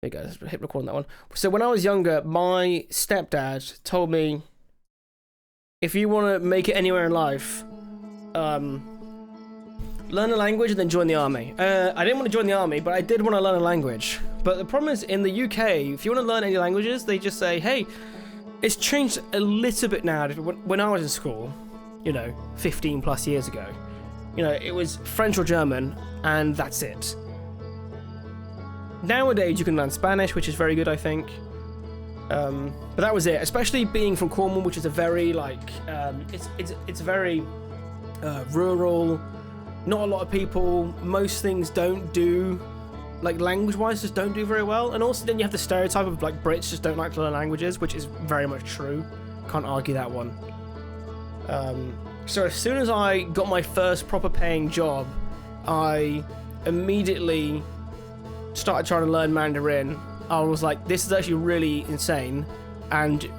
There you go, let's hit record on that one. So when I was younger, my stepdad told me, if you want to make it anywhere in life, learn a language and then join the army. I didn't want to join the army, but I did want to learn a language. But the problem is, in the UK, if you want to learn any languages, they just say, hey, it's changed a little bit now. When I was in school, 15 plus years ago, it was French or German, and that's it. Nowadays, you can learn Spanish, which is very good, I think. But that was it. Especially being from Cornwall, which is a very it's very rural. Not a lot of people. Most things don't do, language-wise, just don't do very well. And also, then you have the stereotype of Brits just don't like to learn languages, which is very much true. Can't argue that one. So as soon as I got my first proper paying job, I immediately started trying to learn Mandarin. I was like, this is actually really insane. And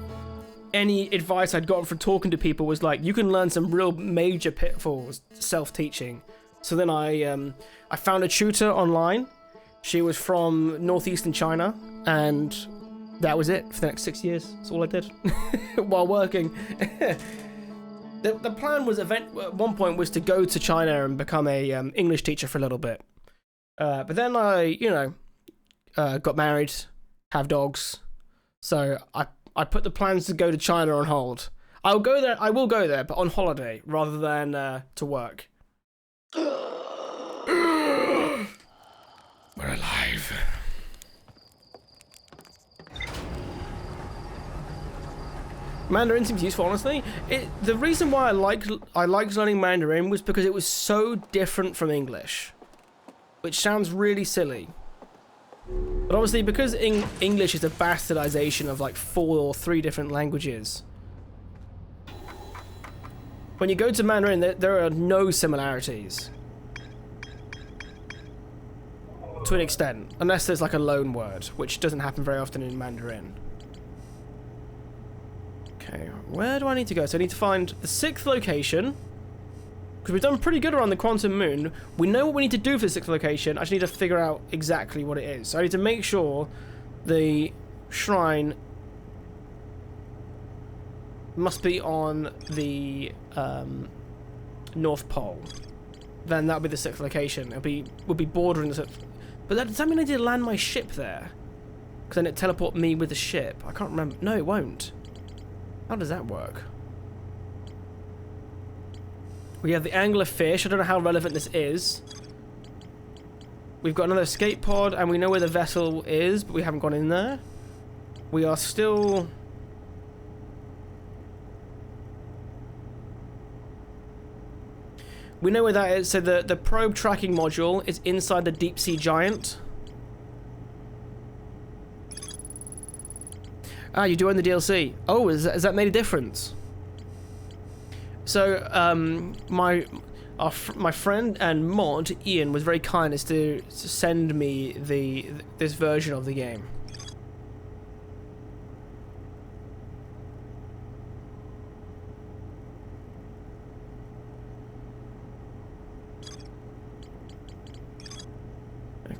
any advice I'd gotten from talking to people was like, you can learn some real major pitfalls self-teaching. So then I found a tutor online. She was from northeastern China, and that was it for the next 6 years. That's all I did while working. The plan was at one point was to go to China and become a English teacher for a little bit. But then I, got married, have dogs. So I put the plans to go to China on hold. I will go there, but on holiday rather than to work. We're alive. Mandarin seems useful, honestly. The reason why I liked learning Mandarin was because it was so different from English, which sounds really silly. But obviously, because English is a bastardization of 4 or 3 different languages, when you go to Mandarin, there are no similarities. To an extent, unless there's a loan word, which doesn't happen very often in Mandarin. Okay, where do I need to go? So I need to find the 6th location, because we've done pretty good around the Quantum Moon. We know what we need to do for the 6th location. I just need to figure out exactly what it is. So I need to make sure the shrine must be on the North Pole. Then that'll be the 6th location. We'll be bordering the 6th. But does that mean I need to land my ship there? Because then it teleport me with the ship. I can't remember. No, it won't. How does that work? We have the anglerfish. I don't know how relevant this is. We've got another escape pod, and we know where the vessel is, but we haven't gone in there. We are still... We know where that is. So the probe tracking module is inside the deep sea giant. Ah, you do own the DLC. Oh, has that made a difference? So, my friend and mod Ian was very kind as to send me this version of the game.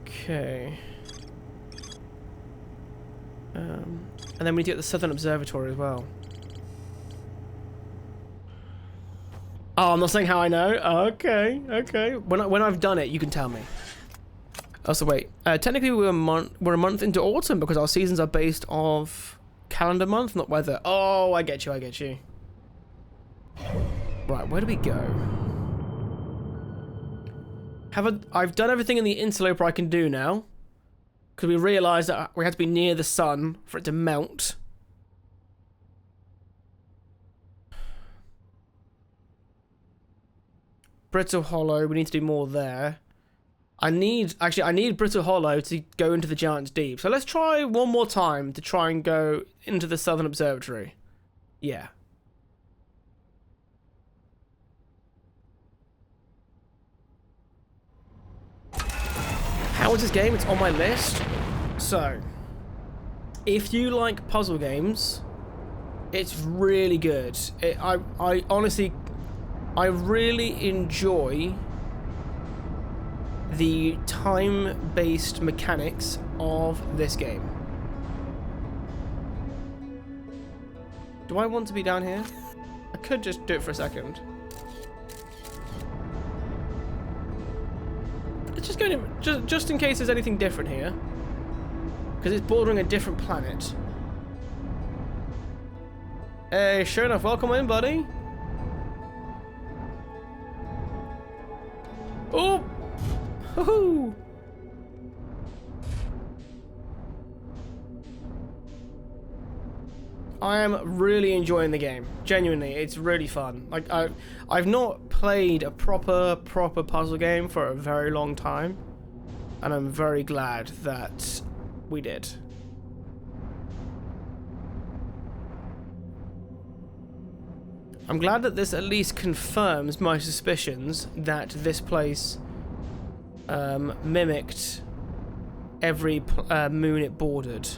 Okay. And then we need to get the Southern Observatory as well. Oh, I'm not saying how I know. Okay. When I've done it, you can tell me. Also, wait. Technically, we're a month into autumn because our seasons are based off calendar month, not weather. Oh, I get you. Right, where do we go? I've done everything in the interloper I can do now. Because we realised that we had to be near the sun for it to melt. Brittle Hollow, we need to do more there. I need Brittle Hollow to go into the Giant's Deep. So let's try one more time to try and go into the Southern Observatory. Yeah. How is this game? It's on my list. So, if you like puzzle games, it's really good. I honestly, I really enjoy the time-based mechanics of this game. Do I want to be down here? I could just do it for a second. Let's just go in, just in case there's anything different here. Because it's bordering a different planet. Hey, sure enough, welcome in, buddy. Oh! Hoo-hoo! I am really enjoying the game. Genuinely, it's really fun. Like I've not played a proper puzzle game for a very long time, and I'm very glad that we did. I'm glad that this at least confirms my suspicions that this place mimicked every moon it bordered.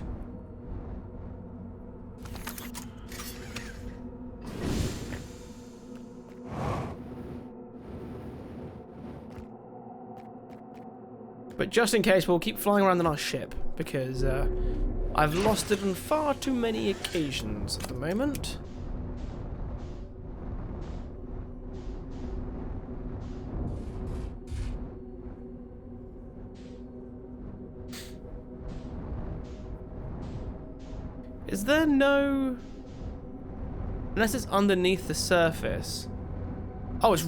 But just in case, we'll keep flying around in our ship, because I've lost it on far too many occasions at the moment. Is there no... Unless it's underneath the surface. Oh, it's...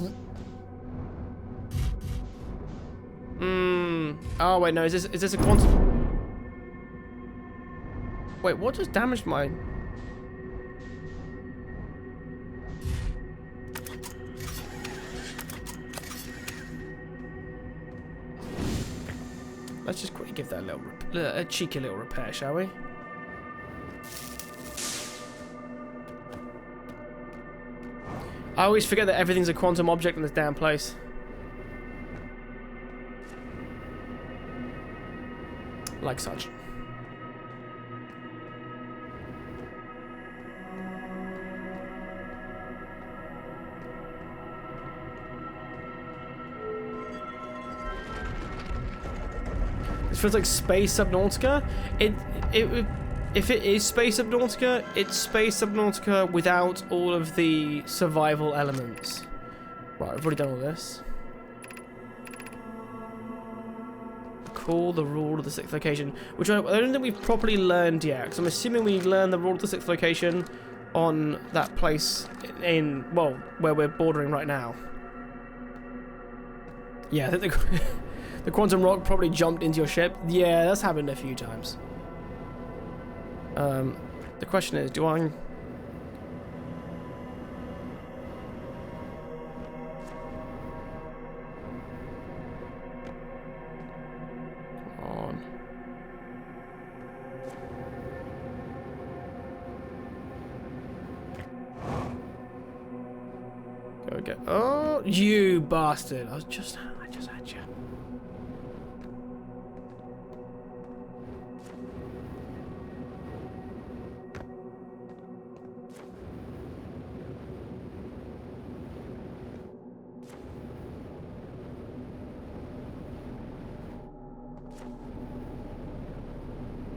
Oh, wait, no. Is this a quantum... Wait, what just damaged my... Let's just quickly give that a cheeky little repair, shall we? I always forget that everything's a quantum object in this damn place. Like such. This feels like Space Subnautica. If it is Space Subnautica, it's Space Subnautica without all of the survival elements. Right, I've already done all this. Call the rule of the sixth location, which I don't think we've properly learned yet, because I'm assuming we learned the rule of the sixth location on that place in, well, where we're bordering right now. Yeah, I think the quantum rock probably jumped into your ship. Yeah, that's happened a few times. The question is, do I... Go. Oh, you bastard! I just had you.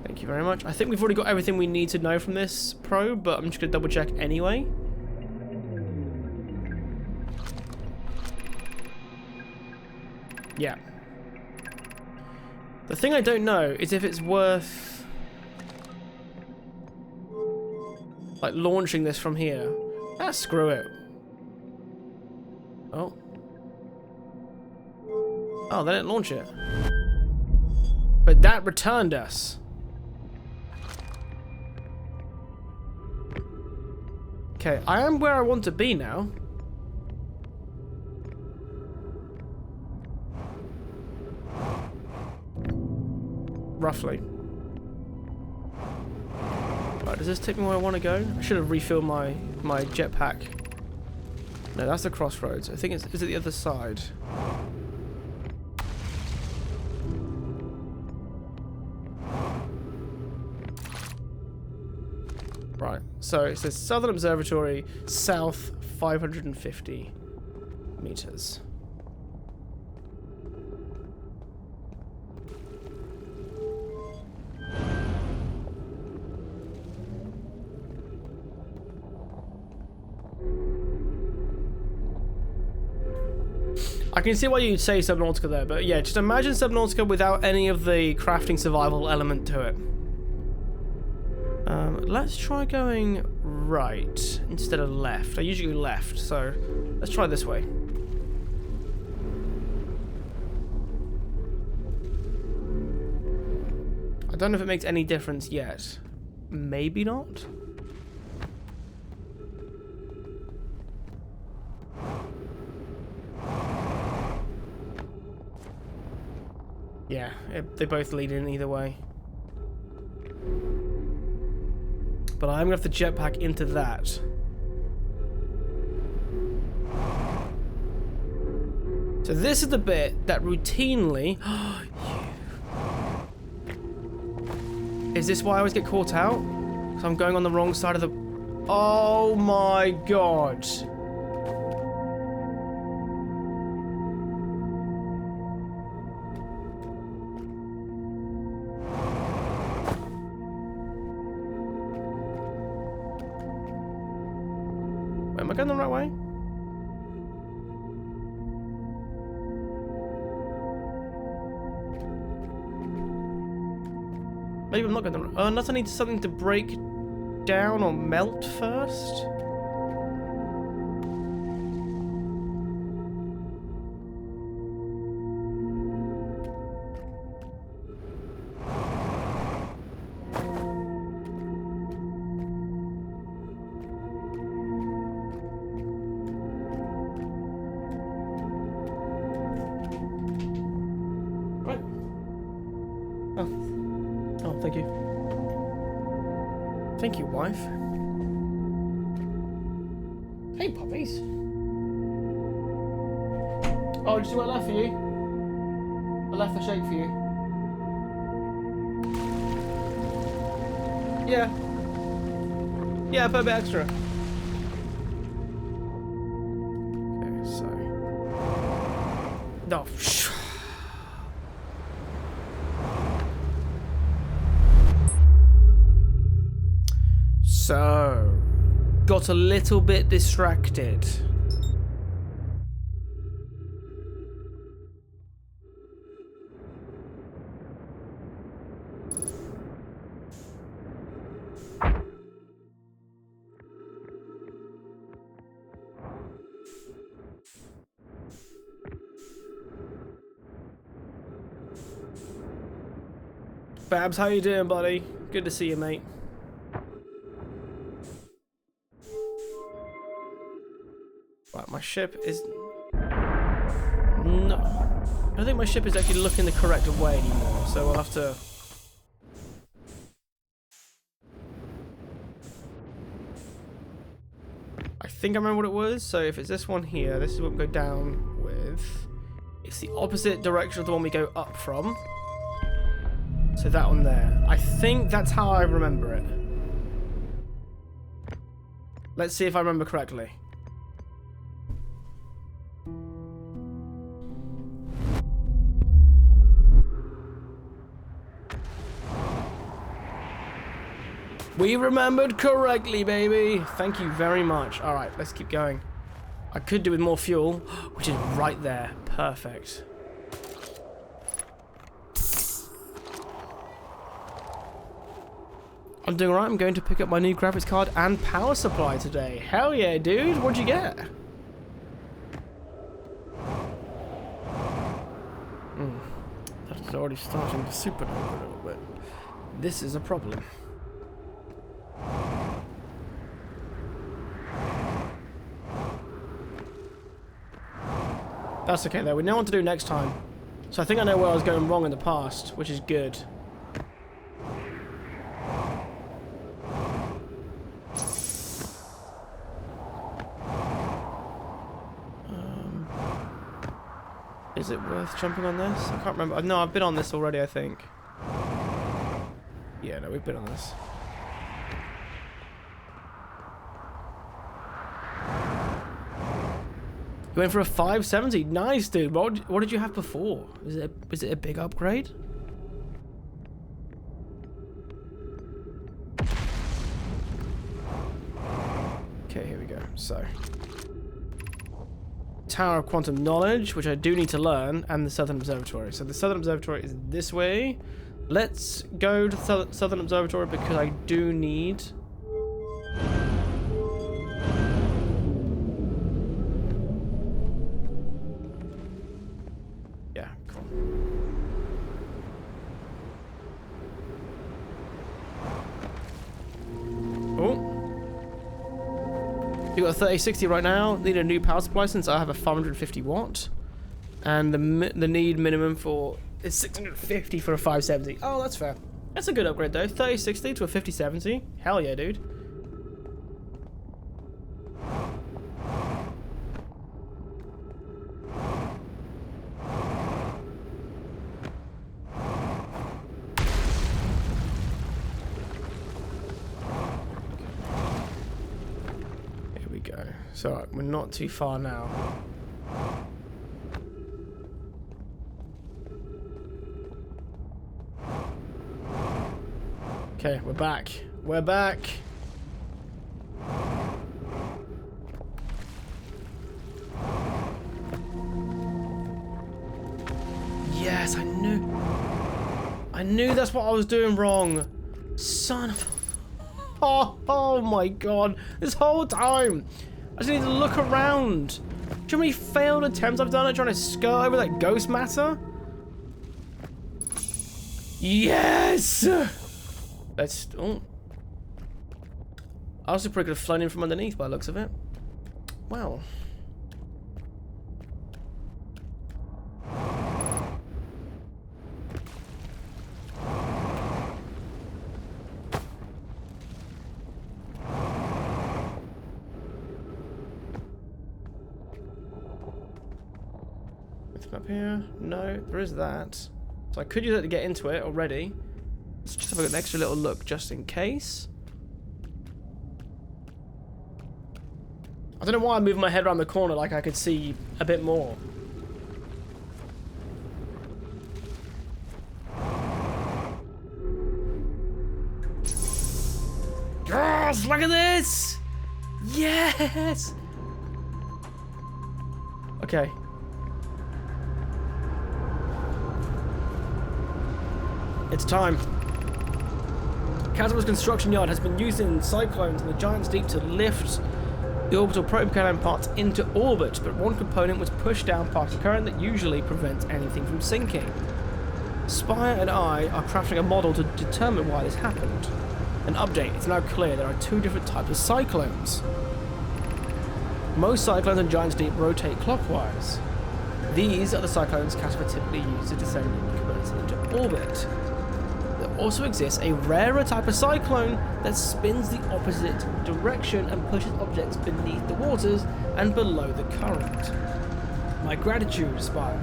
Thank you very much. I think we've already got everything we need to know from this probe, but I'm just gonna double check anyway. Yeah. The thing I don't know is if it's worth like launching this from here. Ah, screw it. Oh. Oh, they didn't launch it. But that returned us. Okay, I am where I want to be now. Roughly. Right, does this take me where I want to go? I should have refilled my jetpack. No, that's the crossroads. I think is it the other side? Right, so it says Southern Observatory, south 550 meters. I can see why you'd say Subnautica there, but yeah, just imagine Subnautica without any of the crafting survival element to it. Let's try going right instead of left. I usually go left, so let's try this way. I don't know if it makes any difference yet. Maybe not? Yeah, they both lead in either way. But I'm gonna have to jetpack into that. So this is the bit that routinely... Is this why I always get caught out? Because I'm going on the wrong side of the... Oh my god. Am I going the right way? Maybe I'm not going the right way. Unless I need something to break down or melt first? Thank you. Thank you, wife. Hey, puppies. Oh, did you see what I left for you? I left the shake for you. Yeah. Yeah, I put a bit extra. Okay, so... No. So, got a little bit distracted. Babs, how you doing, buddy? Good to see you, mate. Right, my ship is... No. I don't think my ship is actually looking the correct way anymore, so we'll have to... I think I remember what it was, so if it's this one here, this is what we go down with. It's the opposite direction of the one we go up from. So that one there. I think that's how I remember it. Let's see if I remember correctly. We remembered correctly, baby. Thank you very much. All right, let's keep going. I could do with more fuel, which is right there. Perfect. I'm doing alright. I'm going to pick up my new graphics card and power supply today. Hell yeah, dude. What'd you get? That's already starting to supernova a little bit. This is a problem. That's okay though, we know what to do next time. So I think I know where I was going wrong in the past, which is good. Is it worth jumping on this? I can't remember. No, I've been on this already, I think. Yeah, no, we've been on this. You went for a 570. Nice, dude. What did you have before? Was it a big upgrade? Okay, here we go. So, Tower of Quantum Knowledge, which I do need to learn, and the Southern Observatory. So the Southern Observatory is this way. Let's go to the Southern Observatory because I do need... Yeah, cool. Oh. You got a 3060 right now. Need a new power supply since I have a 550 watt. And the need minimum for is 650 for a 570. Oh, that's fair. That's a good upgrade though. 3060 to a 5070. Hell yeah, dude. Here we go. So we're not too far now. Okay, we're back. We're back. Yes, I knew that's what I was doing wrong. Son of... Oh my god. This whole time. I just need to look around. Do you know how many failed attempts I've done at trying to skirt over that ghost matter? Yes! Let's... Oh. I also probably could have flown in from underneath by the looks of it. Wow. Anything up here? No, there is that. So I could use it to get into it already. Let's just have an extra little look just in case. I don't know why I'm moving my head around the corner like I could see a bit more. Yes! Look at this! Yes! Okay. It's time. Catamar's construction yard has been used in cyclones in the Giant's Deep to lift the orbital probe cannon parts into orbit, but one component was pushed down past the current that usually prevents anything from sinking. Spire and I are crafting a model to determine why this happened. An update, it's now clear there are two different types of cyclones. Most cyclones in Giant's Deep rotate clockwise. These are the cyclones Catamar typically uses to descend components into orbit. There also exists a rarer type of cyclone that spins the opposite direction and pushes objects beneath the waters and below the current. My gratitude, Spire.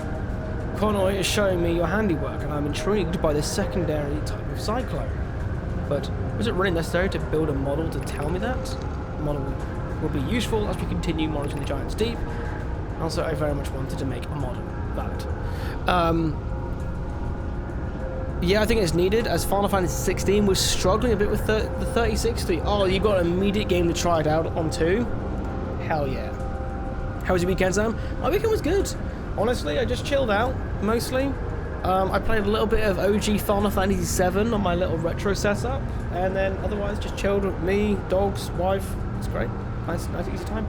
Connoy is showing me your handiwork and I'm intrigued by this secondary type of cyclone. But was it really necessary to build a model to tell me that? The model will be useful as we continue monitoring the Giant's Deep. Also, I very much wanted to make a model valid. Yeah, I think it's needed, as Final Fantasy 16 was struggling a bit with the 3060. Oh, you got an immediate game to try it out on too? Hell yeah. How was your weekend, Sam? My weekend was good. Honestly, I just chilled out, mostly. I played a little bit of OG Final Fantasy 7 on my little retro setup, and then otherwise just chilled with me, dogs, wife. It's great. Nice easy time.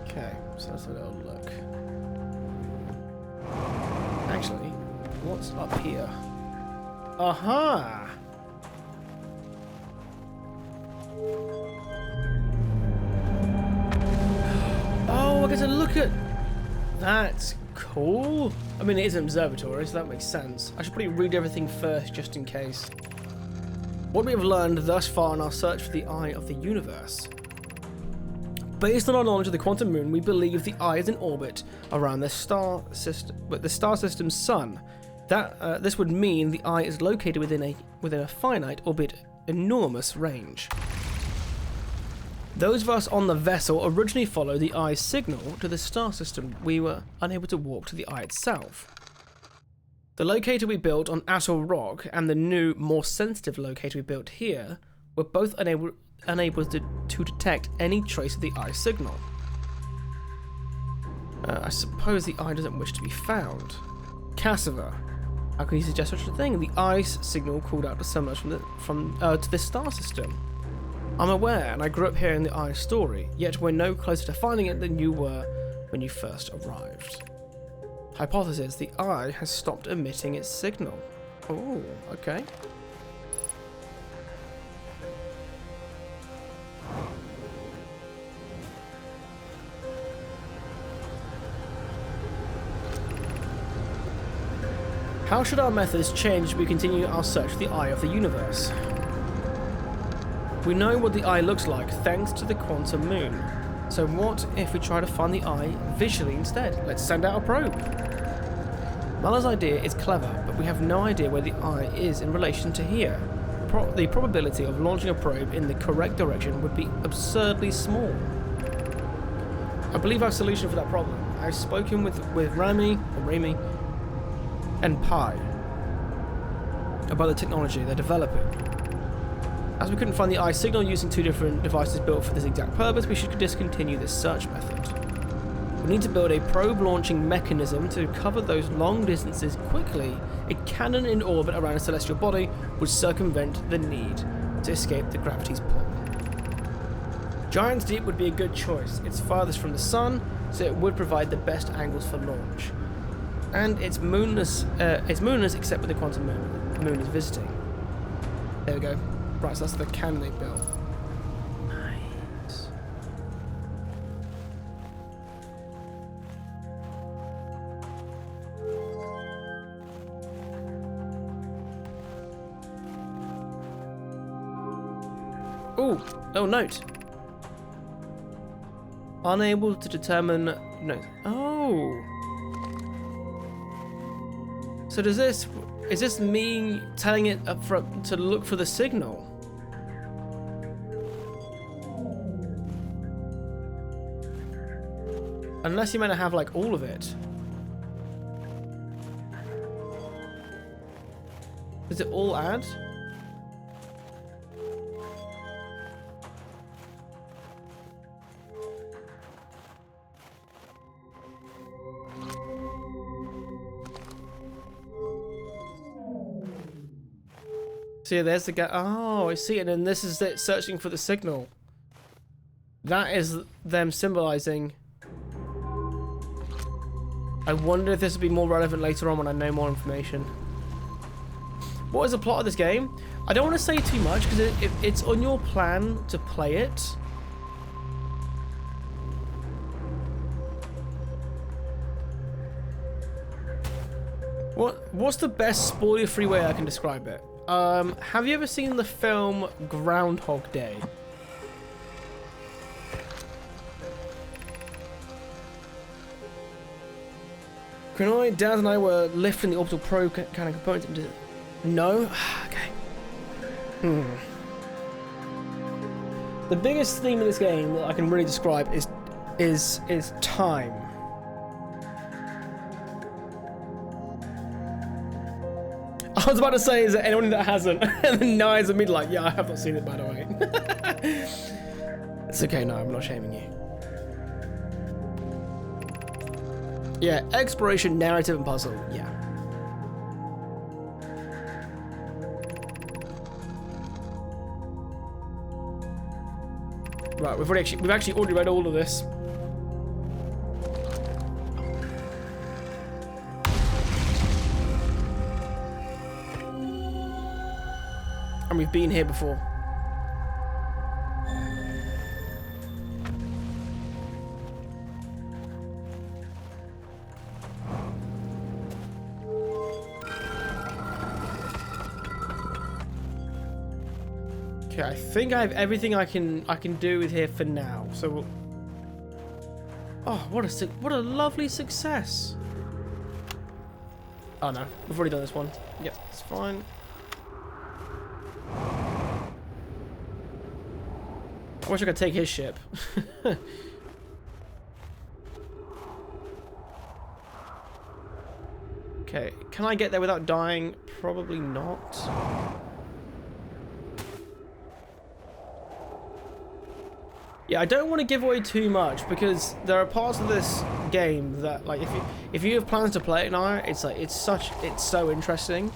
Okay, so let's have a little look. Actually, what's up here? Aha! Oh, I get to look at... That's cool. I mean, it is an observatory, so that makes sense. I should probably read everything first, just in case. What we have learned thus far in our search for the Eye of the Universe. Based on our knowledge of the quantum moon, we believe the Eye is in orbit around the star system's sun. This would mean the Eye is located within a finite, albeit enormous, range. Those of us on the vessel originally followed the eye's signal to the star system. We were unable to walk to the eye itself. The locator we built on Atoll Rock and the new, more sensitive locator we built here were both unable to detect any trace of the eye signal. I suppose the eye doesn't wish to be found. Cassava. How can you suggest such a thing? The eye's signal called out to summon us to this star system. I'm aware, and I grew up hearing the eye's story, yet we're no closer to finding it than you were when you first arrived. Hypothesis, the eye has stopped emitting its signal. Oh, okay. How should our methods change as we continue our search for the eye of the universe? We know what the eye looks like thanks to the quantum moon. So what if we try to find the eye visually instead? Let's send out a probe. Mala's idea is clever, but we have no idea where the eye is in relation to here. The probability of launching a probe in the correct direction would be absurdly small. I believe I have a solution for that problem. I've spoken with Rami and Pi about the technology they're developing. As we couldn't find the eye signal using two different devices built for this exact purpose, we should discontinue this search method. We need to build a probe launching mechanism to cover those long distances quickly. A cannon in orbit around a celestial body would circumvent the need to escape the gravity's pull. Giant's Deep would be a good choice. It's farthest from the sun, so it would provide the best angles for launch. And it's moonless except for the quantum moon. The moon is visiting. There we go. Right, so that's the cannon they built. Nice. Ooh, oh, note. Unable to determine... No. Oh. So does this... Is this me telling it to look for the signal? Unless you're meant to have, like, all of it. Does it all add? So yeah, there's the guy. Oh, I see it. And this is it searching for the signal. That is them symbolizing. I wonder if this will be more relevant later on when I know more information. What is the plot of this game? I don't want to say too much because it's on your plan to play it. What's the best spoiler-free way I can describe it? Have you ever seen the film Groundhog Day? Kunoi, Dad and I were lifting the orbital probe kind of components into... No? Okay. The biggest theme in this game that I can really describe is time. I was about to say, is there anyone that hasn't? And then no eyes at me like, yeah, I have not seen it, by the way. It's okay, no, I'm not shaming you. Yeah, exploration, narrative, and puzzle. Yeah. Right, we've actually already read all of this. And we've been here before. Okay, I think I have everything I can do with here for now. So we'll... Oh, what a lovely success. Oh no, we've already done this one. Yep, it's fine. I wish I could take his ship. Okay, can I get there without dying? Probably not. Yeah, I don't want to give away too much because there are parts of this game that, like, if you have plans to play it now, it's like it's so interesting.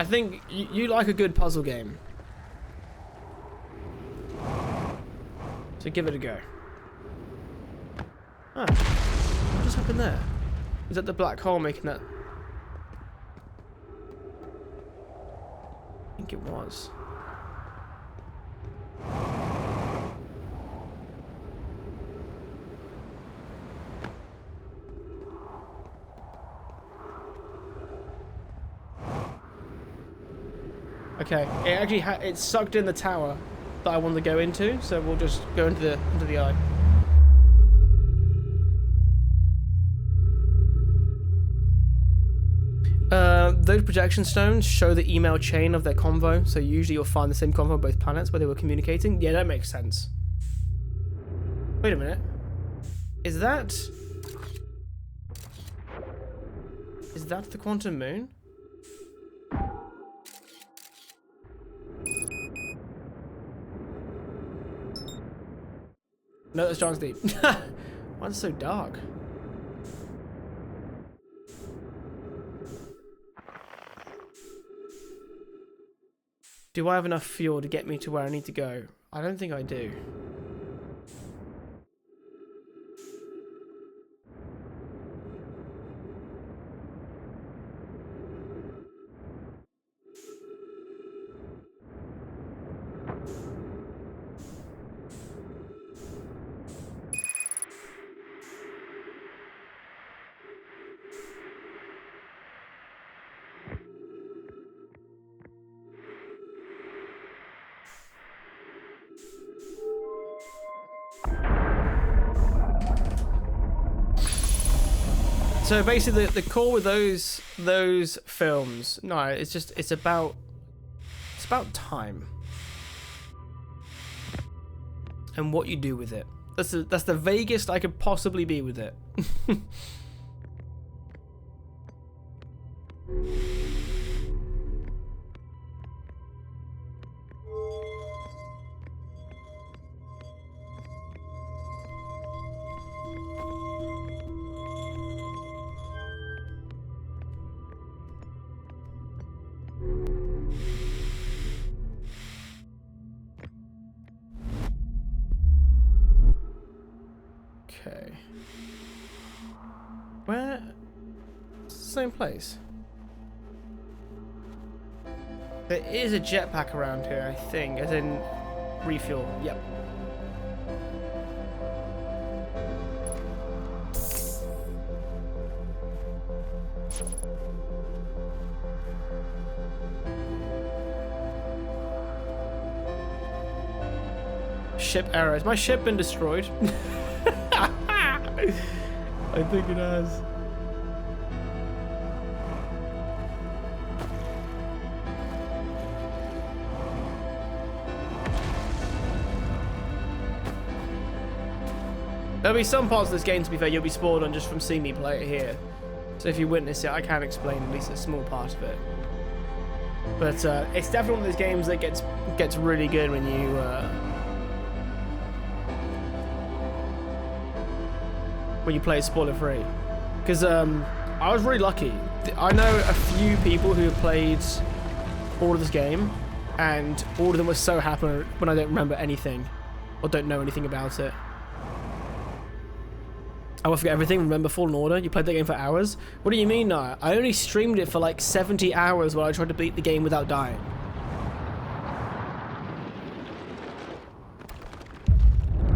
I think you like a good puzzle game, so give it a go. Ah, what just happened there? Is that the black hole making that? I think it was. Okay, it actually it sucked in the tower that I wanted to go into, so we'll just go into the eye. Those projection stones show the email chain of their convo, so usually you'll find the same convo on both planets where they were communicating. Yeah, that makes sense. Wait a minute. Is that the quantum moon? No, that's John's Deep. Why's it so dark? Do I have enough fuel to get me to where I need to go? I don't think I do. So basically, the core with those films, no, it's about time and what you do with it. That's the vaguest I could possibly be with it. Okay. Where? It's the same place. There is a jetpack around here, I think, as in refuel. Yep. Ship error. Has my ship been destroyed? I think it has. There'll be some parts of this game, to be fair, you'll be spoiled on just from seeing me play it here. So if you witness it, I can explain at least a small part of it. But it's definitely one of those games that gets really good when you play it spoiler free. Because I was really lucky. I know a few people who have played all of this game, and all of them were so happy when I don't remember anything or don't know anything about it. I will forget everything. Remember Fallen Order? You played that game for hours? What do you mean, no? I only streamed it for like 70 hours while I tried to beat the game without dying.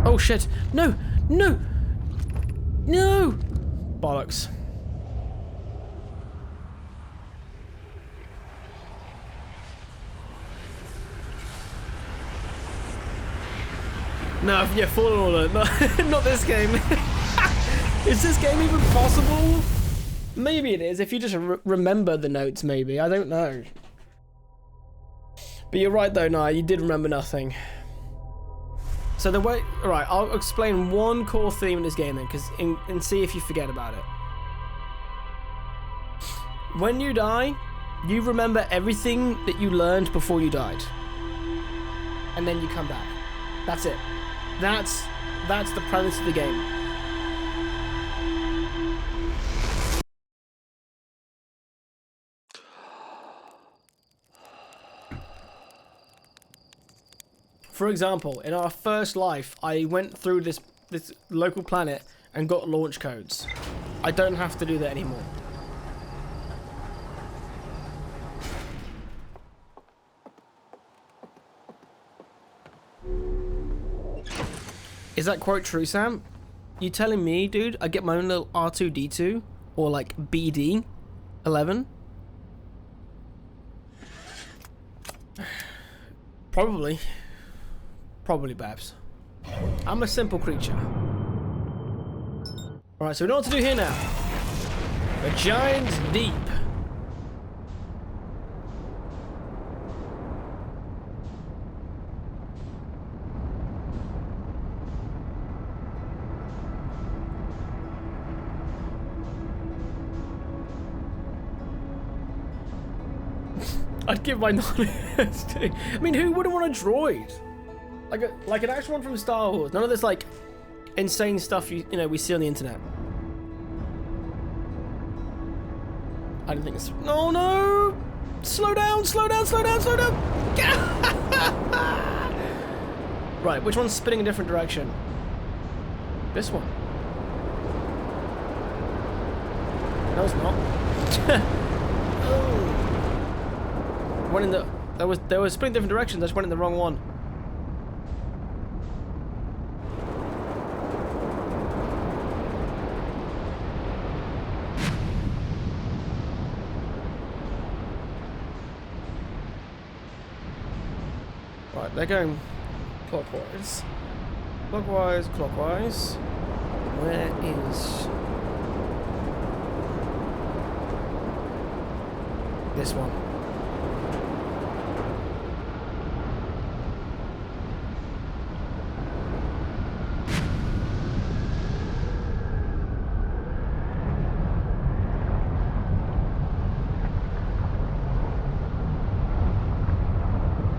Oh shit! No! No! No! Bollocks. No, yeah, Fallen Order. Not this game. Is this game even possible? Maybe it is, if you just remember the notes, maybe. I don't know. But you're right though, Naya, you did remember nothing. So the way, alright, I'll explain one core theme in this game then, and see if you forget about it. When you die, you remember everything that you learned before you died. And then you come back. That's it. That's the premise of the game. For example, in our first life, I went through this local planet and got launch codes. I don't have to do that anymore. Is that quote true, Sam? You telling me, dude, I get my own little R2-D2 or like BD-11? Probably. Probably, Babs. I'm a simple creature. Alright, so we know what to do here now. The Giant's Deep. I'd give my knowledge to... I mean, who wouldn't want a droid? Like an actual one from Star Wars. None of this like insane stuff you know we see on the internet. I don't think it's... No! Slow down! Right, which one's spinning a different direction? This one. No, it's not. Oh. Went in the... They were spinning different directions, I just went in the wrong one. Right, they're going clockwise. Clockwise. Where is... this one?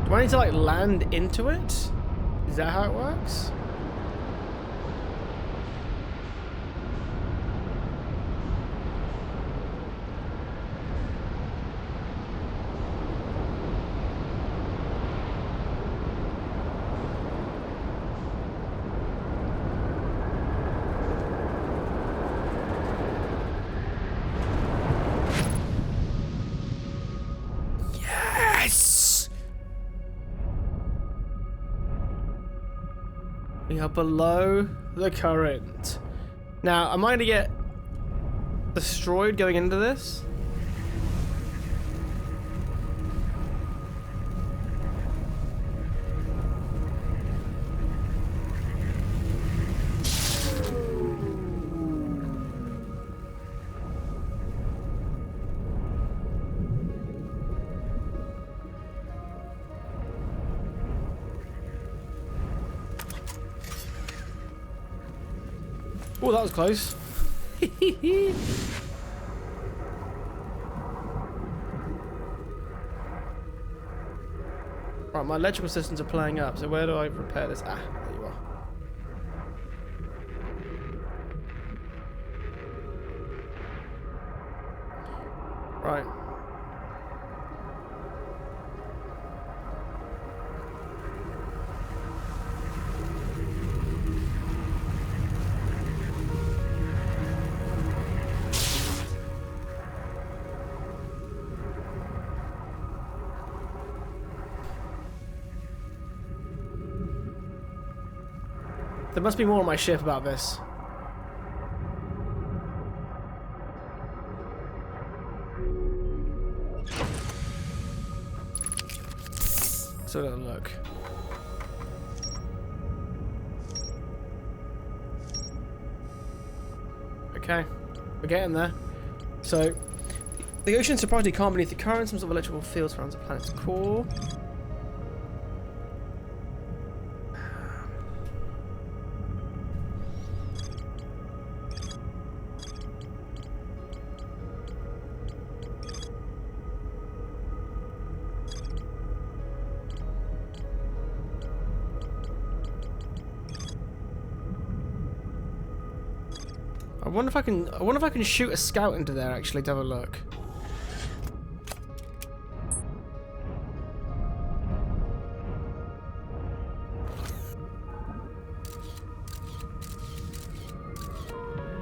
Do I need to like land into it? Is that how it works? We are below the current. Now, am I going to get destroyed going into this? Oh, that was close. Right, my electrical systems are playing up, so where do I repair this? Ah, there you are. Right. There must be more on my ship about this. So let them look. Okay, we're getting there. So, the ocean surprisingly calm beneath the current. Some sort of electrical field surrounds the planet's core. wonder if I can. I wonder if I can shoot a scout into there actually to have a look.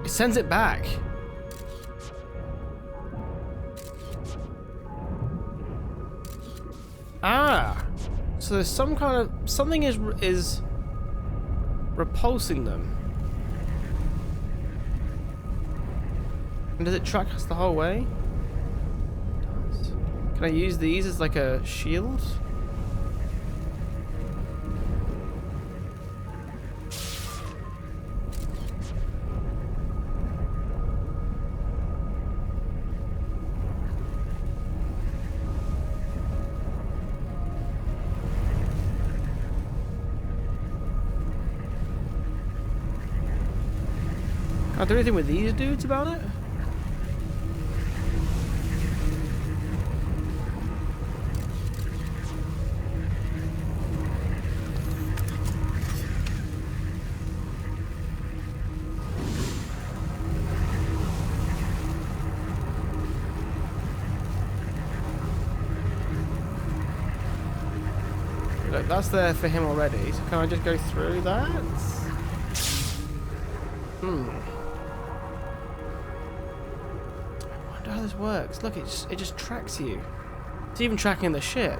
It sends it back. Ah, so there's some kind of something is repulsing them. And does it track us the whole way? It does. Can I use these as like a shield? Can I do anything with these dudes about it? Look, that's there for him already, so can I just go through that? I wonder how this works. Look, it just tracks you. It's even tracking the ship.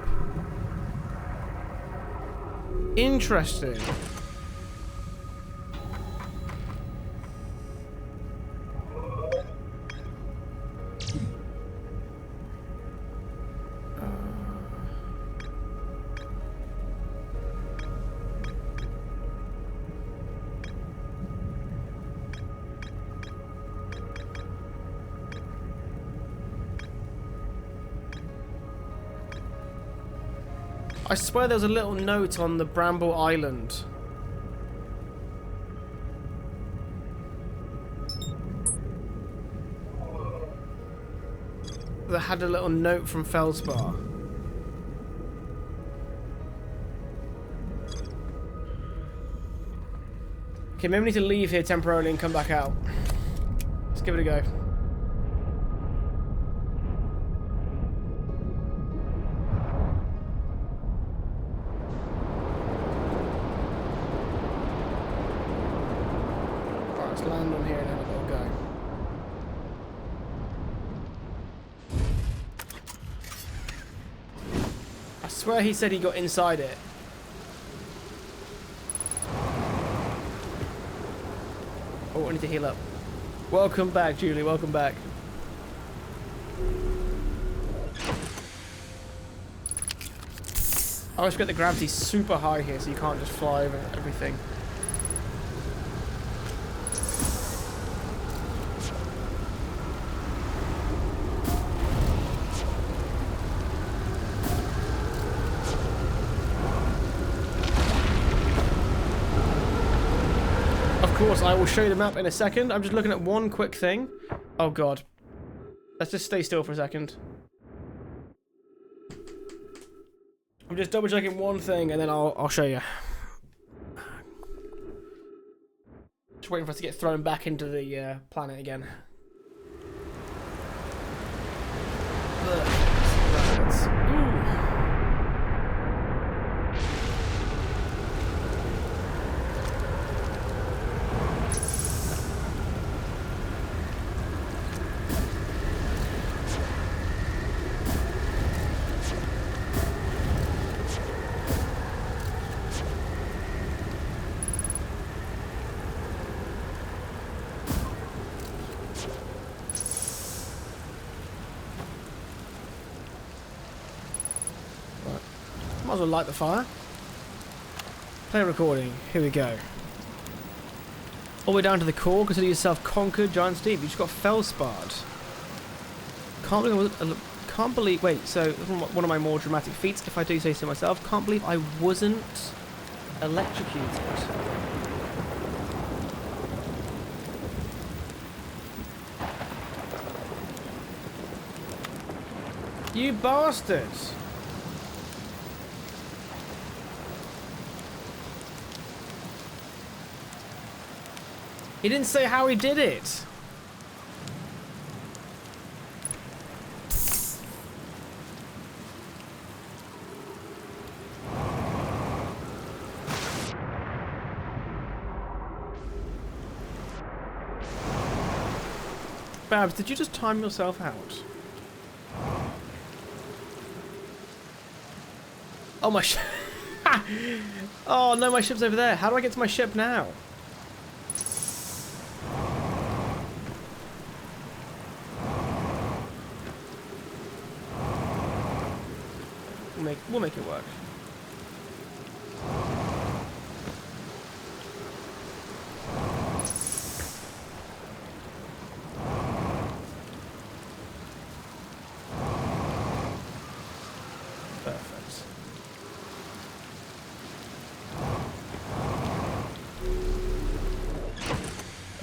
Interesting. I swear there was a little note on the Bramble Island. That had a little note from Feldspar. Okay, maybe we need to leave here temporarily and come back out. Let's give it a go. Land on here and have a little go. I swear he said he got inside it. Oh, I need to heal up. Welcome back, Julie. Welcome back. I always forget the gravity's super high here, so you can't just fly over everything. Of course, I will show you the map in a second. I'm just looking at one quick thing. Oh god. Let's just stay still for a second. I'm just double checking one thing and then I'll show you. Just waiting for us to get thrown back into the planet again. Might as well light the fire. Play recording. Here we go. All the way down to the core. Consider yourself conquered, Giant Steve. You just got Felsparred. Can't believe. Wait. So one of my more dramatic feats, if I do say so myself. Can't believe I wasn't electrocuted. You bastards! He didn't say how he did it. Babs, did you just time yourself out? Oh, my ship. Oh, no, my ship's over there. How do I get to my ship now? We'll make it work. Perfect.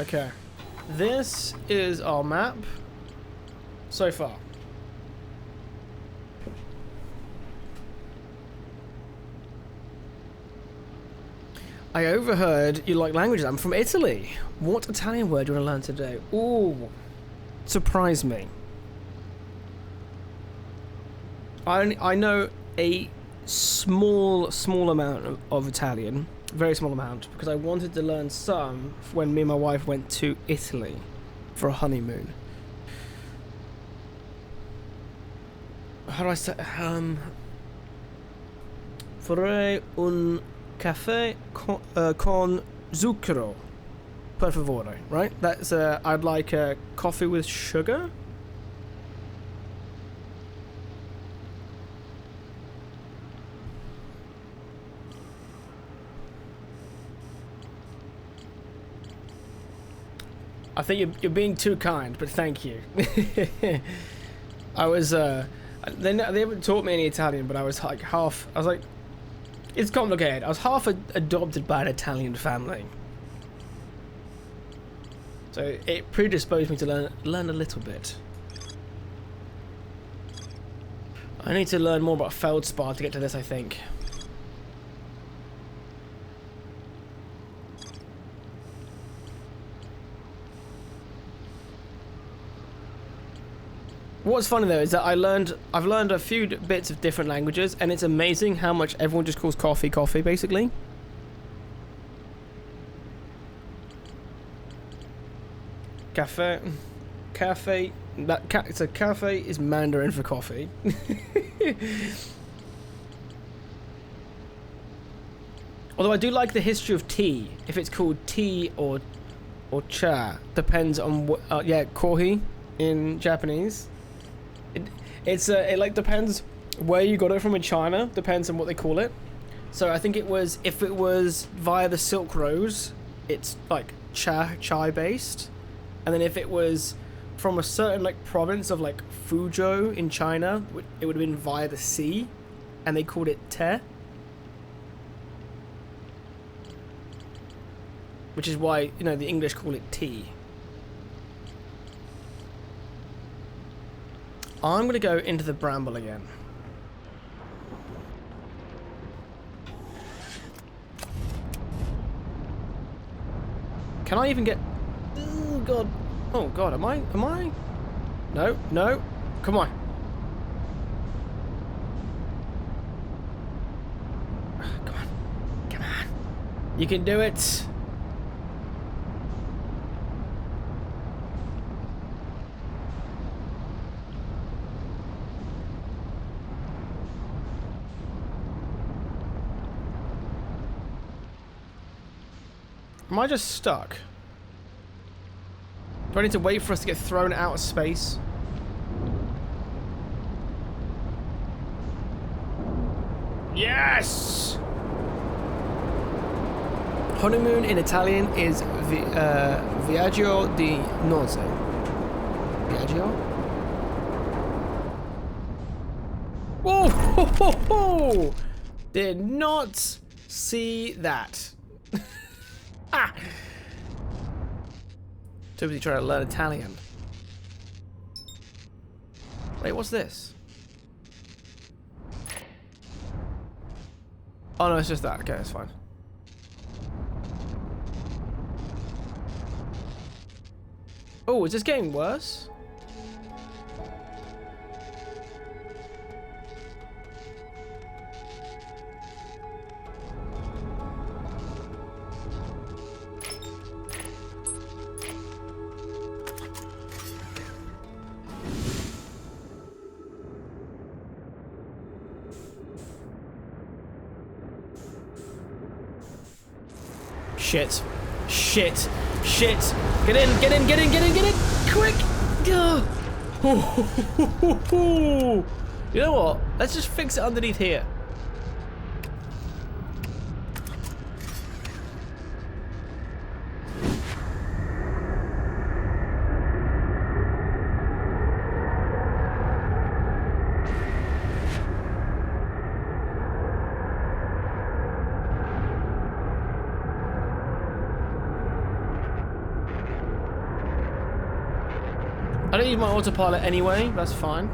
Okay. This is our map so far. I overheard you like languages. I'm from Italy. What Italian word do you want to learn today? Ooh, surprise me. I know a small amount of Italian, very small amount, because I wanted to learn some when me and my wife went to Italy for a honeymoon. How do I say? Vorrei un caffè con zucchero, per favore. Right? That's I'd like a coffee with sugar. I think you're being too kind, but thank you. I was they haven't taught me any Italian, but I was like half. I was like, it's complicated. I was half adopted by an Italian family, so it predisposed me to learn a little bit. I need to learn more about feldspar to get to this, I think. What's funny though is that I've learned a few bits of different languages, and it's amazing how much everyone just calls coffee coffee, basically. Cafe, so cafe is Mandarin for coffee. Although I do like the history of tea. If it's called tea or cha, depends on what. Yeah, kohi in Japanese. It like depends where you got it from in China. Depends on what they call it. So I think if it was via the Silk Road, it's like chai based, and then if it was from a certain like province of like Fuzhou in China, it would have been via the sea, and they called it te. Which is why, you know, the English call it tea. I'm going to go into the bramble again. Can I even get... Oh, God. Oh, God. Am I? No. Come on. Come on. You can do it. Am I just stuck? Do I need to wait for us to get thrown out of space? Yes! Honeymoon in Italian is viaggio di nozze. Viaggio? Whoa! Ho, ho, ho! Did not see that. Ah! Too busy trying to learn Italian. Wait, what's this? Oh no, it's just that. Okay, that's fine. Oh, is this getting worse? shit. Shit. Shit. Get in, get in, get in, get in, get in. Quick. You know what? Let's just fix it underneath here. I don't use my autopilot anyway, that's fine.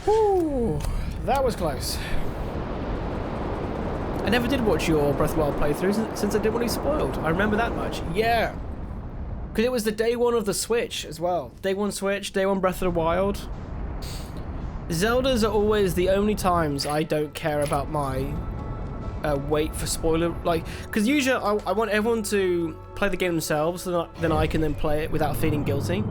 Whew, that was close. I never did watch your Breath of the Wild playthrough since I didn't want to be spoiled. I remember that much. Yeah. Because it was the day one of the Switch as well. Day one Switch, day one Breath of the Wild. Zeldas are always the only times I don't care about my wait for spoiler, like, because usually I want everyone to play the game themselves, so then I can then play it without feeling guilty.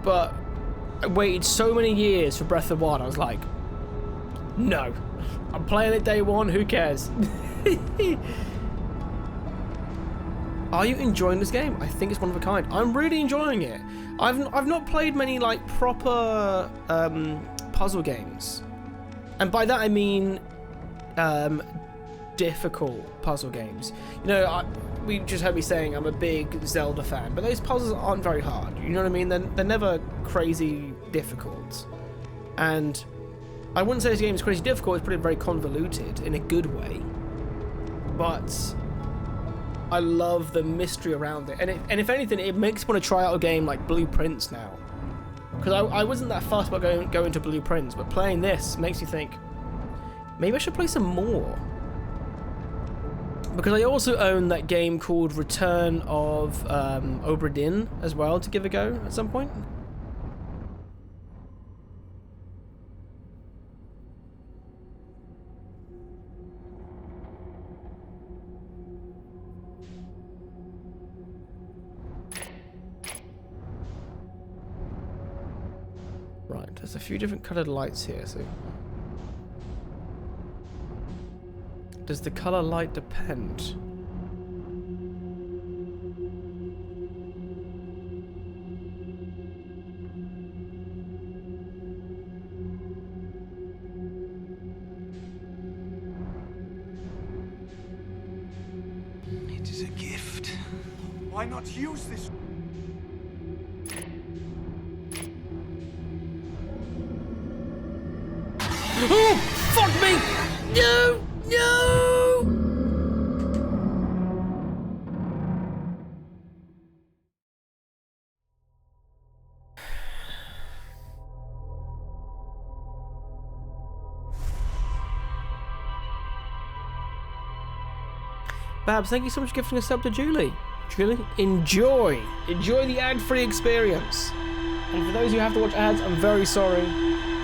But I waited so many years for Breath of the Wild, I was like, no, I'm playing it day one, who cares? Are you enjoying this game? I think it's one of a kind. I'm really enjoying it. I've not played many like proper puzzle games, and by that I mean difficult puzzle games. You know, we just heard me saying I'm a big Zelda fan, but those puzzles aren't very hard. You know what I mean? They're never crazy difficult, and I wouldn't say this game is crazy difficult. It's pretty very convoluted in a good way, but I love the mystery around it, and if anything, it makes me want to try out a game like Blue Prince now, because I wasn't that fussed about going to Blue Prince, but playing this makes me think maybe I should play some more, because I also own that game called Return of Obra Dinn as well to give a go at some point. Right, there's a few different coloured lights here, so does the colour light depend? It is a gift. Why not use this? Oh, fuck me! No! No! Babs, thank you so much for gifting a sub to Julie. Julie, enjoy the ad-free experience. And for those who have to watch ads, I'm very sorry.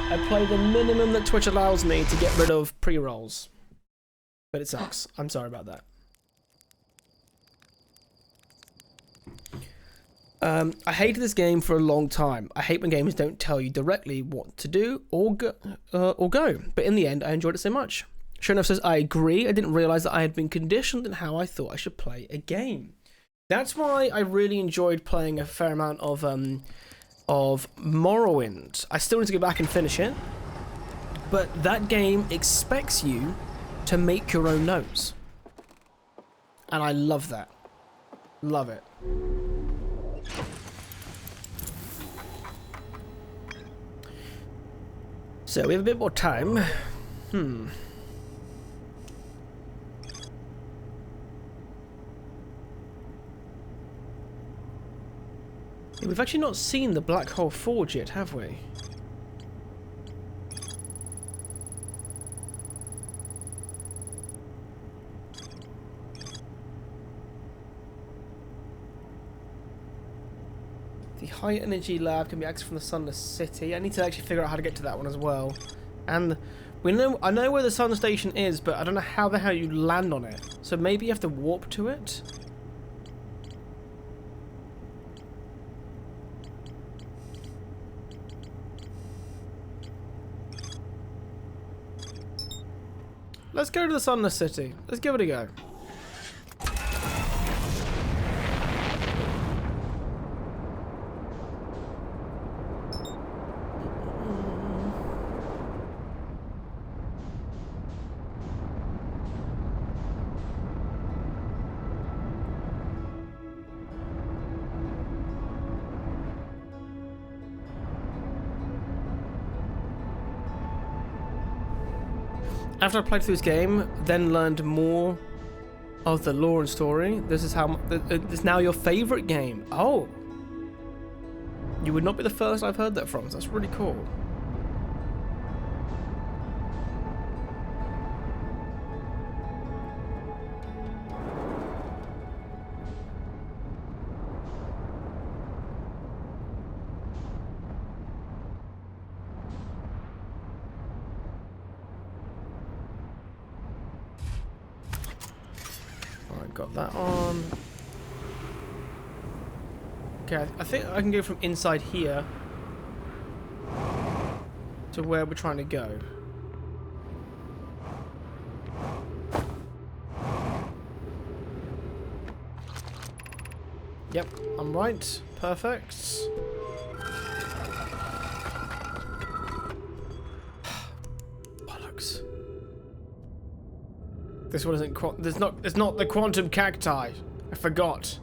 I play the minimum that Twitch allows me to get rid of pre-rolls. But it sucks. I'm sorry about that. I hated this game for a long time. I hate when games don't tell you directly what to do or go. But in the end, I enjoyed it so much. Sure enough says, I agree. I didn't realize that I had been conditioned in how I thought I should play a game. That's why I really enjoyed playing a fair amount of Morrowind. I still need to go back and finish it. But that game expects you to make your own notes. And I love that. Love it. So we have a bit more time. We've actually not seen the Black Hole Forge yet, have we? The High Energy Lab can be accessed from the Sunless City. I need to actually figure out how to get to that one as well. And I know where the Sun Station is, but I don't know how the hell you land on it. So maybe you have to warp to it? Let's go to the Sunless City. Let's give it a go. After I played through this game, then learned more of the lore and story, this is how it's now your favorite game. Oh, you would not be the first I've heard that from. So that's really cool. Got that on. Okay, I think I can go from inside here to where we're trying to go. Yep, I'm right. Perfect. Bollocks. This one isn't it's not the quantum cacti. I forgot.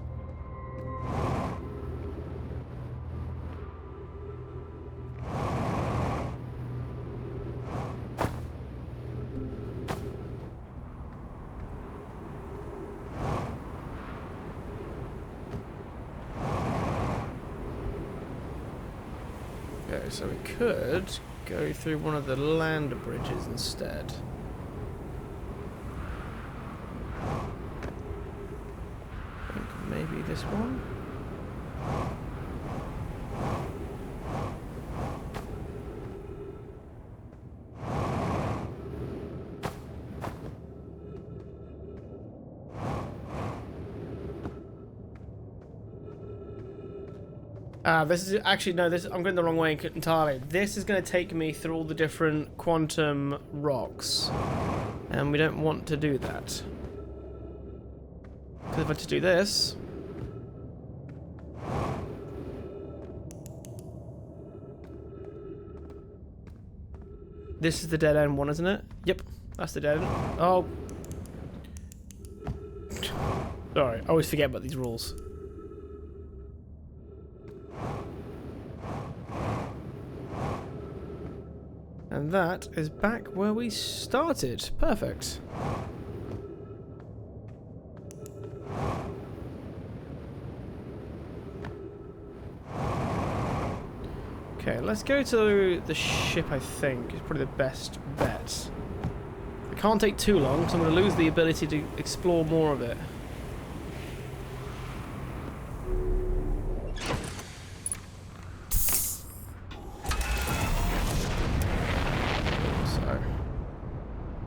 Okay, so we could go through one of the land bridges instead. Maybe this one? This is actually, no, I'm going the wrong way entirely. This is going to take me through all the different quantum rocks. And we don't want to do that. Because if I were to do this... This is the dead end one, isn't it? Yep, that's the dead end. Oh. Sorry, I always forget about these rules. And that is back where we started. Perfect. Okay, let's go to the ship, I think. It's probably the best bet. It can't take too long, because I'm going to lose the ability to explore more of it. So,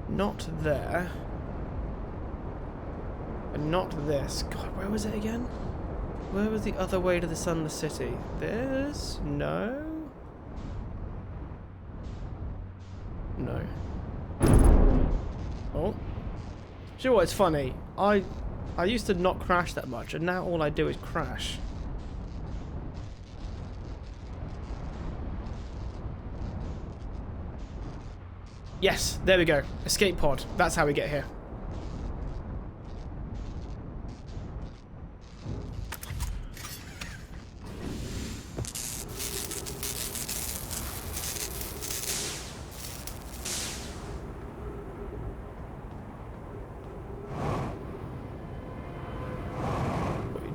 not there. And not this. God, where was it again? Where was the other way to the Sunless City? This? No? No. Oh. Do you know what? It's funny. I used to not crash that much, and now all I do is crash. Yes, there we go. Escape pod. That's how we get here.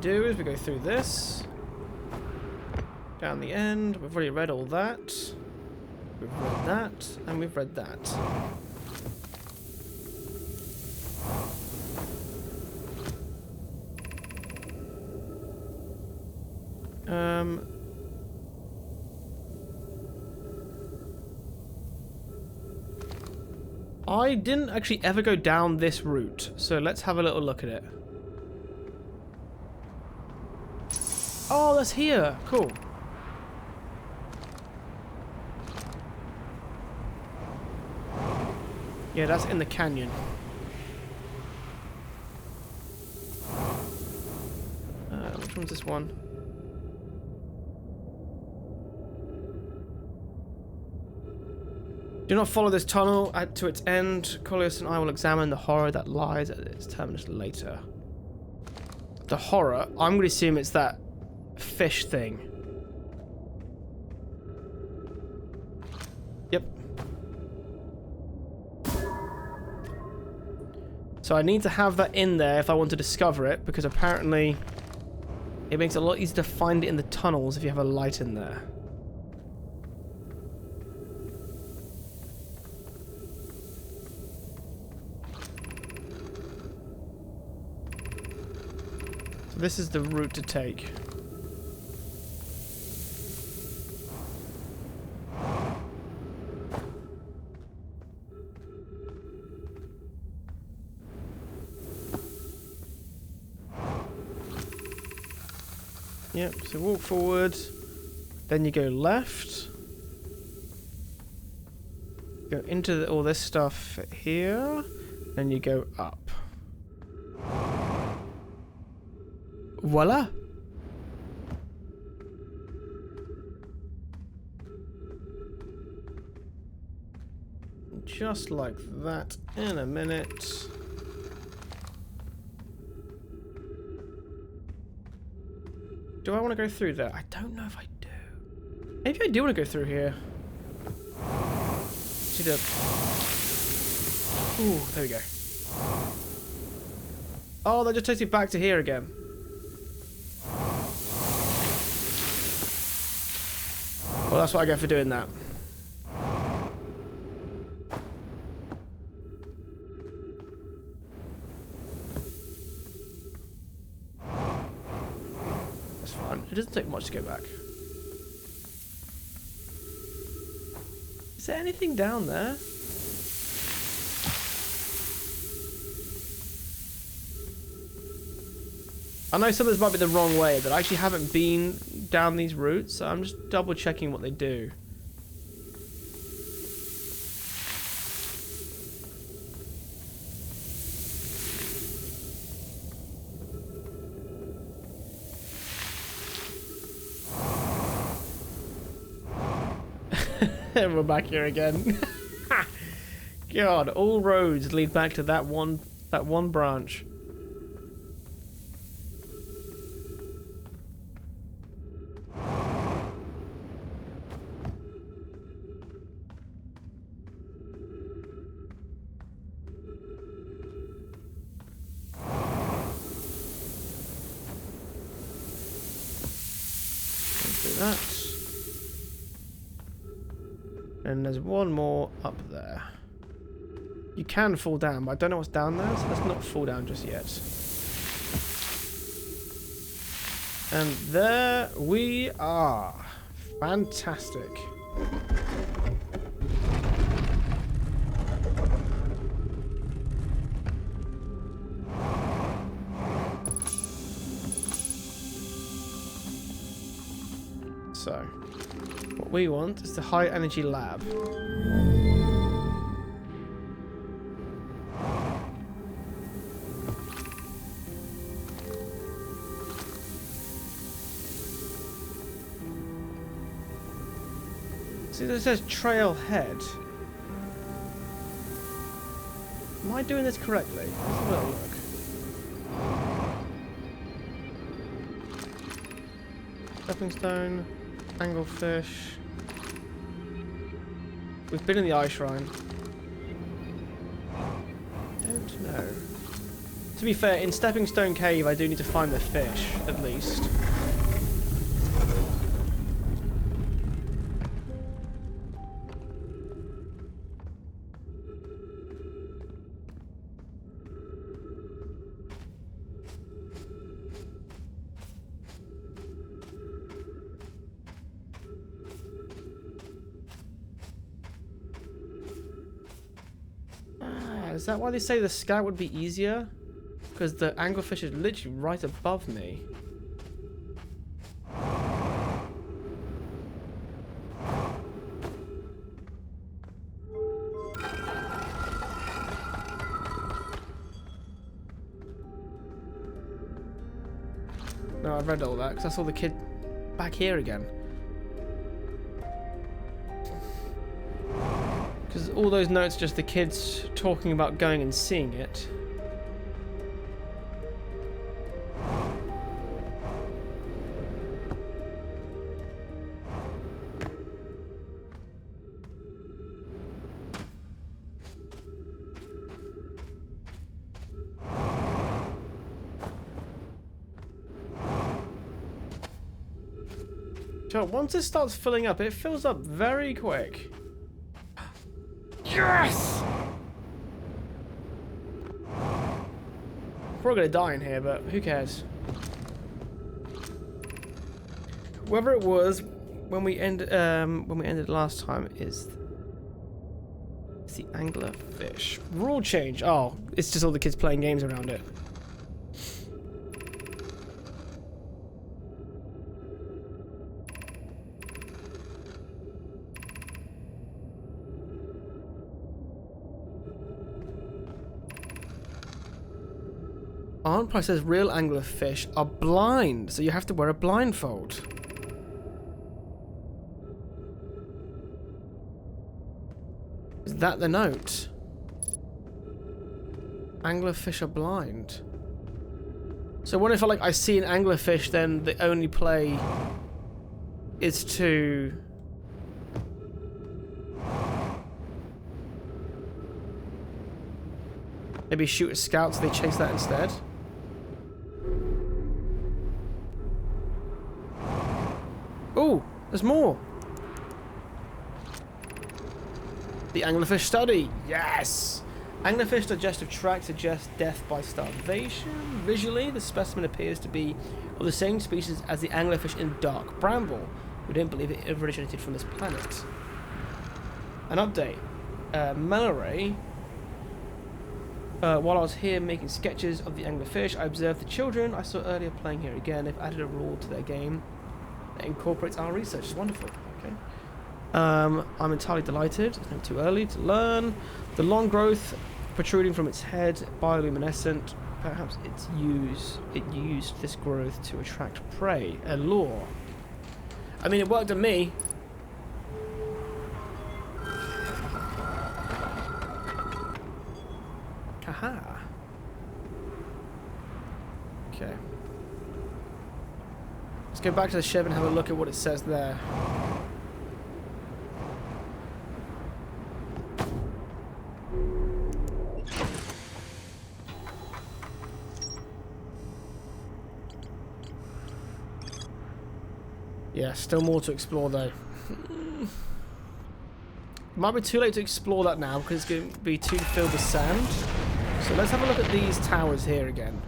Do is we go through this down the end. We've already read all that. We've read that, and we've read that. I didn't actually ever go down this route, so let's have a little look at it. Oh, that's here. Cool. Yeah, that's in the canyon. Which one's this one? Do not follow this tunnel to its end. Coleus and I will examine the horror that lies at its terminus later. The horror? I'm going to assume it's that fish thing. Yep. So I need to have that in there if I want to discover it, because apparently it makes it a lot easier to find it in the tunnels if you have a light in there. So this is the route to take. Yep, so walk forward, then you go left, go into all this stuff here, then you go up. Voila! Just like that in a minute. Do I want to go through there? I don't know if I do. Maybe I do want to go through here. See the... Ooh, there we go. Oh, that just takes me back to here again. Well, that's what I get for doing that. It doesn't take much to go back. Is there anything down there? I know some of this might be the wrong way, but I actually haven't been down these routes, so I'm just double checking what they do. We're back here again. God, all roads lead back to that one branch. Let's do that. And there's one more up there. You can fall down, but I don't know what's down there, so let's not fall down just yet. And there we are. Fantastic. So, what we want is the high energy lab. See, this says trailhead. Am I doing this correctly? Let's have a little look. Stepping stone, anglefish. We've been in the Eye Shrine. Don't know. To be fair, in Stepping Stone Cave, I do need to find the fish, at least. Is that why they say the scout would be easier? Because the anglefish is literally right above me. I read all that, because I saw the kid back here again. Because all those notes are just the kids talking about going and seeing it. So once it starts filling up, it fills up very quick. Yes! We're gonna die in here, but who cares? Whoever it was when we ended last time is the anglerfish. Rule change. Oh, it's just all the kids playing games around it. Arn Price says real anglerfish are blind, so you have to wear a blindfold. Is that the note? Anglerfish are blind. So what if I see an anglerfish, then the only play is to maybe shoot a scout so they chase that instead? Oh, there's more. The anglerfish study. Yes. Anglerfish digestive tract suggests death by starvation. Visually, the specimen appears to be of the same species as the anglerfish in dark bramble. We don't believe it originated from this planet. An update. Mallory. While I was here making sketches of the anglerfish, I observed the children I saw earlier playing here again. They've added a rule to their game that incorporates our research. It's wonderful. Okay. I'm entirely delighted. It's not too early to learn. The long growth protruding from its head, bioluminescent. Perhaps it used this growth to attract prey. A lure. I mean, it worked on me. Haha. Okay. Let's go back to the ship and have a look at what it says there. Yeah, still more to explore though. Might be too late to explore that now because it's going to be too filled with sand. So let's have a look at these towers here again.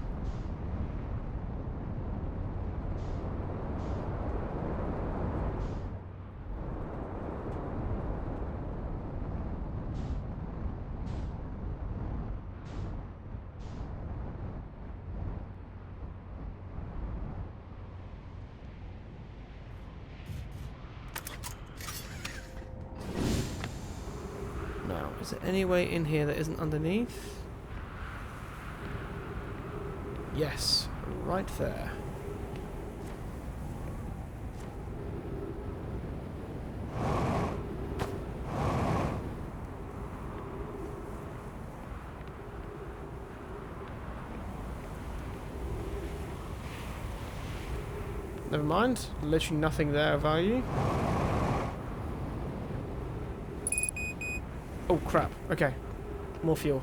Now, is there any way in here that isn't underneath? Yes, right there. Never mind, literally nothing there of value. Oh crap, okay. More fuel.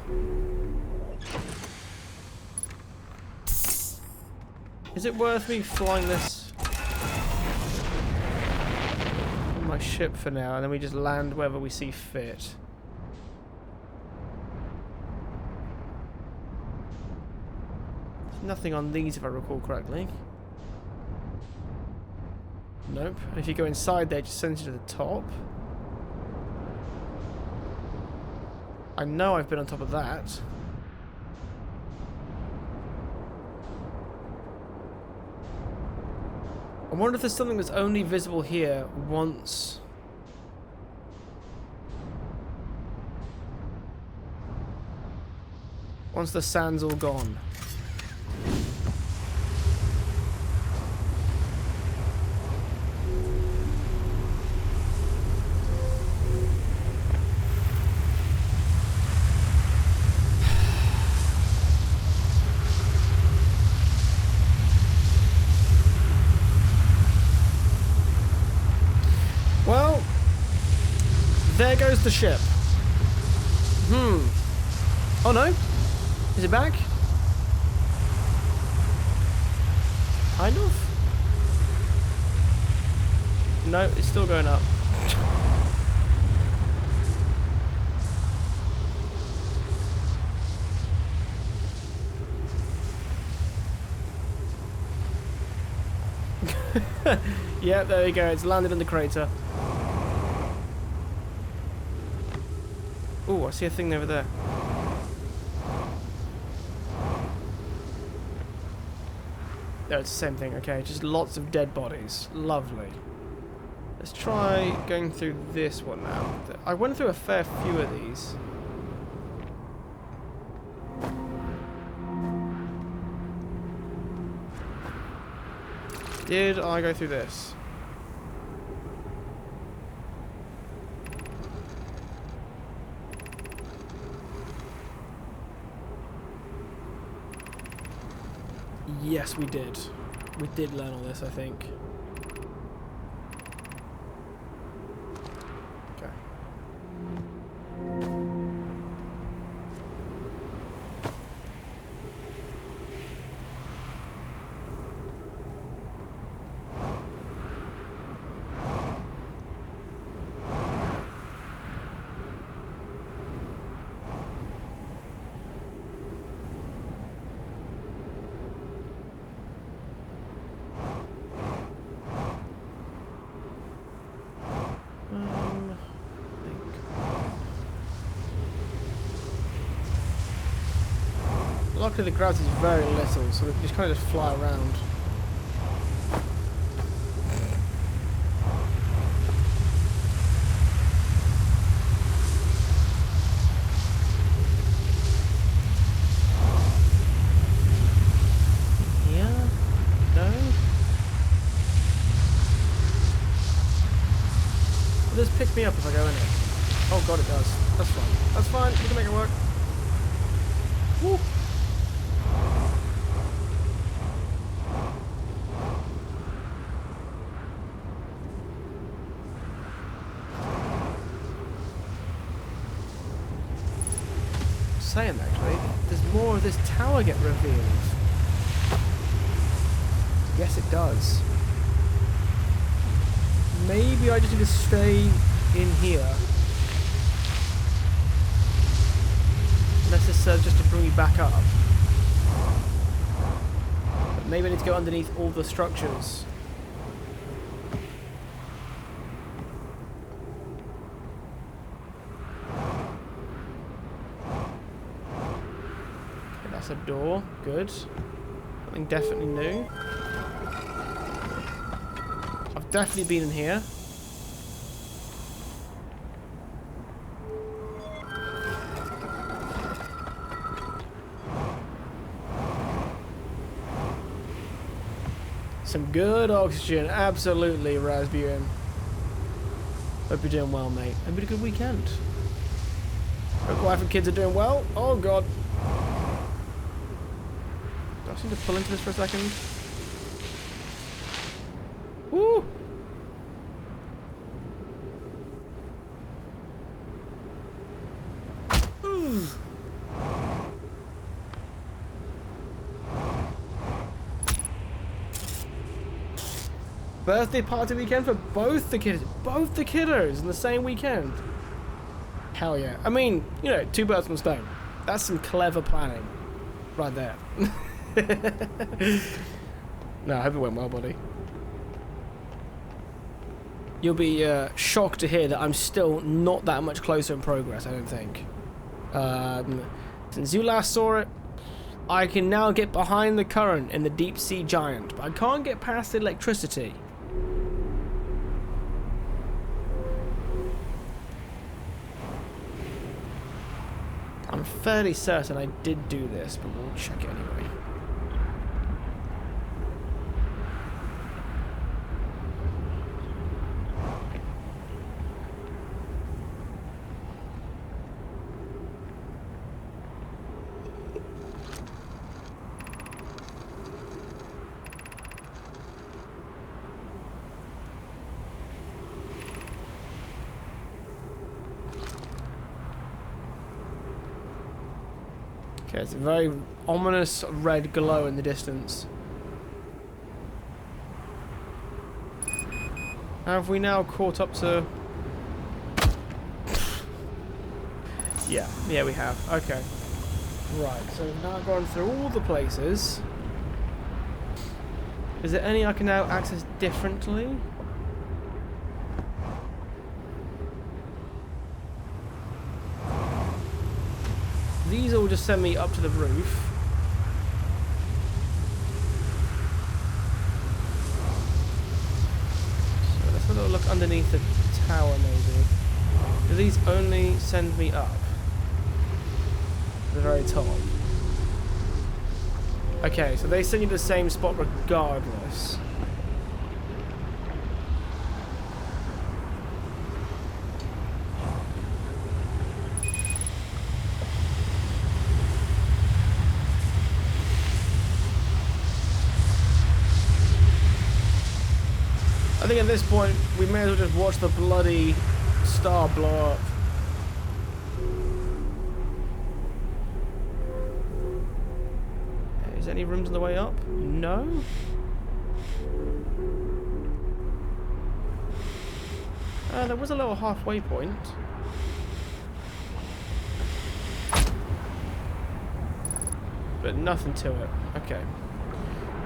Is it worth me flying this on my ship for now, and then we just land wherever we see fit? There's nothing on these if I recall correctly. Nope. And if you go inside there, it just sends you to the top. I know I've been on top of that. I wonder if there's something that's only visible here once the sand's all gone. There goes the ship. Oh no. Is it back? Kind of? No, it's still going up. Yeah, there you go. It's landed in the crater. Oh, I see a thing over there. No, it's the same thing. Okay, just lots of dead bodies. Lovely. Let's try going through this one now. I went through a fair few of these. Did I go through this? Yes, we did. We did learn all this, I think. Okay. Luckily the gravity is very little, so we can just kind of just fly around. Yeah? No? Will this pick me up if I go in it? Oh god, it does. That's fine. That's fine. We can make it work. Woo! Saying actually, there's more of this tower get revealed. Yes, it does. Maybe I just need to stay in here. Unless this serves just to bring me back up. But maybe I need to go underneath all the structures. A door, good. Something definitely new. I've definitely been in here. Some good oxygen, absolutely, Rasputin. Hope you're doing well, mate. Hope you had a good weekend. Hope wife and kids are doing well. Oh god. I seem to pull into this for a second. Woo! Birthday party weekend for both the kids. Both the kiddos in the same weekend. Hell yeah. I mean, you know, two birds, one stone. That's some clever planning. Right there. No, I hope it went well, buddy. You'll be shocked to hear that I'm still not that much closer in progress, I don't think. Since you last saw it, I can now get behind the current in the deep sea giant, but I can't get past the electricity. I'm fairly certain I did do this, but we'll check it anyway. Okay, it's a very ominous red glow in the distance. Have we now caught up to... Yeah, we have. Okay. Right, so we've now gone through all the places. Is there any I can now access differently? These all just send me up to the roof. So let's have a little look underneath the tower maybe. Do these only send me up? To the very top. Okay, so they send you to the same spot regardless. I think at this point we may as well just watch the bloody star blow up. Is there any rooms on the way up? No? There was a little halfway point. But nothing to it. Okay.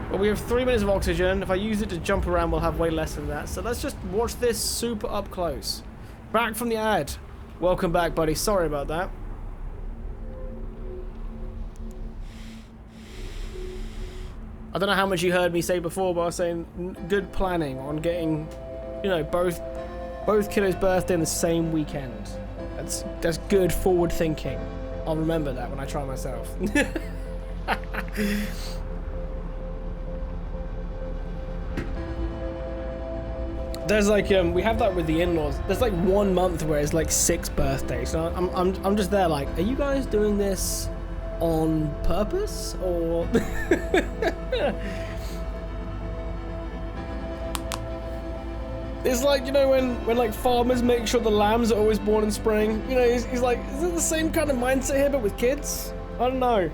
Well, we have 3 minutes of oxygen. If I use it to jump around, we'll have way less than that. So let's just watch this super up close. Back from the ad. Welcome back, buddy. Sorry about that. I don't know how much you heard me say before, but I was saying good planning on getting, you know, both kiddos' birthday in the same weekend. That's good forward thinking. I'll remember that when I try myself. There's like we have that with the in-laws. There's like 1 month where it's like 6 birthdays. So I'm just there like, are you guys doing this on purpose or? It's like, you know, when like farmers make sure the lambs are always born in spring. You know, he's like, is it the same kind of mindset here but with kids? I don't know.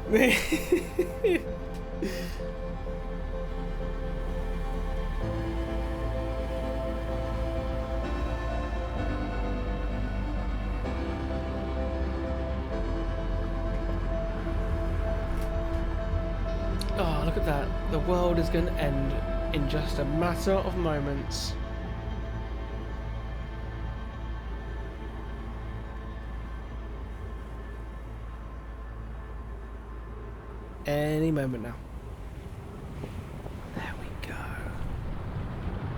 Oh, look at that. The world is going to end in just a matter of moments. Any moment now. There we go.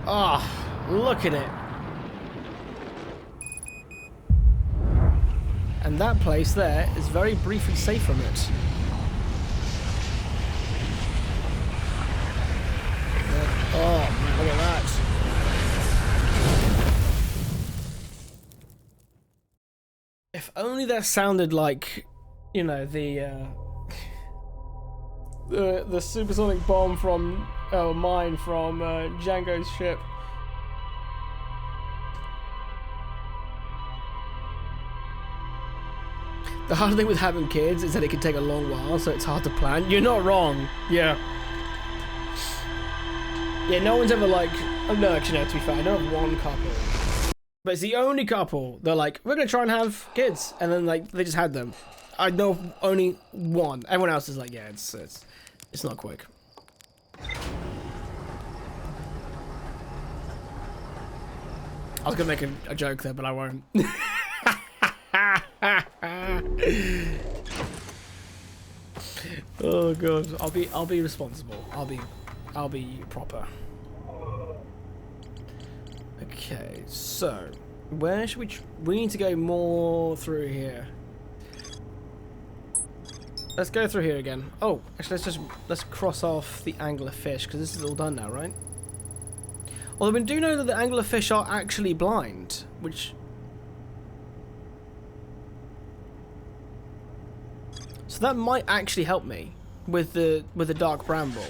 Ah, oh, look at it. And that place there is very briefly safe from it. Oh, man, look at that. If only that sounded like, you know, the supersonic bomb from, mine from Django's ship. The hard thing with having kids is that it can take a long while, so it's hard to plan. You're not wrong. Yeah. Yeah, no one's ever like, oh no, actually no, to be fair, I know of one couple. But it's the only couple, they're like, we're gonna try and have kids, and then like, they just had them. I know of only one. Everyone else is like, yeah, it's not quick. I was gonna make a joke there, but I won't. Oh god, I'll be responsible. I'll be proper. Okay, so where should we need to go more through here. Let's go through here again. Oh, actually let's cross off the anglerfish because this is all done now, right? Although we do know that the anglerfish are actually blind, which so that might actually help me with the dark bramble.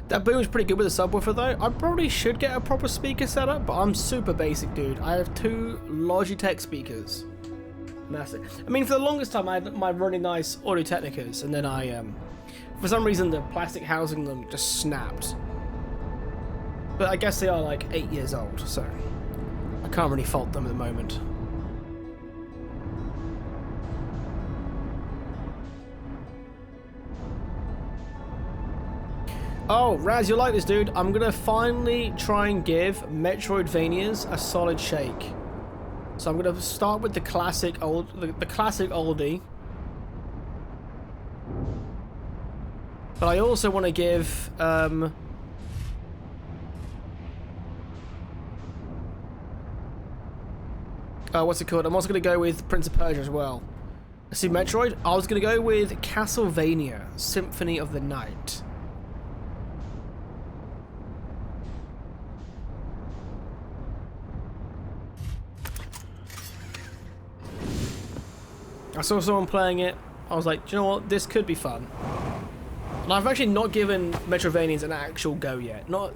That boom's pretty good with the subwoofer though. I probably should get a proper speaker setup, but I'm super basic, dude. I have 2 Logitech speakers. Massive. I mean, for the longest time, I had my really nice Audio-Technicas, and then for some reason, the plastic housing them just snapped. But I guess they are like 8 years old, so I can't really fault them at the moment. Oh, Raz, you'll like this, dude. I'm gonna finally try and give Metroidvanias a solid shake. So I'm gonna start with the classic classic oldie. But I also want to give what's it called? I'm also gonna go with Prince of Persia as well. See, Metroid. I was gonna go with Castlevania: Symphony of the Night. I saw someone playing it. I was like, do you know what? This could be fun. And I've actually not given Metroidvanias an actual go yet. Not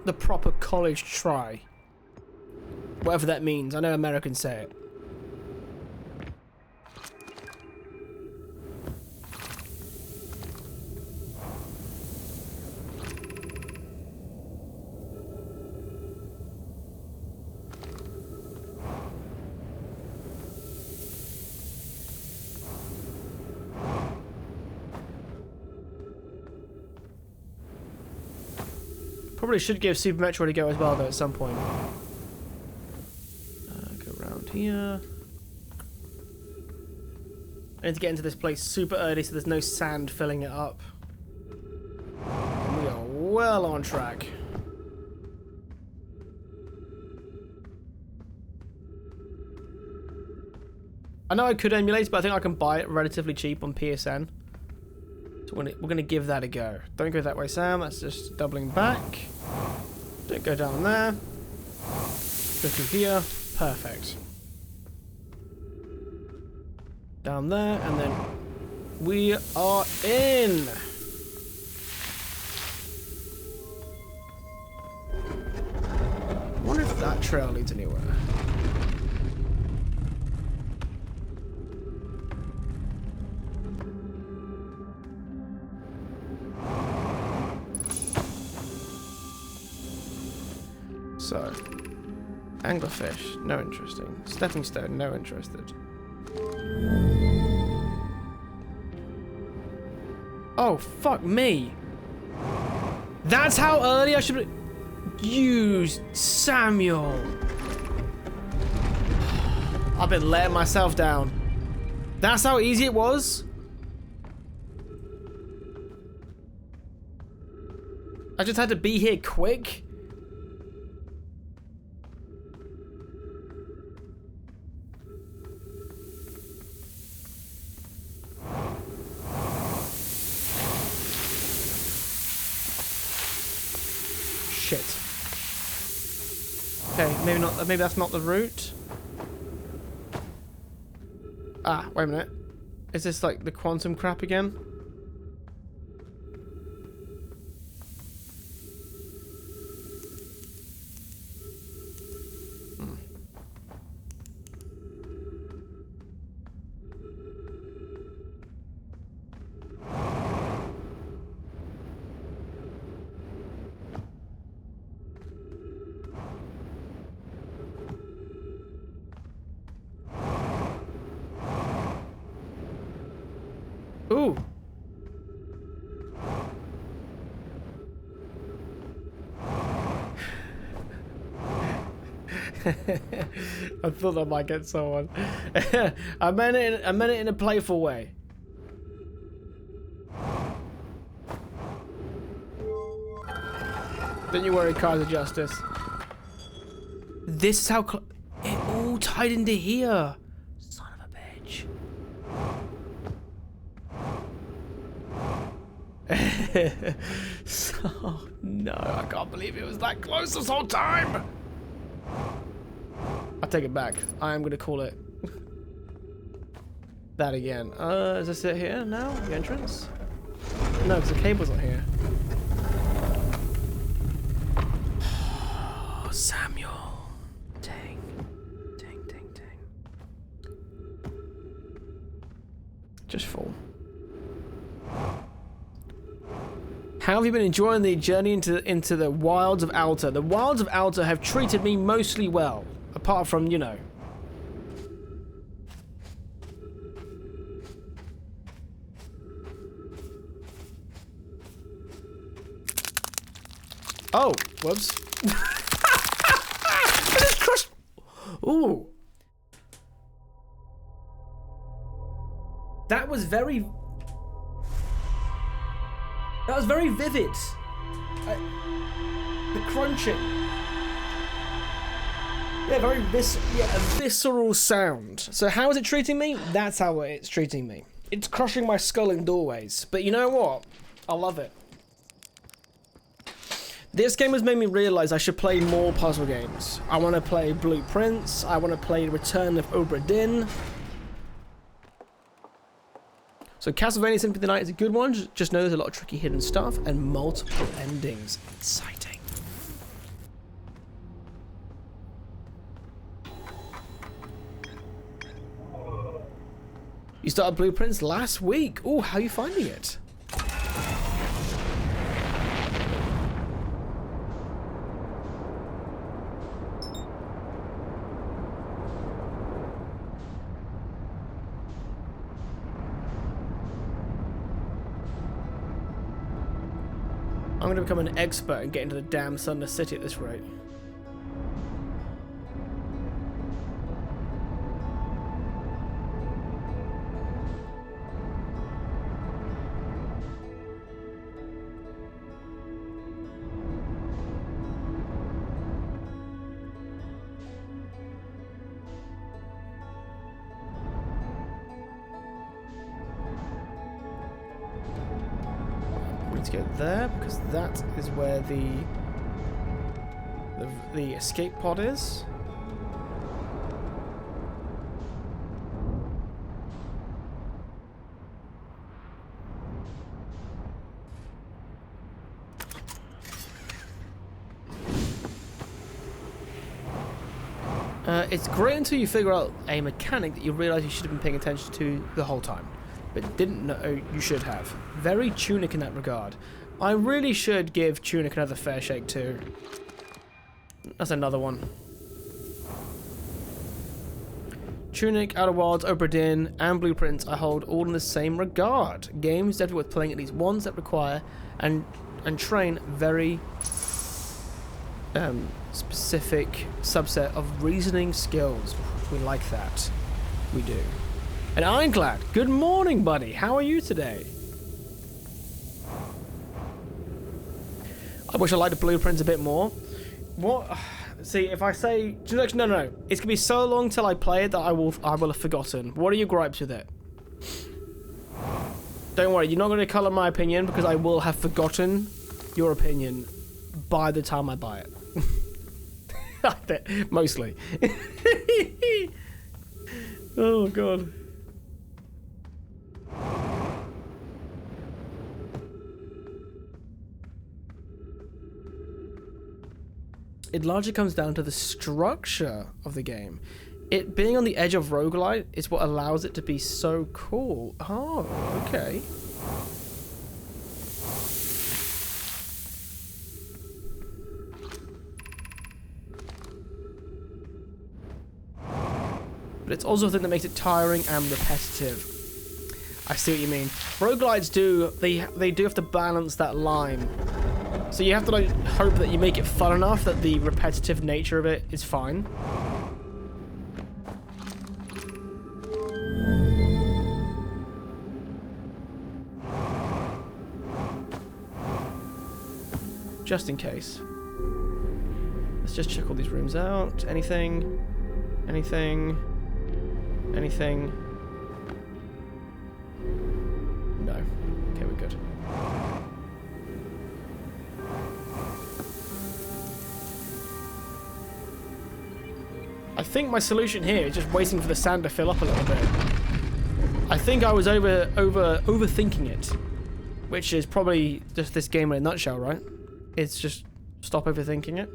the proper college try. Whatever that means. I know Americans say it. Probably should give Super Metroid a go as well, though, at some point. Go around here. I need to get into this place super early so there's no sand filling it up. And we are well on track. I know I could emulate, but I think I can buy it relatively cheap on PSN. So we're gonna give that a go. Don't go that way, Sam. That's just doubling back. Don't go down there. Go through here. Perfect. Down there, and then we are in. I wonder if that trail leads anywhere. So, anglerfish, no interesting. Stepping stone, no interested. Oh, fuck me. That's how early I should be. You, Samuel. I've been letting myself down. That's how easy it was? I just had to be here quick? Shit. Okay, maybe not. Maybe that's not the route. Ah, wait a minute. Is this like the quantum crap again? Ooh. I thought I might get someone. I meant it in a playful way. Don't you worry, Cars of Justice. This is how it all tied into here. Son of a bitch. Oh no, I can't believe it was that close this whole time. I take it back. I am going to call it that again. Is this it here now? The entrance? No, because the cable's not here. How have you been enjoying the journey into the wilds of Alta? The wilds of Alta have treated me mostly well, apart from, you know. Oh, whoops. I just crushed. Ooh. That was very vivid. The crunching. Yeah, a visceral sound. So how is it treating me? That's how it's treating me. It's crushing my skull in doorways. But you know what? I love it. This game has made me realize I should play more puzzle games. I want to play Blueprints. I want to play Return of Obra Dinn. So Castlevania Symphony of the Night is a good one. Just know there's a lot of tricky hidden stuff and multiple endings. Exciting. You started Blueprints last week. Ooh, how are you finding it? I'm going to become an expert and get into the damn Sunless City at this rate. To get there because that is where the escape pod is. It's great until you figure out a mechanic that you realize you should have been paying attention to the whole time, but didn't know you should have. Very Tunic in that regard. I really should give Tunic another fair shake too. That's another one. Tunic, Outer Wilds, Obra Dinn, and Blueprints I hold all in the same regard. Games definitely worth playing at least once that require and train very specific subset of reasoning skills. We like that. We do. And Ironclad, good morning, buddy. How are you today? I wish I liked the Blueprints a bit more. What? See, if I say... No. It's going to be so long till I play it that I will have forgotten. What are your gripes with it? Don't worry, you're not going to colour my opinion because I will have forgotten your opinion by the time I buy it. Mostly. Oh, God. It largely comes down to the structure of the game. It being on the edge of roguelite is what allows it to be so cool. Oh, okay. But it's also the thing that makes it tiring and repetitive. I see what you mean. Roguelites they do have to balance that line. So you have to like hope that you make it fun enough that the repetitive nature of it is fine. Just in case. Let's just check all these rooms out. Anything? Anything? Anything? No. Okay, we're good. I think my solution here is just waiting for the sand to fill up a little bit. I think I was overthinking it, which is probably just this game in a nutshell, right? It's just stop overthinking it.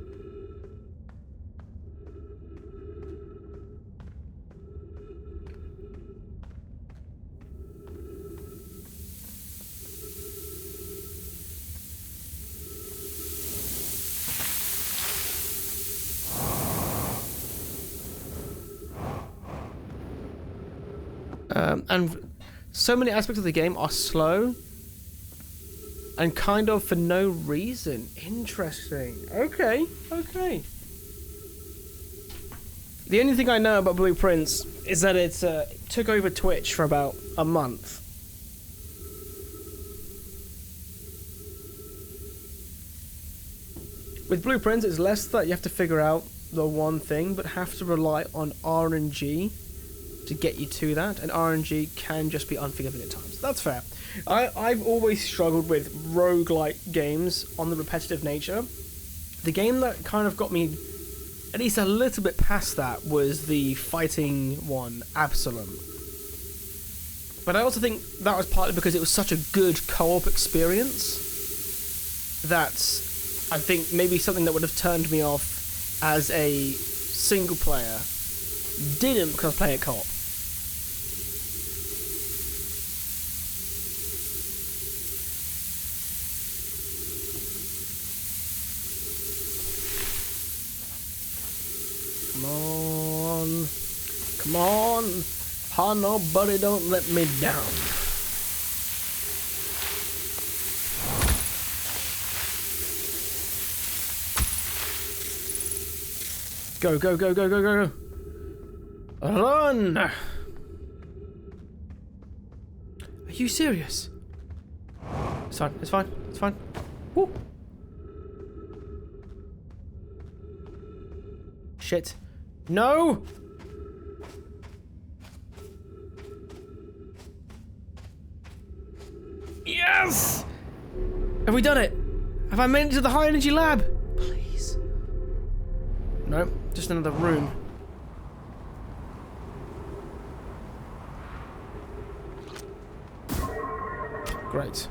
And so many aspects of the game are slow and kind of for no reason. Interesting. Okay. The only thing I know about Blueprints is that it took over Twitch for about a month. With Blueprints, it's less that you have to figure out the one thing, but have to rely on RNG to get you to that, and RNG can just be unforgiving at times. That's fair. I've always struggled with roguelike games on the repetitive nature. The game that kind of got me at least a little bit past that was the fighting one, Absalom. But I also think that was partly because it was such a good co-op experience that I think maybe something that would have turned me off as a single player didn't, because I was playing it co-op. Come on, how nobody don't let me down. Go. Run! Are you serious? It's fine. Woo! Shit. No! Yes! Have we done it? Have I made it to the high energy lab? Please. No, just another room. Great.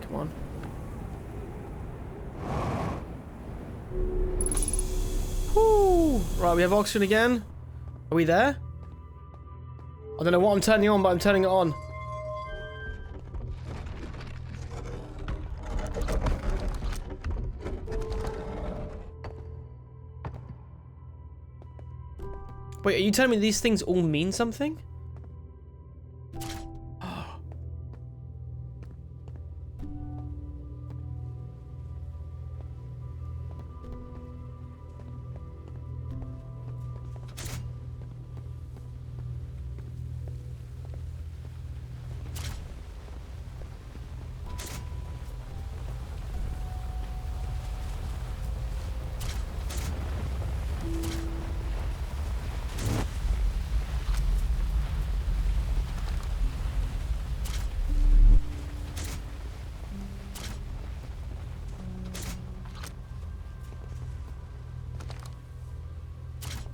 Come on. Whoo! Right, we have oxygen again. Are we there? I don't know what I'm turning on, but I'm turning it on. Wait, are you telling me these things all mean something?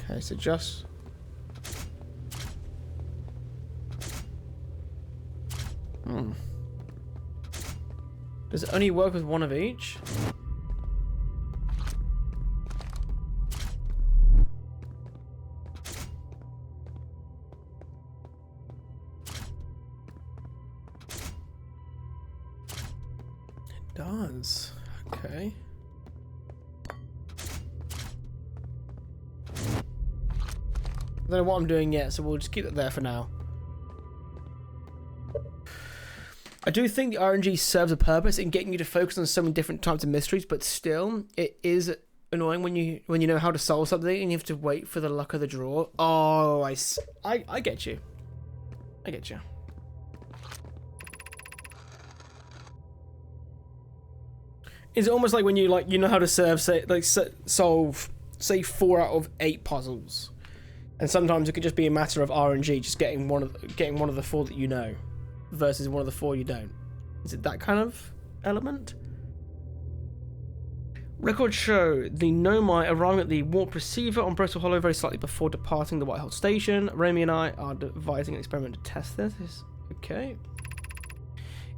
Okay, so just... Does it only work with one of each? It does. Okay. I don't know what I'm doing yet, so we'll just keep it there for now. I do think the RNG serves a purpose in getting you to focus on so many different types of mysteries, but still, it is annoying when you know how to solve something and you have to wait for the luck of the draw. Oh, I get you. I get you. It's almost like when you know how to solve say 4 out of 8 puzzles. And sometimes it could just be a matter of RNG, just getting one of the 4 that you know, versus one of the 4 you don't. Is it that kind of element? Records show the Nomai arriving at the warp receiver on Bristol Hollow very slightly before departing the Whitehall station. Remy and I are devising an experiment to test this. Okay.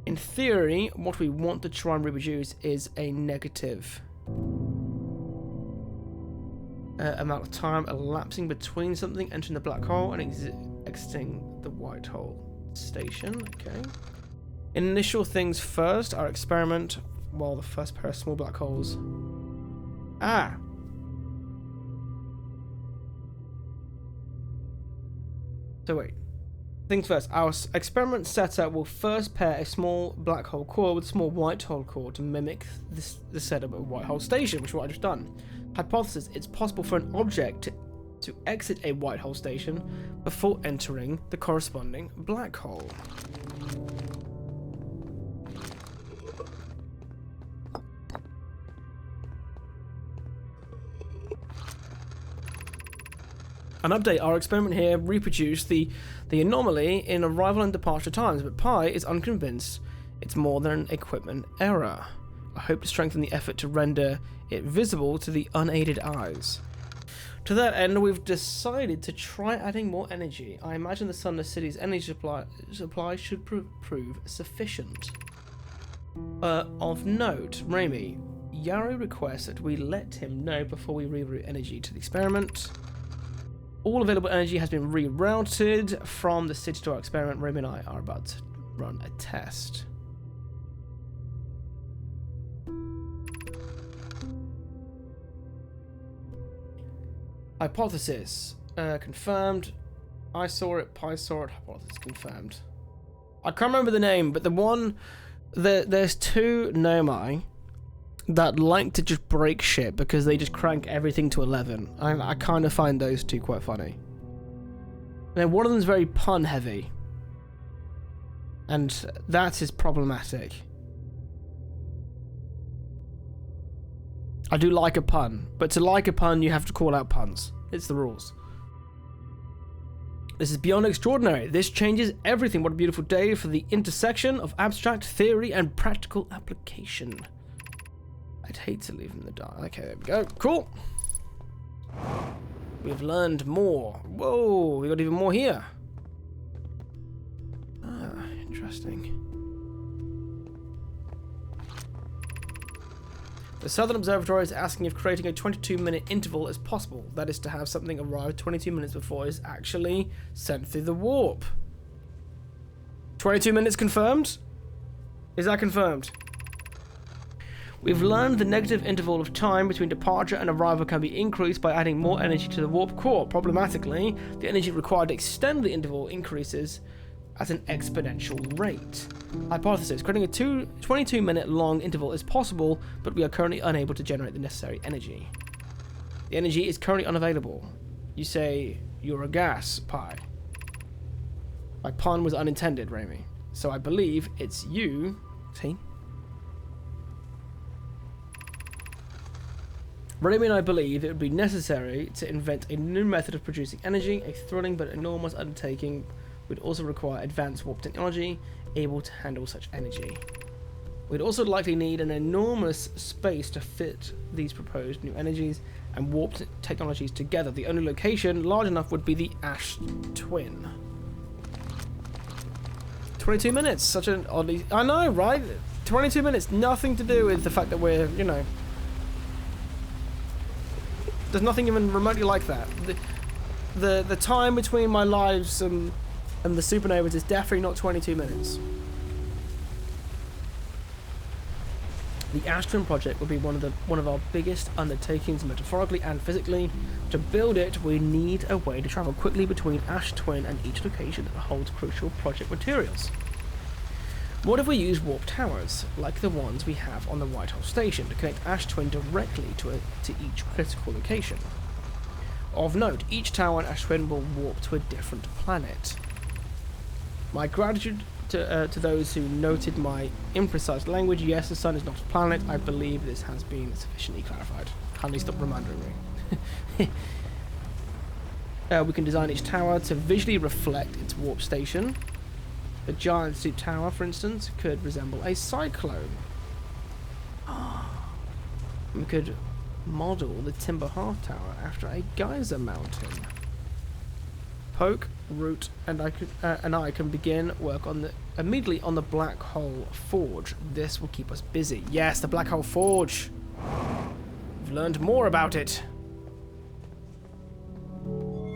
In theory, what we want to try and reproduce is a negative. amount of time elapsing between something entering the black hole and exiting the white hole station. Okay. Initial things first, our experiment, while the first pair of small black holes. Ah! So wait. Things first, our experiment setup will first pair a small black hole core with a small white hole core to mimic the setup of a white hole station, which is what I've just done. Hypothesis, it's possible for an object to exit a white hole station before entering the corresponding black hole. An update, our experiment here reproduced the anomaly in arrival and departure times, but Pi is unconvinced it's more than an equipment error. I hope to strengthen the effort to render it visible to the unaided eyes. To that end, we've decided to try adding more energy. I imagine the Sunless City's energy supply should prove sufficient. Of note, Raimi, Yarrow requests that we let him know before we reroute energy to the experiment. All available energy has been rerouted from the city to our experiment. Raimi and I are about to run a test. Hypothesis confirmed. I saw it. Pi saw it. Hypothesis confirmed. I can't remember the name, but there's two Nomai that like to just break shit because they just crank everything to 11. I kind of find those two quite funny. Now, one of them is very pun heavy, and that is problematic. I do like a pun, but to like a pun, you have to call out puns. It's the rules. This is beyond extraordinary. This changes everything. What a beautiful day for the intersection of abstract theory and practical application. I'd hate to leave in the dark. Okay, there we go. Cool. We've learned more. Whoa, we got even more here. Ah, interesting. The Southern Observatory is asking if creating a 22-minute interval is possible. That is to have something arrive 22 minutes before it is actually sent through the warp. 22 minutes confirmed? Is that confirmed? We've learned the negative interval of time between departure and arrival can be increased by adding more energy to the warp core. Problematically, the energy required to extend the interval increases at an exponential rate. Hypothesis, creating a 22-minute long interval is possible, but we are currently unable to generate the necessary energy. The energy is currently unavailable. You say you're a gas, Pi. My pun was unintended, Raimi. So I believe it's you. See? Raimi and I believe it would be necessary to invent a new method of producing energy. A thrilling but enormous undertaking would also require advanced warp technology able to handle such energy. We'd also likely need an enormous space to fit these proposed new energies and warp technologies together. The only location large enough would be the Ash Twin. 22 minutes, such an oddly... I know, right? 22 minutes, nothing to do with the fact that we're, you know... There's nothing even remotely like that. The time between my lives and the supernovas is definitely not 22 minutes. The Ash Twin project will be one of our biggest undertakings metaphorically and physically. To build it, we need a way to travel quickly between Ash Twin and each location that holds crucial project materials. What if we use warp towers, like the ones we have on the White Hole Station, to connect Ash Twin directly to each critical location? Of note, each tower on Ash Twin will warp to a different planet. My gratitude to those who noted my imprecise language. Yes, the sun is not a planet. I believe this has been sufficiently clarified. Kindly stop reminding me. We can design each tower to visually reflect its warp station. The Giant Suit Tower, for instance, could resemble a cyclone. We could model the Timber Hearth Tower after a geyser mountain. Poke, Root, and I can begin work on immediately on the Black Hole Forge. This will keep us busy. Yes, the Black Hole Forge. We've learned more about it.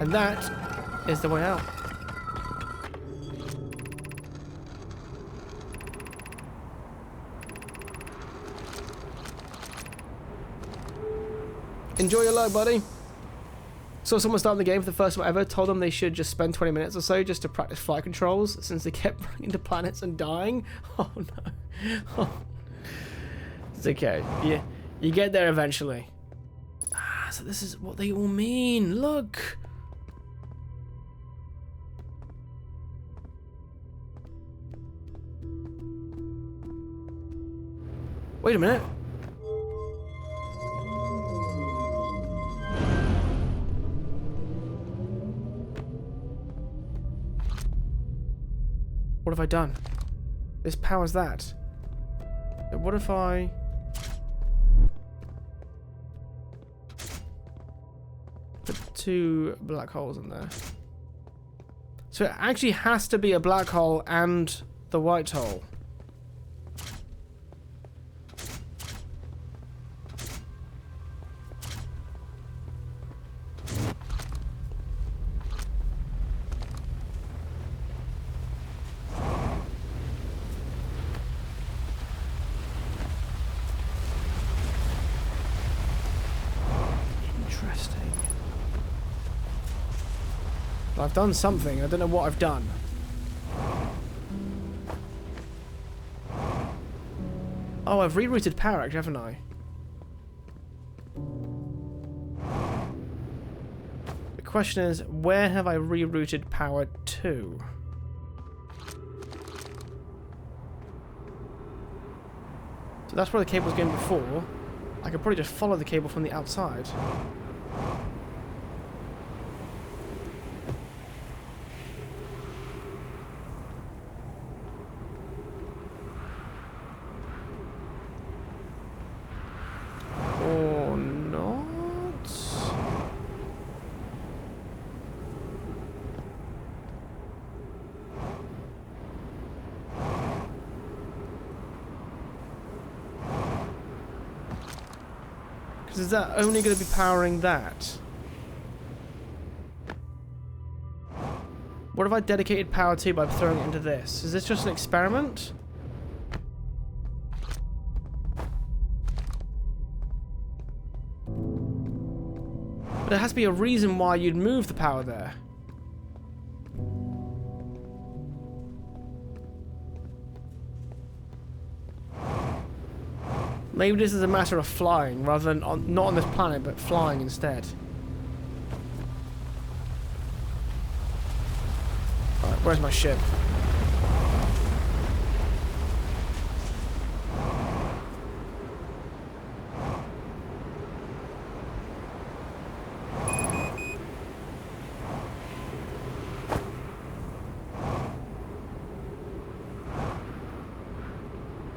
And that is the way out. Enjoy your luck, buddy. Saw someone starting the game for the first time ever, told them they should just spend 20 minutes or so just to practice flight controls since they kept running into planets and dying. Oh no. Oh. It's okay. You get there eventually. Ah, so this is what they all mean. Look. Wait a minute. What have I done? This powers that. So what if I... put 2 black holes in there? So it actually has to be a black hole and the white hole. I've done something. I don't know what I've done. Oh, I've rerouted power, actually, haven't I? The question is, where have I rerouted power to? So that's where the cable was going before. I could probably just follow the cable from the outside. Is that only going to be powering that? What have I dedicated power to by throwing it into this? Is this just an experiment? But there has to be a reason why you'd move the power there. Maybe this is a matter of flying, rather than not on this planet, but flying instead. Alright, where's my ship?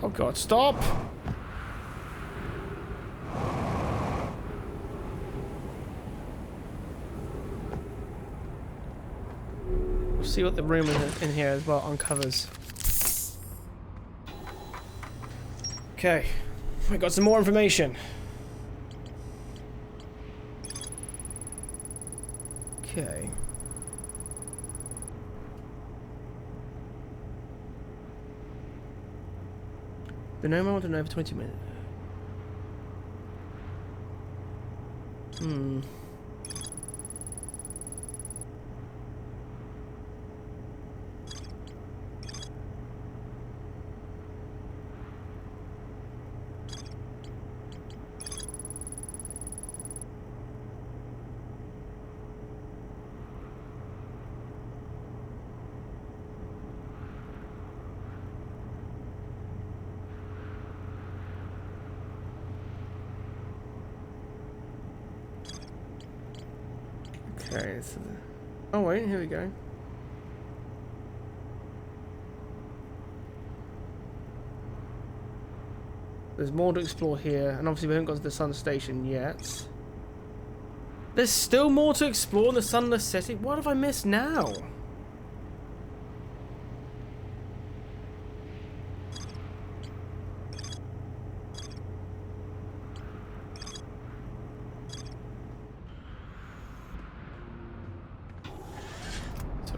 Oh god, stop! See what the room in here as well uncovers. Okay, we got some more information. Okay. The no more than over 20 minutes. Okay, so oh wait, here we go. There's more to explore here, and obviously we haven't got to the Sun Station yet. There's still more to explore in the Sunless City? What have I missed now?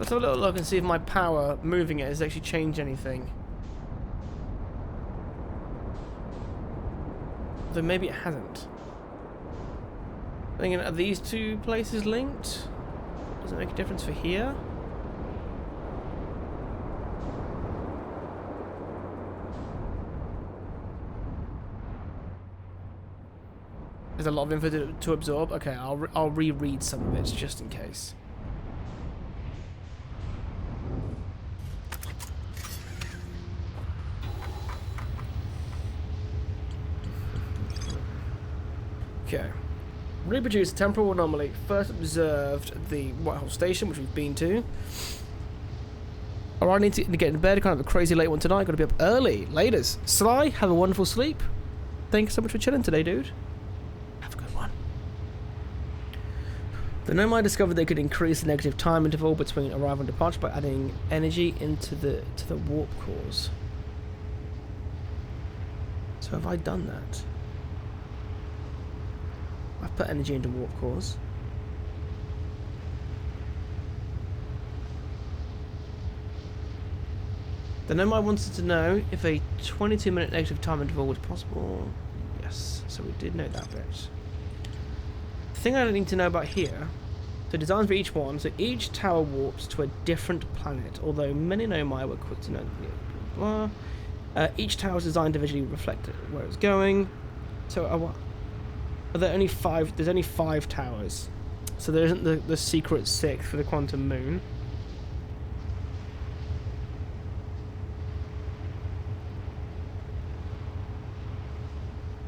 Let's have a little look and see if my power moving it has actually changed anything. Though maybe it hasn't. Thinking, are these two places linked? Does it make a difference for here? There's a lot of info to absorb. Okay, I'll reread some of it just in case. Okay. Reproduce temporal anomaly. First observed at the Whitehall Station, which we've been to. Alright, I need to get into bed. Kind of a crazy late one tonight. Got to be up early. Laters. Sly, have a wonderful sleep. Thanks so much for chilling today, dude. Have a good one. The Nomai discovered they could increase the negative time interval between arrival and departure by adding energy into the warp cores. So have I done that? I've put energy into warp cores. The Nomai wanted to know if a 22-minute negative time interval was possible. Yes, so we did know that bit. The thing I need to know about here, the designs for each one, so each tower warps to a different planet, although many Nomai were quick to know. Blah, blah. Each tower is designed to visually reflect where it's going. So are there only 5? There's only 5 towers, so there isn't the secret 6 for the quantum moon.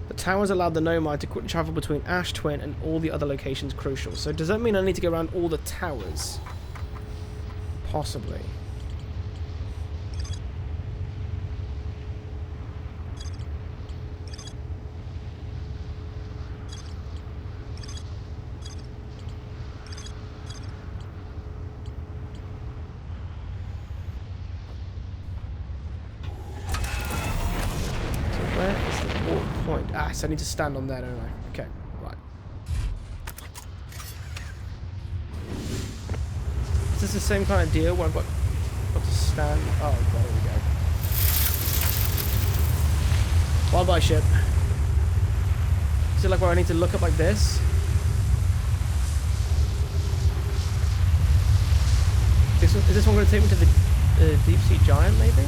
The towers allowed the Nomai to quickly travel between Ash Twin and all the other locations crucial. So does that mean I need to go around all the towers? Possibly. So I need to stand on there, don't I? Okay, right. Is this the same kind of deal where I've got to stand? Oh, God, here we go. Bye-bye, ship. Is it like where I need to look up like this? Is this one going to take me to the deep sea giant, maybe?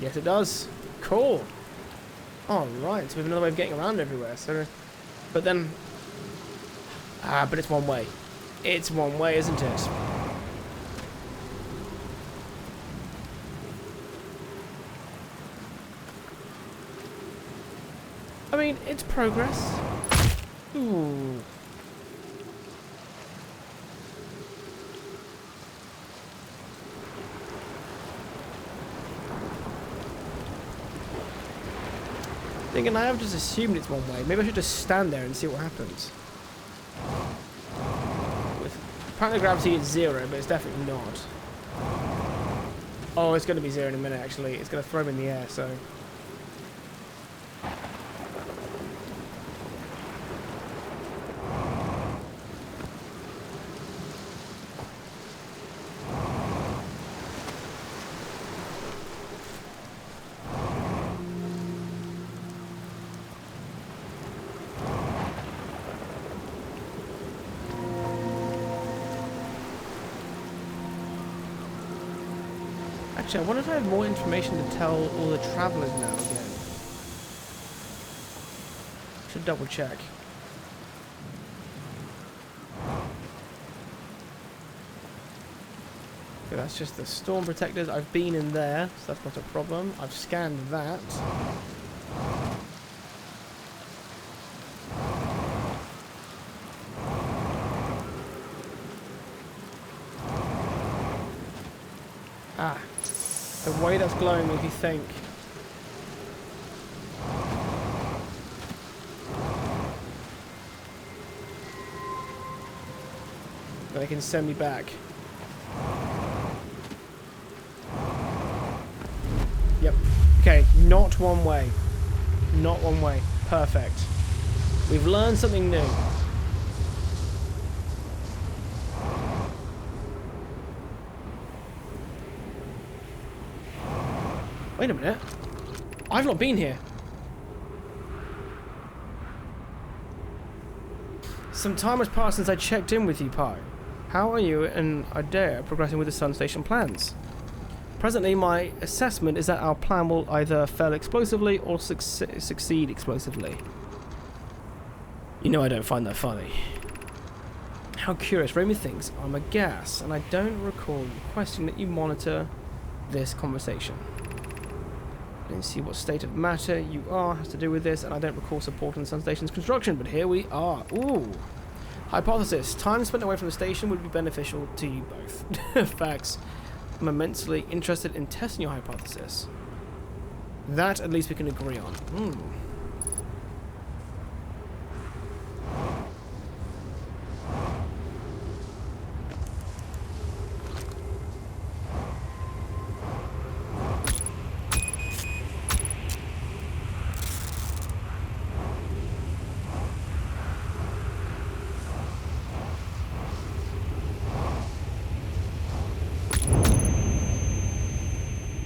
Yes, it does. Cool. Alright, so we have another way of getting around everywhere. So, but then... but it's one way. It's one way, isn't it? I mean, it's progress. Ooh. Thinking I have just assumed it's one way. Maybe I should just stand there and see what happens. Apparently gravity is 0, but it's definitely not. Oh, it's going to be 0 in a minute, actually. It's going to throw me in the air, so... Actually, I wonder if I have more information to tell all the travellers now again. Should double check. Okay, that's just the storm protectors. I've been in there, so that's not a problem. I've scanned that. Ah. The way that's glowing makes you think. That they can send me back. Yep. Okay, not one way. Not one way. Perfect. We've learned something new. Wait a minute. I've not been here. Some time has passed since I checked in with you, Pi. How are you and Adair progressing with the Sun Station plans? Presently, my assessment is that our plan will either fail explosively or succeed explosively. You know I don't find that funny. How curious. Raimi thinks I'm a gas, and I don't recall requesting that you monitor this conversation. I didn't see what state of matter you are has to do with this, and I don't recall supporting the Sun Station's construction, but here we are. Ooh. Hypothesis. Time spent away from the station would be beneficial to you both. Facts. I'm immensely interested in testing your hypothesis. That, at least, we can agree on.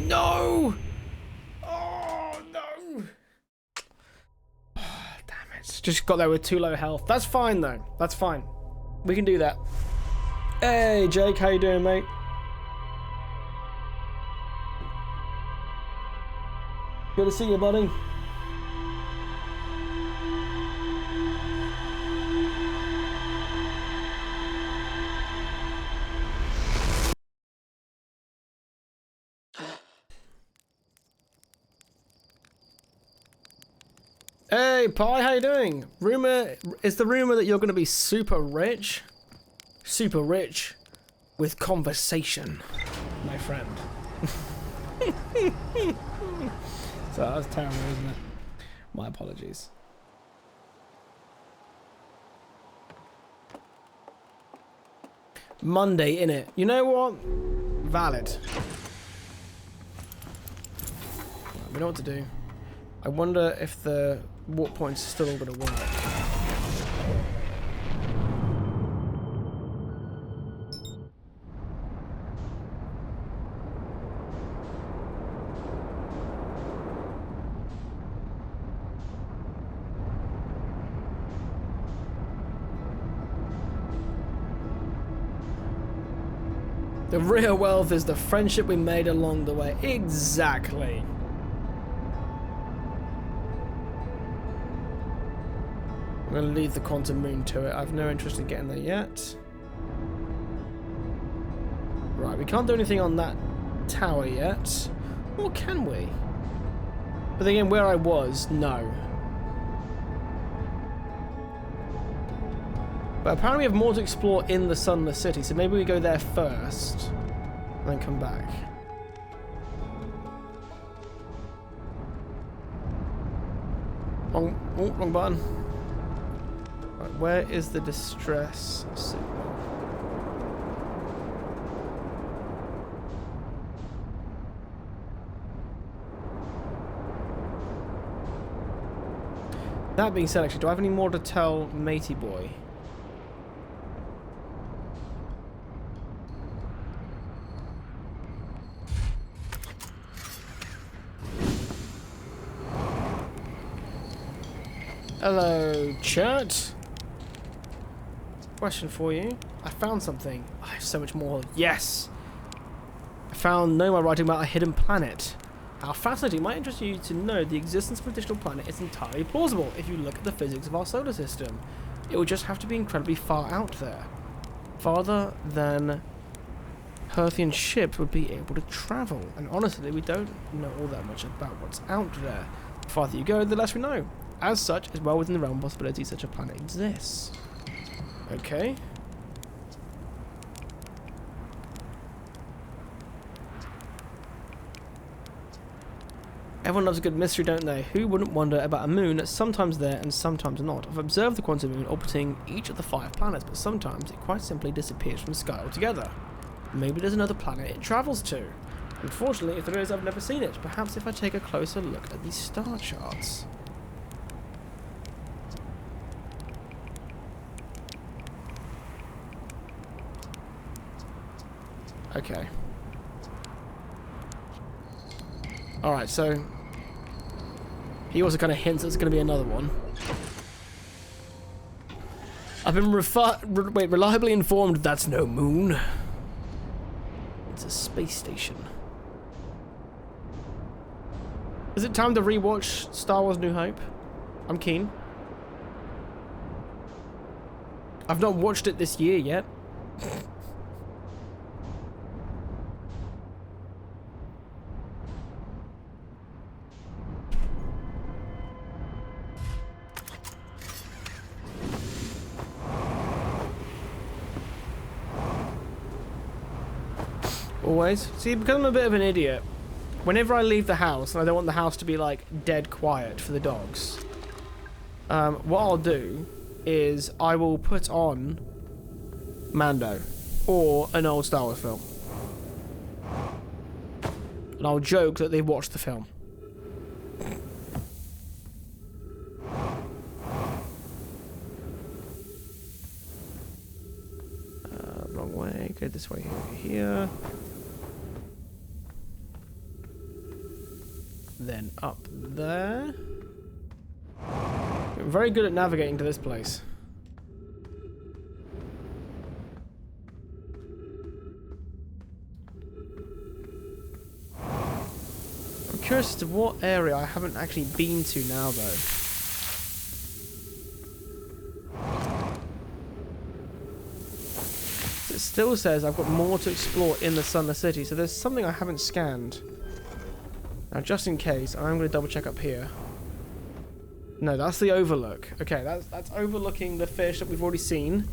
No! Oh, no! Oh, damn it. Just got there with too low health. That's fine, though. That's fine. We can do that. Hey, Jake. How you doing, mate? Good to see you, buddy. Hey, Pi, how you doing? Is the rumor that you're going to be super rich? Super rich with conversation, my friend. So that was terrible, isn't it? My apologies. Monday, innit? You know what? Valid. Right, we know what to do. I wonder if the warp point's still all going to work. The real wealth is the friendship we made along the way. Exactly. I'm going to leave the quantum moon to it. I have no interest in getting there yet. Right, we can't do anything on that tower yet. Or can we? But again, where I was, no. But apparently we have more to explore in the Sunless City, so maybe we go there first, and then come back. Wrong button. Right, where is the distress signal? That being said, actually, do I have any more to tell Matey Boy? Hello, chat. Question for you. I found something. I have so much more. Yes! I found Noma writing about a hidden planet. How fascinating. It might interest you to know the existence of an additional planet is entirely plausible if you look at the physics of our solar system. It would just have to be incredibly far out there. Farther than Earthian ships would be able to travel. And honestly, we don't know all that much about what's out there. The farther you go, the less we know. As such, it's well within the realm of possibility such a planet exists. Okay. Everyone loves a good mystery, don't they? Who wouldn't wonder about a moon that's sometimes there and sometimes not? I've observed the quantum moon orbiting each of the 5 planets, but sometimes it quite simply disappears from the sky altogether. Maybe there's another planet it travels to. Unfortunately, if there is, I've never seen it. Perhaps if I take a closer look at these star charts. Okay. Alright, so... he also kind of hints there's going to be another one. I've been reliably informed that's no moon. It's a space station. Is it time to rewatch Star Wars New Hope? I'm keen. I've not watched it this year yet. Always. See, because I'm a bit of an idiot, whenever I leave the house, and I don't want the house to be, like, dead quiet for the dogs, what I'll do is I will put on Mando or an old Star Wars film. And I'll joke that they've watched the film. Wrong way. Go this way here. Then up there. I'm very good at navigating to this place. I'm curious as to what area I haven't actually been to now, though. It still says I've got more to explore in the Sunless City, so there's something I haven't scanned. Now, just in case, I'm going to double check up here. No, that's the overlook. Okay, that's overlooking the fish that we've already seen.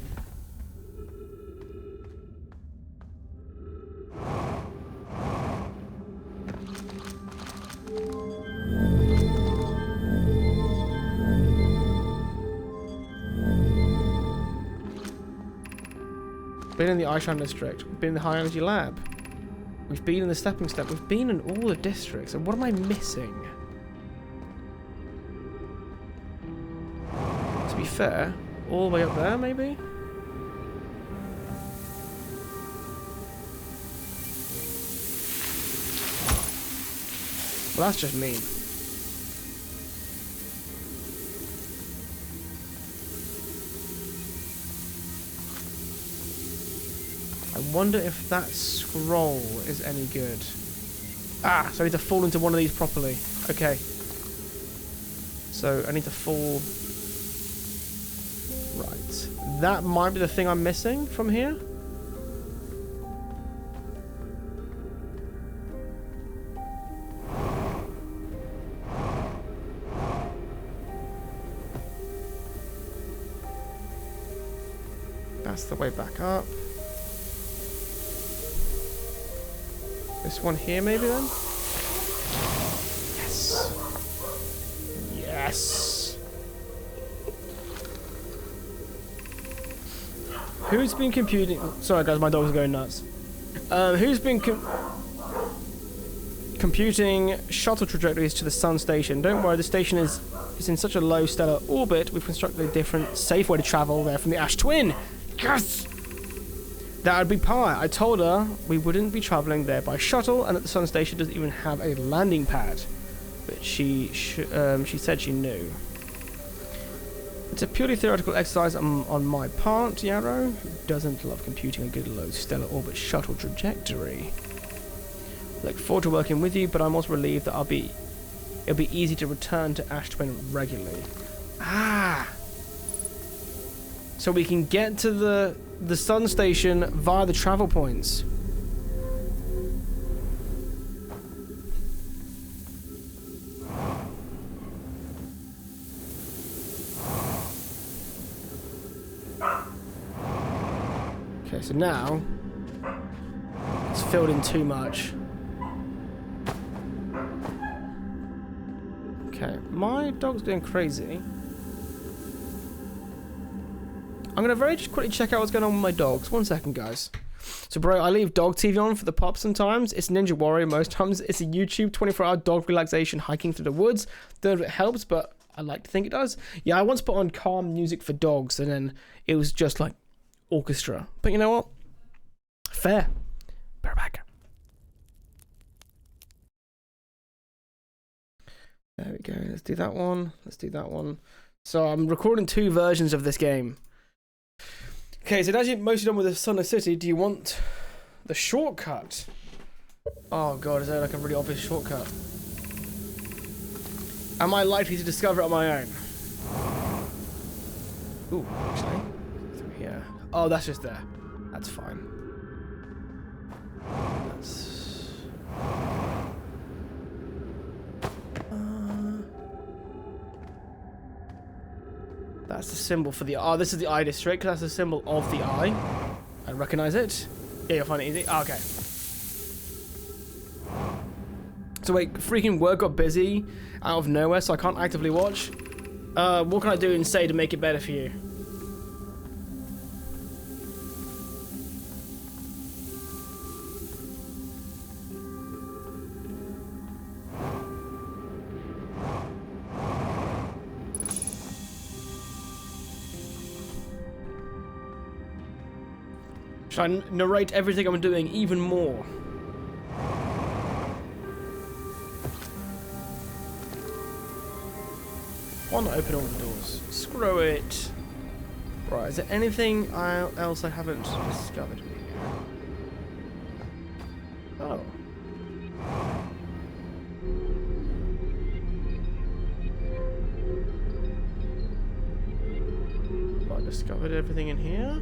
Been in the Aishan district. We've been in the high energy lab. We've been in the stepping stone. We've been in all the districts. And what am I missing? To be fair, all the way up there, maybe? Well, that's just mean. I wonder if that scroll is any good. Ah, so I need to fall into one of these properly. Okay. So I need to fall... Right. That might be the thing I'm missing from here. That's the way back up. This one here, maybe, then? Yes! Yes! Who's been computing... Sorry, guys, my dogs are going nuts. Who's been computing shuttle trajectories to the sun station? Don't worry, the station is in such a low stellar orbit, we've constructed a different, safe way to travel there from the Ash Twin! Yes! That would be Pi. I told her we wouldn't be travelling there by shuttle, and that the sun station doesn't even have a landing pad. But she said she knew. It's a purely theoretical exercise on my part, Yarrow, who doesn't love computing a good low stellar orbit shuttle trajectory. Look forward to working with you, but I'm also relieved that it'll be easy to return to Ash Twin regularly. Ah! So we can get to the sun station via the travel points. Okay, so now it's filled in too much. Okay, my dog's going crazy. I'm going to just quickly check out what's going on with my dogs. 1 second, guys. So, bro, I leave dog TV on for the pups sometimes. It's Ninja Warrior most times. It's a YouTube 24-hour dog relaxation hiking through the woods. Don't know if it helps, but I like to think it does. Yeah, I once put on calm music for dogs, and then it was just like orchestra. But you know what? Fair. Be right back. There we go. Let's do that one. Let's do that one. So I'm recording 2 versions of this game. Okay, so now you're mostly done with the Sun City, do you want the shortcut? Oh god, is there like a really obvious shortcut? Am I likely to discover it on my own? Ooh, actually. Through here. Oh, that's just there. That's fine. That's the symbol for the... Oh, this is the eye district, because that's the symbol of the eye. I recognize it. Yeah, you'll find it easy. Oh, okay. So wait, freaking work got busy out of nowhere, so I can't actively watch. What can I do and say to make it better for you? Should I narrate everything I'm doing even more? Why not open all the doors? Screw it. Right, is there anything else I haven't discovered? Oh. Have I discovered everything in here?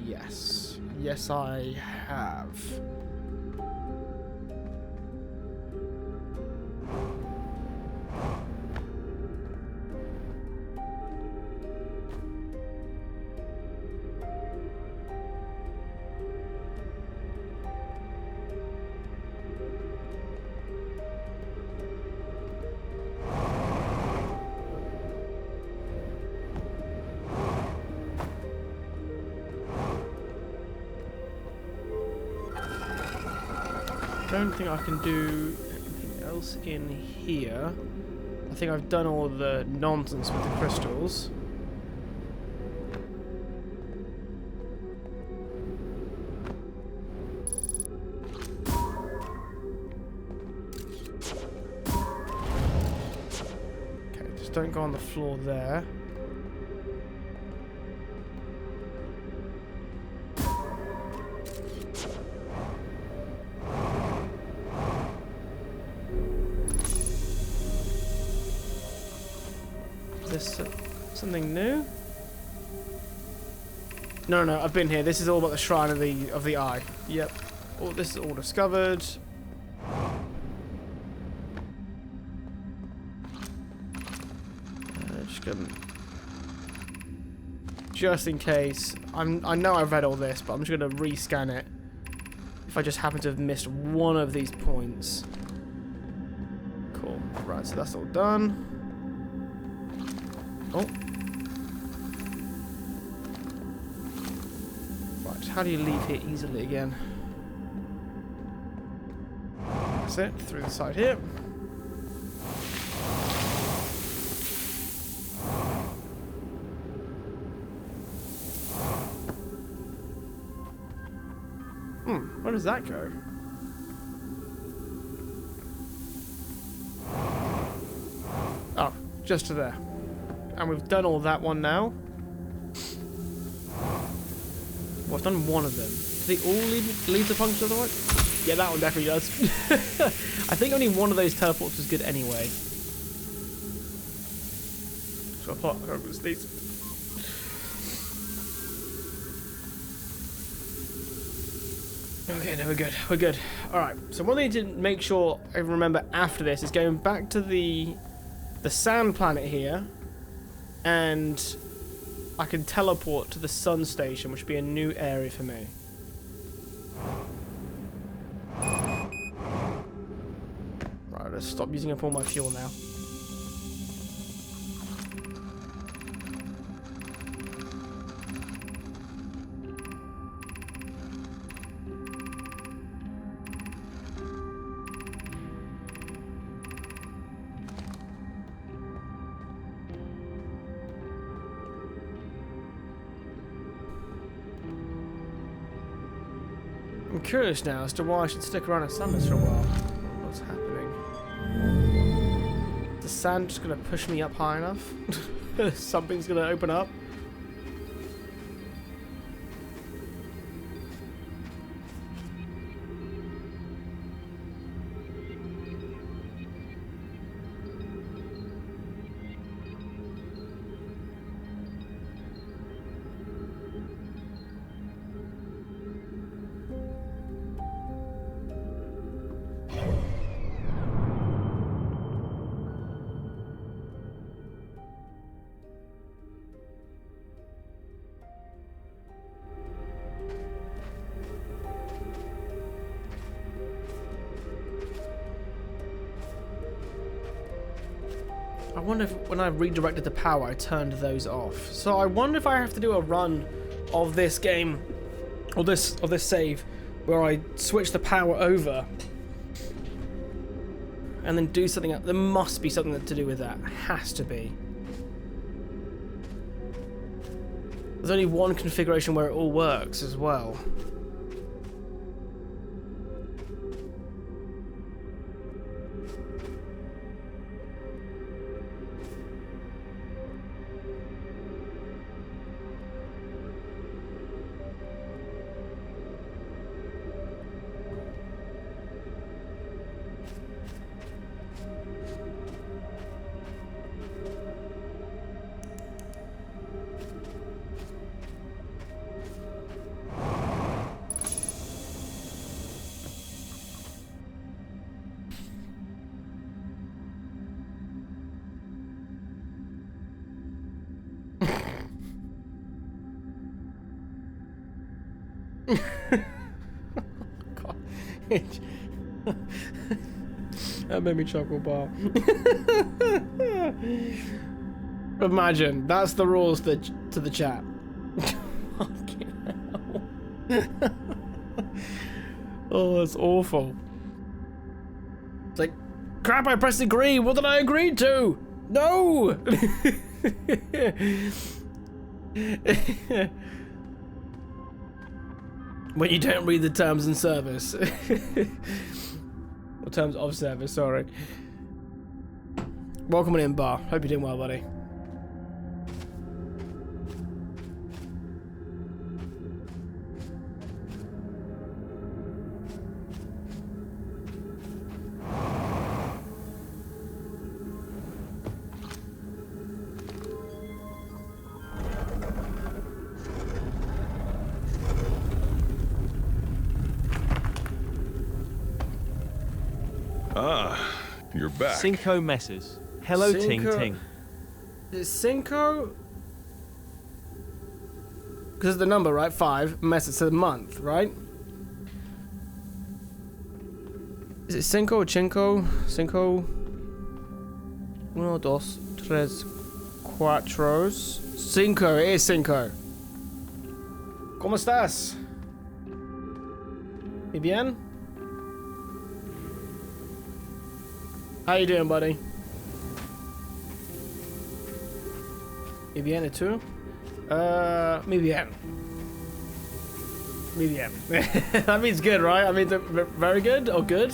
Yes. Yes, I have. I don't think I can do anything else in here. I think I've done all the nonsense with the crystals. Okay, just don't go on the floor there. This something new? No, I've been here. This is all about the shrine of the eye. Yep. Oh, this is all discovered. Just in case. I know I've read all this, but I'm just gonna rescan it. If I just happen to have missed one of these points. Cool. Right, so that's all done. Oh. Right, how do you leave here easily again? That's it, through the side here. Where does that go? Oh, just to there. And we've done all that one now. Well, I've done one of them. Do they all lead to puncture of the right? Yeah, that one definitely does. I think only one of those teleports was good anyway. So I thought it was these. Okay, no, we're good. We're good. Alright, so one thing to make sure I remember after this is going back to the sand planet here. And I can teleport to the sun station, which would be a new area for me. Right, let's stop using up all my fuel now. curious now as to why I should stick around at Sanders for a while. What's happening? Is the sand just gonna push me up high enough? Something's gonna open up. I wonder if when I redirected the power, I turned those off. So I wonder if I have to do a run of this game, or this save, where I switch the power over, and then do something else. There must be something to do with that. Has to be. There's only one configuration where it all works as well. God. That made me chuckle, bar. Imagine that's the rules to the chat. Fucking hell. Oh, that's awful. It's like, crap! I pressed agree. What did I agree to? No. When you don't read the terms and service. Or terms of service, sorry. Welcome in, Bar. Hope you're doing well, buddy. Ah, you're back. Cinco Messes. Hello, Ting Ting. Is Cinco? Because of the number, right? 5. Messes to the month, right? Is it Cinco or Cinco? Cinco. 1, 2, 3, 4. Cinco, it is Cinco. ¿Cómo estás? ¿Y bien? How you doing, buddy? ¿Y bien, y tú? Muy bien. Muy bien. That means good, right? I mean, very good or good?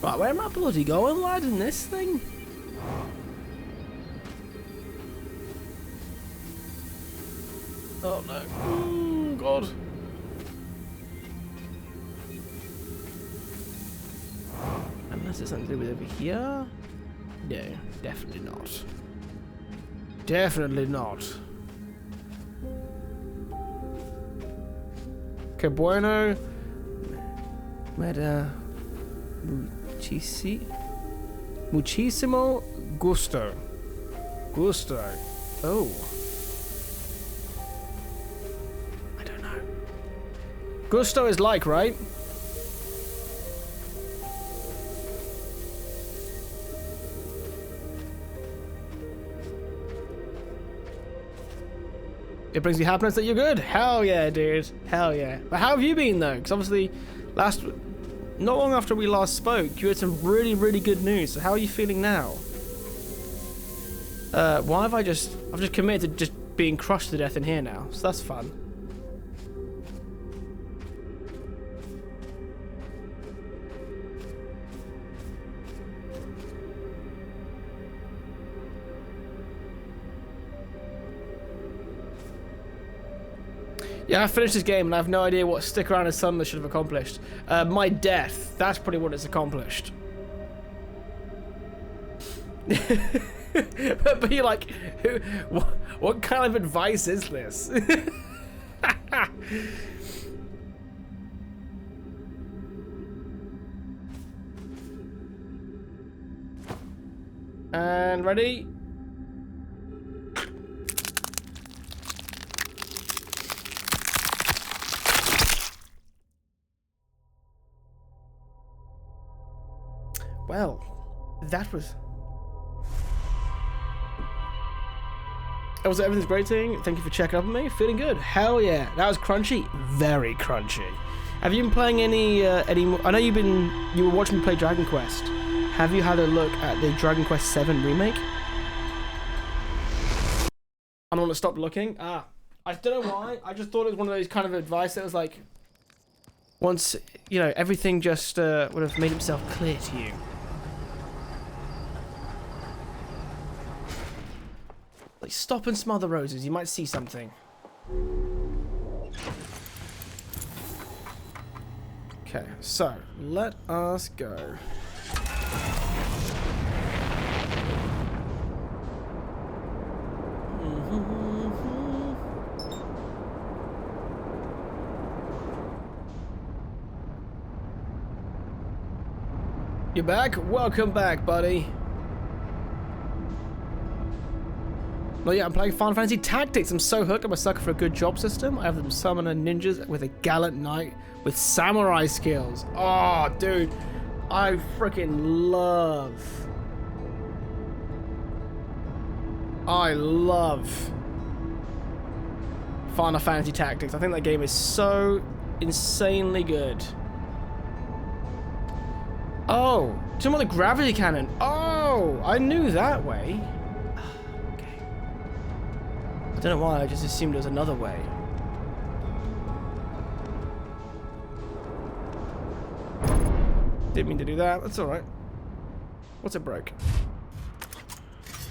Right, where am I bloody going, lad, in this thing? Oh, no. Oh, God. Unless it's something to do with over here? No, definitely not. Definitely not. Que bueno. Muchísimo gusto. Gusto. Oh. I don't know. Gusto is like, right? It brings you happiness that you're good. Hell yeah, dude. Hell yeah. But how have you been, though? Because obviously, not long after we last spoke, you had some really, really good news. So how are you feeling now? Why have I've just committed to just being crushed to death in here now. So that's fun. Yeah, I finished this game and I have no idea what Stick Around and Sunless should have accomplished. My death. That's probably what it's accomplished. but you're like, what kind of advice is this? And ready? Well, that was... Also, everything's great thing. Thank you for checking up on me. Feeling good. Hell yeah. That was crunchy. Very crunchy. Have you been playing any more? I know you were watching me play Dragon Quest. Have you had a look at the Dragon Quest VII remake? I don't want to stop looking. I don't know why. I just thought it was one of those kind of advice that was like, once, you know, everything just would have made itself clear to you. Like, stop and smell the roses. You might see something. Okay, so let us go. You're back? Welcome back, buddy. Well, yeah, I'm playing Final Fantasy Tactics. I'm so hooked. I'm a sucker for a good job system. I have them summon a ninjas with a gallant knight with samurai skills. Oh, dude. I freaking love... I love Final Fantasy Tactics. I think that game is so insanely good. Oh, some of the gravity cannon. Oh, I knew that way. Okay. I don't know why, I just assumed there was another way. Didn't mean to do that. That's alright. What's it broke?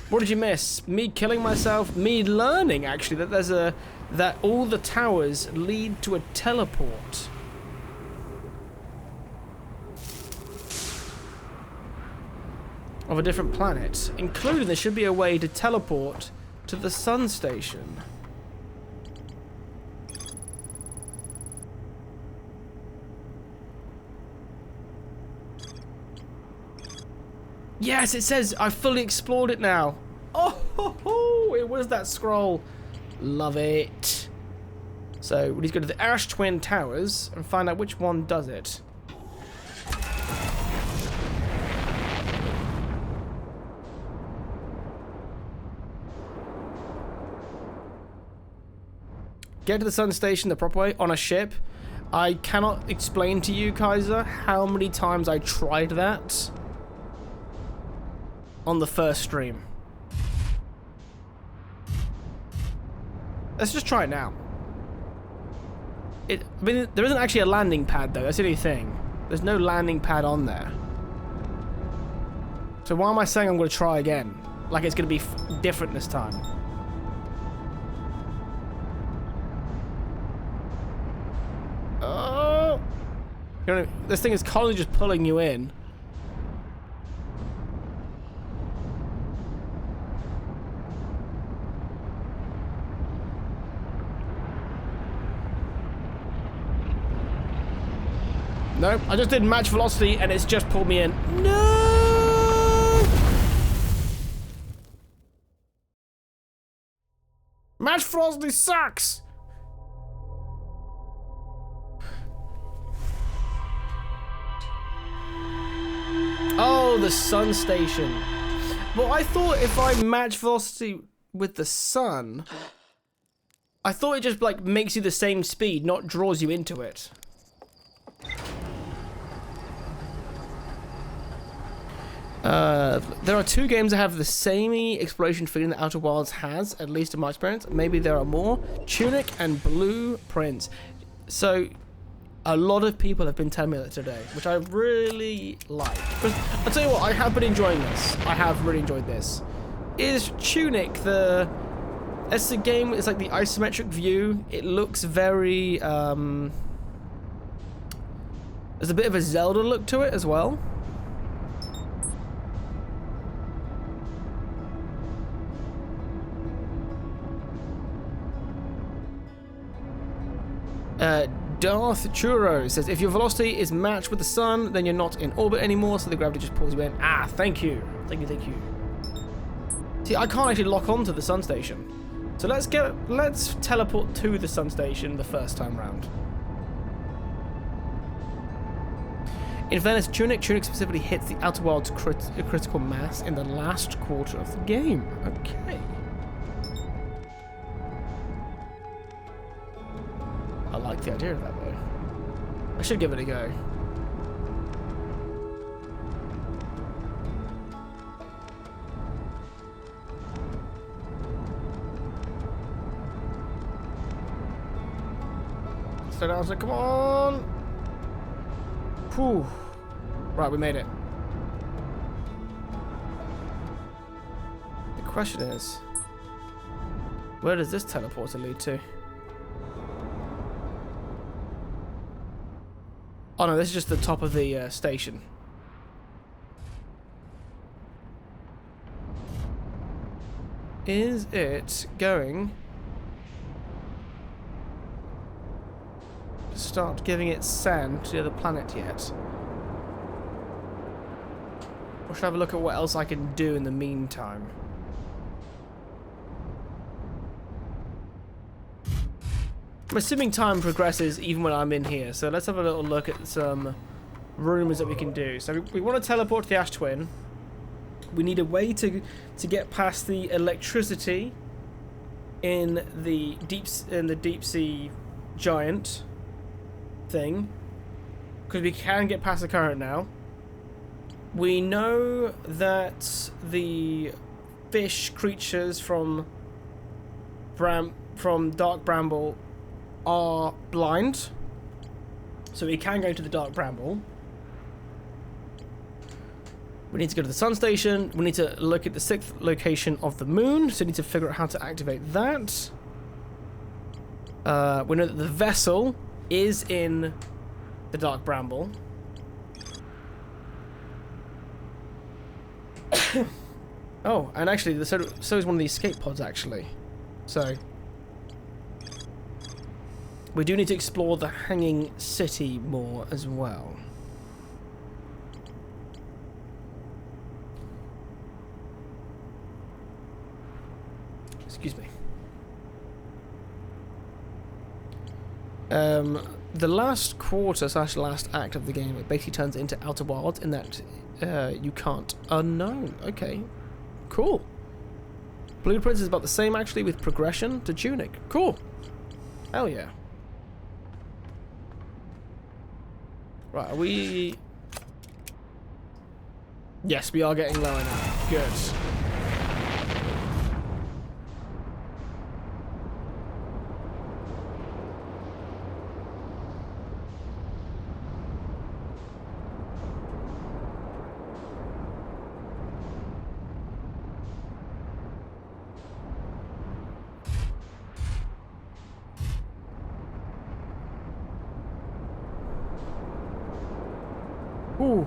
What did you miss? Me killing myself? Me learning, actually, that there's that all the towers lead to a teleport. Of a different planet, including there should be a way to teleport to the sun station. Yes, it says I fully explored it now. Oh, it was that scroll. Love it. So we need to go to the Ash Twin Towers and find out which one does it. Get to the sun station the proper way on a ship. I cannot explain to you, Kaiser, how many times I tried that on the first stream. Let's just try it now. I mean, there isn't actually a landing pad though. That's the only thing. There's no landing pad on there. So why am I saying I'm going to try again? Like it's going to be different this time. Oh! You know, this thing is constantly just pulling you in. Nope, I just did match velocity and it's just pulled me in. No! Match velocity sucks! Oh, the sun station. Well, I thought if I match velocity with the sun, I thought it just like makes you the same speed, not draws you into it. There are two games that have the samey exploration feeling that Outer Wilds has, at least in my experience. Maybe there are more. Tunic and Blueprint. So, a lot of people have been telling me that today, which I really like. Because I'll tell you what, I have been enjoying this. I have really enjoyed this. Is Tunic the It's a game, it's like the isometric view. It looks very, there's a bit of a Zelda look to it as well. Darth Churro says, if your velocity is matched with the sun, then you're not in orbit anymore, so the gravity just pulls you in. Ah, thank you. Thank you, thank you. See, I can't actually lock onto the sun station. So let's teleport to the sun station the first time round. In fairness, Tunic specifically hits the Outer Worlds critical mass in the last quarter of the game. Okay. I like the idea of that though. I should give it a go. Slow down, so come on. Whew. Right, we made it. The question is, where does this teleporter lead to? Oh no, this is just the top of the station. Is it going to start giving it sand to the other planet yet? Or should I have a look at what else I can do in the meantime? I'm assuming time progresses even when I'm in here, so let's have a little look at some rooms that we can do. So we want to teleport to the Ash Twin. We need a way to get past the electricity in the deep sea giant thing, because we can get past the current now. We know that the fish creatures from Dark Bramble are blind, so we can go to the Dark Bramble. We need to go to the sun station. We need to look at the 6th location of the moon, so we need to figure out how to activate that. We know that the vessel is in the Dark Bramble. Oh, and actually, so is one of the escape pods, actually. So we do need to explore the Hanging City more as well. Excuse me. The last quarter / last act of the game, it basically turns into Outer Wilds in that you can't unknown. Okay, cool. Blueprints is about the same actually with progression to Tunic. Cool. Hell yeah. Right, are we... Yes, we are getting lower now. Good. Ooh.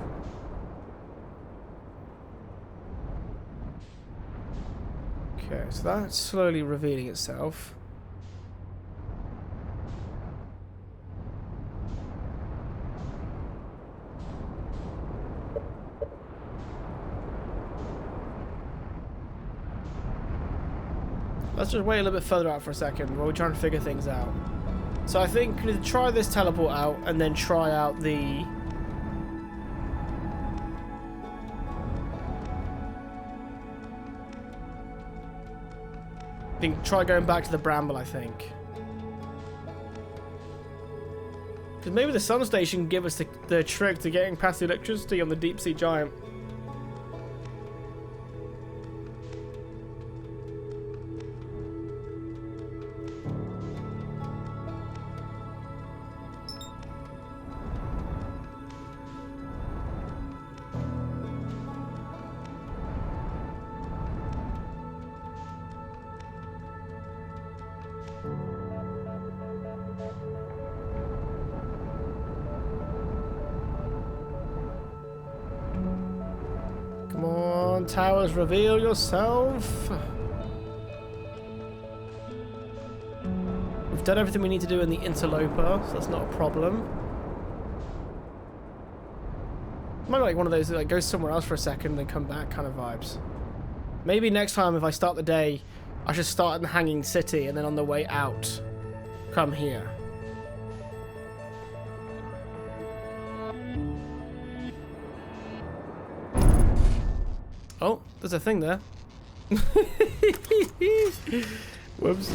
Okay, so that's slowly revealing itself. Let's just wait a little bit further out for a second while we're trying to figure things out. So I think we need to try this teleport out and then try out the... try going back to the Bramble, I think. Because maybe the sun station can give us the trick to getting past the electricity on the deep sea giant. on, towers, reveal yourself. We've done everything we need to do in the interloper, so that's not a problem. Might be like one of those that like goes somewhere else for a second, then come back kind of vibes. Maybe next time if I start the day, I should start in the Hanging City and then on the way out, come here. Oh, there's a thing there. Whoops.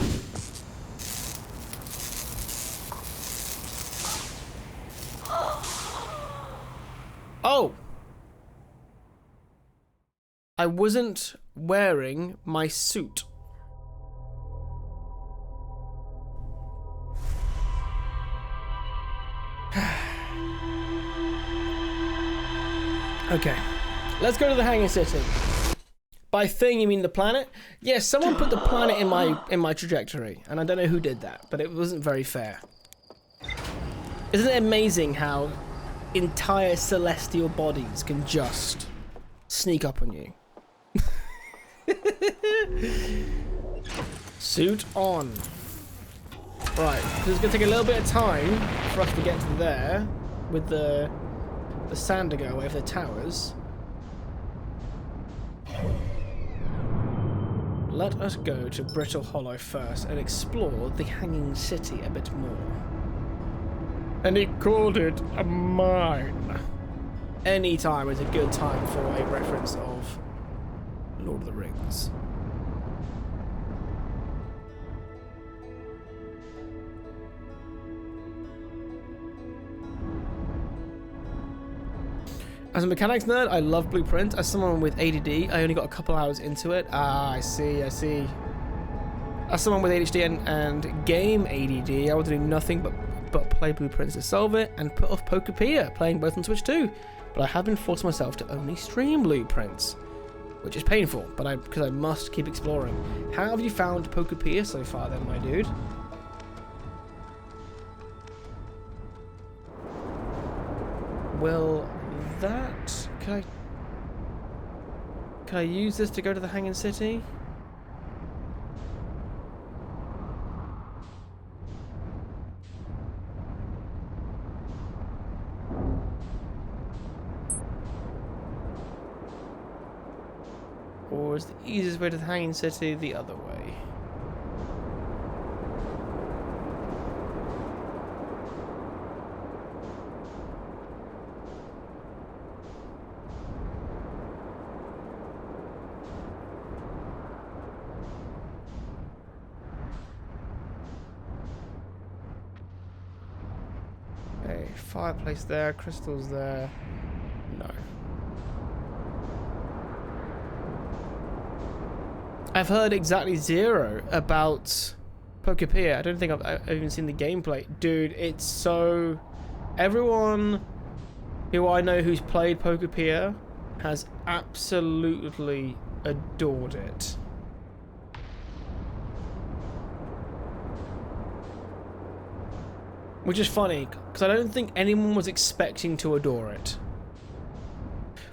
Oh! I wasn't wearing my suit. Okay. Let's go to the Hanging City. By thing, you mean the planet? Yes, someone put the planet in my trajectory, and I don't know who did that, but it wasn't very fair. Isn't it amazing how entire celestial bodies can just sneak up on you? Suit on. Right, so it's gonna take a little bit of time for us to get to there with the sand to go away for the towers. Let us go to Brittle Hollow first and explore the Hanging City a bit more. And he called it a mine. Any time is a good time for a reference of Lord of the Rings. As a mechanics nerd, I love Blueprint. As someone with ADD, I only got a couple hours into it. Ah, I see. As someone with ADHD and game ADD, I want to do nothing but play Blueprints to solve it and put off Pokepedia, playing both on Switch too. But I have been forcing myself to only stream Blueprints, which is painful, but because I must keep exploring. How have you found Pokepedia so far then, my dude? Will that... Can I use this to go to the Hanging City? Or is the easiest way to the Hanging City the other way? Okay, fireplace there, crystals there. No. I've heard exactly zero about Pokepedia. I don't think I've even seen the gameplay. Dude, it's so... Everyone who I know who's played Pokepedia has absolutely adored it. Which is funny, because I don't think anyone was expecting to adore it.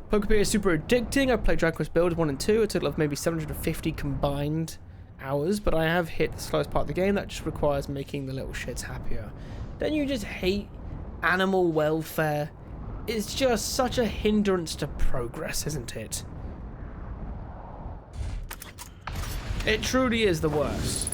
Pokepedia is super addicting. I've played Dragon Quest Builders 1 and 2, a total of maybe 750 combined hours, but I have hit the slowest part of the game. That just requires making the little shits happier. Don't you just hate animal welfare? It's just such a hindrance to progress, isn't it? It truly is the worst.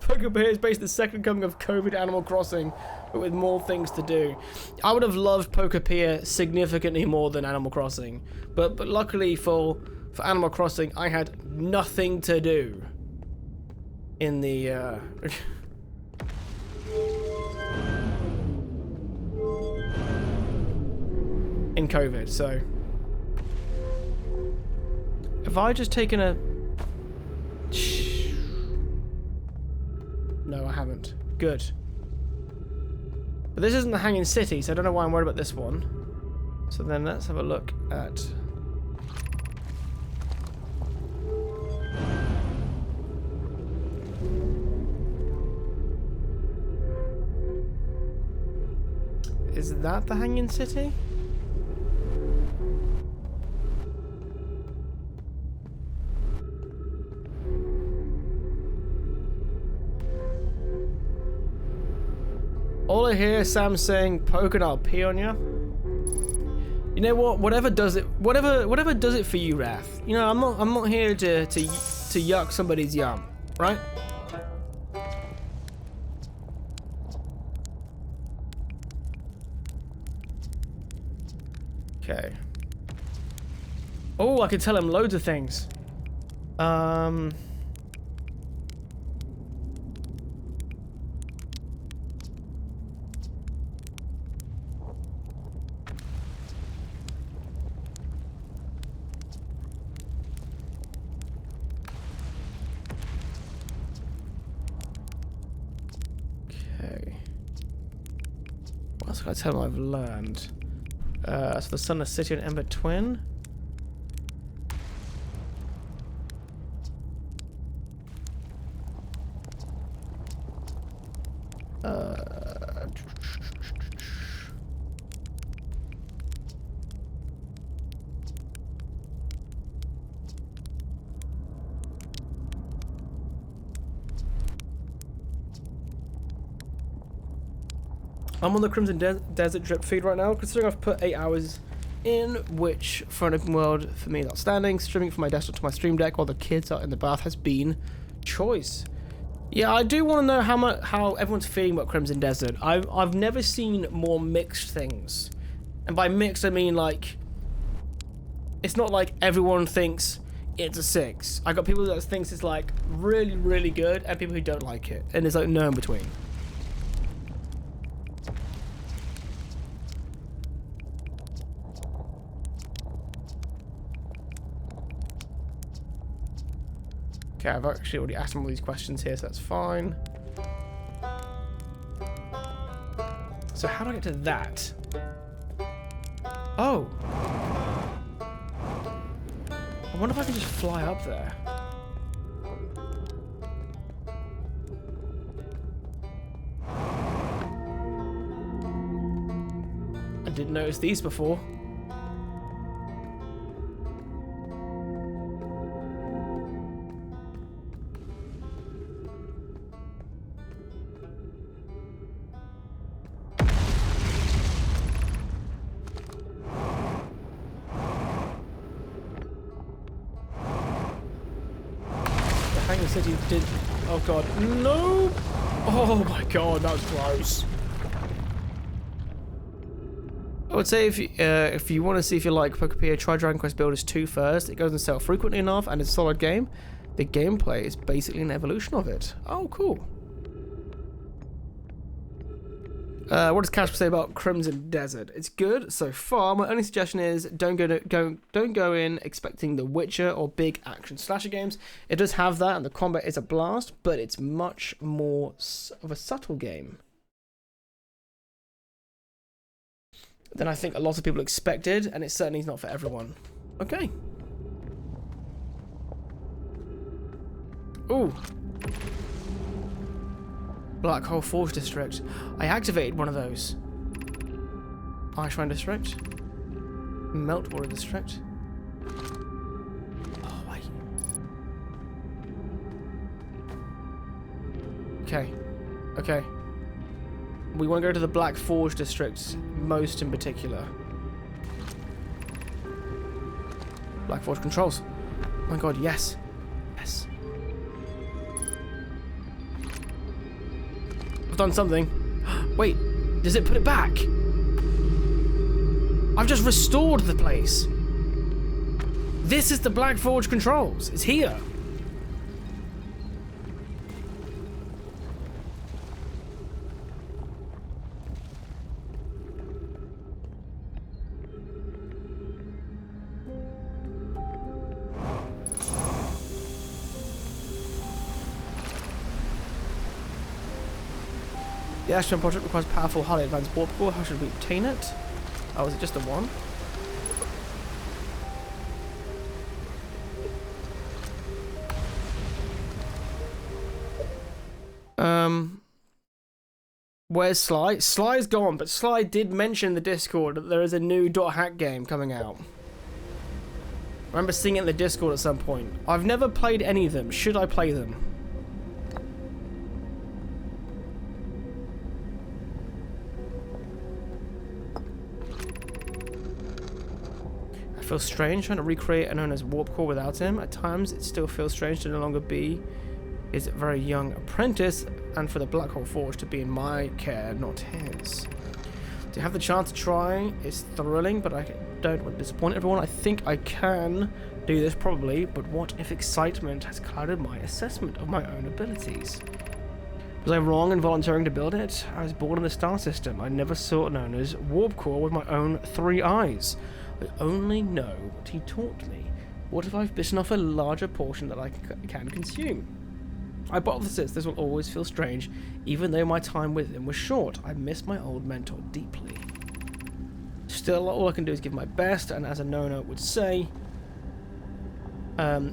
Pokepedia is basically the second coming of COVID Animal Crossing, but with more things to do. I would have loved Pokepedia significantly more than Animal Crossing, but luckily for Animal Crossing, I had nothing to do in the in COVID. So have I just taken a... No, I haven't. Good. But this isn't the Hanging City, so I don't know why I'm worried about this one. So then let's have a look at... Is that the Hanging City? All I hear is Sam saying, "Poke and I'll pee on ya." You know what? Whatever does it for you, Wrath. You know, I'm not here to yuck somebody's yum, right? Okay. Oh, I can tell him loads of things. Okay. What else can I tell him I've learned? So the Sun, the City, and Ember Twin. I'm on the Crimson Desert drip feed right now, considering I've put 8 hours in, which for an open world for me is outstanding. Streaming from my desktop to my stream deck while the kids are in the bath has been choice. Yeah, I do want to know how everyone's feeling about Crimson Desert. I've never seen more mixed things, and by mixed I mean like it's not like everyone thinks it's a 6. I got people that thinks it's like really, really good, and people who don't like it, and there's like no in between. Okay, I've actually already asked him all these questions here, so that's fine. So how do I get to that? Oh! I wonder if I can just fly up there. I didn't notice these before. Hanging City did. Oh god, no! Oh my god, that was close. I would say if you want to see if you like Pokepia, try Dragon Quest Builders 2 first. It goes on sale frequently enough, and it's a solid game. The gameplay is basically an evolution of it. Oh, cool. What does Casper say about Crimson Desert? It's good so far. My only suggestion is don't go in expecting The Witcher or big action slasher games. It does have that, and the combat is a blast, but it's much more of a subtle game than I think a lot of people expected, and it certainly is not for everyone. Okay. Ooh. Black Hole Forge District. I activated one of those. Ice Shrine District. Meltwater District. Oh, wait. Okay. Okay. We want to go to the Black Forge District, most in particular. Black Forge controls. Oh my god, yes. Yes. Done something. Wait, does it put it back? I've just restored the place. This is the Black Forge controls. It's here. The Ashton project requires powerful, highly advanced warp core. How should we obtain it? Oh, is it just the one? Where's Sly? Sly's gone, but Sly did mention in the Discord that there is a new .hack game coming out. I remember seeing it in the Discord at some point. I've never played any of them. Should I play them? I feel strange trying to recreate an owner's warp core without him. At times, it still feels strange to no longer be his very young apprentice, and for the Black Hole Forge to be in my care, not his. To have the chance to try is thrilling, but I don't want to disappoint everyone. I think I can do this probably, but what if excitement has clouded my assessment of my own abilities? Was I wrong in volunteering to build it? I was born in the star system. I never saw known as warp core with my own 3 eyes. I only know what he taught me. What if I've bitten off a larger portion that I can consume? Hypothesis, this will always feel strange, even though my time with him was short. I miss my old mentor deeply. Still, all I can do is give my best, and as a Nona would say,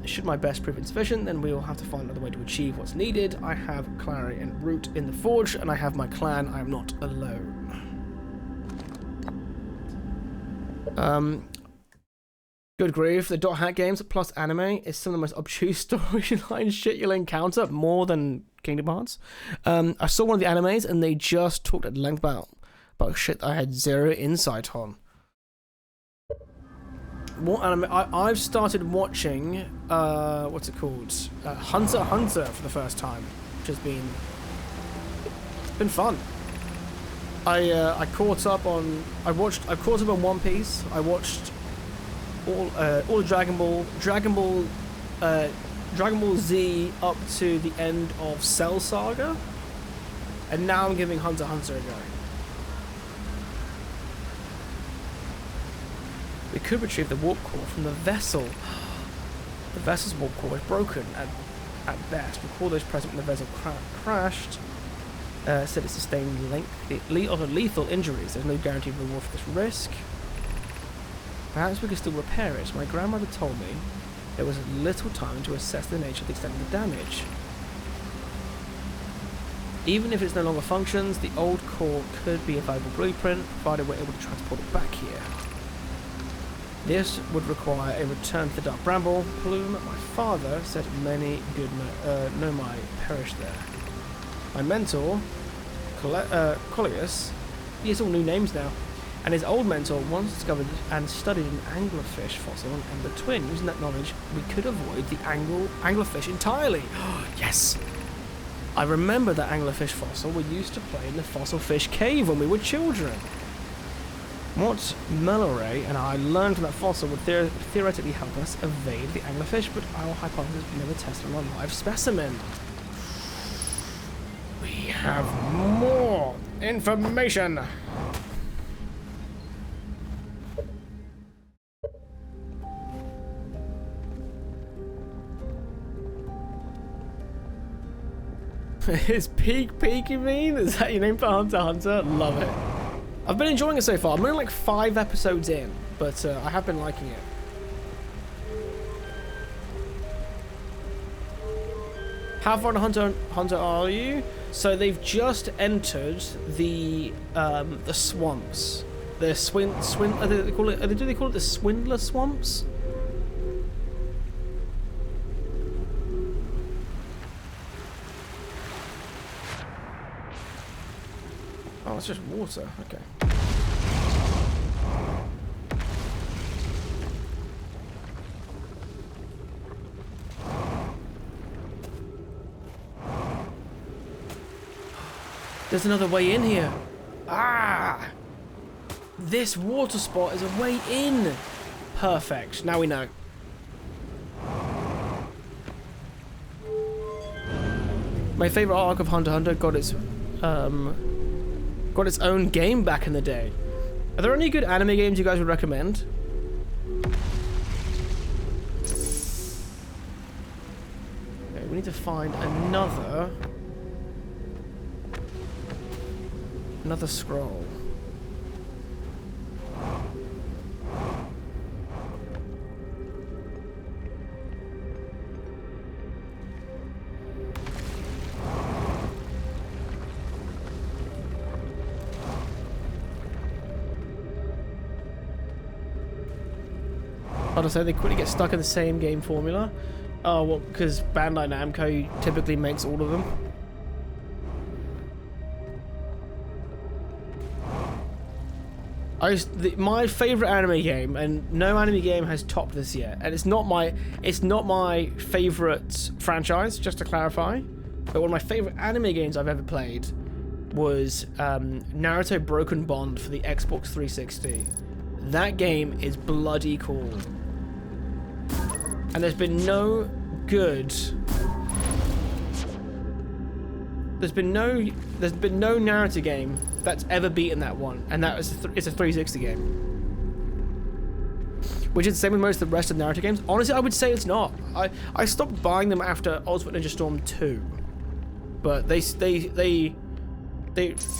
should my best prove insufficient, then we will have to find another way to achieve what's needed. I have Clary and Root in the Forge, and I have my clan. I am not alone. Good grief, the .hack games plus anime is some of the most obtuse storyline shit you'll encounter, more than Kingdom Hearts. I saw one of the animes and they just talked at length about shit that I had zero insight on. What anime? I've started watching, what's it called? Hunter x Hunter for the first time, which has been fun. I caught up on One Piece. I watched all Dragon Ball Z up to the end of Cell Saga, and now I'm giving Hunter x Hunter a go. We could retrieve the warp core from the vessel. The vessel's warp core is broken at best. Recall those present when the vessel crashed. Said it sustained lethal injuries. There's no guaranteed reward for this risk. Perhaps we could still repair it. My grandmother told me there was little time to assess the nature of the extent of the damage. Even if it no longer functions, the old core could be a valuable blueprint, provided we're able to transport it back here. This would require a return to the Dark Bramble Plume. My father said many good Nomai perished there. My mentor, Coleus, he has all new names now, and his old mentor once discovered and studied an anglerfish fossil on Ember Twin. Using that knowledge, we could avoid the anglerfish entirely. Yes! I remember that anglerfish fossil we used to play in the fossil fish cave when we were children. What Meloray and I learned from that fossil would theoretically help us evade the anglerfish, but our hypothesis was never tested on a live specimen. We have more information! Is Peak, you mean? Is that your name for Hunter x Hunter? Love it. I've been enjoying it so far. I'm only like 5 episodes in, but I have been liking it. How far in Hunter x Hunter are you? So they've just entered the swamps. The do they call it the Swindler Swamps? Oh, it's just water. Okay. There's another way in here. Ah! This water spot is a way in. Perfect. Now we know. My favorite arc of Hunter x Hunter got its own game back in the day. Are there any good anime games you guys would recommend? Okay, we need to find another scroll. Hard to say, they quickly get stuck in the same game formula. Oh, well, because Bandai Namco typically makes all of them. My favorite anime game, and no anime game has topped this yet, and it's not my favorite franchise, just to clarify, but one of my favorite anime games I've ever played was Naruto Broken Bond for the Xbox 360. That game is bloody cool. And there's been no Naruto game that's ever beaten that one, and that was it's a 360 game, which is the same with most of the rest of the Naruto games. Honestly, I would say it's not. I stopped buying them after Ultimate Ninja Storm 2, but they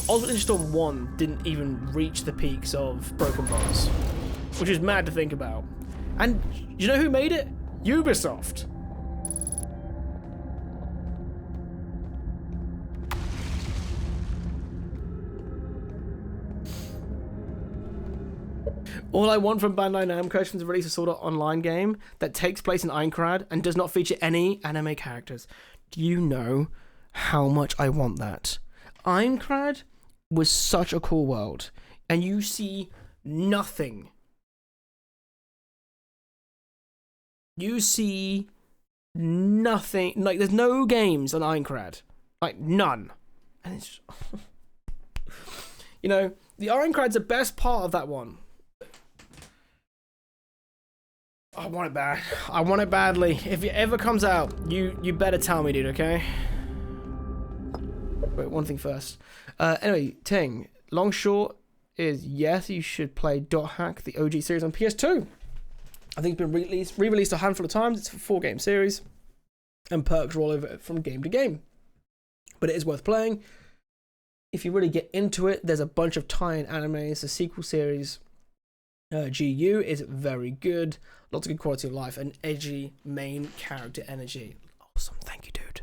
Ultimate Ninja Storm 1 didn't even reach the peaks of Broken Bonds, which is mad to think about. And you know who made it? Ubisoft. All I want from Bandai Namco is to release a sort of online game that takes place in Aincrad and does not feature any anime characters. Do you know how much I want that? Aincrad was such a cool world, and you see nothing. You see nothing. Like, there's no games on Aincrad. Like, none. And it's just... You know, the Aincrad's the best part of that one. I want it bad. I want it badly. If it ever comes out, you better tell me, dude, okay? Wait, one thing first. Anyway, Ting, long short is yes, you should play Dot Hack, the OG series on PS2. I think it's been re-released a handful of times. It's a 4-game series, and perks roll over from game to game. But it is worth playing. If you really get into it, there's a bunch of tie-in animes. The sequel series, GU, is very good. Lots of good quality of life and edgy main character energy. Awesome, thank you, dude.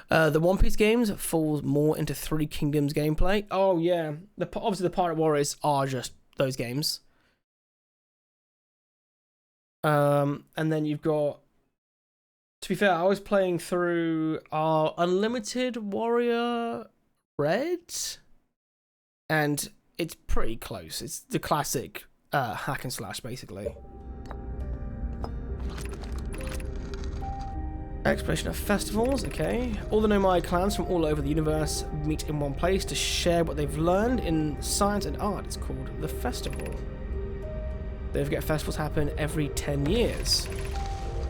The One Piece games falls more into Three Kingdoms gameplay. Oh yeah, obviously the Pirate Warriors are just those games. And then you've got, to be fair, I was playing through our Unlimited Warrior Red, and it's pretty close. It's the classic hack and slash, basically. Exploration of festivals, okay. All the Nomai clans from all over the universe meet in one place to share what they've learned in science and art. It's called the festival. Don't forget, festivals happen every 10 years.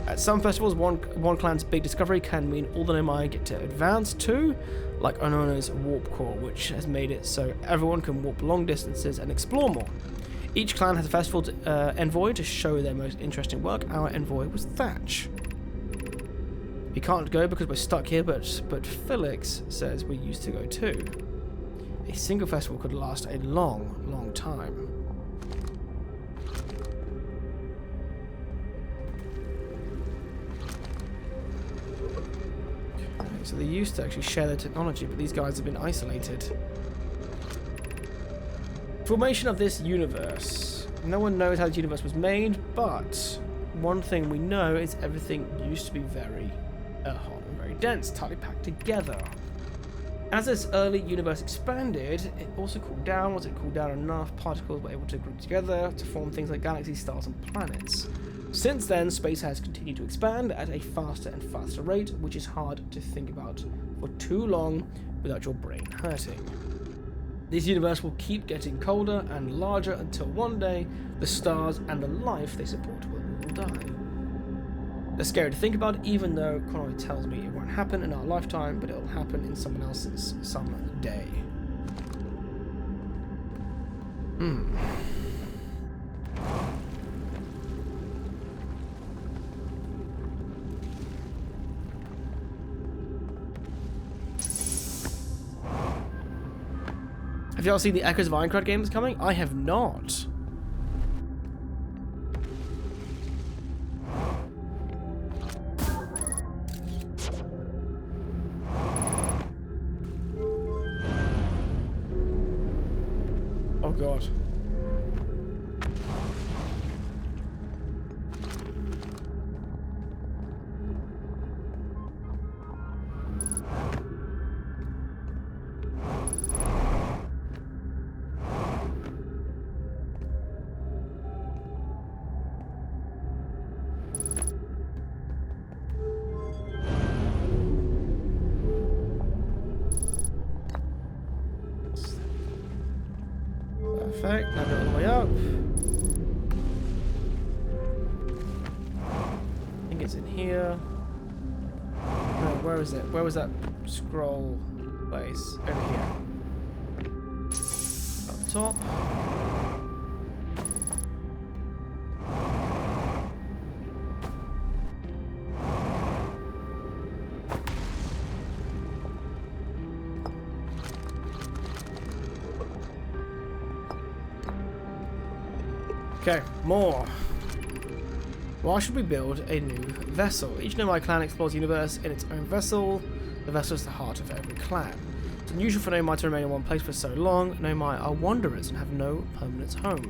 At some festivals, one clan's big discovery can mean all the Nomai get to advance too, like Onona's Warp Core, which has made it so everyone can warp long distances and explore more. Each clan has a festival envoy to show their most interesting work. Our envoy was Thatch. We can't go because we're stuck here, but Felix says we used to go too. A single festival could last a long, long time. So they used to actually share their technology, but these guys have been isolated. Formation of this universe. No one knows how this universe was made, but one thing we know is everything used to be very hot and very dense, tightly packed together. As this early universe expanded, it also cooled down. Once it cooled down enough, particles were able to group together to form things like galaxies, stars, and planets. Since then, space has continued to expand at a faster and faster rate, which is hard to think about for too long without your brain hurting. This universe will keep getting colder and larger until one day the stars and the life they support will die. That's scary to think about, even though Konami tells me it won't happen in our lifetime, but it'll happen in someone else's someday. Have y'all seen the Echoes of Aincrad games coming? I have not. Oh god. Perfect. Now go all the way up. I think it's in here. No, where is it? Where was that scroll place? Over here. Up top. Okay, more. Why should we build a new vessel? Each Nomai clan explores the universe in its own vessel. The vessel is the heart of every clan. It's unusual for Nomai to remain in one place for so long. Nomai are wanderers and have no permanent home.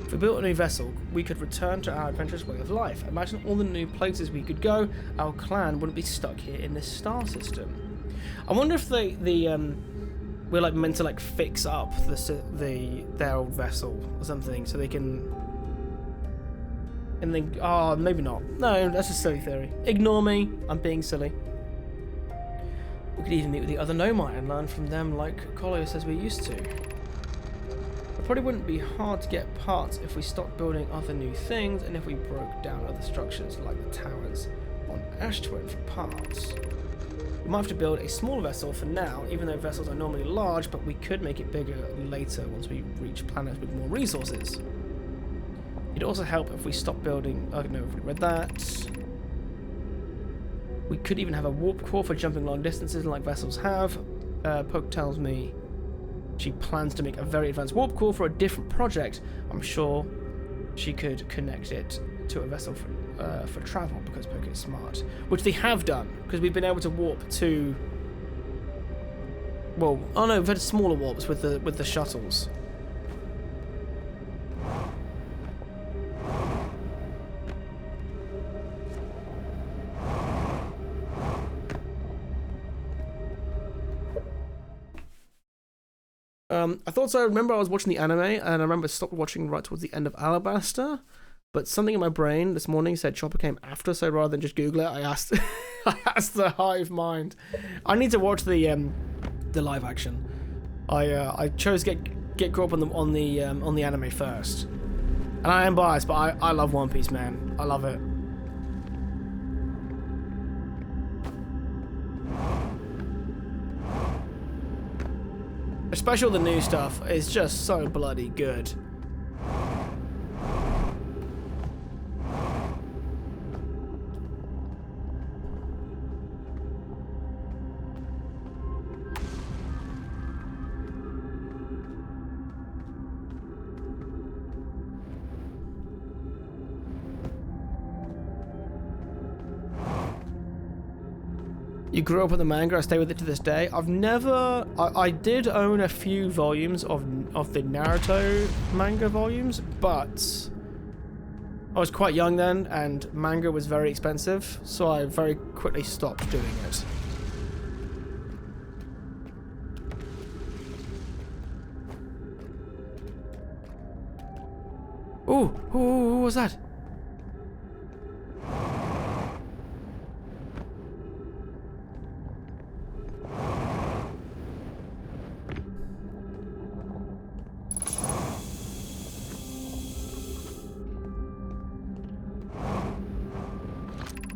If we built a new vessel, we could return to our adventurous way of life. Imagine all the new places we could go. Our clan wouldn't be stuck here in this star system. I wonder if we're like meant to like fix up their old vessel or something so they can. And then, oh, maybe not. No, that's a silly theory. Ignore me. I'm being silly. We could even meet with the other Nomai and learn from them like Kolio says we used to. It probably wouldn't be hard to get parts if we stopped building other new things and if we broke down other structures like the towers on Ash Twin for parts. We might have to build a small vessel for now, even though vessels are normally large, but we could make it bigger later once we reach planets with more resources. It'd also help if we stopped building... Oh no, we read that. We could even have a warp core for jumping long distances like vessels have. Poke tells me she plans to make a very advanced warp core for a different project. I'm sure she could connect it to a vessel for travel because Poke is smart. Which they have done, because we've been able to warp to... Well, oh no, we've had smaller warps with the shuttles. I thought so. I remember I was watching the anime, and I remember I stopped watching right towards the end of Alabaster. But something in my brain this morning said Chopper came after, so rather than just Google it, I asked, I asked the hive mind. I need to watch the live action. I chose get caught up on the anime first, and I am biased, but I love One Piece, man. I love it. Especially all the new stuff is just so bloody good. You grew up with the manga, I stay with it to this day. I've never... I did own a few volumes of the Naruto manga volumes, but I was quite young then, and manga was very expensive, so I very quickly stopped doing it. Ooh, what was that?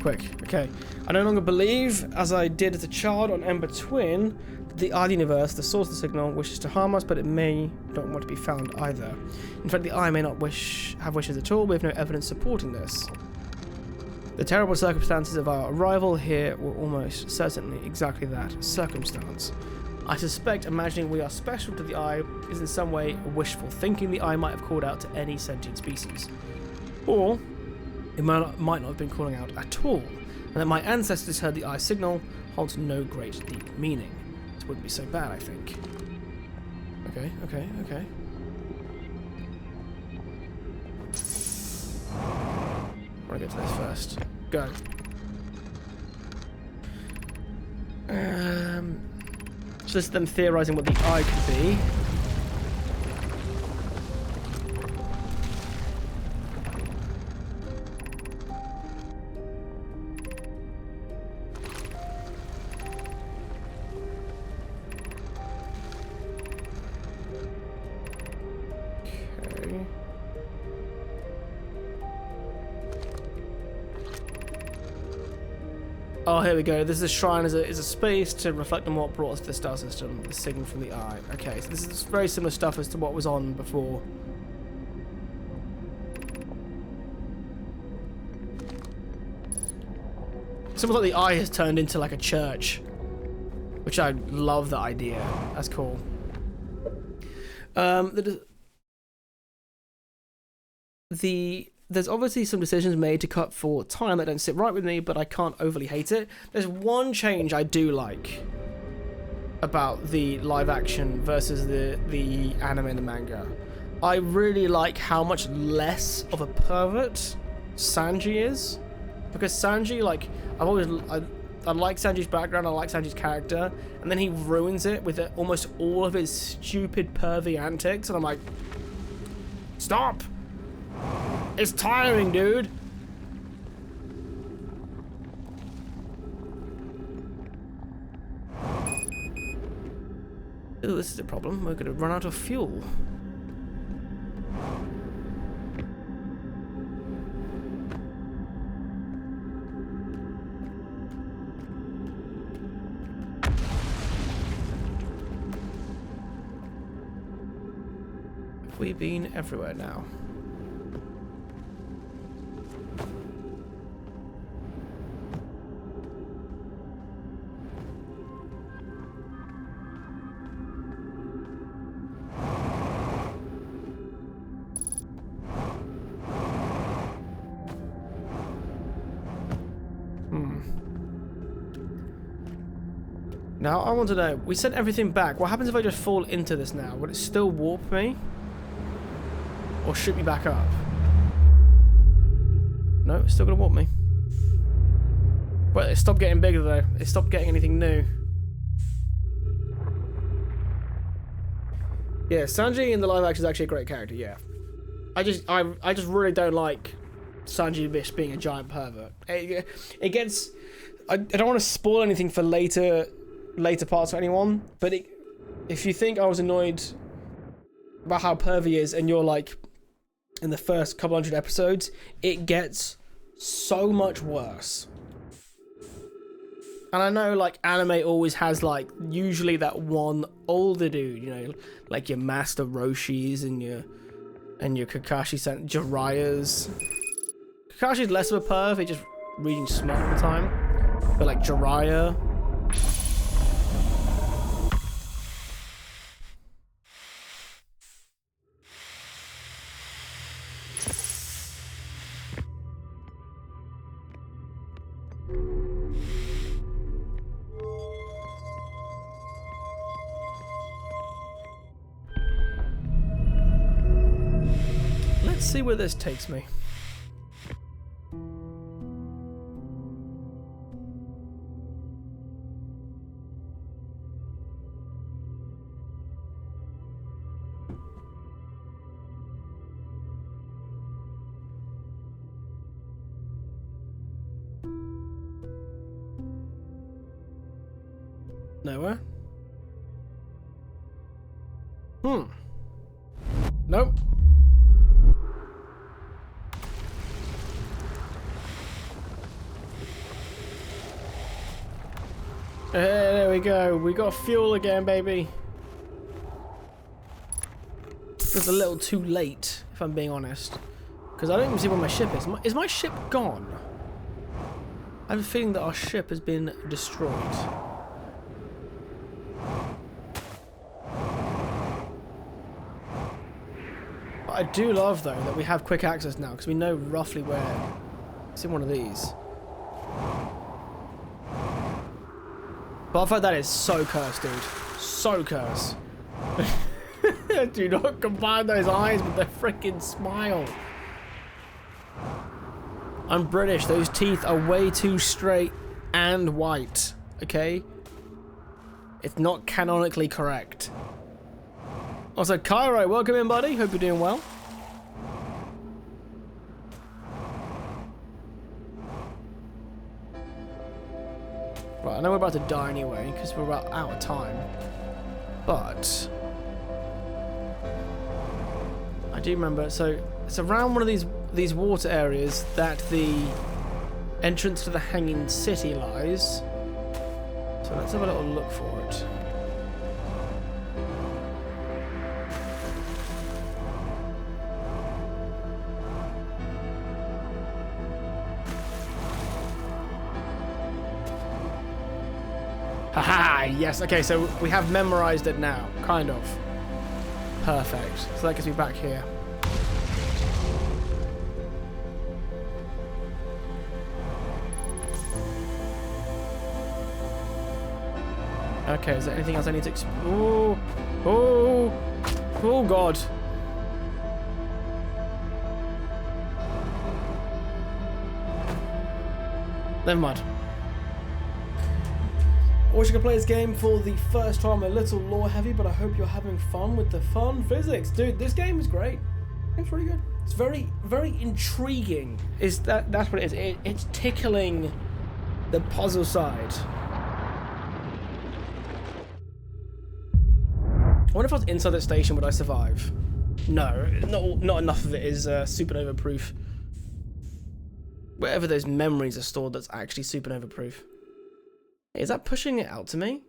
Quick, okay. I no longer believe, as I did as a child on Ember Twin, that the Eye universe, the source of the signal, wishes to harm us, but it may not want to be found either. In fact, the Eye may not have wishes at all. We have no evidence supporting this. The terrible circumstances of our arrival here were almost certainly exactly that, circumstance. I suspect imagining we are special to the Eye is in some way wishful thinking. The Eye might have called out to any sentient species. Or it might not have been calling out at all, and that my ancestors heard the Eye signal holds no great deep meaning. It wouldn't be so bad, I think. Okay. I want to get to this first. Go. So this is them theorizing what the Eye could be. Oh, here we go. This is a shrine is a space to reflect on what brought us to the star system. The signal from the eye. Okay, so this is very similar stuff as to what was on before. It's almost like the eye has turned into like a church, which I love that idea. That's cool. There's obviously some decisions made to cut for time that don't sit right with me, but I can't overly hate it. There's one change I do like about the live action versus the anime and the manga. I really like how much less of a pervert Sanji is, because Sanji, like, I like Sanji's background, I like Sanji's character, and then he ruins it with almost all of his stupid pervy antics, and I'm like, stop! It's tiring, dude! Ooh, this is a problem. We're gonna run out of fuel. Have we been everywhere now? Now, I want to know, we sent everything back. What happens if I just fall into this now? Would it still warp me? Or shoot me back up? No, it's still going to warp me. Well, it stopped getting bigger, though. It stopped getting anything new. Yeah, Sanji in the live action is actually a great character, yeah. I just really don't like Sanji Bish being a giant pervert. It gets... I don't want to spoil anything for later parts for anyone, but if you think I was annoyed about how pervy he is, and you're like in the first couple hundred episodes, it gets so much worse. And I know, like, anime always has, like, usually that one older dude, you know, like your Master Roshis and your Kakashi-san, Jiraiya's. Kakashi's less of a perv, he's just reading smart all the time. But like Jiraiya. Let's see where this takes me. Nowhere? Nope. There we go. We got fuel again, baby. It was a little too late, if I'm being honest. Because I don't even see where my ship is. Is my ship gone? I have a feeling that our ship has been destroyed. I do love, though, that we have quick access now, because we know roughly where. It's in one of these. But I thought that is so cursed, dude. So cursed. Do not combine those eyes with their freaking smile. I'm British. Those teeth are way too straight and white. Okay? It's not canonically correct. Also, Cairo, welcome in, buddy. Hope you're doing well. Right, I know we're about to die anyway, because we're about out of time. But I do remember, so it's around one of these water areas that the entrance to the Hanging City lies. So let's have a little look for it. Haha, yes, okay, so we have memorized it now, kind of. Perfect. So that gets me back here. Okay, is there anything else I need to explore? Oh, God. Never mind. I wish I could play this game for the first time, a little lore heavy, but I hope you're having fun with the fun physics. Dude, this game is great. It's really good. It's very, very intriguing. That's what it is. It's tickling the puzzle side. I wonder if I was inside that station, would I survive? No, not enough of it is supernova proof. Wherever those memories are stored, that's actually supernova proof. Is that pushing it out to me?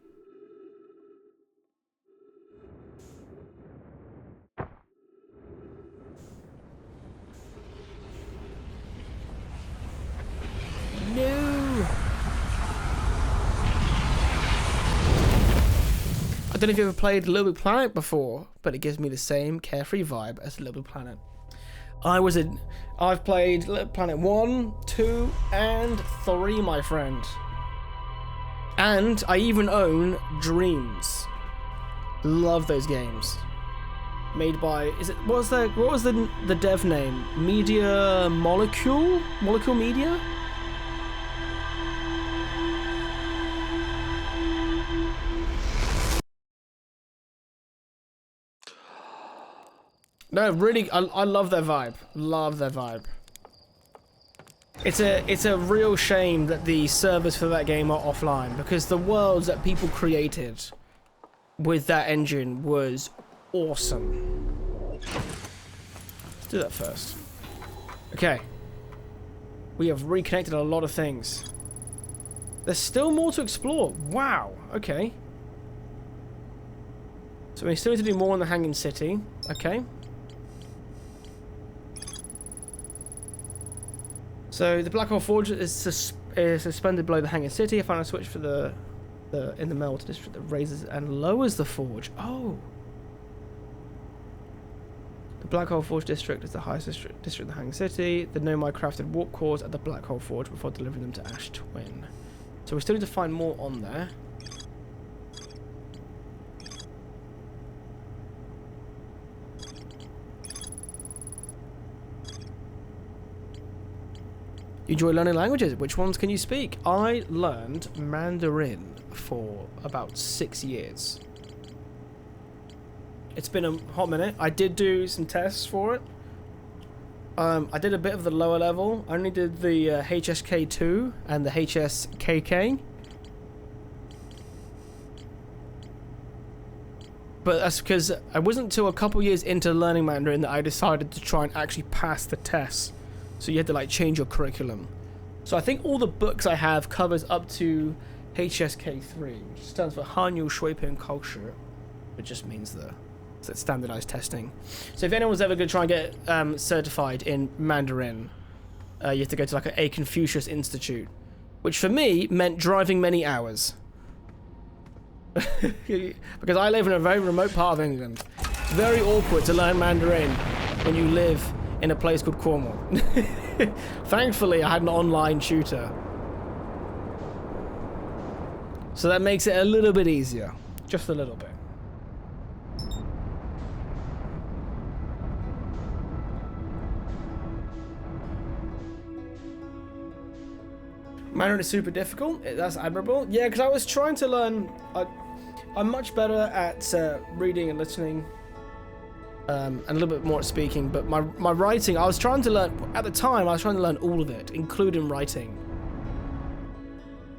No! I don't know if you ever played Little Big Planet before, but it gives me the same carefree vibe as Little Big Planet. I've played Little Big Planet 1, 2, and 3, my friend. And I even own Dreams. Love those games. Made by, what was the dev name? Media Molecule? Molecule Media? No, really, I love their vibe. Love their vibe. It's a real shame that the servers for that game are offline, because the worlds that people created with that engine was awesome. Let's do that first. Okay. We have reconnected a lot of things. There's still more to explore. Wow. Okay. So we still need to do more in the Hanging City. Okay. So the Black Hole Forge is suspended below the Hanging City. I found a switch for in the melt district that raises and lowers the forge. Oh. The Black Hole Forge district is the highest district in the Hanging City. The Nomai crafted warp cores at the Black Hole Forge before delivering them to Ash Twin. So we still need to find more on there. You enjoy learning languages. Which ones can you speak? I learned Mandarin for about 6 years. It's been a hot minute. I did do some tests for it. I did a bit of the lower level. I only did the HSK2 and the HSKK. But that's because I wasn't until a couple years into learning Mandarin that I decided to try and actually pass the tests. So you had to like change your curriculum. So I think all the books I have covers up to HSK3, which stands for Hanyu Shuiping Culture, which just means the standardized testing. So if anyone's ever going to try and get certified in Mandarin, you have to go to like a Confucius Institute, which for me meant driving many hours. Because I live in a very remote part of England. It's very awkward to learn Mandarin when you live in a place called Cornwall. Thankfully, I had an online tutor. So that makes it a little bit easier. Just a little bit. Mandarin is super difficult. That's admirable. Yeah, because I was trying to learn... I'm much better at reading and listening. And a little bit more at speaking, but my writing, I was trying to learn, at the time, I was trying to learn all of it, including writing.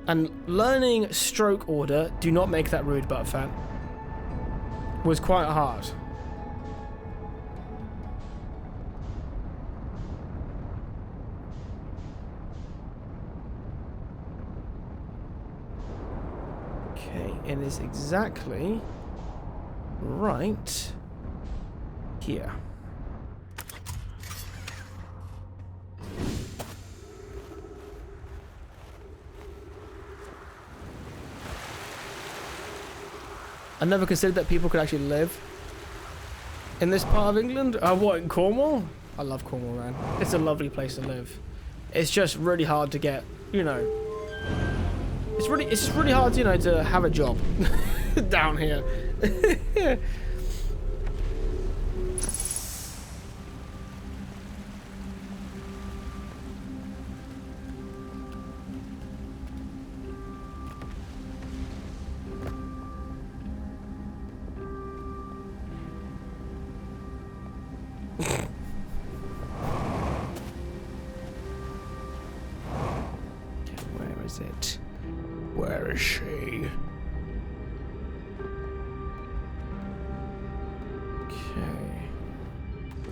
And learning stroke order, do not make that rude, Butterfan, was quite hard. it is exactly right here. I never considered that people could actually live in this part of England. What, in Cornwall? I love Cornwall, man. It's a lovely place to live. It's just really hard to get, you know. It's just really hard, you know, to have a job down here. Where is she? Okay.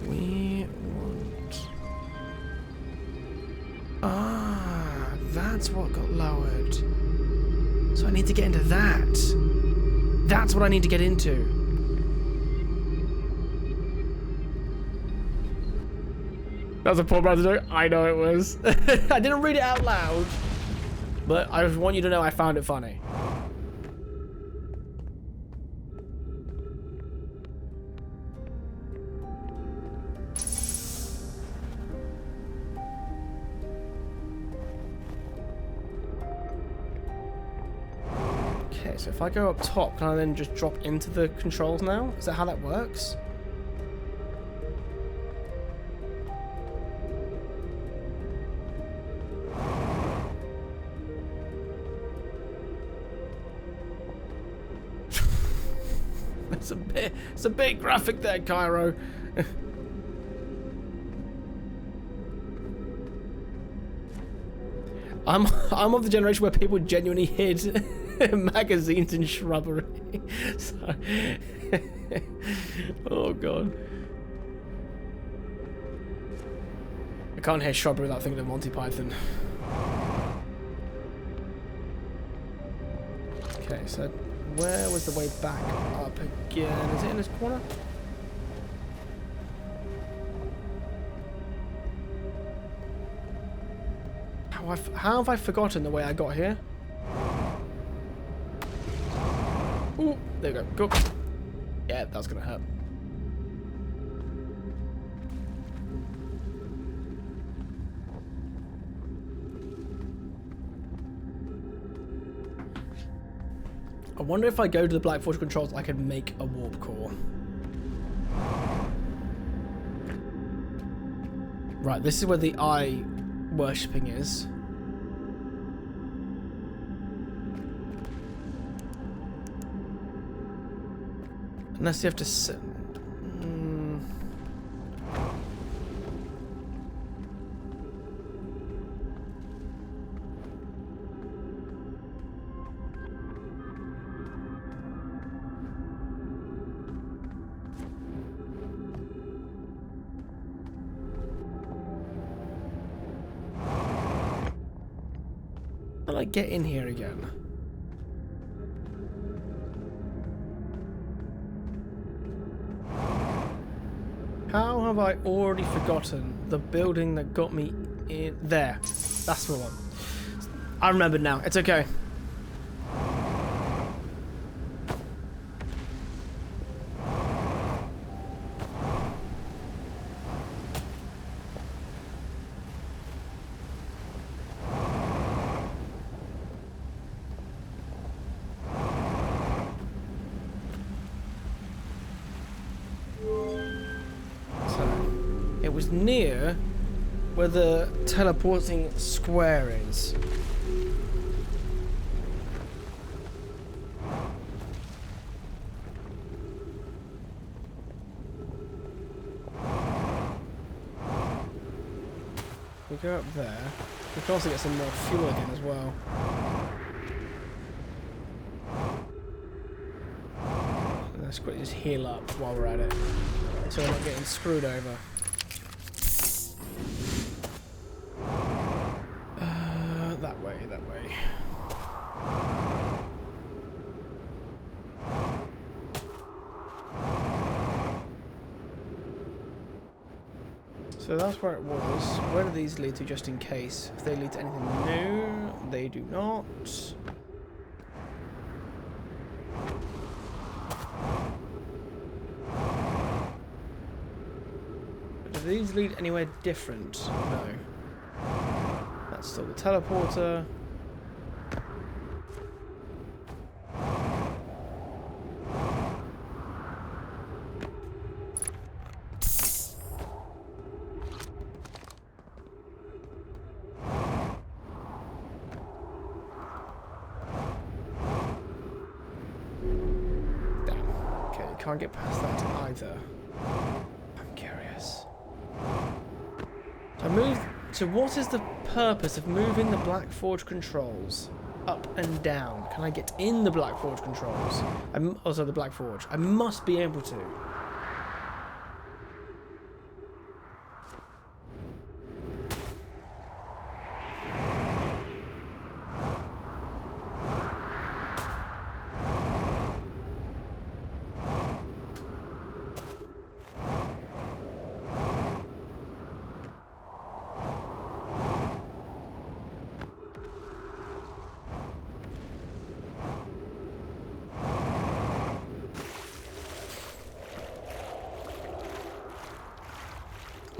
We want... Ah, that's what got lowered. So I need to get into that. That's what I need to get into. That was a poor brother joke. I know it was. I didn't read it out loud. But I just want you to know I found it funny. Okay, so if I go up top, can I then just drop into the controls now? Is that how that works? It's a bit graphic there, Cairo. I'm of the generation where people genuinely hid magazines in shrubbery. So, oh god. I can't hear shrubbery without thinking of Monty Python. Okay, so where was the way back up again? Is it in this corner? How have I forgotten the way I got here? Ooh, there we go. Go. Yeah, that's gonna hurt. I wonder if I go to the Black Forge controls, I could make a warp core. Right, this is where the eye worshipping is. Unless you have to sit. How do I get in here again? How have I already forgotten the building that got me in there? That's the one. I remembered now. It's okay. It was near where the teleporting square is. We go up there. We can also get some more fuel again as well. Let's quickly just heal up while we're at it, so we're not getting screwed over. That way. So that's where it was. Where do these lead to, just in case? If they lead to anything new, they do not. But do these lead anywhere different? No. That's still the teleporter. Can't get past that either. I'm curious. So I moved. So what is the purpose of moving the Black Forge controls up and down? Can I get in the Black Forge controls? Also the Black Forge. I must be able to.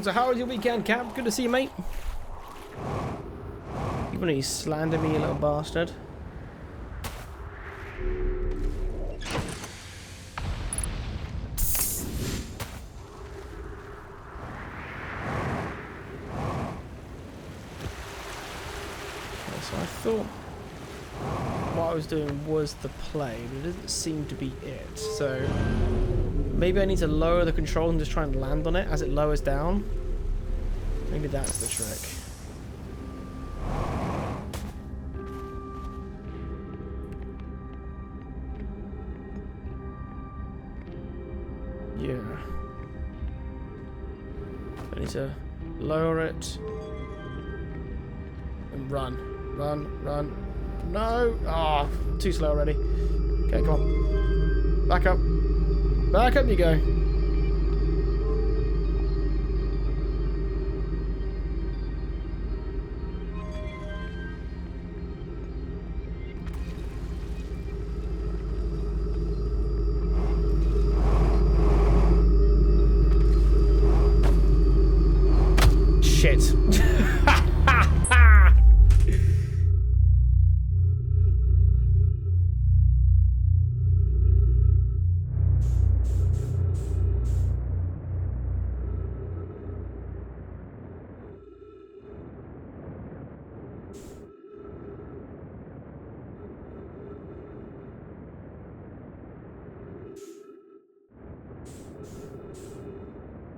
So how was your weekend, Cap? Good to see you, mate. You want to slander me, you little bastard? Okay, so I thought what I was doing was the play, but it doesn't seem to be it. So maybe I need to lower the control and just try and land on it as it lowers down. Maybe that's the trick. Yeah. I need to lower it. And run. Run, run. No! Ah, oh, too slow already. Okay, come on. Back up. Back up you go. Shit.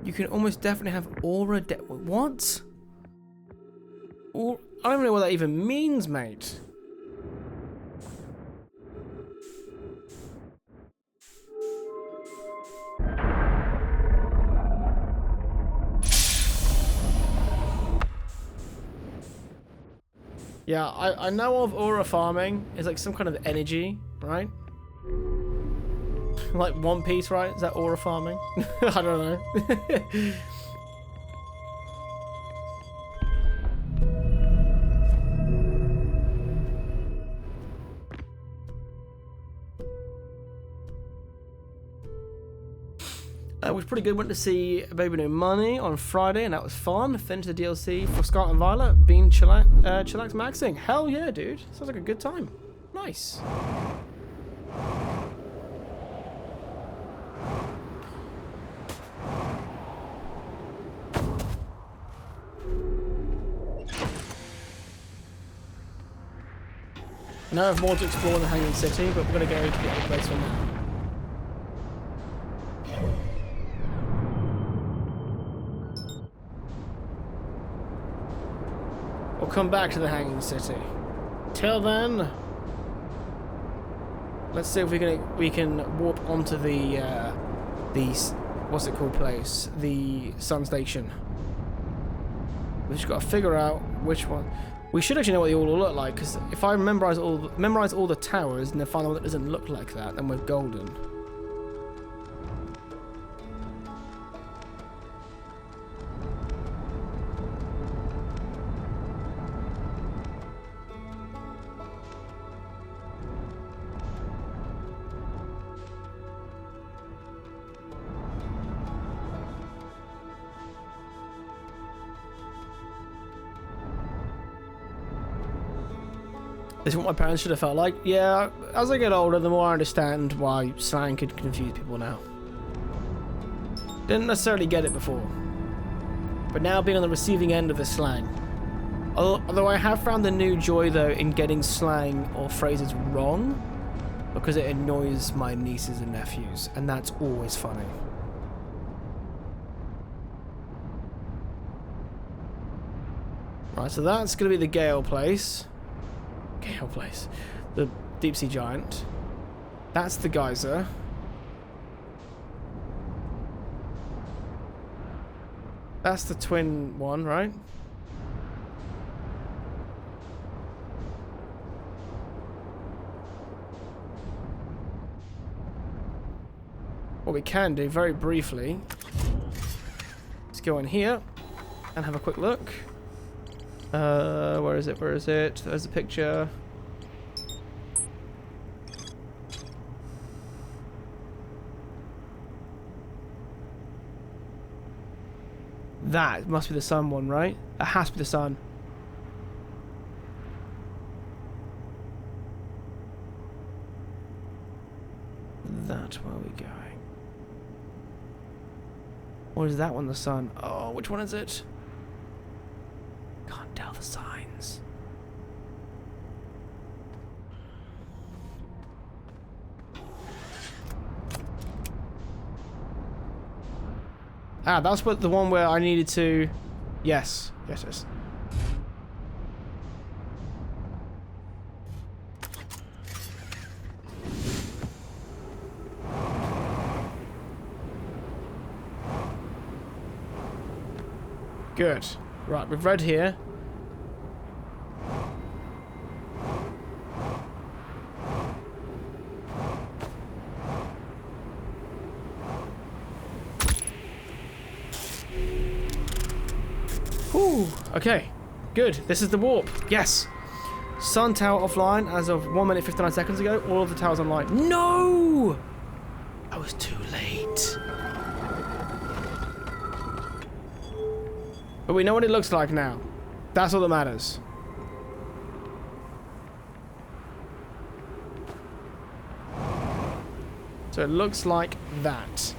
You can almost definitely have aura what? Or I don't know what that even means, mate. Yeah, I know of aura farming. It's like some kind of energy, right? Like One Piece, right? Is that aura farming? I don't know. It was pretty good. Went to see Baby No Money on Friday, and that was fun. Finished the DLC for Scarlet and Violet, being Chillax Maxing. Hell yeah, dude. Sounds like a good time. Nice. I now have more to explore in the Hanging City, but we're going to go to the other place for now. We'll come back to the Hanging City. Till then, let's see if we can warp onto the what's it called place? The Sun Station. We've just got to figure out which one. We should actually know what they all look like, because if I memorize all the towers and then find one that doesn't look like that, then we're golden. This is what my parents should have felt like. Yeah, as I get older, the more I understand why slang could confuse people now. Didn't necessarily get it before. But now being on the receiving end of the slang. Although I have found the new joy, though, in getting slang or phrases wrong, because it annoys my nieces and nephews, and that's always funny. Right, so that's going to be the Gale place. Gale place. The deep sea giant. That's the geyser. That's the twin one, right? What we can do very briefly is go in here and have a quick look. Where is it? Where is it? There's a picture. That must be the sun one, right? That has to be the sun. That's where we're going. Or is that one the sun? Oh, which one is it? Can't tell the signs. Ah, that's what the one where I needed to... Yes. Yes, yes. Good. Right, we've read here. Whew. Okay. Good. This is the warp. Yes. Sun tower offline as of 1 minute 59 seconds ago. All of the towers online. No! I was too late. But we know what it looks like now. That's all that matters. So it looks like that.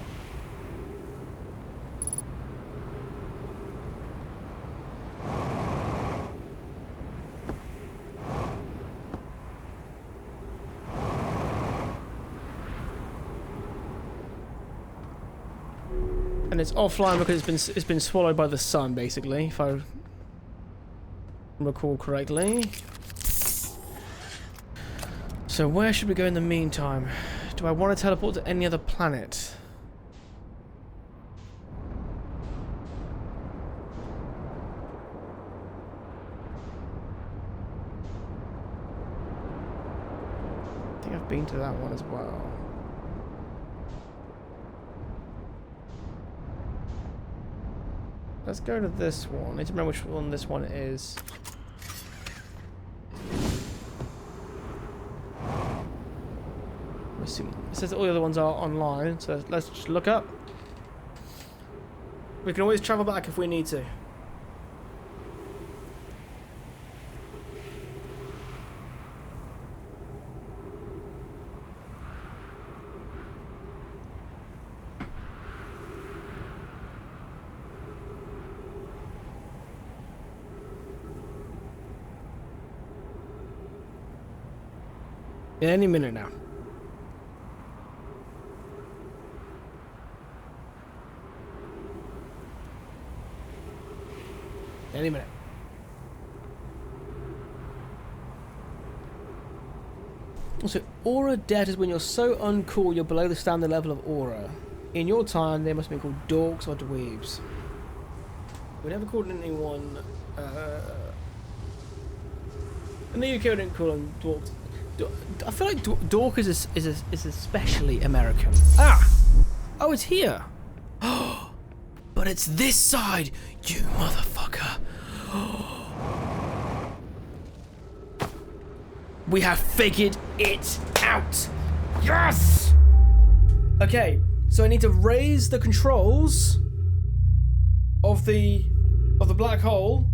And it's offline because it's been swallowed by the sun, basically, if I recall correctly. So where should we go in the meantime? Do I want to teleport to any other planet? I think I've been to that one as well. Let's go to this one. I need to remember which one this one is. Let's see. It says that all the other ones are online, so let's just look up. We can always travel back if we need to. Any minute now. Any minute. Also, aura debt is when you're so uncool you're below the standard level of aura. In your time, they must have been called dorks or dweebs. We never called anyone. In the UK, we didn't call them dorks. I feel like dork is especially American. Ah! Oh, it's here. But it's this side, you motherfucker. We have figured it out. Yes! Okay, so I need to raise the controls of the black hole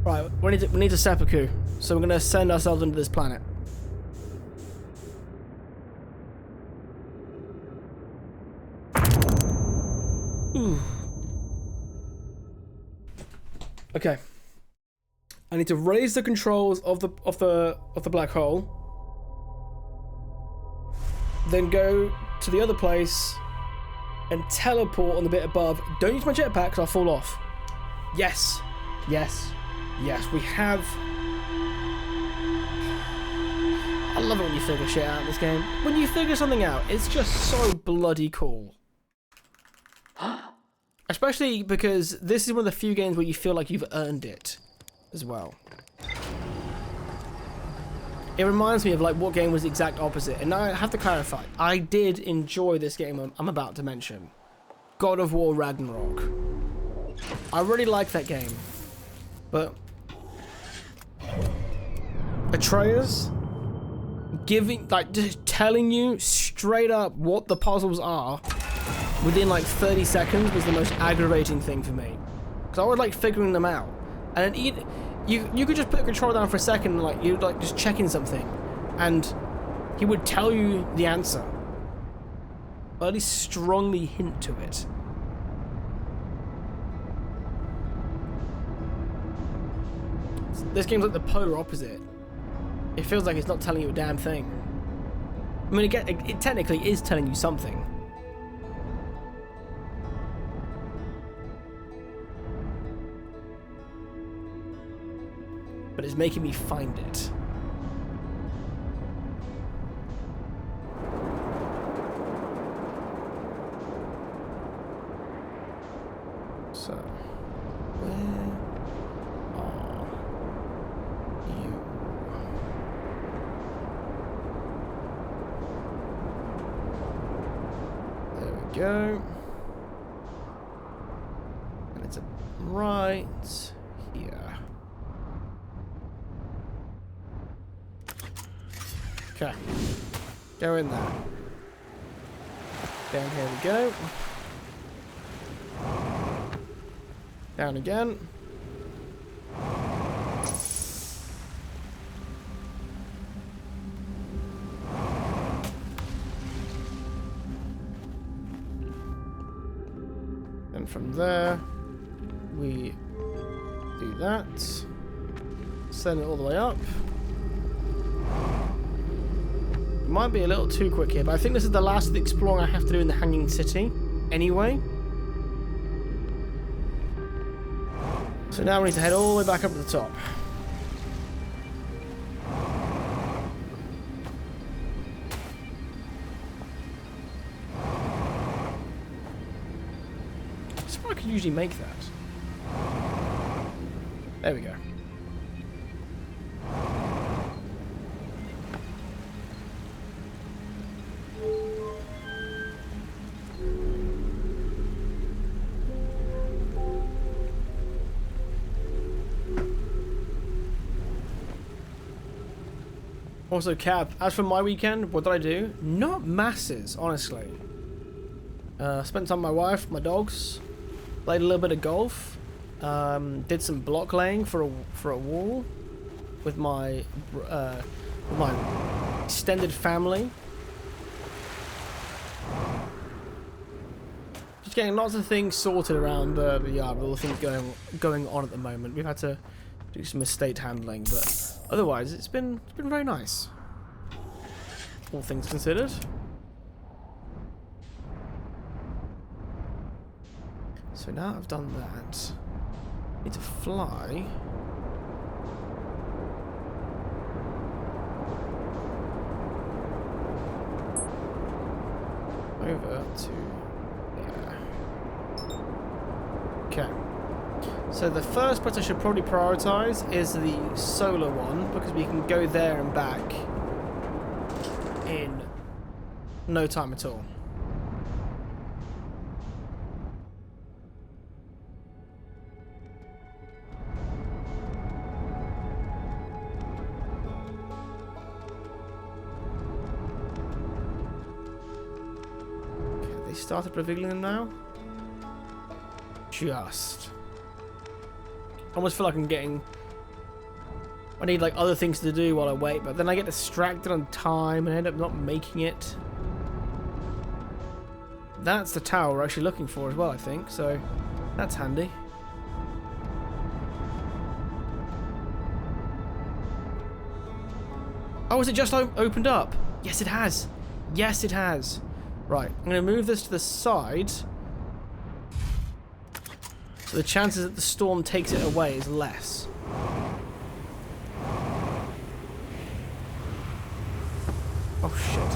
Right, we need a seppuku, so we're gonna send ourselves into this planet. Ooh. Okay. I need to raise the controls of the black hole. Then go to the other place and teleport on the bit above. Don't use my jetpack because I'll fall off. Yes. Yes. Yes, we have. I love it when you figure shit out in this game. When you figure something out, it's just so bloody cool. Especially because this is one of the few games where you feel like you've earned it as well. It reminds me of like what game was the exact opposite. And now I have to clarify. I did enjoy this game I'm about to mention. God of War Ragnarok. I really like that game. But Atreus giving, like, just telling you straight up what the puzzles are within like 30 seconds was the most aggravating thing for me. Because I was like figuring them out. And you could just put the controller down for a second and like you're like just checking something. And he would tell you the answer. Or at least strongly hint to it. This game's like the polar opposite. It feels like it's not telling you a damn thing. I mean, it technically is telling you something. But it's making me find it. So, where are you? There we go. And it's right here. Okay. Go in there. Down here we go. Down again. And from there, we do that. Send it all the way up. Might be a little too quick here, but I think this is the last of the exploring I have to do in the Hanging City anyway. So now we need to head all the way back up to the top. I suppose I could usually make that. There we go. Also, Cap, as for my weekend, what did I do? Not masses, honestly. Spent time with my wife, my dogs, played a little bit of golf, did some block laying for a wall with my extended family. Just getting lots of things sorted around the yard, with all the things going on at the moment. We've had to do some estate handling, but otherwise it's been very nice, all things considered. So now I've done that, I need to fly over to there. Okay. So the first place I should probably prioritize is the solar one, because we can go there and back in no time at all. Okay, they started revealing them now? Just. I almost feel like I'm getting I need like other things to do while I wait, but then I get distracted on time and end up not making it. That's the tower we're actually looking for as well, I think, so that's handy. Oh, has it just opened up? Yes, it has. Yes, it has. Right, I'm going to move this to the side. So the chances that the storm takes it away is less. Oh, shit.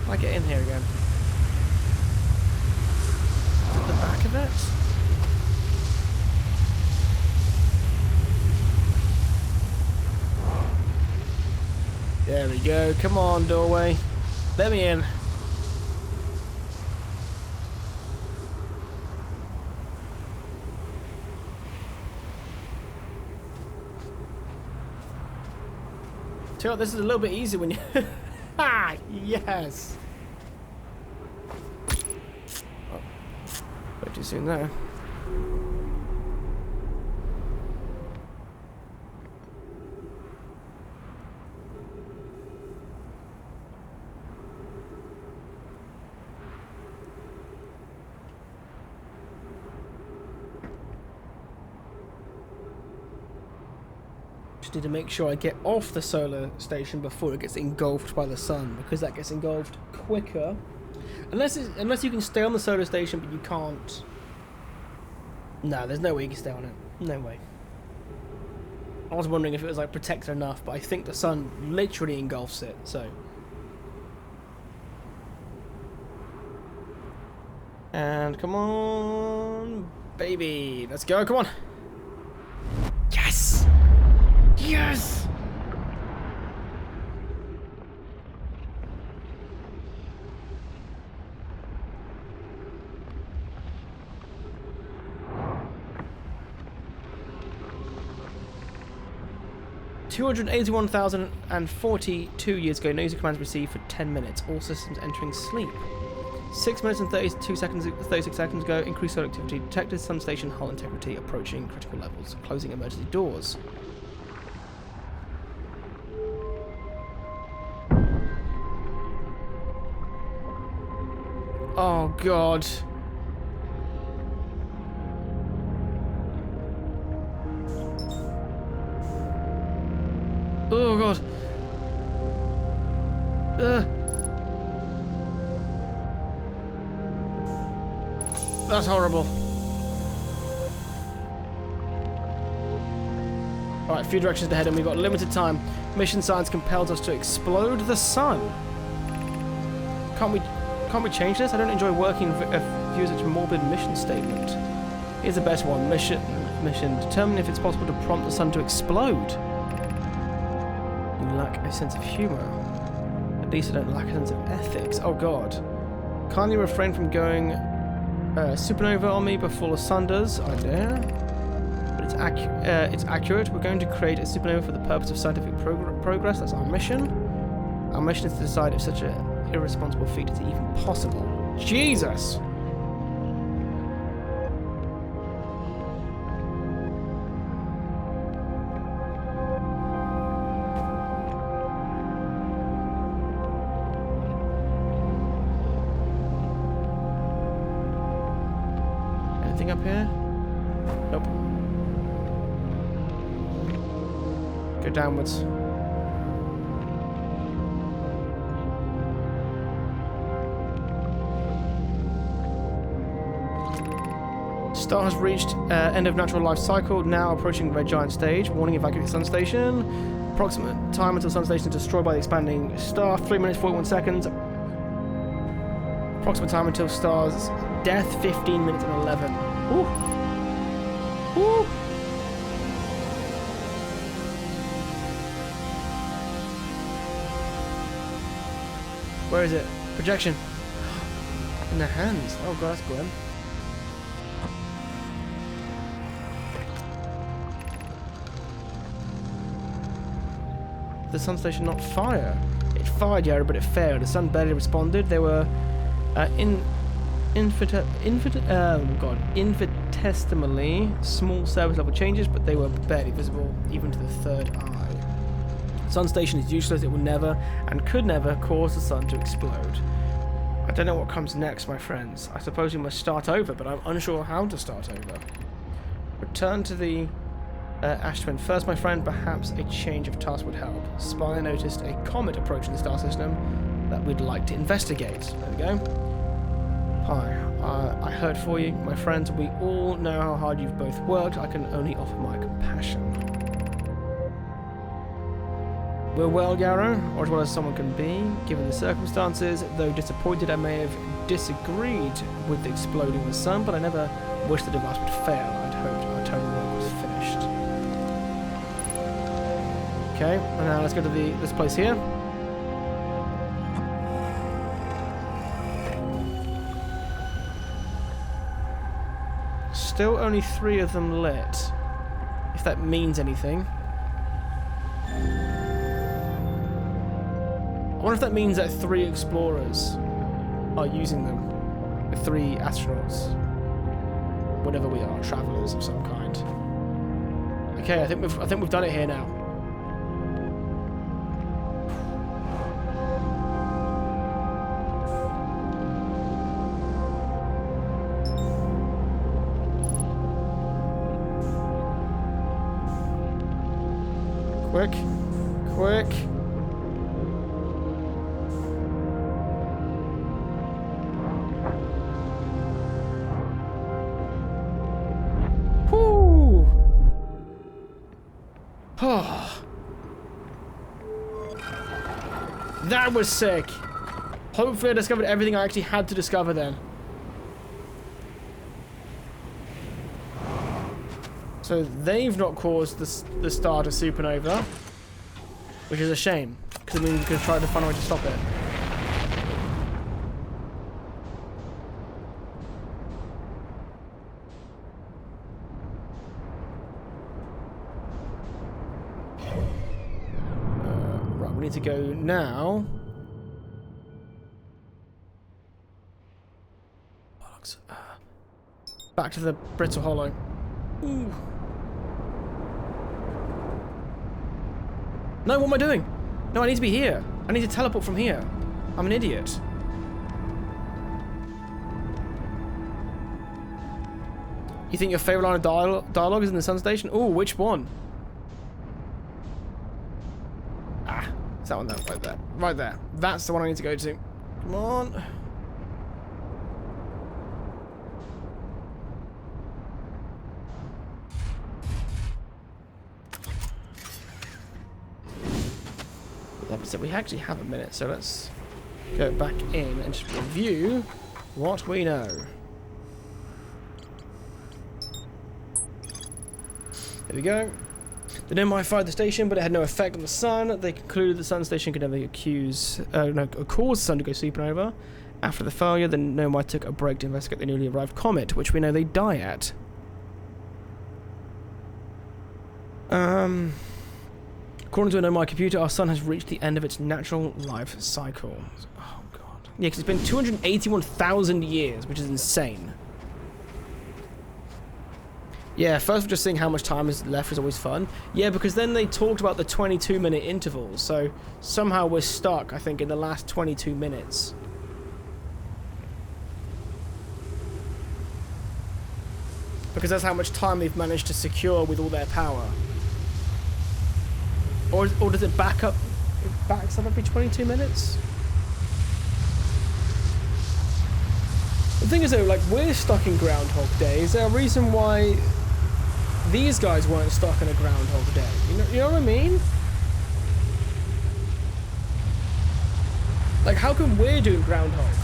Can I get in here again? At the back of it? There we go. Come on, doorway. Let me in. Tell you what, this is a little bit easier when you... Ha! Yes! Oh. Way too soon there. Need to make sure I get off the solar station before it gets engulfed by the sun, because that gets engulfed quicker. Unless you can stay on the solar station, but you can't. No, there's no way you can stay on it. No way. I was wondering if it was like protected enough, but I think the sun literally engulfs it. So. And come on, baby, let's go. Come on. Yes. Yes! $281,042 years ago, no user commands received for 10 minutes. All systems entering sleep. 6 minutes and 36 seconds ago, increased solar activity detected. Sun station hull integrity approaching critical levels. Closing emergency doors. Oh god. Oh god. That's horrible. Alright, a few directions ahead and we've got limited time. Mission science compels us to explode the sun. Can't we change this? I don't enjoy working via such a morbid mission statement. Here's the best one. Mission. Determine if it's possible to prompt the sun to explode. You lack a sense of humor. At least I don't lack a sense of ethics. Oh god. Kindly refrain from going supernova on me before the sun does. I dare. But it's accurate. We're going to create a supernova for the purpose of scientific progress. That's our mission. Our mission is to decide if such an irresponsible feat is even possible. Jesus! Anything up here? Nope. Go downwards. Star has reached end of natural life cycle, now approaching red giant stage. Warning, evacuate sun station. Approximate time until sun station is destroyed by the expanding star, 3 minutes 41 seconds. Approximate time until star's death, 15 minutes and 11. Woo! Woo! Where is it? Projection. In the hands. Oh god, that's grim. The sun station not fire? It fired, Yara, but it failed. The sun barely responded. They were infinitesimal infinitesimally small surface level changes, but they were barely visible even to the third eye. Sun station is useless. It will never and could never cause the sun to explode. I don't know what comes next, my friends. I suppose we must start over, but I'm unsure how to start over. Return to the Ash Twin. First, my friend, perhaps a change of task would help. Spy noticed a comet approaching the star system that we'd like to investigate. There we go. Hi, I heard for you, my friends. We all know how hard you've both worked. I can only offer my compassion. We're well, Yarrow, or as well as someone can be, given the circumstances. Though disappointed, I may have disagreed with exploding the sun, but I never wished the device would fail. I'd hoped our total work was finished. Okay, and now let's go to this place here. Still only 3 of them lit, if that means anything. I wonder if that means that 3 explorers are using them. The 3 astronauts. Whatever we are, travelers of some kind. Okay, I think we've done it here now. Quick. Whoo! Oh. That was sick. Hopefully I discovered everything I actually had to discover then. So they've not caused the star to supernova, which is a shame, because it means we could try to find a way to stop it. Right, we need to go now. Bollocks. Back to the Brittle Hollow. Ooh. No, what am I doing? No, I need to be here. I need to teleport from here. I'm an idiot. You think your favorite line of dialogue is in the Sun Station? Ooh, which one? Ah, it's that one there, right there. Right there. That's the one I need to go to. Come on. So we actually have a minute, so let's go back in and just review what we know. There we go. They notified the station, but it had no effect on the sun. They concluded the Sun Station could never cause the sun to go supernova. After the failure, the Nomai took a break to investigate the newly arrived comet, which we know they die at. According to a Nomai computer, our sun has reached the end of its natural life cycle. Oh, God. Yeah, because it's been 281,000 years, which is insane. Yeah, first just seeing how much time is left is always fun. Yeah, because then they talked about the 22-minute intervals, so somehow we're stuck, I think, in the last 22 minutes. Because that's how much time they've managed to secure with all their power. Or does it back up? It backs up every 22 minutes? The thing is though, like, we're stuck in Groundhog Day. Is there a reason why these guys weren't stuck in a Groundhog Day? You know what I mean? Like, how come we're doing Groundhog?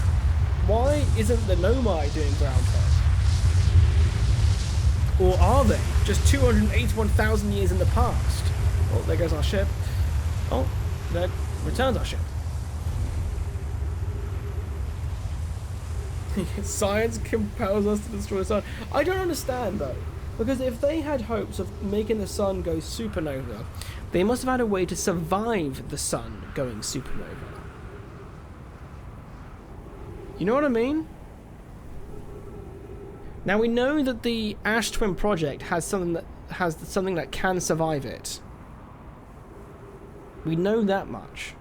Why isn't the Nomai doing Groundhog? Or are they? Just 281,000 years in the past. Oh, there goes our ship. Oh, there returns our ship. Science compels us to destroy the sun. I don't understand though, because if they had hopes of making the sun go supernova, they must have had a way to survive the sun going supernova. You know what I mean? Now we know that the Ash Twin project has something that can survive it. We know that much.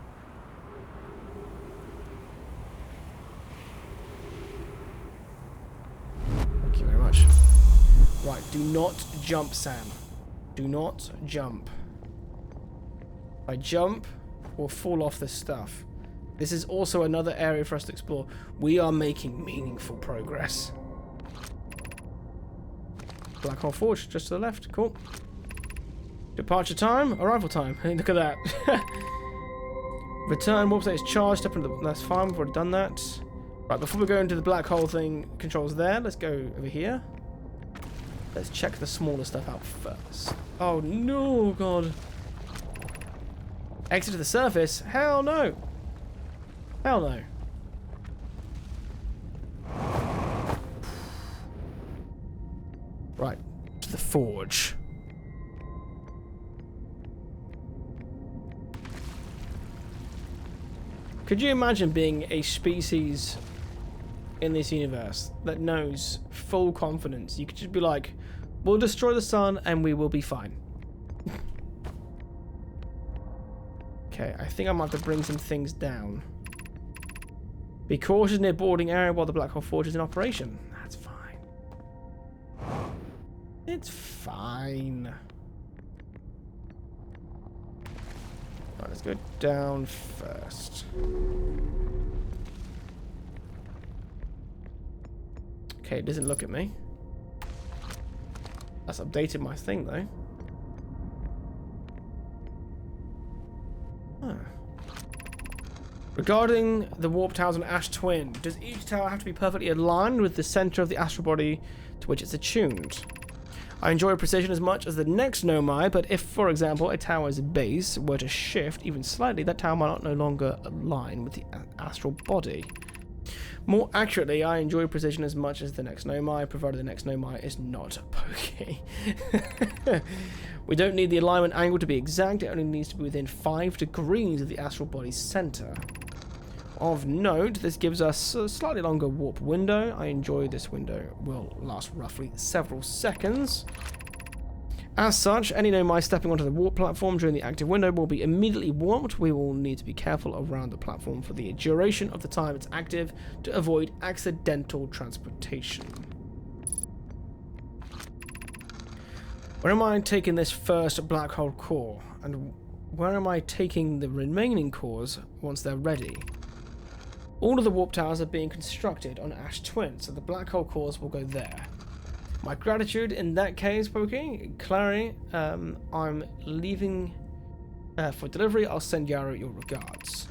Thank you very much. Right, do not jump, Sam. Do not jump. If I jump, we'll fall off this stuff. This is also another area for us to explore. We are making meaningful progress. Black Hole Forge, just to the left. Cool. Departure time, arrival time. Hey, look at that. Return warp state is charged up into the... That's fine, we've already done that. Right, before we go into the black hole thing, controls there, let's go over here. Let's check the smaller stuff out first. Oh no, God. Exit to the surface? Hell no. Hell no. Right, to the forge. Could you imagine being a species in this universe that knows full confidence? You could just be like, we'll destroy the sun and we will be fine. Okay, I think I might have to bring some things down. Be cautious near boarding area while the Black Hole Forge is in operation. That's fine. It's fine. Right, let's go down first. Okay, it doesn't look at me. That's updated my thing though. Huh. Regarding the warp towers on Ash Twin, does each tower have to be perfectly aligned with the center of the astral body to which it's attuned? I enjoy precision as much as the next Nomai, but if, for example, a tower's base were to shift even slightly, that tower might not no longer align with the astral body. More accurately, I enjoy precision as much as the next Nomai, provided the next Nomai is not pokey. We don't need the alignment angle to be exact, it only needs to be within 5 degrees of the astral body's center. Of note, this gives us a slightly longer warp window. I enjoy this window. Will last roughly several seconds. As such, any Nomai stepping onto the warp platform during the active window will be immediately warped. We will need to be careful around the platform for the duration of the time it's active to avoid accidental transportation. Where am I taking this first black hole core? And where am I taking the remaining cores once they're ready? All of the warp towers are being constructed on Ash Twin, so the black hole cores will go there. My gratitude in that case, Pokey. Clary, I'm leaving for delivery. I'll send Yarrow your regards.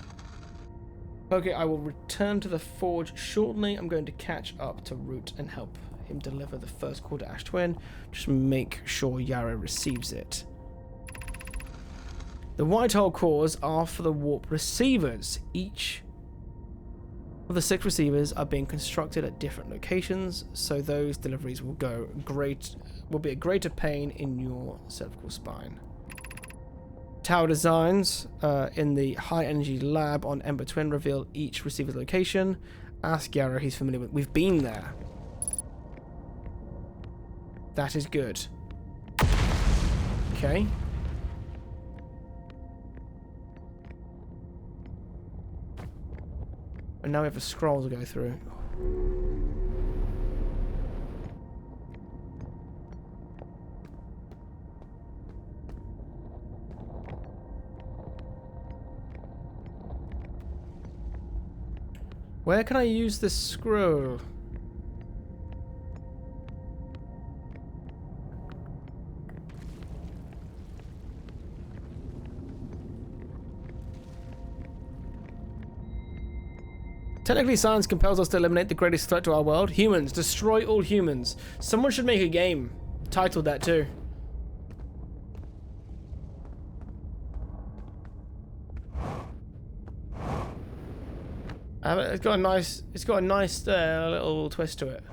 Pokey, I will return to the forge shortly. I'm going to catch up to Root and help him deliver the first core to Ash Twin. Just make sure Yarrow receives it. The white hole cores are for the warp receivers. Each of the 6 receivers are being constructed at different locations, so those deliveries will be a greater pain in your cervical spine. Tower designs in the high energy lab on Ember Twin reveal each receiver's location. Ask Yarrow, he's familiar with. We've been there. That is good. Okay. And now we have a scroll to go through. Where can I use this scroll? Technically, science compels us to eliminate the greatest threat to our world. Humans. Destroy all humans. Someone should make a game titled that too. It's got a nice little twist to it.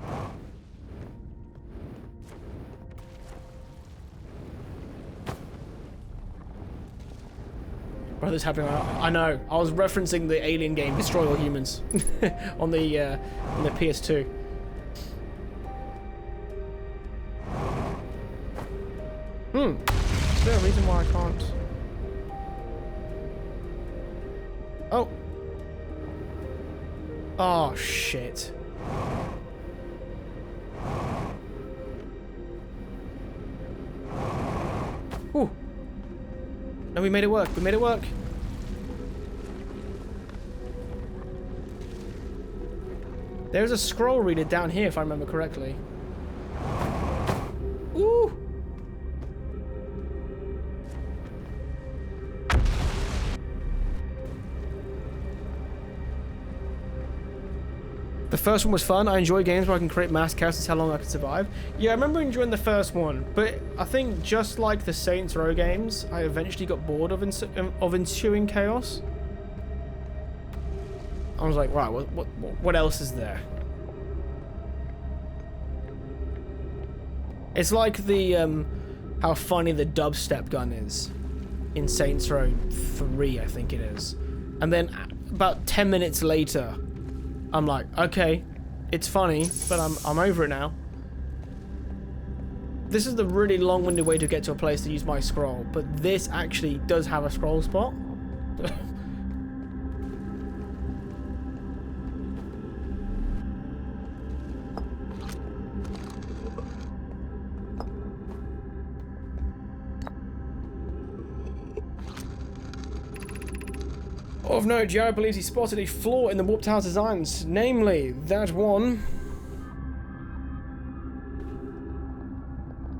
What is happening? I know. I was referencing the Alien game, Destroy All Humans, on the PS2. Is there a reason why I can't? Oh. Oh, shit. Ooh. No, we made it work. We made it work. There's a scroll reader down here, if I remember correctly. Ooh. The first one was fun. I enjoy games where I can create mass chaos and see how long I can survive. Yeah, I remember enjoying the first one, but I think just like the Saints Row games, I eventually got bored of ensuing chaos. I was like, right, what else is there? It's like the how funny the dubstep gun is in Saints Row 3, I think it is. And then about 10 minutes later, I'm like, okay, it's funny, but I'm over it now. This is the really long-winded way to get to a place to use my scroll, but this actually does have a scroll spot. Of note, Jared believes he spotted a flaw in the Warp Tower's designs, namely that one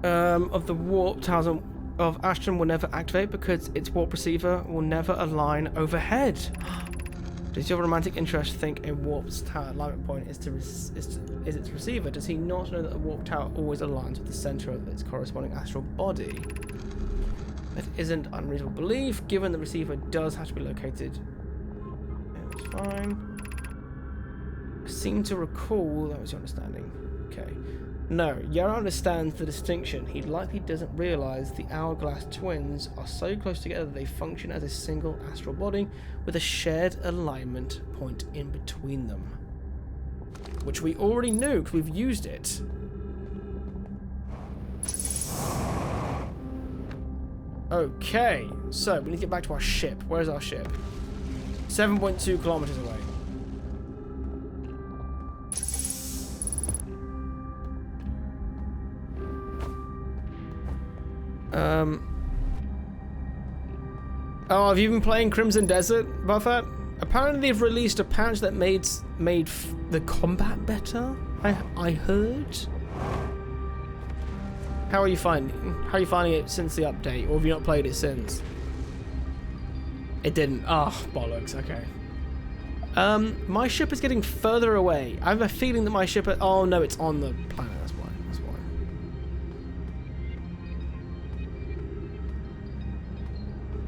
of the Warp Towers of Ashton will never activate because its warp receiver will never align overhead. Does your romantic interest think a Warp Tower alignment point is its receiver? Does he not know that the Warp Tower always aligns with the center of its corresponding astral body? That isn't unreasonable belief, given the receiver does have to be located. That's fine. I seem to recall that was your understanding. Okay. No, Yara understands the distinction. He likely doesn't realize the Hourglass twins are so close together that they function as a single astral body with a shared alignment point in between them. Which we already knew because we've used it. Okay, so we need to get back to our ship. Where's our ship? 7.2 kilometers away. Oh, have you been playing Crimson Desert, Buffett? Apparently they've released a patch that made the combat better. I heard. How are you finding it since the update, or have you not played it since? It didn't. Oh, bollocks. Okay. My ship is getting further away. I have a feeling that my ship. Oh no, it's on the planet. That's why. That's why.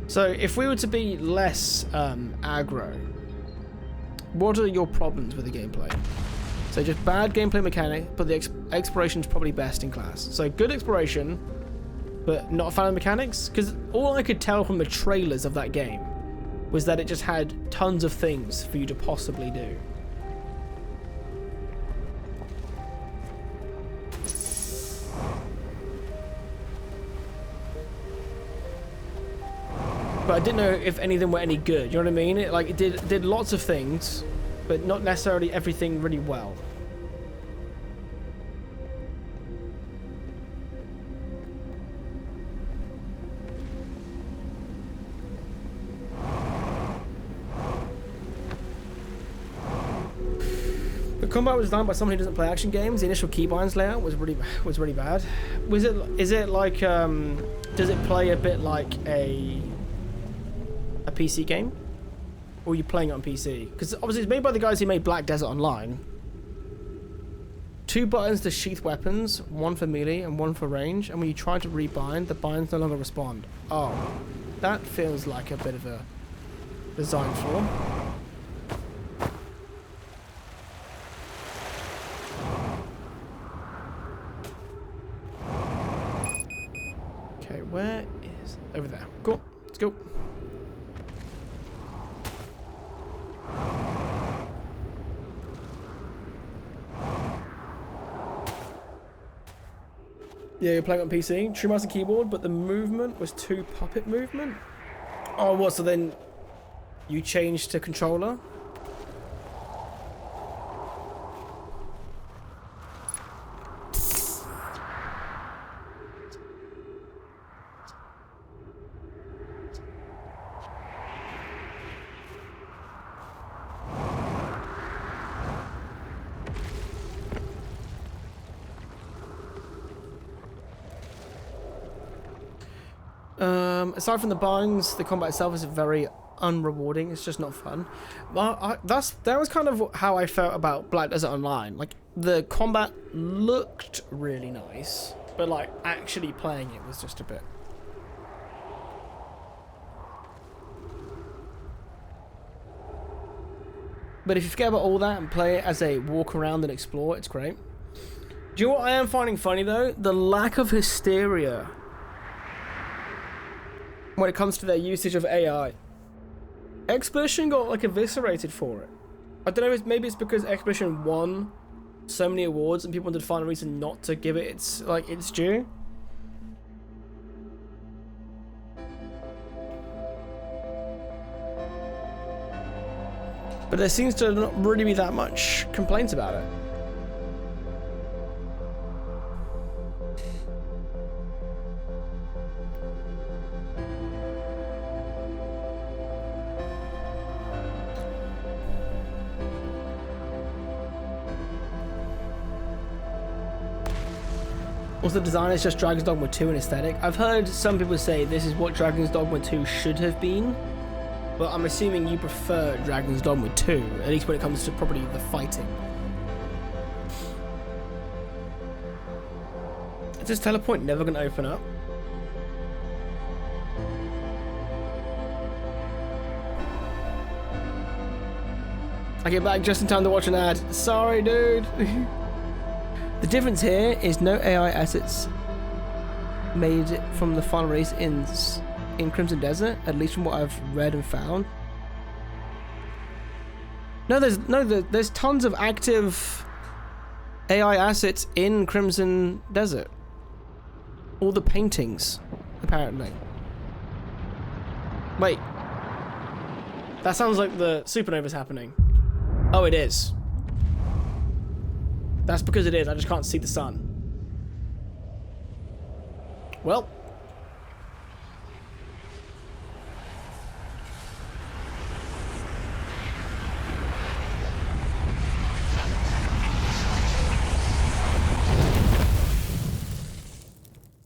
So, if we were to be less aggro, what are your problems with the gameplay? So just bad gameplay mechanic, but the exploration is probably best in class. So good exploration, but not a fan of mechanics? Because all I could tell from the trailers of that game was that it just had tons of things for you to possibly do. But I didn't know if any of them were any good, you know what I mean? It did lots of things, but not necessarily everything really well. The combat was designed by someone who doesn't play action games. The initial keybinds layout was really bad. Is it like does it play a bit like a PC game? Or are you playing it on PC? Because obviously it's made by the guys who made Black Desert Online. 2 buttons to sheath weapons, 1 for melee and 1 for range, and when you try to rebind, the binds no longer respond. Oh, that feels like a bit of a design flaw. Okay, where is... over there. Cool, let's go. Yeah, you're playing on PC. True mouse and keyboard, but the movement was 2 puppet movement. Oh, what? So then you changed to controller? Aside from the bugs, the combat itself is very unrewarding. It's just not fun. But that was kind of how I felt about Black Desert Online. Like, the combat looked really nice, but like actually playing it was just a bit. But if you forget about all that and play it as a walk around and explore, it's great. Do you know what I am finding funny though? The lack of hysteria when it comes to their usage of AI. Expedition got like eviscerated for it. I don't know if maybe it's because Expedition won so many awards and people wanted to find a reason not to give it its due. But there seems to not really be that much complaints about it. Also, the design is just Dragon's Dogma 2 in aesthetic. I've heard some people say this is what Dragon's Dogma 2 should have been, but I'm assuming you prefer Dragon's Dogma 2, at least when it comes to probably the fighting. Is this teleport never going to open up? I get back just in time to watch an ad. Sorry, dude. The difference here is no AI assets made from the final release in Crimson Desert, at least from what I've read and found. There's tons of active AI assets in Crimson Desert. All the paintings, apparently. Wait. That sounds like the supernova's happening. Oh, it is. That's because it is. I just can't see the sun. Well.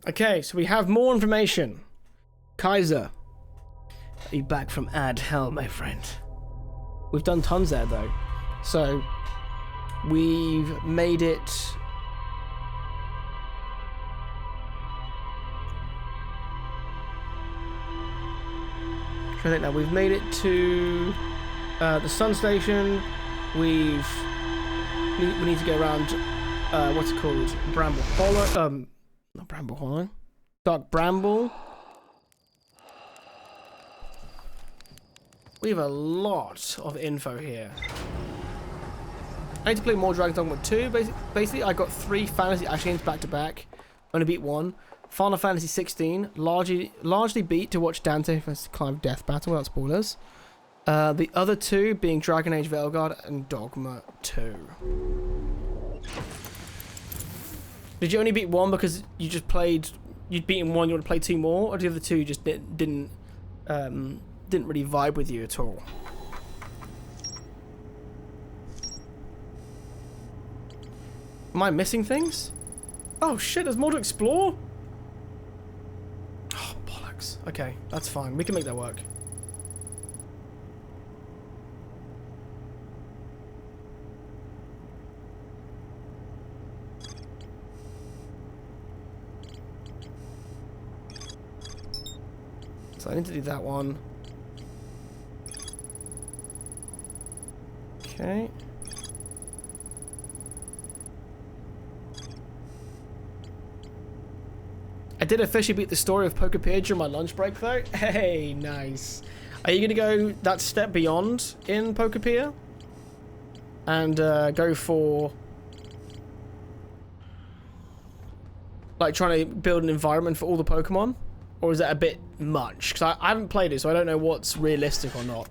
Okay, so we have more information. Kaiser. Are you back from ad hell, my friend? We've done tons there, though. So, we've made it... I think now we've made it to the sun station. We need to go around, what's it called? Bramble Hollow. Not Bramble Hollow. Dark Bramble. We have a lot of info here. I need to play more Dragon's Dogma 2. Basically, I got 3 fantasy action games back to back. Only beat 1. Final Fantasy 16, largely beat to watch Dante vs. Clive Death Battle without spoilers. The other 2 being Dragon Age Veilguard and Dogma 2. Did you only beat 1 because you just played? You'd beaten 1, you want to play 2 more, or the other 2 just didn't really vibe with you at all? Am I missing things? Oh shit, there's more to explore? Oh, bollocks. Okay, that's fine. We can make that work. So I need to do that one. Okay. I did officially beat the story of Pokepier during my lunch break though. Hey, nice. Are you gonna go that step beyond in Pokepier? And go for Like trying to build an environment for all the Pokemon? Or is that a bit much? Because I haven't played it, so I don't know what's realistic or not.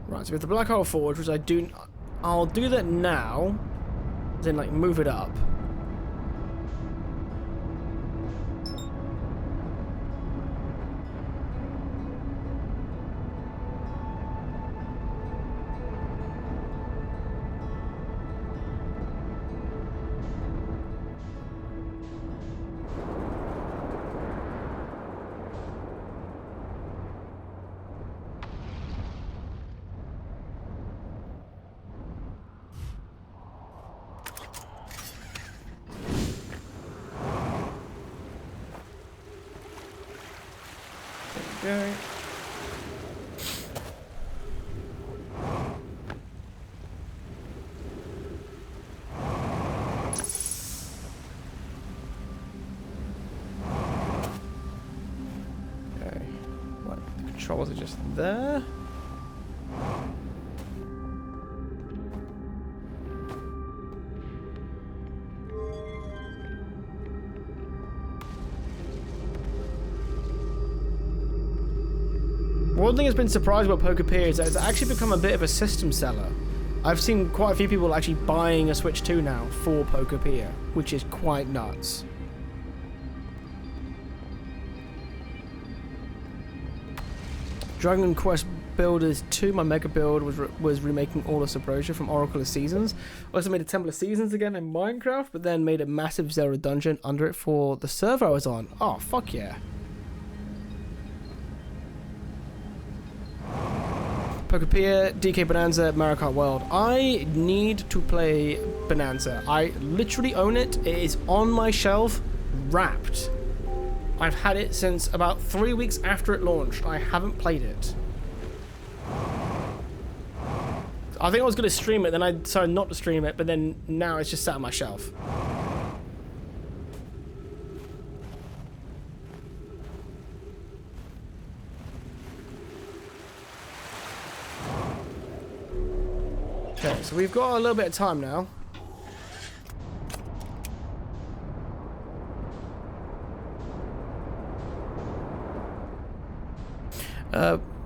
Right, so we have the Black Hole Forge, which I'll do that now. Then, like, move it up. Okay. Right, the controls are just there. One thing that's been surprised about Pokepedia is that it's actually become a bit of a system seller. I've seen quite a few people actually buying a Switch 2 now for Pokepedia, which is quite nuts. Dragon Quest Builders 2, my mega build, was remaking all of Subrosia from Oracle of Seasons. Also made a Temple of Seasons again in Minecraft, but then made a massive Zelda dungeon under it for the server I was on. Oh, fuck yeah. Pokepedia, DK Bonanza, Mario Kart World. I need to play Bonanza. I literally own it. It is on my shelf, wrapped. I've had it since about 3 weeks after it launched. I haven't played it. I think I was going to stream it, then I decided not to stream it, but then now it's just sat on my shelf. Okay, so we've got a little bit of time now.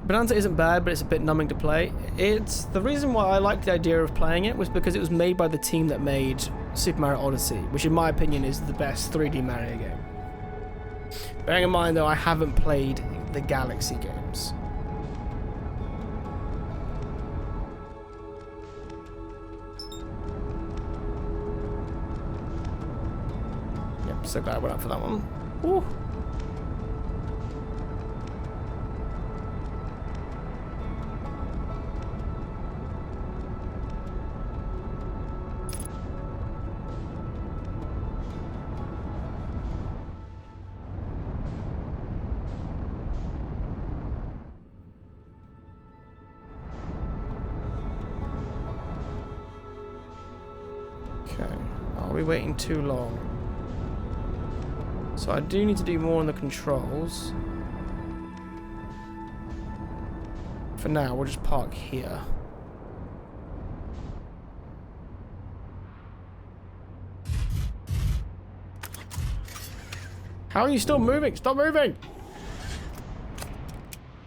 Bonanza isn't bad, but it's a bit numbing to play. It's the reason why I liked the idea of playing it was because it was made by the team that made Super Mario Odyssey, which in my opinion is the best 3D Mario game. Bearing in mind though, I haven't played the Galaxy games. Yep, so glad I went up for that one. Ooh. Are we waiting too long? So I do need to do more on the controls. For now, we'll just park here. How are you still moving? Stop moving!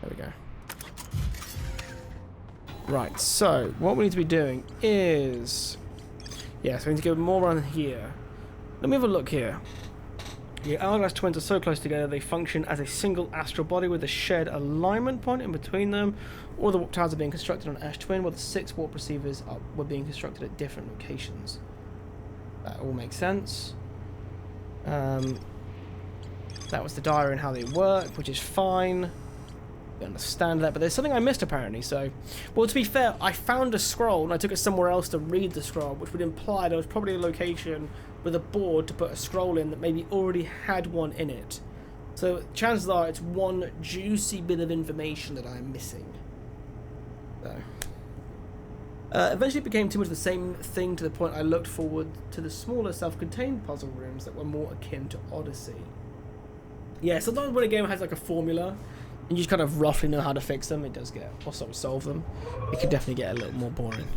There we go. Right, so what we need to be doing is... yeah, so we need to go more around here. Let me have a look here. The Hourglass twins are so close together, they function as a single astral body with a shared alignment point in between them. All the warp towers are being constructed on Ash Twin, while the 6 warp receivers were being constructed at different locations. That all makes sense. That was the diary and how they work, which is fine. I understand that, but there's something I missed apparently, so... well, to be fair, I found a scroll and I took it somewhere else to read the scroll, which would imply there was probably a location with a board to put a scroll in that maybe already had one in it. So chances are it's one juicy bit of information that I'm missing. So... eventually it became too much the same thing to the point I looked forward to the smaller self-contained puzzle rooms that were more akin to Odyssey. Yeah, sometimes when a game has like a formula, and you just kind of roughly know how to fix them, it does get, or sort of solve them, it can definitely get a little more boring.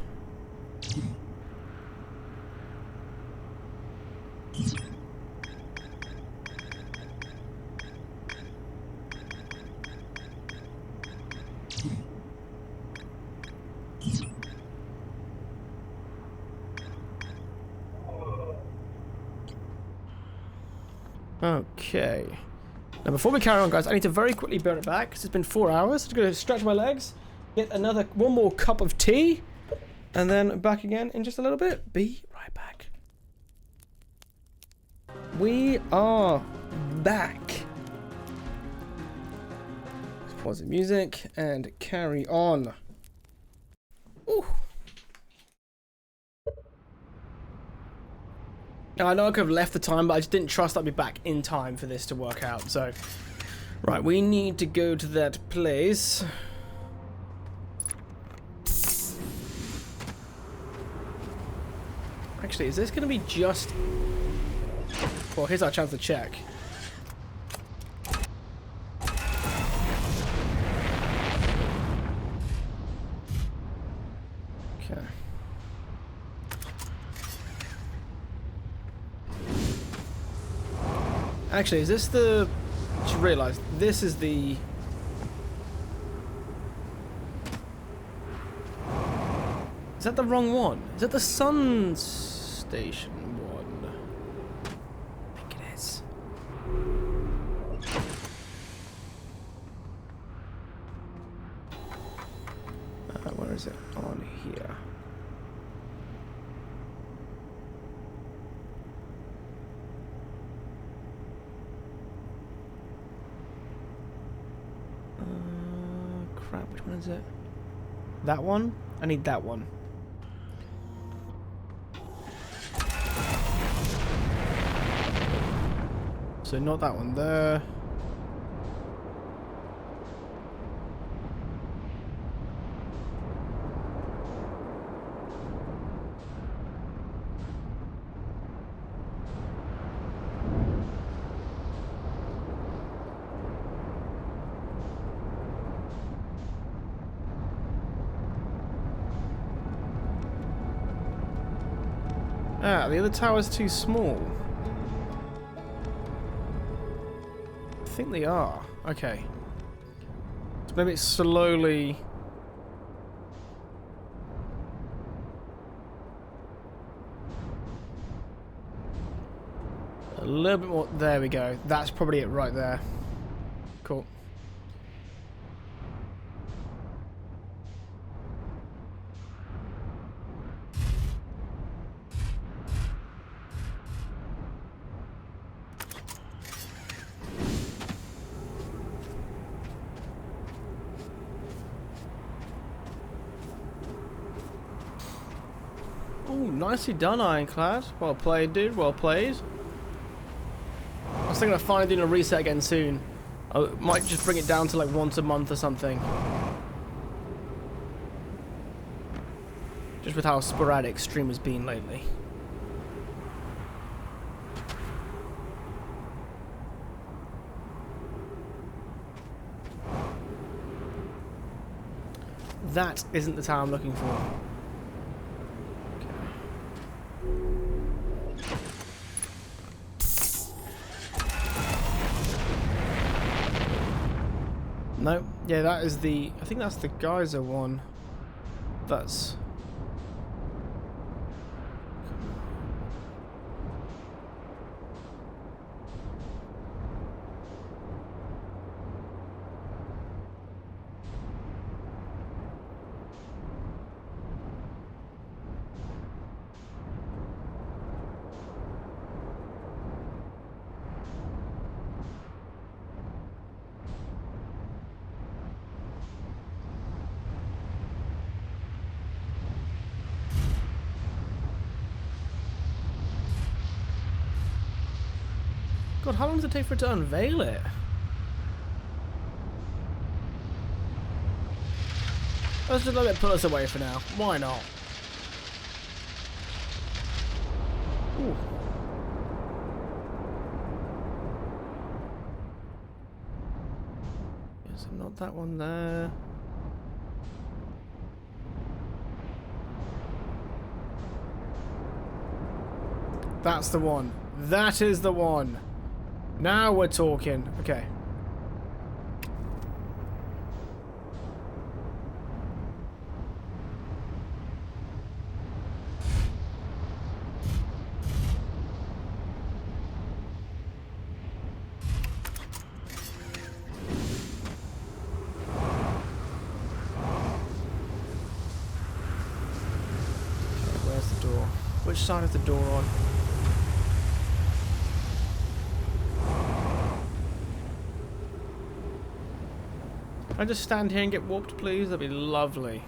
Okay. Now, before we carry on, guys, I need to very quickly burn it back because it's been 4 hours. I'm just going to stretch my legs, get one more cup of tea, and then back again in just a little bit. Be right back. We are back. Let's pause the music and carry on. Ooh. Now, I know I could have left the time, but I just didn't trust I'd be back in time for this to work out, so... Right, we need to go to that place. Actually, is this going to be just... Well, here's our chance to check. Okay. Actually, is this the... I should realise, this is the... Is that the wrong one? Is that the sun station one? I think it is. Where is it? On here. Crap, which one is it? That one? I need that one. So not that one there. Ah, the other tower's too small. I think they are. Okay. So maybe it's slowly... A little bit more... There we go. That's probably it right there. Cool. Ooh, nicely done, Ironclad. Well played, dude. Well played. I was thinking of finally doing a reset again soon. I might just bring it down to like once a month or something. Just with how sporadic stream has been lately. That isn't the tower I'm looking for. No, yeah, that is the... I think that's the geyser one. That's... God, how long does it take for it to unveil it? Let's just let it put us away for now. Why not? Ooh. So not that one there. That's the one. That is the one. Now we're talking. Okay. Where's the door? Which side is the door on? Can I just stand here and get warped, please? That'd be lovely.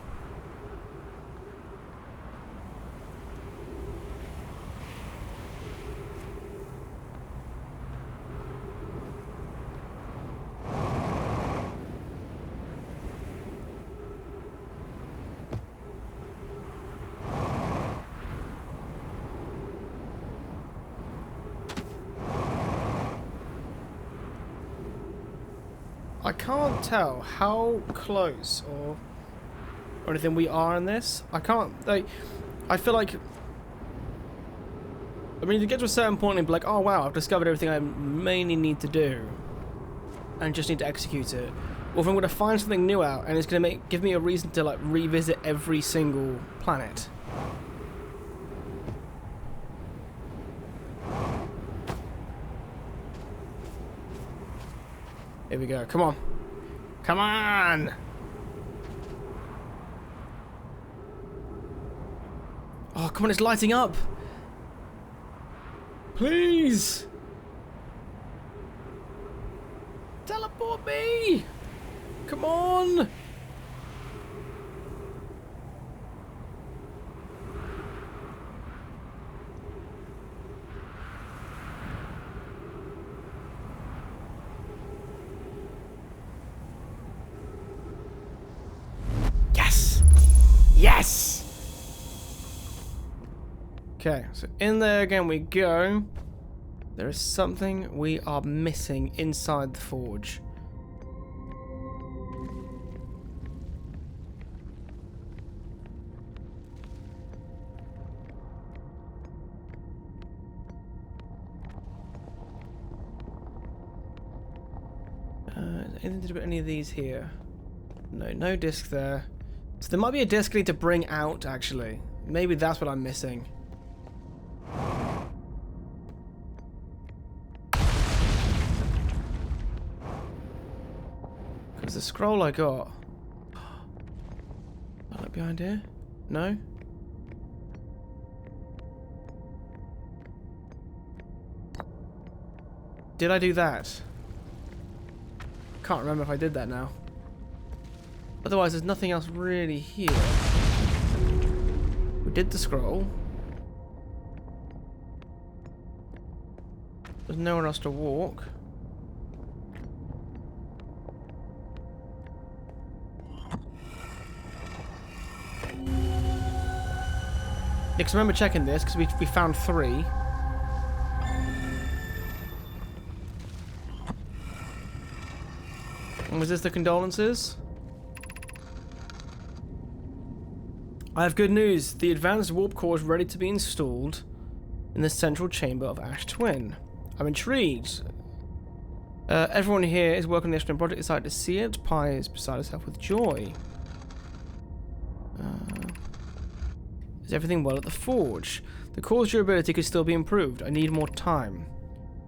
I can't tell how close or anything we are in this. I can't, like, I feel like, I mean, to get to a certain point and be like, oh wow, I've discovered everything I mainly need to do and just need to execute it. Or if I'm going to find something new out and it's going to give me a reason to like revisit every single planet. Here we go. Come on. Come on! Oh, come on, it's lighting up! Please! Teleport me! Come on! Yes! Okay, so in there again we go. There is something we are missing inside the forge. Anything to do with any of these here? No, no disc there. So there might be a disc I need to bring out, actually. Maybe that's what I'm missing. Because the scroll I got... I look behind here? No? Did I do that? Can't remember if I did that now. Otherwise, there's nothing else really here. We did the scroll. There's nowhere else to walk. Yeah, 'cause I remember checking this, because we found 3. And was this the condolences? I have good news. The advanced warp core is ready to be installed in the central chamber of Ash Twin. I'm intrigued. Everyone here is working on the Ash Twin project. Excited to see it. Pi is beside herself with joy. Is everything well at the forge? The core's durability could still be improved. I need more time.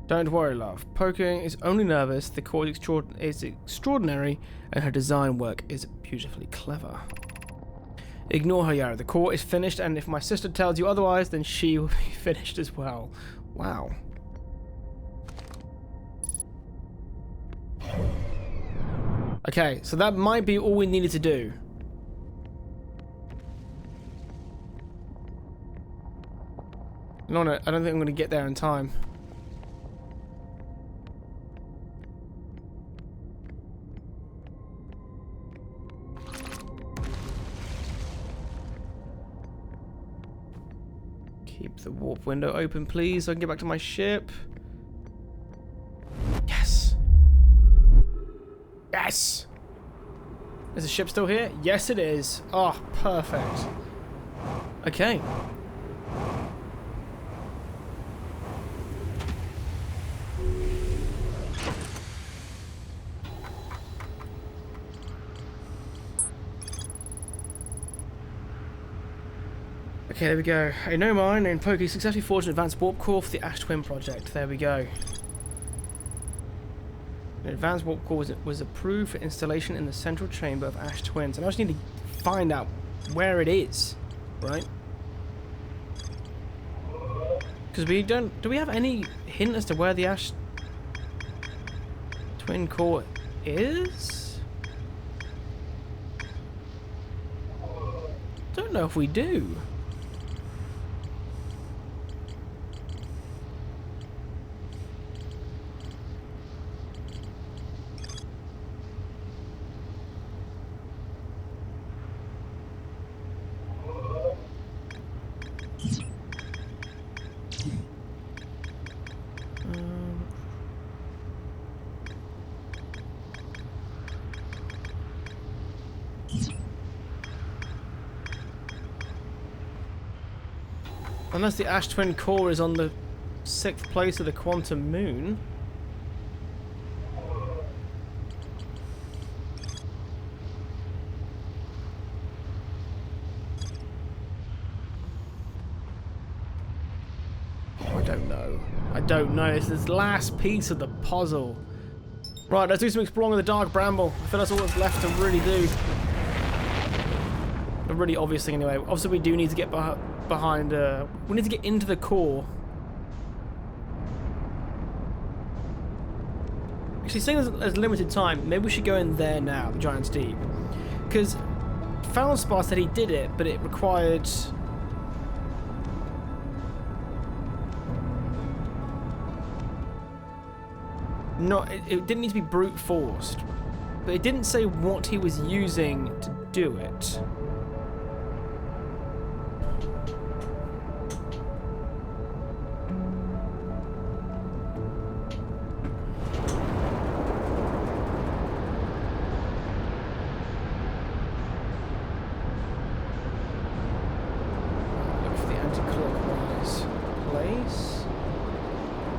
Don't worry, love. Poking is only nervous. The core is extraordinary, and her design work is beautifully clever. Ignore her, Yara. The core is finished, and if my sister tells you otherwise, then she will be finished as well. Wow. Okay, so that might be all we needed to do. No, I don't think I'm going to get there in time. Keep the warp window open, please, so I can get back to my ship. Yes! Yes! Is the ship still here? Yes, it is. Oh, perfect. Okay. Okay, there we go. A no mine named Pokey successfully forged an advanced warp core for the Ash Twin project. There we go. An advanced warp core was approved for installation in the central chamber of Ash Twins. And I just need to find out where it is, right? Because we don't... Do we have any hint as to where the Ash Twin core is? Don't know if we do. Unless the Ash Twin core is on the 6th place of the Quantum Moon. Oh, I don't know. I don't know. It's this last piece of the puzzle. Right, let's do some exploring of the Dark Bramble. I feel that's all that's left to really do. A really obvious thing anyway. Obviously we do need to get behind, we need to get into the core. Actually, seeing as limited time, maybe we should go in there now, the Giant's Deep. Because Feldspar said he did it, but it required... it didn't need to be brute forced. But it didn't say what he was using to do it.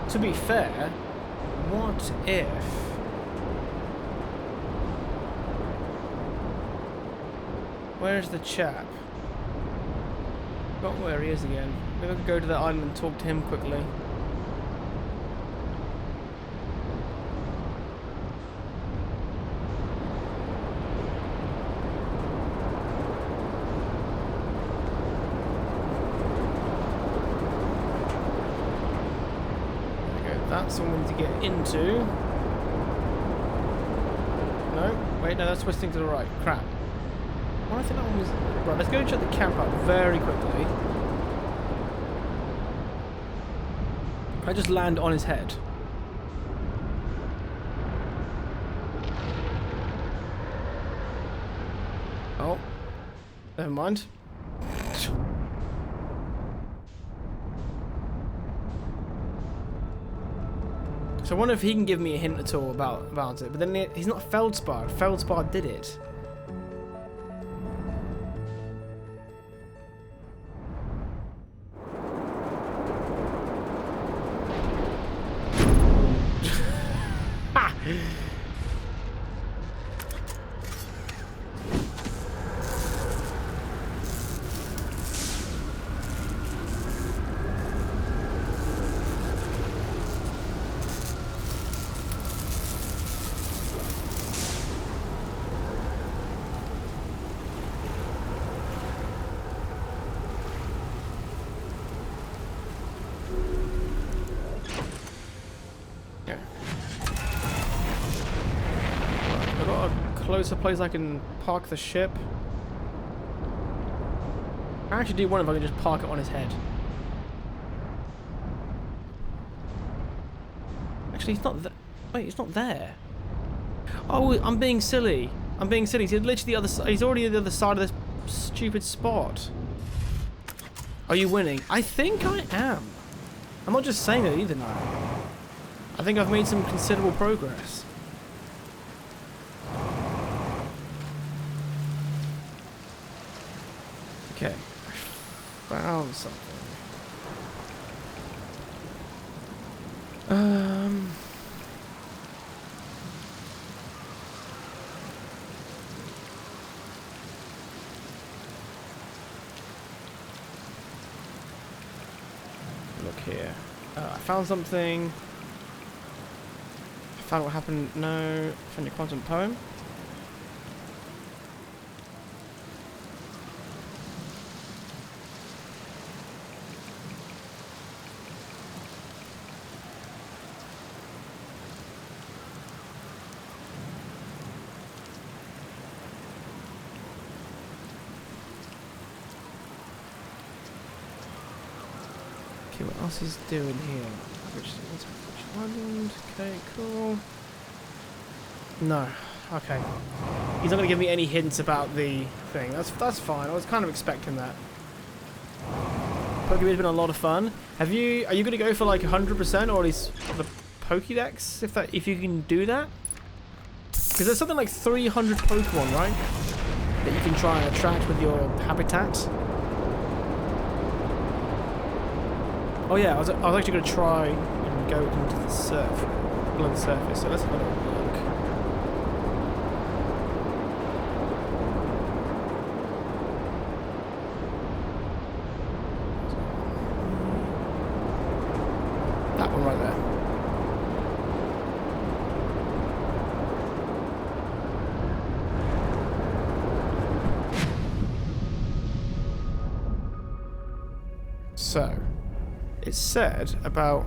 To be fair, what if... Where's the chap? Forgot where he is again. Maybe I could go to that island and talk to him quickly. That's something to get into. No, wait, no, that's twisting to the right. Crap. Well, I think that one was... Right, let's go check the camp out very quickly. Can I just land on his head? Oh. Never mind. So I wonder if he can give me a hint at all about it. But then he's not Feldspar. Feldspar did it. Ha! Closer place I can park the ship. I actually do wonder if I can just park it on his head. Actually, he's not there. Wait, he's not there. Oh, I'm being silly. I'm being silly. He's literally the other side. He's already at the other side of this stupid spot. Are you winning? I think I am. I'm not just saying it either now. I think I've made some considerable progress. Okay. Found something. Look here. I found something. I found what happened. No. Found your quantum poem. Okay, what else is doing here? Which island? Okay, cool. No. Okay. He's not going to give me any hints about the thing. That's fine. I was kind of expecting that. Pokemon's been a lot of fun. Are you going to go for like 100% or at least the Pokédex if you can do that? Because there's something like 300 Pokemon, right? That you can try and attract with your habitats. Oh yeah, I was actually going to try and go into the below the surface. So let's have a little look. That one right there. So, it said about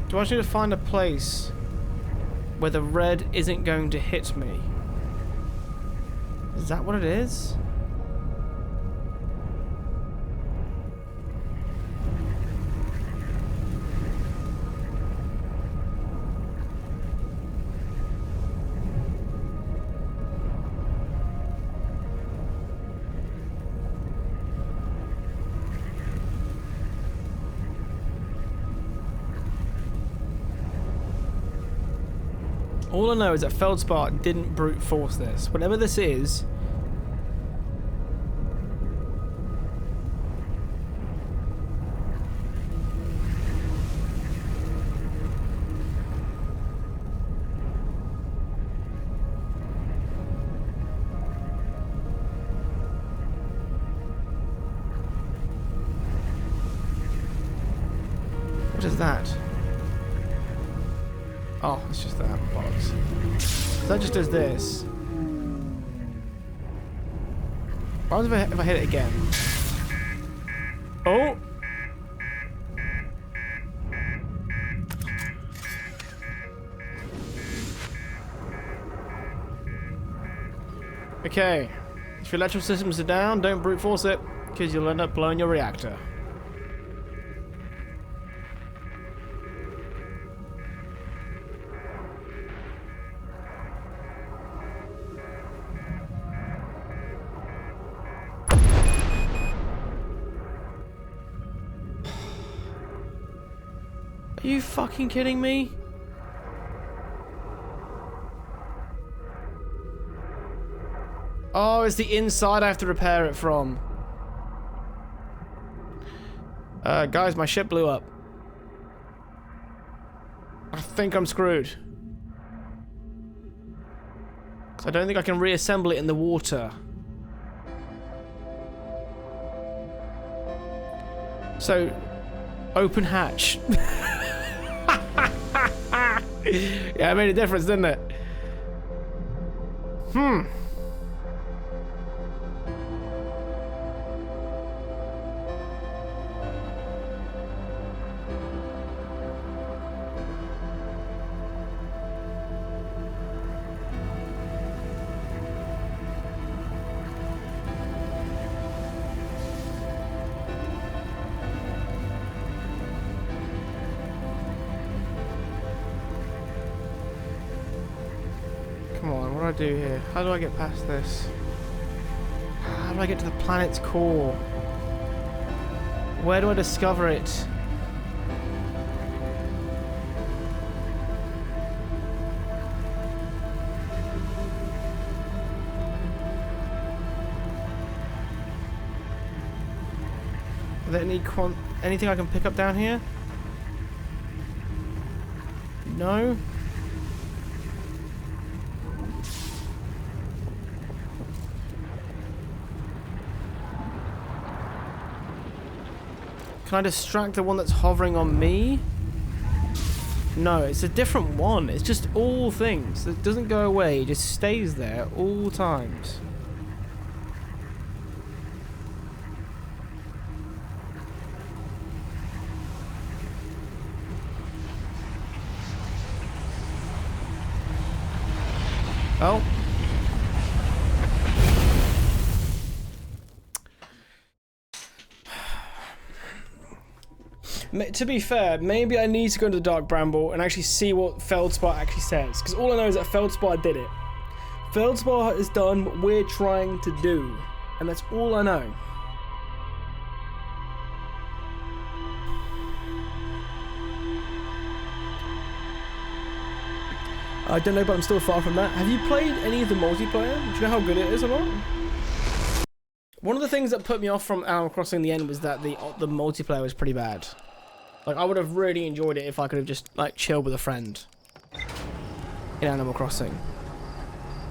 do I just need to find a place where the red isn't going to hit me? Is that what it is? All I know is that Feldspar didn't brute force this. Whatever this is... What is that? Oh, it's just that box. That just does this. What happens if I hit it again? Oh! Okay. If your electrical systems are down, don't brute force it, because you'll end up blowing your reactor. Are you fucking kidding me? Oh, it's the inside I have to repair it from. Guys, my ship blew up. I think I'm screwed. 'Cause I don't think I can reassemble it in the water. So, open hatch. Yeah, it made a difference, didn't it? Come on, what do I do here? How do I get past this? How do I get to the planet's core? Where do I discover it? Are there anything I can pick up down here? No? Can I distract the one that's hovering on me? No, it's a different one. It's just all things. It doesn't go away. It just stays there all times. Oh. To be fair, maybe I need to go into the Dark Bramble and actually see what Feldspar actually says. Because all I know is that Feldspar did it. Feldspar has done what we're trying to do. And that's all I know. I don't know, but I'm still far from that. Have you played any of the multiplayer? Do you know how good it is or not? One of the things that put me off from Animal Crossing in the end was that the multiplayer was pretty bad. Like, I would have really enjoyed it if I could have just, like, chilled with a friend in Animal Crossing.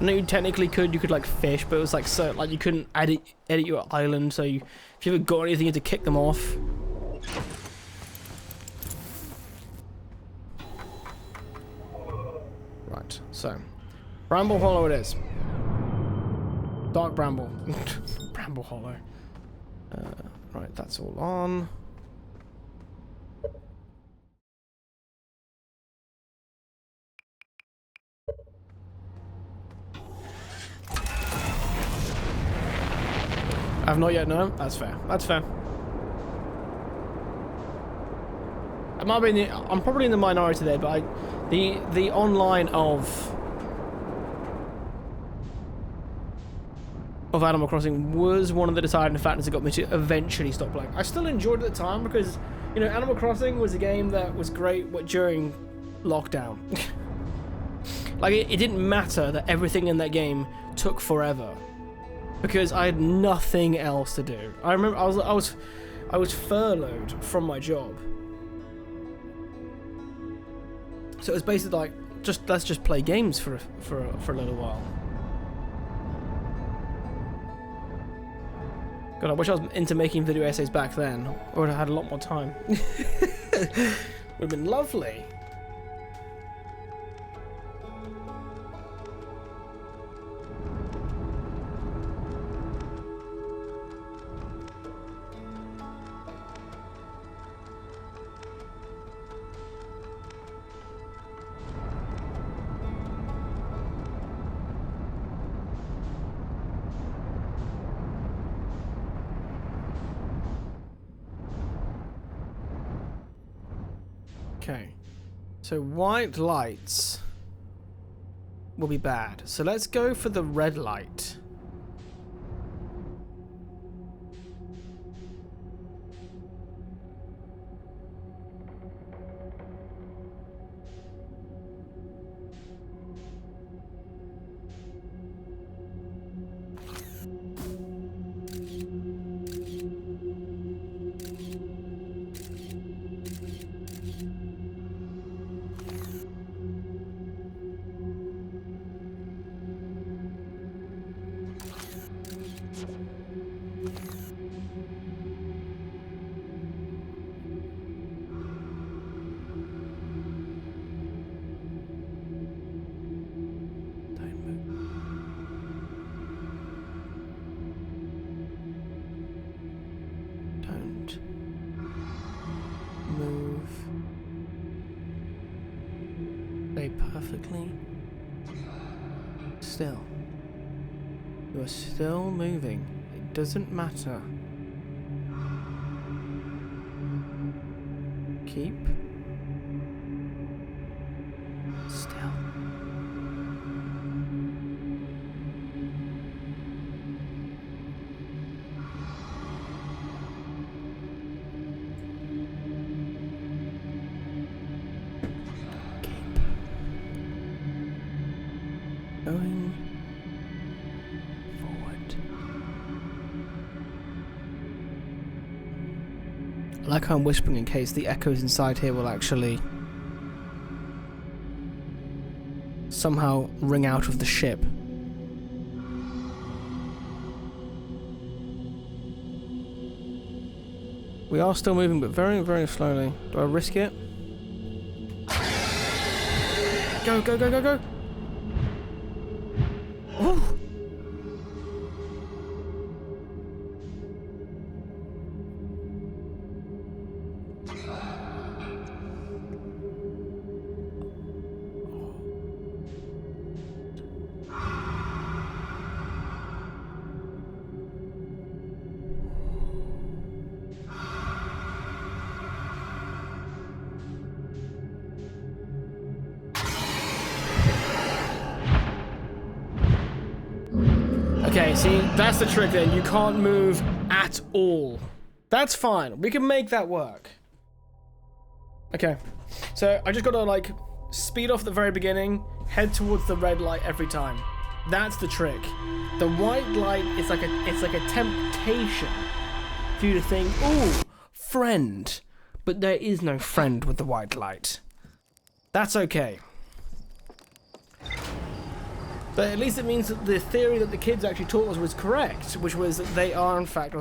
I know you technically could, you could, like, fish, but it was, like, so, like, you couldn't edit your island, so if you ever got anything, you had to kick them off. Right, so, Bramble Hollow it is. Dark Bramble. Bramble Hollow. Right, that's all on. I've not yet, no? That's fair. That's fair. I might be in the, I'm probably in the minority there, but the online of Animal Crossing was one of the deciding factors that got me to eventually stop playing. I still enjoyed it at the time because, you know, Animal Crossing was a game that was great during lockdown. Like, it didn't matter that everything in that game took forever because I had nothing else to do. I remember I was furloughed from my job. So it was basically like, let's just play games for a little while. God, I wish I was into making video essays back then. I would have had a lot more time. Would have been lovely. Okay, so white lights will be bad. So let's go for the red light. Perfectly still. You are still moving. It doesn't matter. Keep still. Going forward. I like how I'm whispering in case the echoes inside here will actually somehow ring out of the ship. We are still moving, but very, very slowly. Do I risk it? Go, go, go, go, go! Woo. Okay, see, that's the trick then. You can't move at all. That's fine. We can make that work. Okay. So I just gotta like speed off at the very beginning, head towards the red light every time. That's the trick. The white light is like a temptation for you to think, ooh, friend. But there is no friend with the white light. That's okay. But at least it means that the theory that the kids actually taught us was correct, which was that they are, in fact,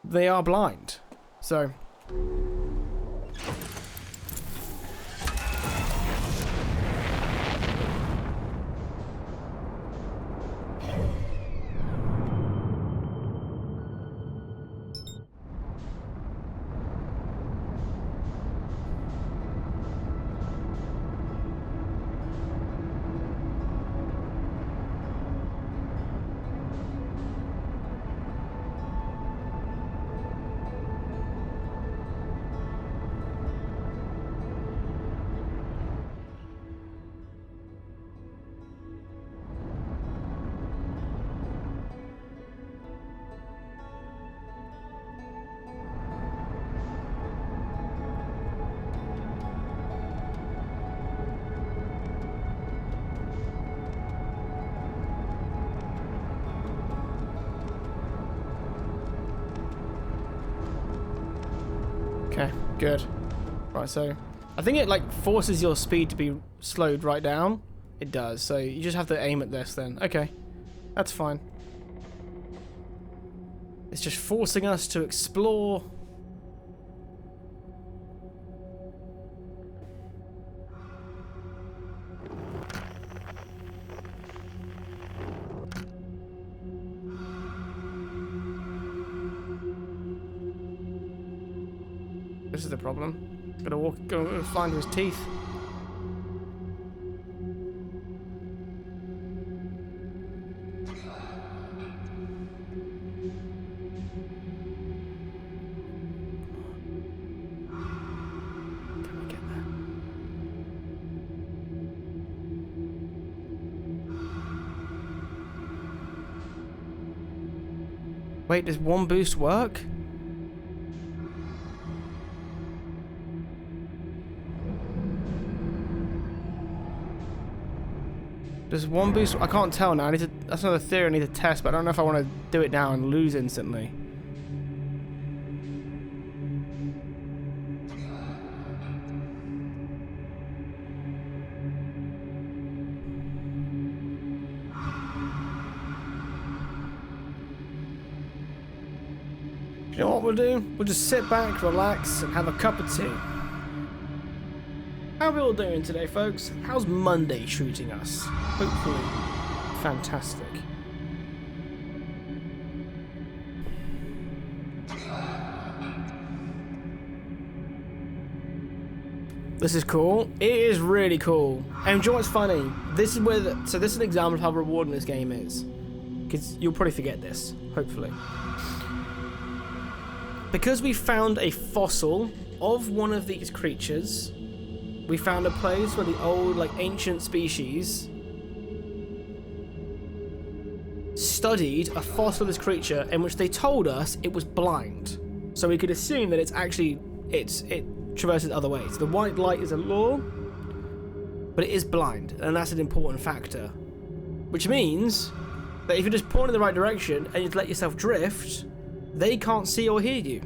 they are blind. So... Okay, good. Right, so I think it like forces your speed to be slowed right down. It does, so you just have to aim at this then. Okay, that's fine. It's just forcing us to explore. This is the problem. Go fly into his teeth. Can we get there? Wait, does one boost work? Does one boost? I can't tell now. That's another theory I need to test, but I don't know if I want to do it now and lose instantly. You know what we'll do? We'll just sit back, relax, and have a cup of tea. How are we all doing today, folks? How's Monday treating us? Hopefully, fantastic. This is cool. It is really cool. And you know what's funny? This is where so this is an example of how rewarding this game is. Because you'll probably forget this, hopefully. Because we found a fossil of one of these creatures, we found a place where the old, like, ancient species studied a fossil of this creature in which they told us it was blind. So we could assume that it's actually, it traverses other ways. The white light is a law, but it is blind, and that's an important factor. Which means that if you're just pointing in the right direction and you let yourself drift, they can't see or hear you.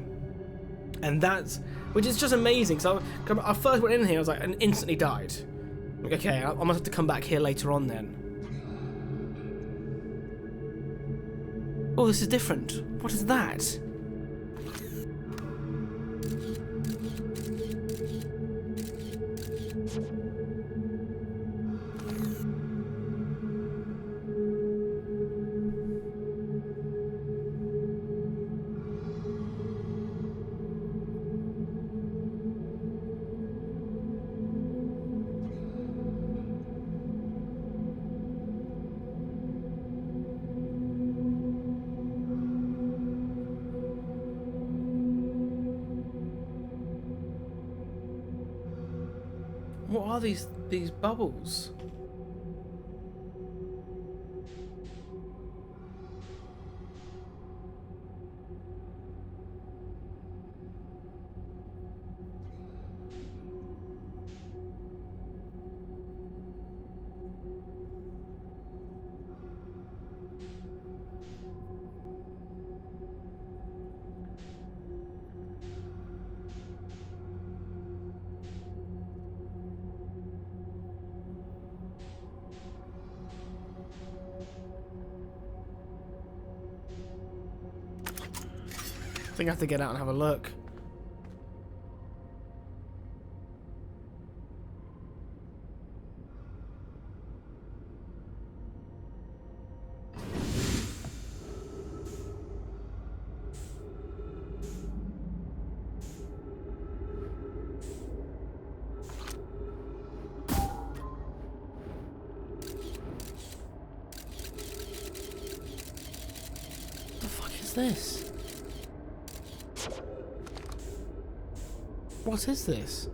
And that's, which is just amazing. So I first went in here, I was like, and instantly died. Like, okay, I must have to come back here later on then. Oh, this is different. What is that? What are these bubbles? I think I have to get out and have a look. What the fuck is this? What is this?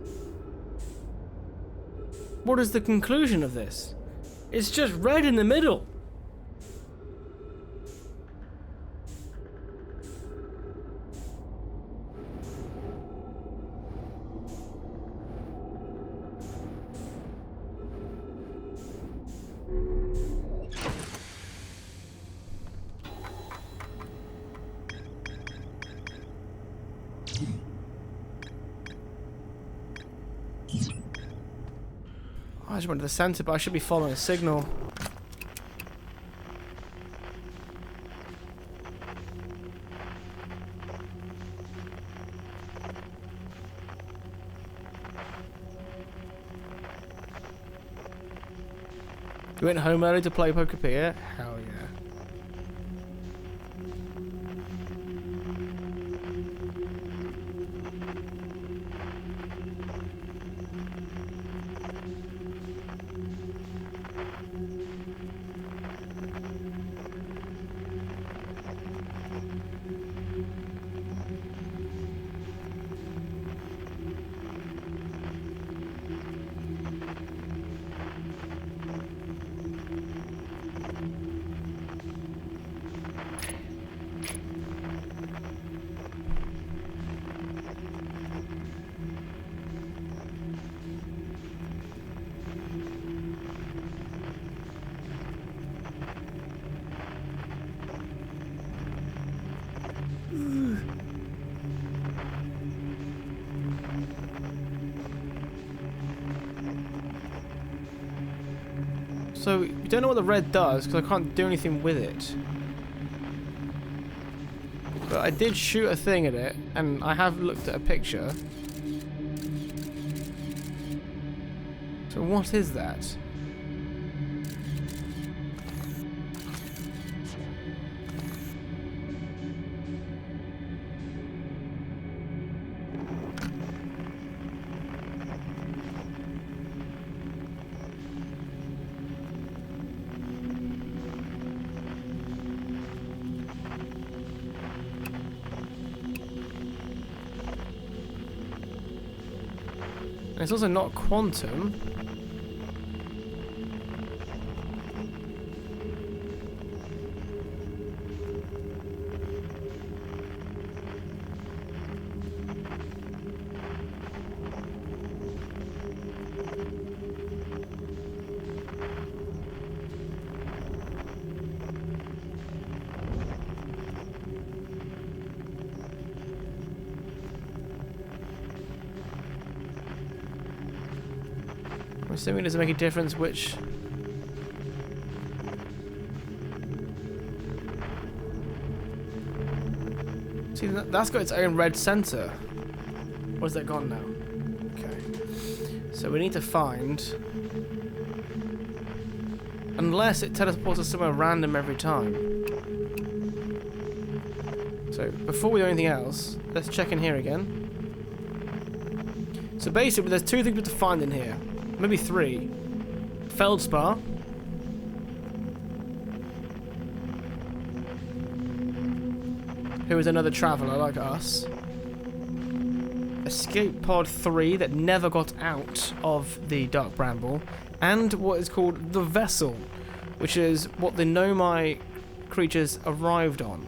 What is the conclusion of this? It's just red in the middle. I just went to the center, but I should be following a signal. You went home early to play Pokepia? Hell yeah. So, you don't know what the red does, because I can't do anything with it. But I did shoot a thing at it, and I have looked at a picture. So what is that? And it's also not quantum. I'm assuming it doesn't make a difference which... See, that's got its own red center. Or is that gone now? Okay. So we need to find... Unless it teleports us somewhere random every time. So, before we do anything else, let's check in here again. So basically, there's two things we have to find in here. Maybe three. Feldspar. Who is another traveller like us. Escape Pod 3 that never got out of the Dark Bramble. And what is called the Vessel, which is what the Nomai creatures arrived on.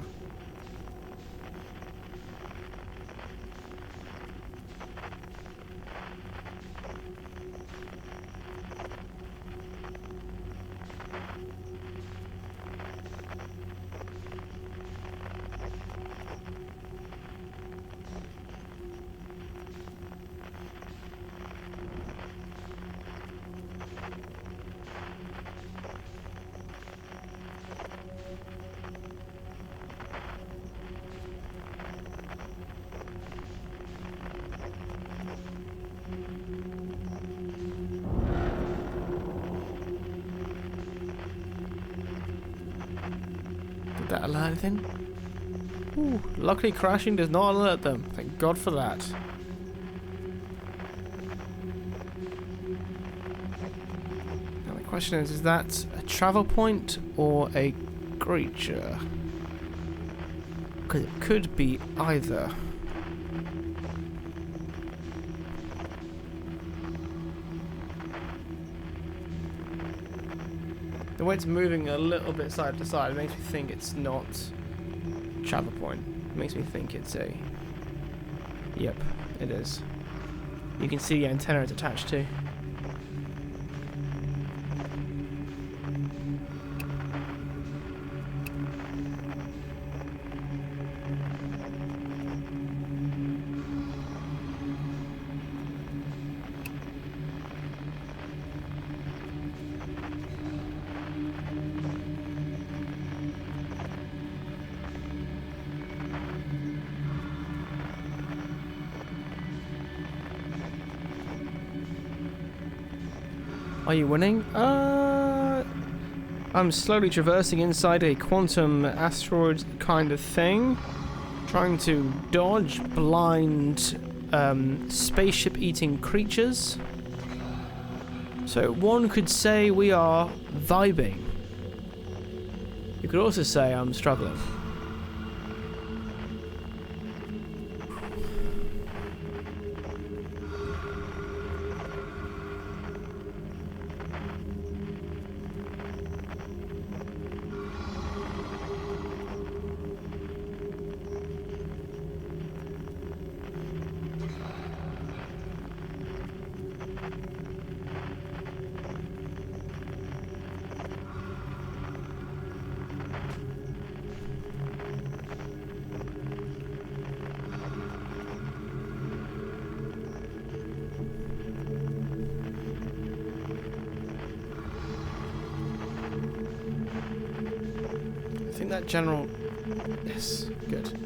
Did that alert anything? Ooh, luckily crashing does not alert them. Thank God for that. Now the question is that a travel point or a creature? Because it could be either. The way it's moving a little bit side to side makes me think it's not travel point. It makes me think it's a... Yep, it is. You can see the antenna it's attached to. Are you winning? I'm slowly traversing inside a quantum asteroid kind of thing, trying to dodge blind spaceship-eating creatures. So one could say we are vibing. You could also say I'm struggling. I think that general... Yes, good.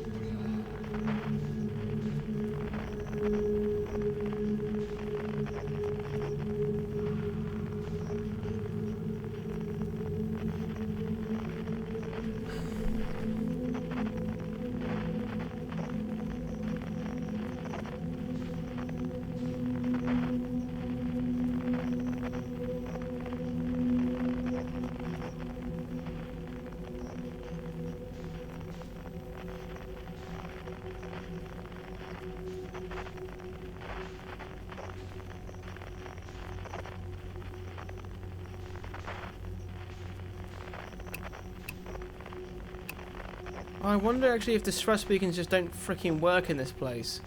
I wonder actually if the stress beacons just don't freaking work in this place.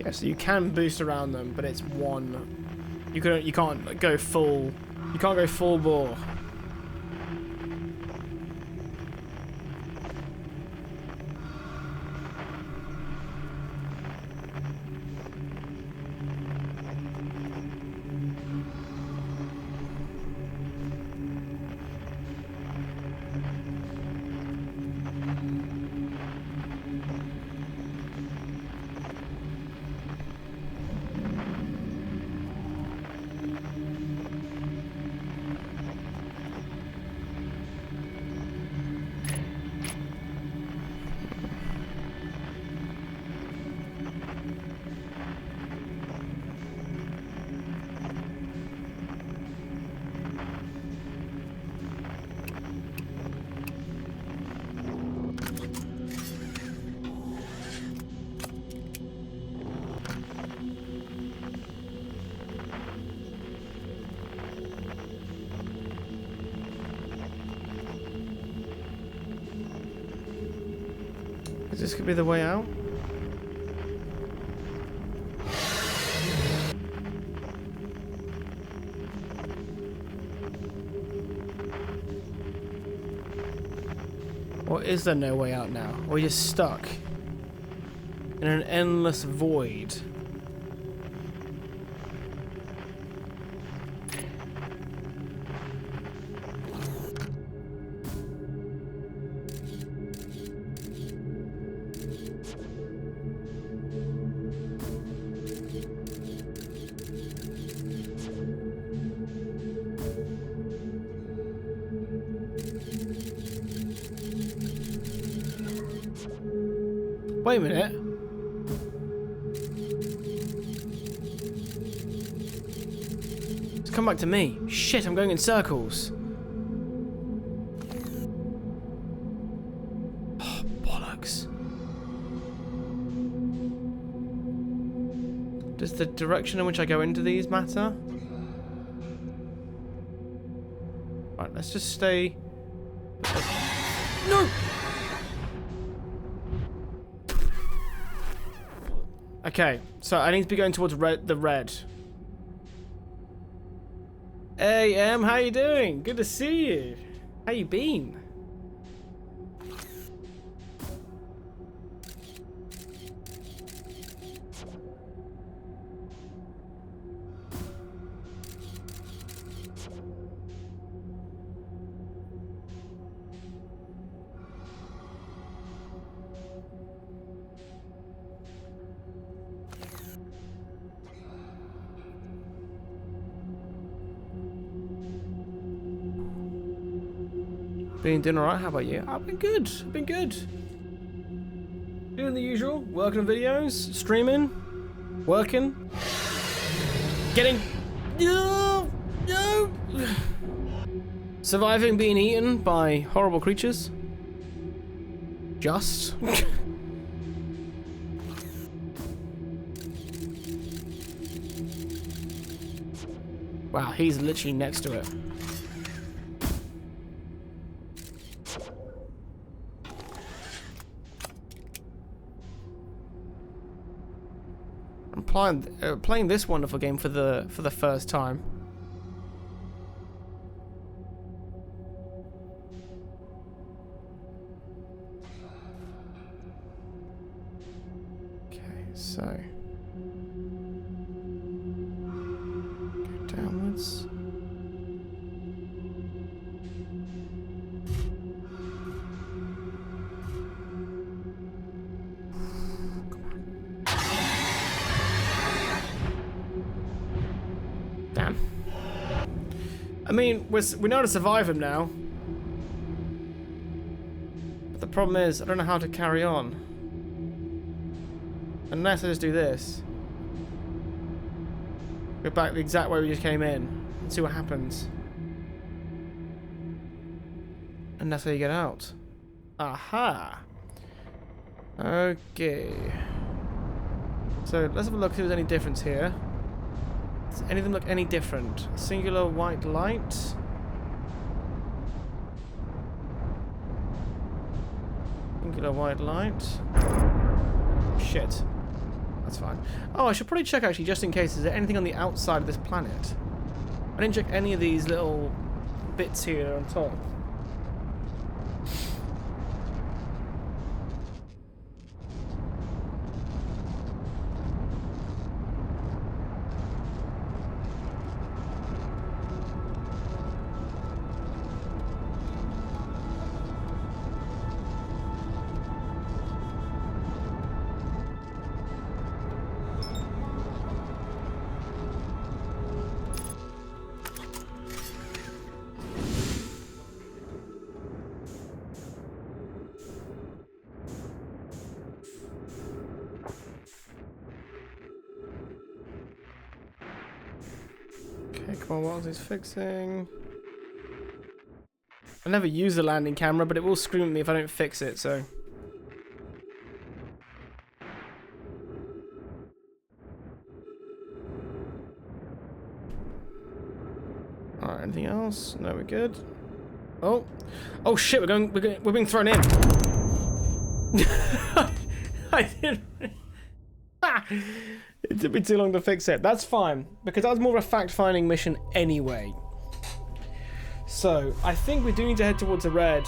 Okay, so you can boost around them, but it's one. You can't go full. You can't go full bore. This could be the way out. Or is there no way out now? Or are we just stuck in an endless void? Wait a minute. It's come back to me. Shit, I'm going in circles. Oh, bollocks. Does the direction in which I go into these matter? Right, let's just stay. No! Okay, so I need to be going towards the red. Hey, Em, how you doing? Good to see you. How you been? Been doing alright, how about you? I've been good, I've been good. Doing the usual, working on videos, streaming, working, getting... No! No! Surviving being eaten by horrible creatures. Just. Wow, he's literally next to it. Playing this wonderful game for the first time. Okay, so go downwards. Damn. I mean, we know how to survive him now. But the problem is, I don't know how to carry on. Unless I just do this. Go back the exact way we just came in. And see what happens. And that's how you get out. Aha! Okay. So, let's have a look if there's any difference here. Does anything look any different? Singular white light. Singular white light. Shit. That's fine. Oh, I should probably check actually, just in case. Is there anything on the outside of this planet? I didn't check any of these little bits here on top. Okay, come on, what else is fixing? I never use the landing camera, but it will scream at me if I don't fix it, so... Alright, anything else? No, we're good. Oh. Oh shit, we're being thrown in. I didn't... It took me too long to fix it. That's fine, because that was more of a fact-finding mission anyway. So, I think we do need to head towards the red.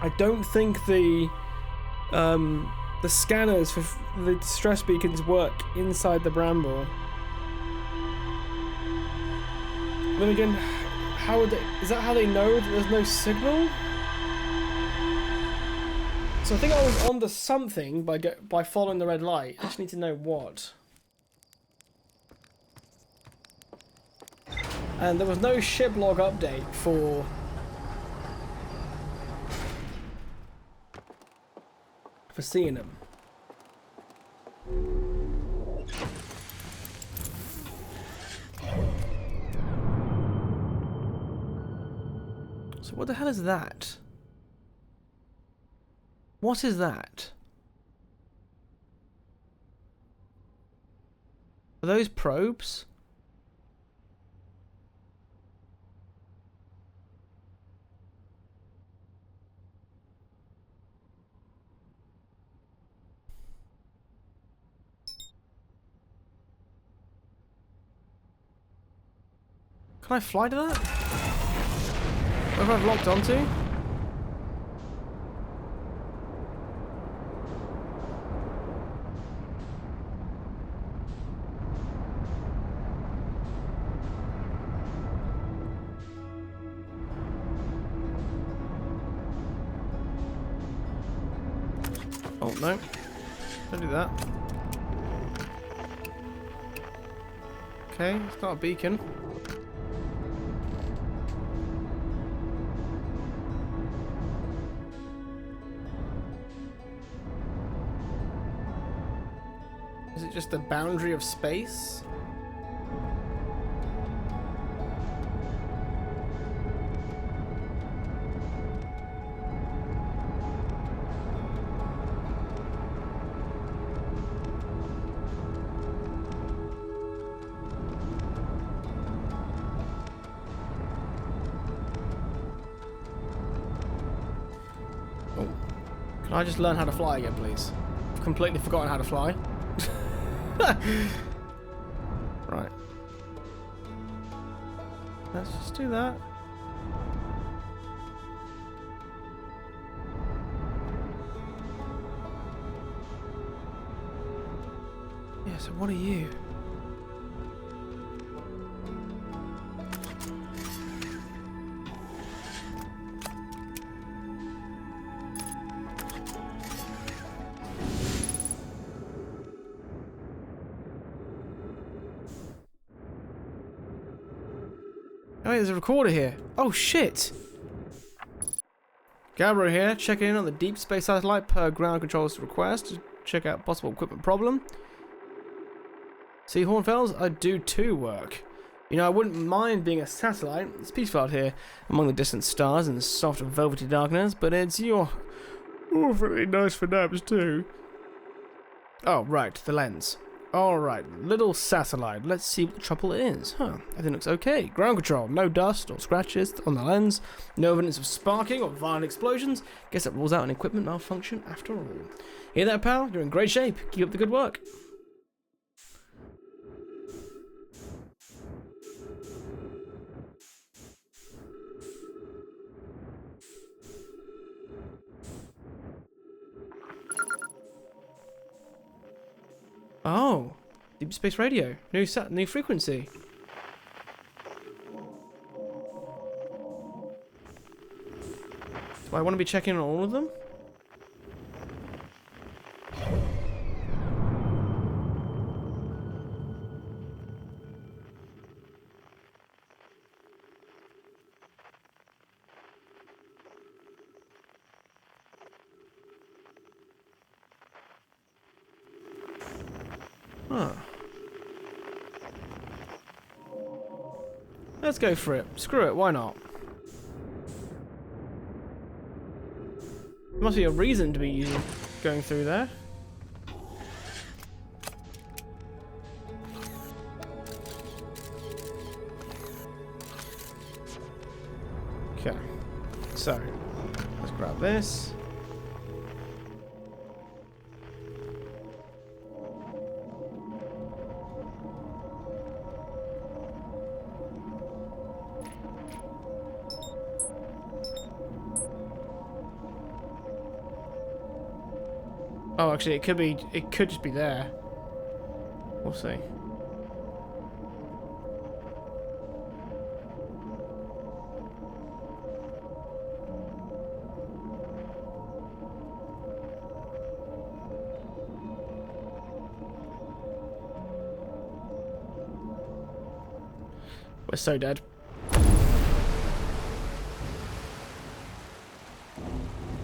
I don't think the scanners for the distress beacons work inside the bramble. Then again, how would they... Is that how they know that there's no signal? So I think I was onto something by following the red light. I just need to know what. And there was no ship log update for seeing them. So what the hell is that? What is that? Are those probes? Can I fly to that? What have I locked onto? Oh, no. Don't do that. Okay, it's not a beacon. Is it just the boundary of space? Oh. Can I just learn how to fly again, please? I've completely forgotten how to fly. Right. Let's just do that. Yeah, so what are you? Oh, there's a recorder here. Oh, shit. Gabbro here, checking in on the Deep Space Satellite per ground control's request to check out possible equipment problem. See, Hornfells, I do too work. You know, I wouldn't mind being a satellite. It's peaceful out here among the distant stars and soft velvety darkness, but it's awfully nice for naps too. Oh, right, the lens. Alright, little satellite. Let's see what the trouble is. Huh, everything looks okay. Ground control, no dust or scratches on the lens. No evidence of sparking or violent explosions. Guess that rules out an equipment malfunction after all. Hear that, pal? You're in great shape. Keep up the good work. Oh, deep space radio. New frequency. Do I want to be checking on all of them? Huh. Let's go for it. Screw it, why not? There must be a reason to be going through there. Okay. So, let's grab this. Oh, actually, it could just be there. We'll see. We're so dead.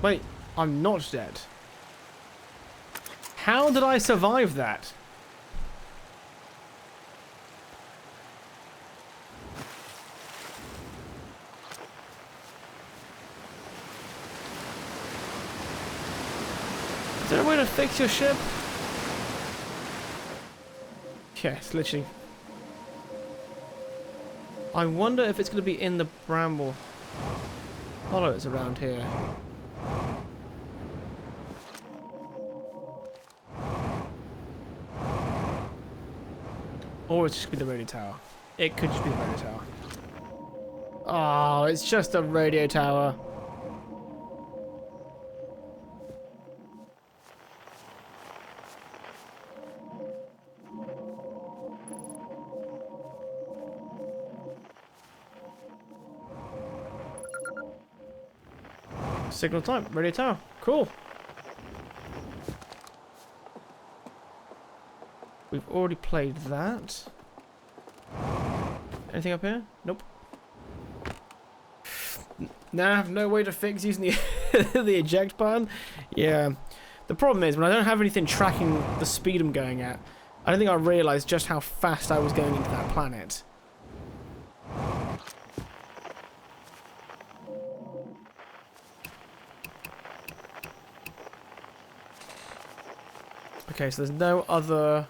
Wait, I'm not dead. How did I survive that? Is there a way to fix your ship? Yeah, it's literally... I wonder if it's going to be in the bramble hollows around here. Or it's just be the radio tower. It could just be the radio tower. Oh, it's just a radio tower. Signal time, radio tower. Cool. We've already played that. Anything up here? Nope. Nah, no way to fix using the the eject button. Yeah. The problem is when I don't have anything tracking the speed I'm going at, I don't think I realised just how fast I was going into that planet. Okay, so there's no other...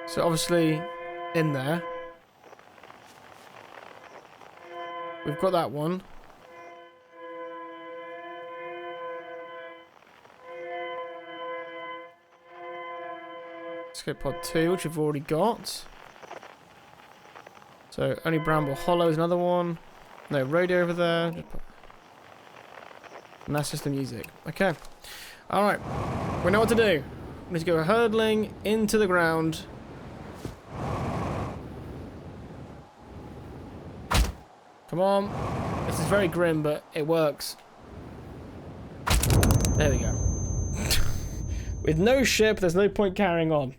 So obviously, in there, we've got that one. Escape pod 2, which we've already got. So only Bramble Hollow is another one. No radio over there. And that's just the music. Okay. Alright. We know what to do. We need to go hurtling into the ground. Come on. This is very grim, but it works. There we go. With no ship, there's no point carrying on.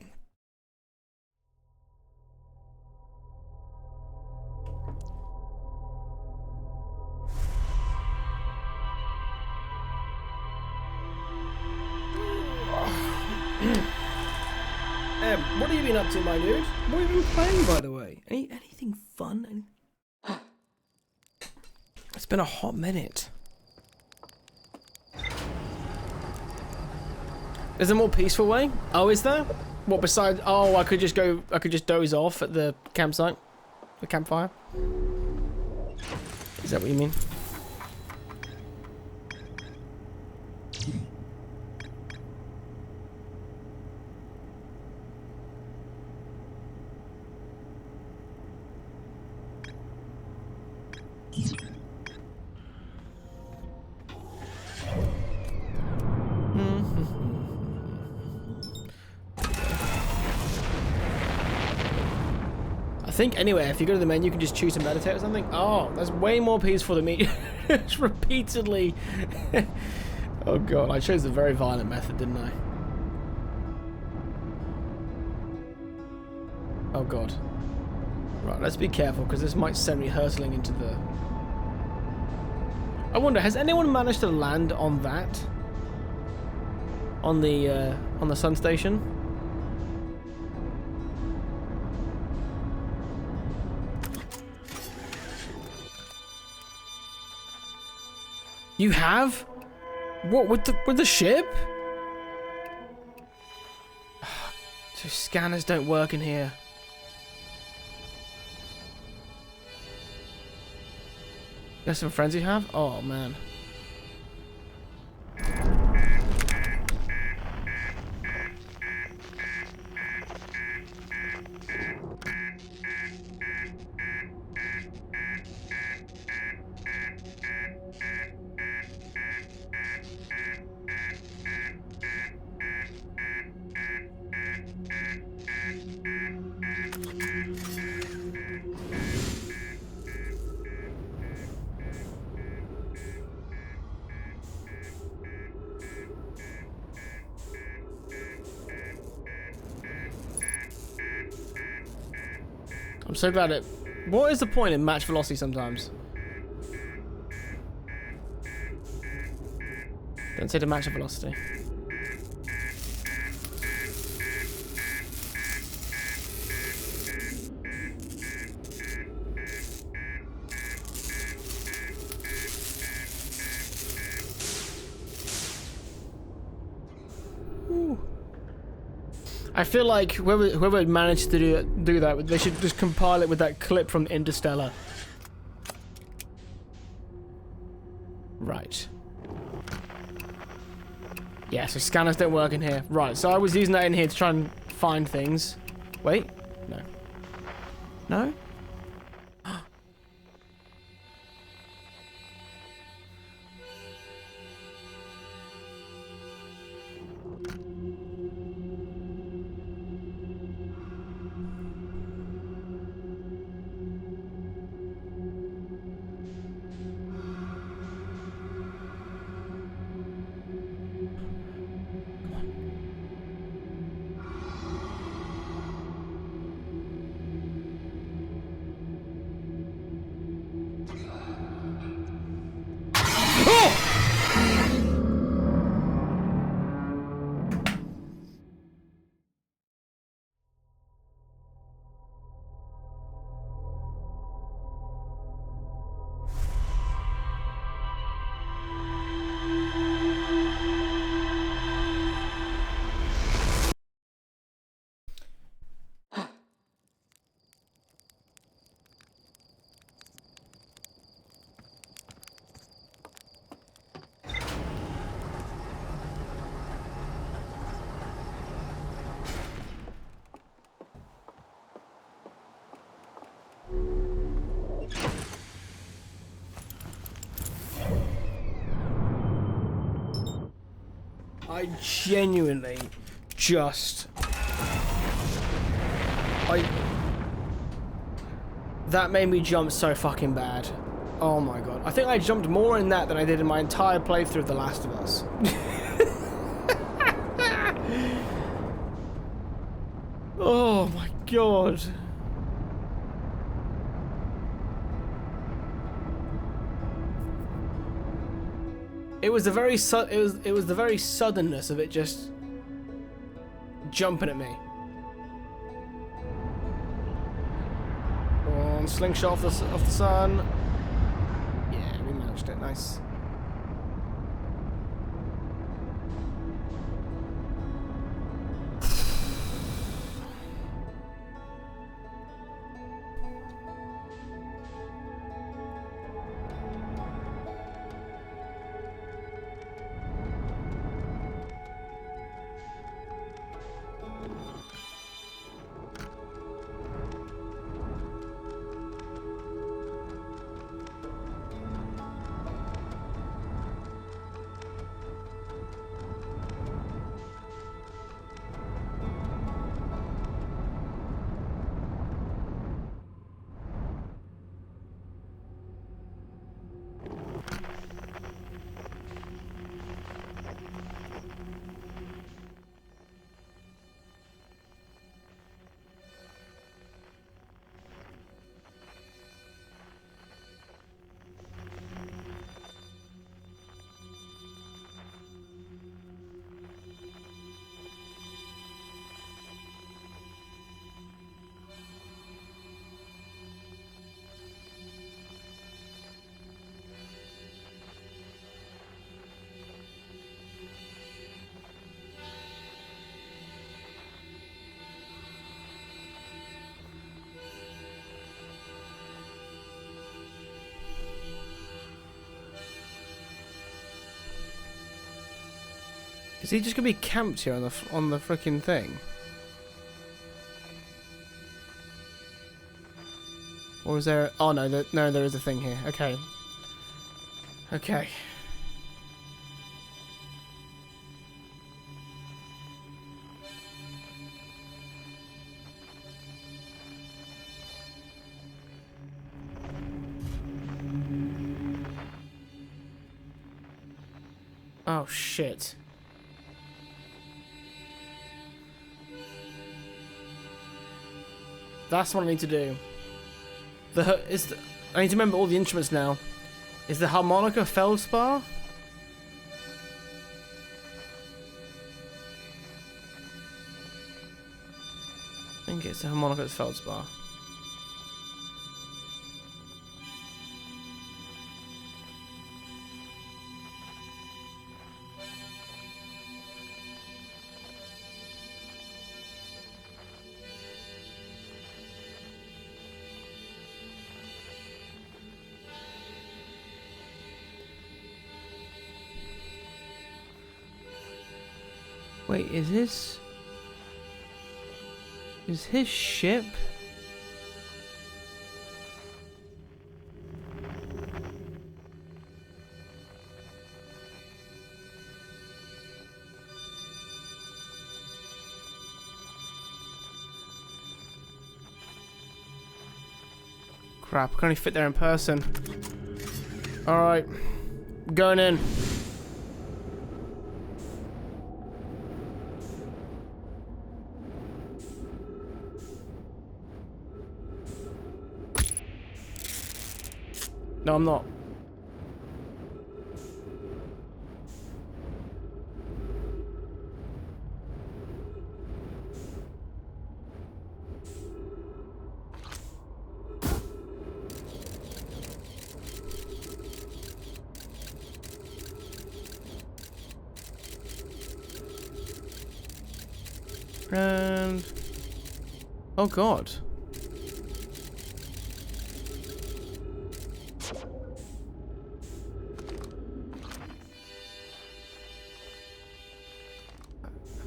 What have you been up to, my dude? What have you been playing, by the way? Anything fun? It's been a hot minute. Is there a more peaceful way? Oh, is there? What besides? Oh, I could just doze off at the campsite, the campfire. Is that what you mean? think anyway, if you go to the menu, you can just choose to meditate or something. Oh, that's way more peaceful than me. It's repeatedly. Oh god, I chose the very violent method, didn't I? Oh god. Right, let's be careful because this might send me hurtling into the... I wonder, has anyone managed to land on that? On the sun station? You have? What, with the ship? So scanners don't work in here. There's some friends you have? Oh man. I'm so glad it... What is the point in match velocity sometimes? Don't say to match velocity. I feel like whoever managed to do that, they should just compile it with that clip from Interstellar. Right. Yeah, so scanners don't work in here. Right, so I was using that in here to try and find things. Wait, no. No? I genuinely just... That made me jump so fucking bad. Oh my god. I think I jumped more in that than I did in my entire playthrough of The Last of Us. Oh my god. It was the very it was the very suddenness of it just jumping at me. One slingshot off the sun. Yeah, we managed it. Nice. Is he just gonna be camped here on the freaking thing? Or is there? Oh no, no, there is a thing here. Okay. Okay. Oh shit. That's what I need to do. I need to remember all the instruments now. Is the harmonica feldspar? I think it's the harmonica feldspar. Wait, is his ship? Crap, I can only fit there in person. Alright, going in. No, I'm not. And... oh god.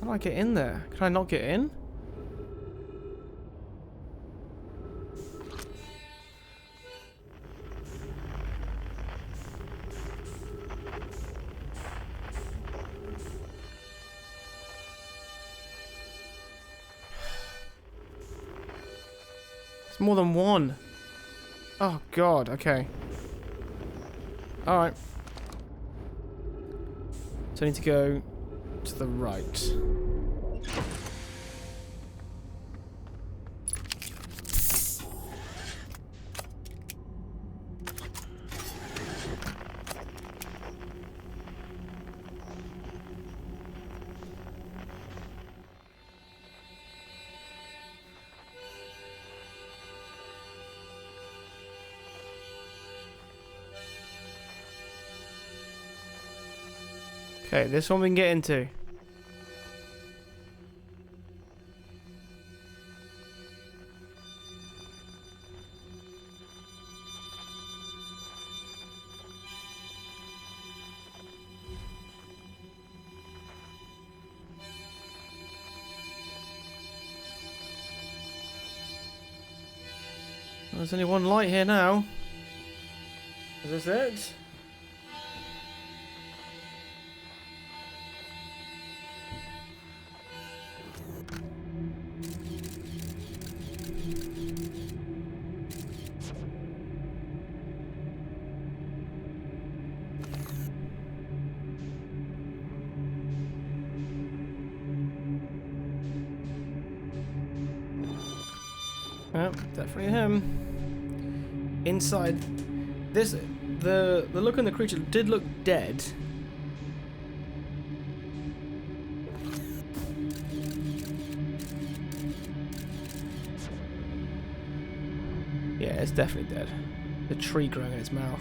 How do I get in there? Can I not get in? It's more than one. Oh god, okay. Alright. So I need to go to the right. Okay, this one we can get into. There's only one light here now. Is this it? Yep, definitely him. Inside this, the look on the creature did look dead. Yeah, it's definitely dead. The tree growing in its mouth.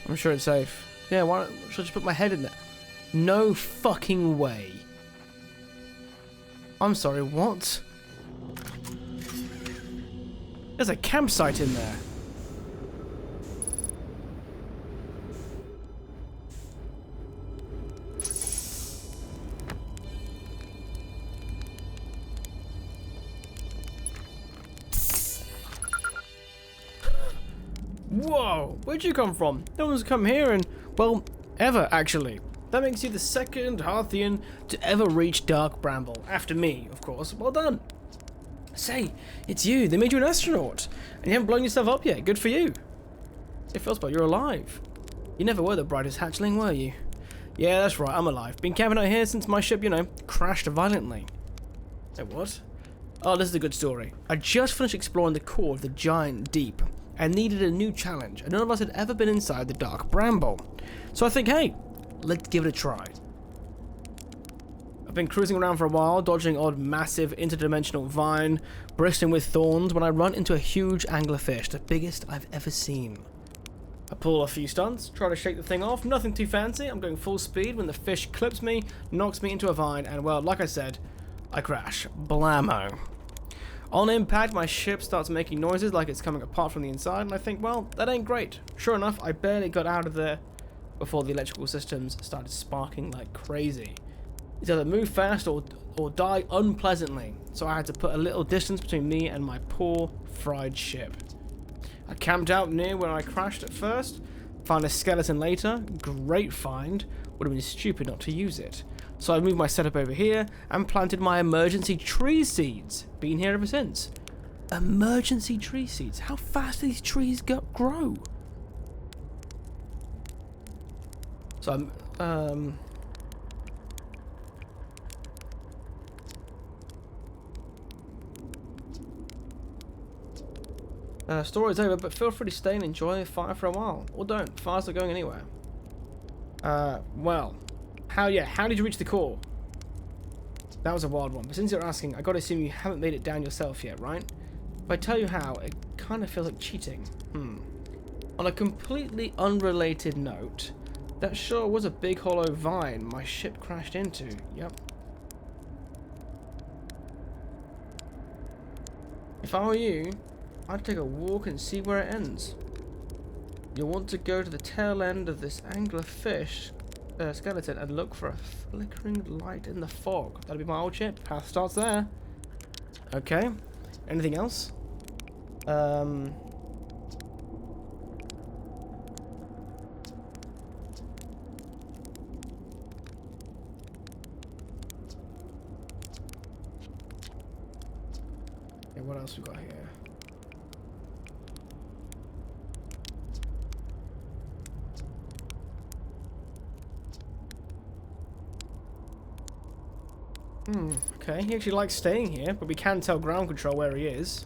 I'm sure it's safe. Yeah, why should I just put my head in there? No fucking way. I'm sorry, what? There's a campsite in there. Whoa, where'd you come from? No one's come here in, well, ever, actually. That makes you the second Hearthian to ever reach Dark Bramble. After me, of course. Well done. Say, it's you. They made you an astronaut. And you haven't blown yourself up yet. Good for you. It feels like you're alive. You never were the brightest hatchling, were you? Yeah, that's right. I'm alive. Been camping out here since my ship, you know, crashed violently. Wait, what? Oh, this is a good story. I just finished exploring the core of the giant deep and needed a new challenge, and none of us had ever been inside the Dark Bramble. So I think, hey, let's give it a try. I've been cruising around for a while, dodging odd massive interdimensional vine, bristling with thorns, when I run into a huge anglerfish, the biggest I've ever seen. I pull a few stunts, try to shake the thing off, nothing too fancy. I'm going full speed when the fish clips me, knocks me into a vine, and well, like I said, I crash. Blammo. On impact, my ship starts making noises like it's coming apart from the inside, and I think, well, that ain't great. Sure enough, I barely got out of there before the electrical systems started sparking like crazy. It's either move fast or die unpleasantly, so I had to put a little distance between me and my poor, fried ship. I camped out near where I crashed at first, found a skeleton later, great find, would have been stupid not to use it. So I moved my setup over here and planted my emergency tree seeds. Been here ever since. Emergency tree seeds? How fast do these trees grow? So I'm, story's over, but feel free to stay and enjoy the fire for a while. Or don't. Fire's not going anywhere. Well. How did you reach the core? That was a wild one, but since you're asking, I gotta assume you haven't made it down yourself yet, right? If I tell you how, it kind of feels like cheating. On a completely unrelated note, that sure was a big hollow vine my ship crashed into. Yep. If I were you, I'd take a walk and see where it ends. You'll want to go to the tail end of this anglerfish skeleton and look for a flickering light in the fog. That'll be my old ship. Path starts there. Okay. Anything else? Yeah, what else we got here? Okay, he actually likes staying here, but we can tell ground control where he is.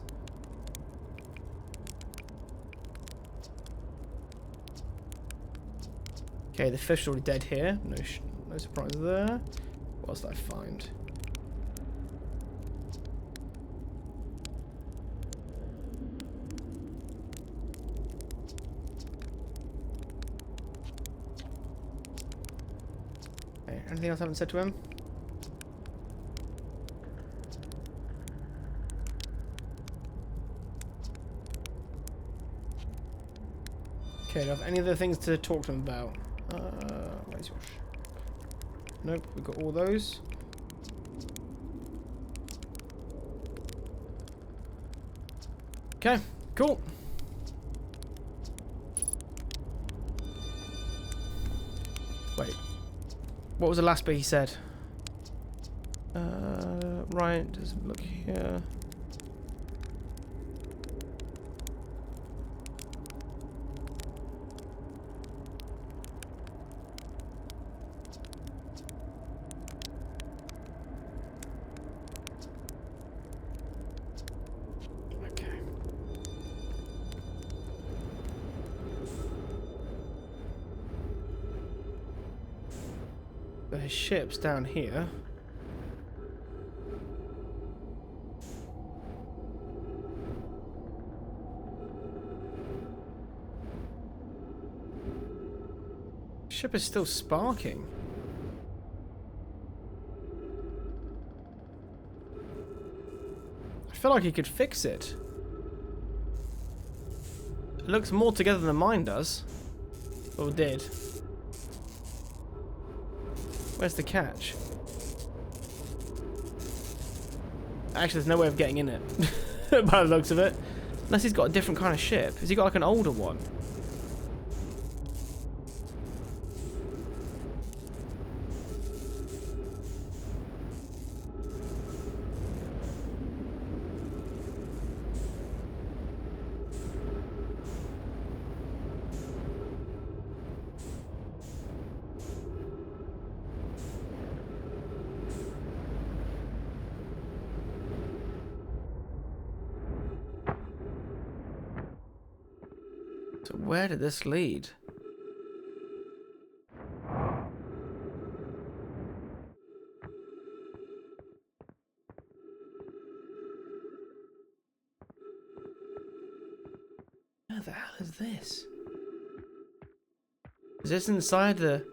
Okay, the fish is already dead here. No surprise there. What else did I find? Okay, anything else I haven't said to him? Okay, do I have any other things to talk to him about? Where's yours? Nope, we've got all those. Okay, cool. Wait. What was the last bit he said? Right, just look here. The ship's down here. Ship is still sparking. I feel like he could fix it. looks more together than mine does. Or did. Where's the catch? Actually, there's no way of getting in it. By the looks of it. Unless he's got a different kind of ship. Has he got like an older one? So where did this lead? Where the hell is this? Is this inside the...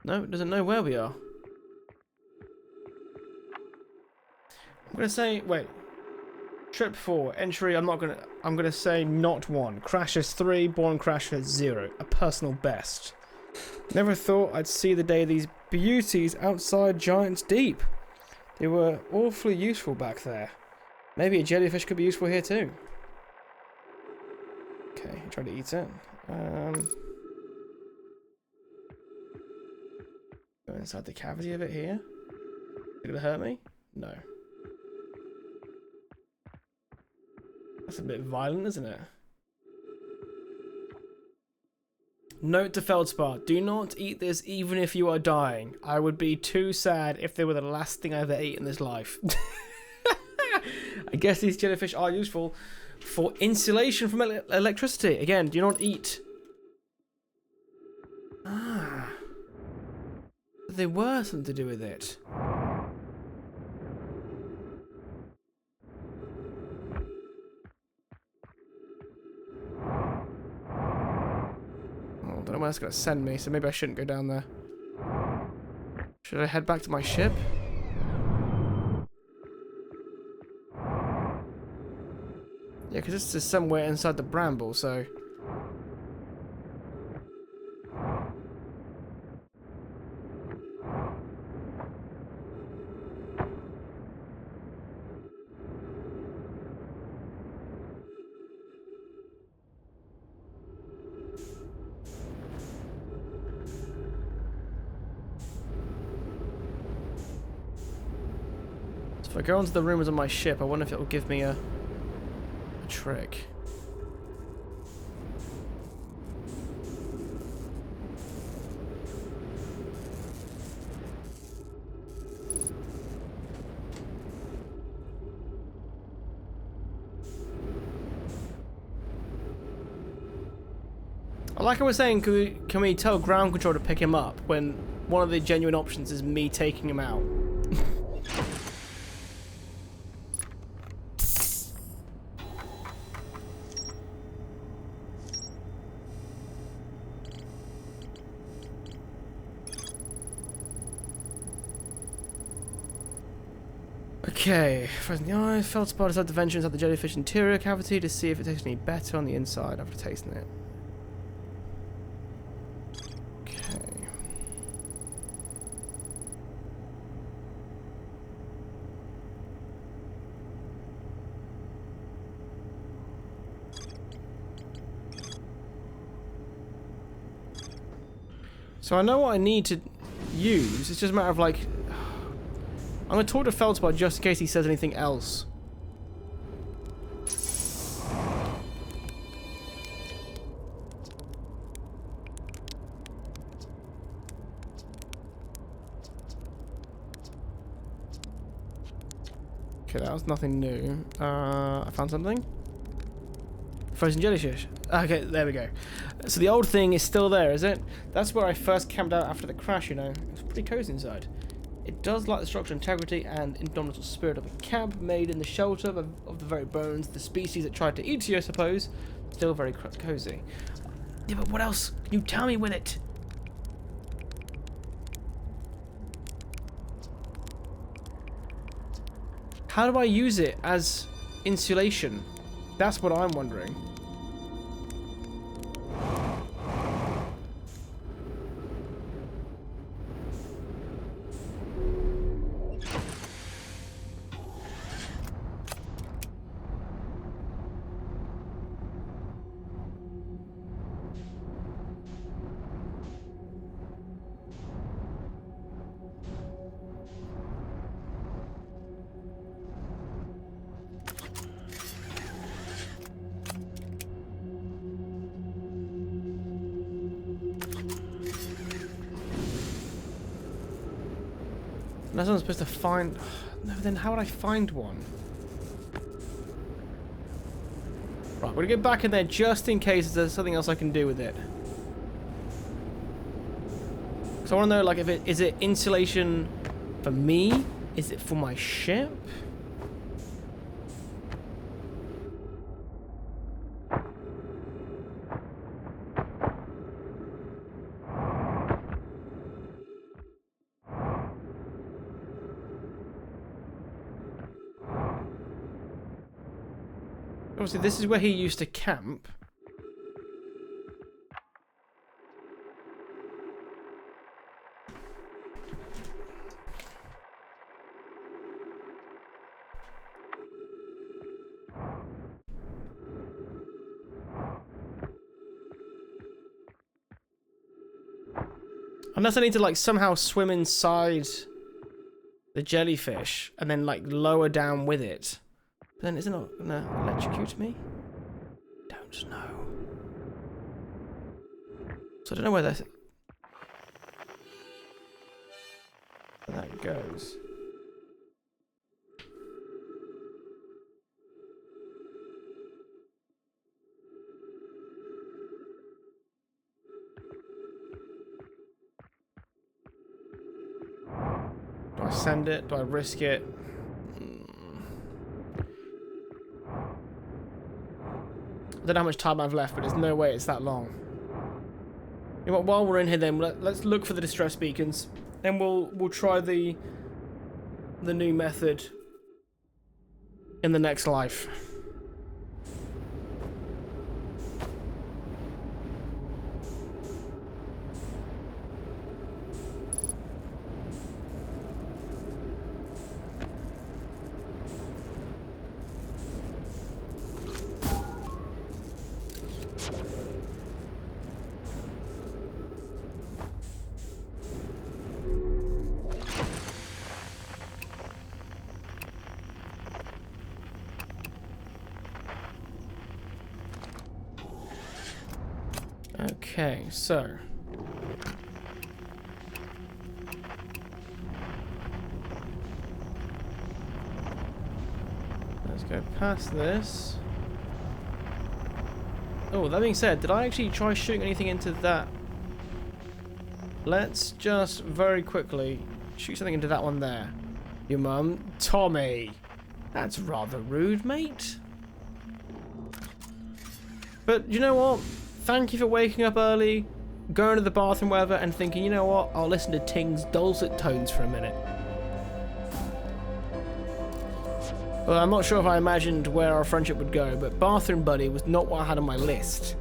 No, it doesn't know where we are. I'm gonna say, wait. Trip 4, entry, I'm gonna say not 1. Crashes 3, Born Crasher 0. A personal best. Never thought I'd see the day of these beauties outside Giant's Deep. They were awfully useful back there. Maybe a jellyfish could be useful here too. Okay, try to eat it. Go inside the cavity of it here. Is it gonna hurt me? No. That's a bit violent, isn't it? Note to Feldspar, do not eat this even if you are dying. I would be too sad if they were the last thing I ever ate in this life. I guess these jellyfish are useful for insulation from electricity. Again, do not eat. Ah. They were something to do with it. Oh, I don't know where that's going to send me, so maybe I shouldn't go down there. Should I head back to my ship? Yeah, because this is somewhere inside the bramble, so... If I go onto the rumors on my ship, I wonder if it will give me a trick. Like I was saying, can we tell ground control to pick him up when one of the genuine options is me taking him out? Okay, frozen the eye. Feldspar decided to venture inside the jellyfish interior cavity to see if it tastes any better on the inside after tasting it. Okay. So I know what I need to use. It's just a matter of like... I'm going to talk to Feldspar just in case he says anything else. Okay, that was nothing new. I found something. Frozen jellyfish. Okay, there we go. So the old thing is still there, is it? That's where I first camped out after the crash, you know. It's pretty cozy inside. It does lack the structural integrity and indomitable spirit of a camp made in the shelter of the very bones. The species that tried to eat you, I suppose, still very cozy. Yeah, but what else can you tell me with it? How do I use it as insulation? That's what I'm wondering. That's what I'm supposed to find. No, then how would I find one? Right, we're gonna get back in there just in case there's something else I can do with it. So I want to know, like, if is it insulation for me? Is it for my ship? Obviously, this is where he used to camp. Unless I need to, like, somehow swim inside the jellyfish and then, like, lower down with it. Then is it not gonna electrocute me? Don't know. So I don't know where that goes. Do I send it? Do I risk it? I don't know how much time I've left, but there's no way it's that long. You know what, while we're in here then, let's look for the distress beacons. Then we'll try the new method in the next life. Okay, so let's go past this. Oh, that being said, did I actually try shooting anything into that? Let's just very quickly shoot something into that one there. Your mum, Tommy. That's rather rude, mate. But you know what? Thank you for waking up early, going to the bathroom, whatever, and thinking, you know what, I'll listen to Ting's dulcet tones for a minute. Well, I'm not sure if I imagined where our friendship would go, but bathroom buddy was not what I had on my list.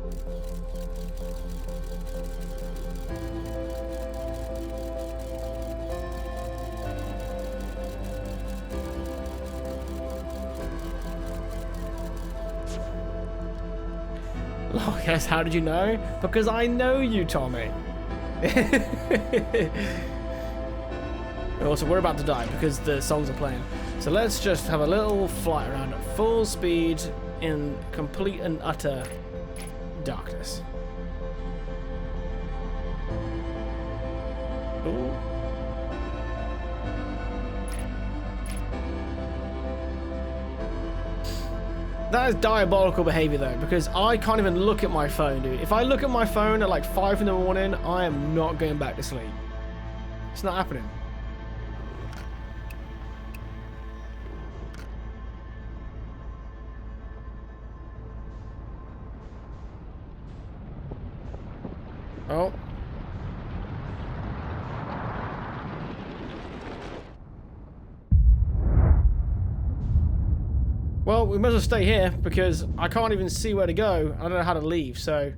Oh, yes, how did you know? Because I know you, Tommy. Also, we're about to die because the songs are playing. So let's just have a little flight around at full speed in complete and utter darkness. Ooh. That is diabolical behavior though, because I can't even look at my phone, dude. If I look at my phone at like 5 in the morning, I am not going back to sleep. It's not happening. Oh. we might as well stay here because I can't even see where to go. I don't know how to leave, so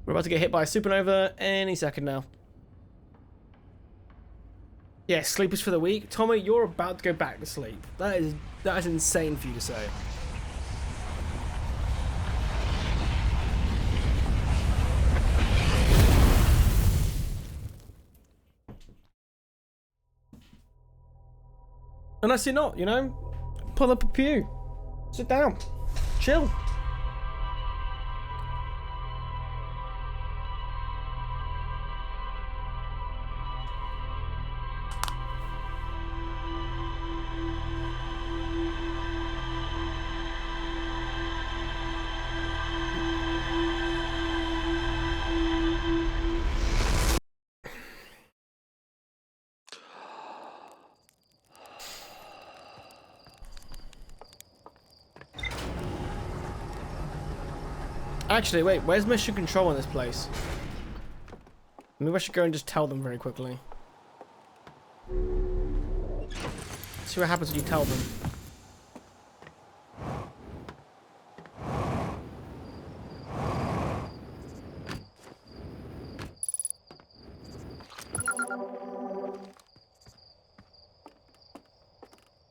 we're about to get hit by a supernova any second now. Yeah, sleepers for the week. Tommy, you're about to go back to sleep. That is insane for you to say. Unless you're not, you know? Pull up a pew. Sit down. Chill. Actually, wait, where's mission control in this place? Maybe I should go and just tell them very quickly. See what happens when you tell them.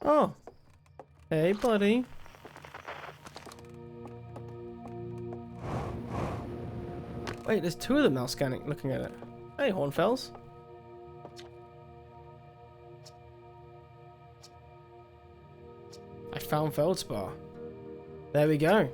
Oh. Hey, buddy. Wait, there's two of them now scanning, looking at it. Hey, Hornfells. I found Feldspar. There we go.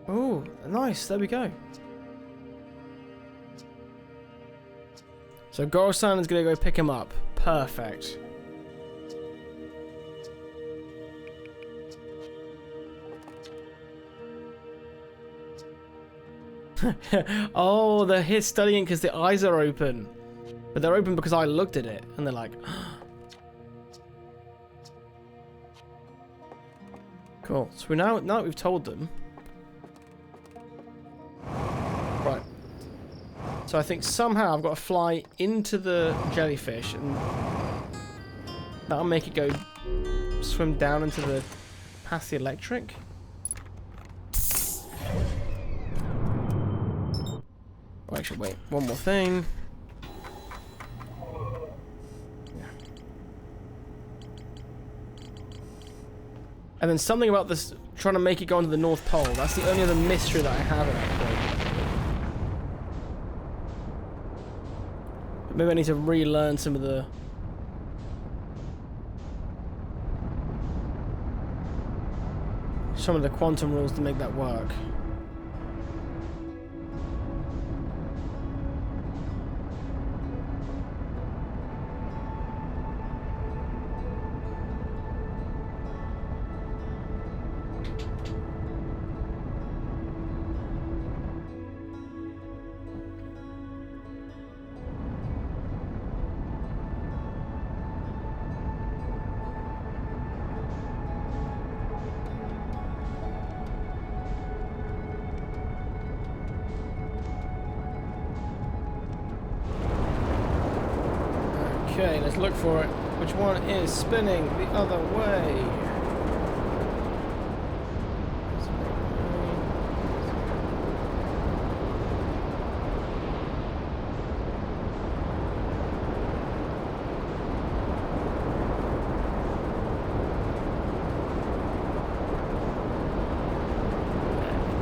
Oh, nice. There we go. So Goro-san is going to go pick him up. Perfect. Oh, they're here studying because the eyes are open. But they're open because I looked at it. And they're like... Cool. So now that we've told them... Right. So I think somehow I've got to fly into the jellyfish and that'll make it go swim down into the past the electric. Oh, actually, wait, one more thing. Yeah. And then something about this trying to make it go into the North Pole. That's the only other mystery that I have at that point. Maybe I need to relearn some of the... some of the quantum rules to make that work. Okay, let's look for it. Which one is spinning the other way?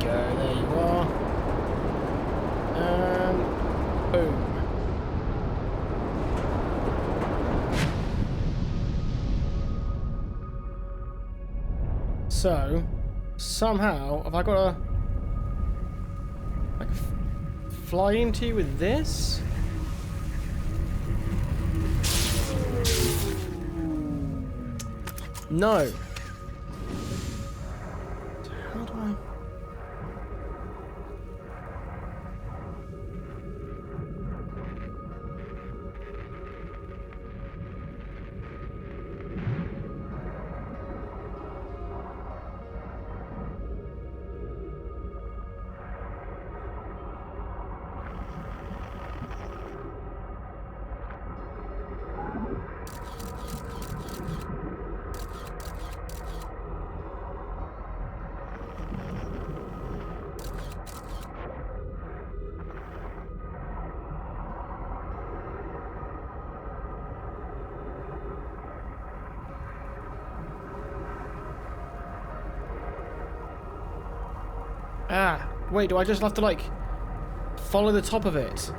There we go, there you are. And boom. So, somehow, have I got to like fly into you with this? No. How do I? Ah, wait, do I just have to, like, follow the top of it?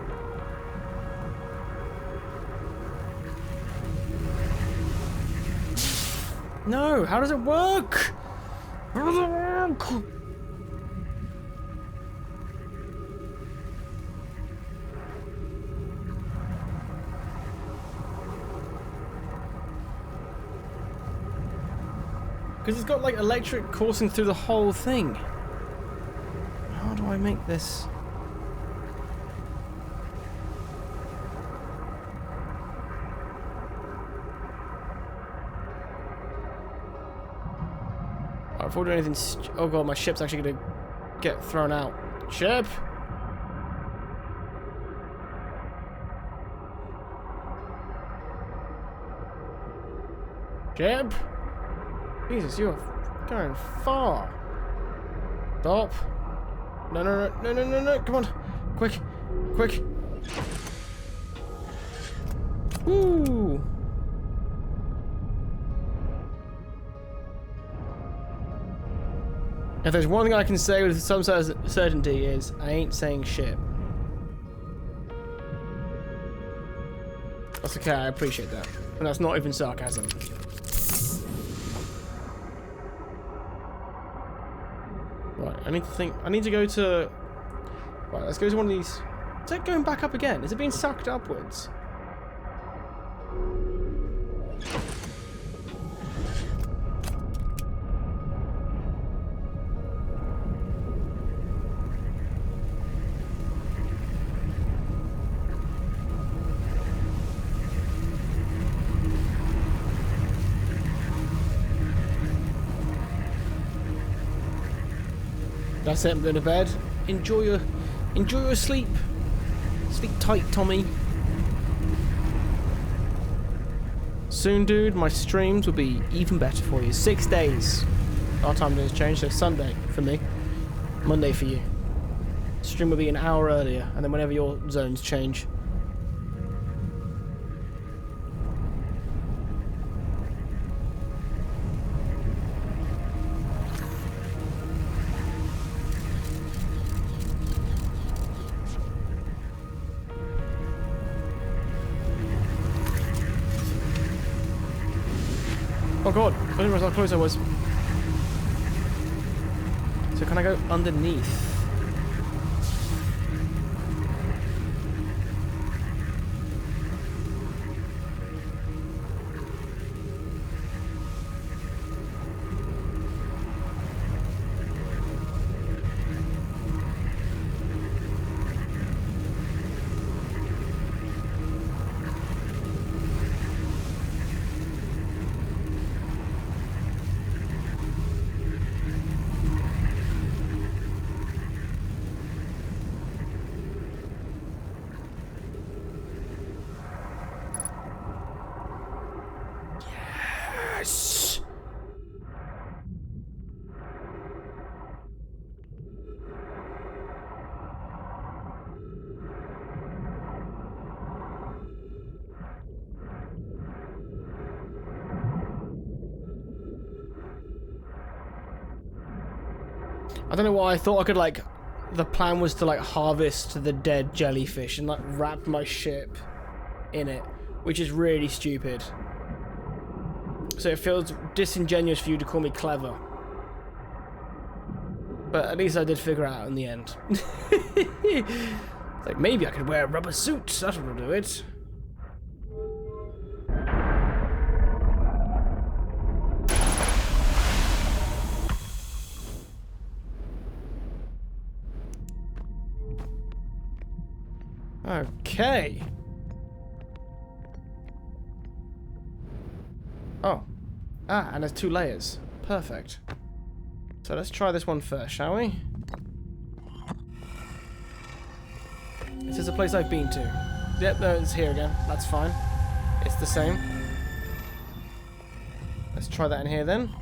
No, how does it work? How does it work? Because it's got like electric coursing through the whole thing. How do I make this? Before doing anything, oh god, my ship's actually gonna get thrown out. Ship! Ship! Jesus, you're going far. Stop. No, no, no, no, no, no, no, come on. Quick, quick. Woo! If there's one thing I can say with some certainty is, I ain't saying shit. That's okay, I appreciate that. And that's not even sarcasm. Right, I need to think, I need to go to... Right, let's go to one of these... Is that going back up again? Is it being sucked upwards? That's it, I'm going to bed. Enjoy your sleep. Sleep tight, Tommy. Soon, dude, my streams will be even better for you. 6 days. Our time zone's changed, so Sunday for me. Monday for you. Stream will be an hour earlier, and then whenever your zones change. Oh god, I didn't realize how close I was. So can I go underneath? Yes! I don't know why I thought I could, like, the plan was to, like, harvest the dead jellyfish and, like, wrap my ship in it, which is really stupid. So it feels disingenuous for you to call me clever. But at least I did figure it out in the end. Like, maybe I could wear a rubber suit, that'll do it. Okay. Oh. Ah, and there's 2 layers. Perfect. So let's try this one first, shall we? This is a place I've been to. Yep, no, it's here again. That's fine. It's the same. Let's try that in here then.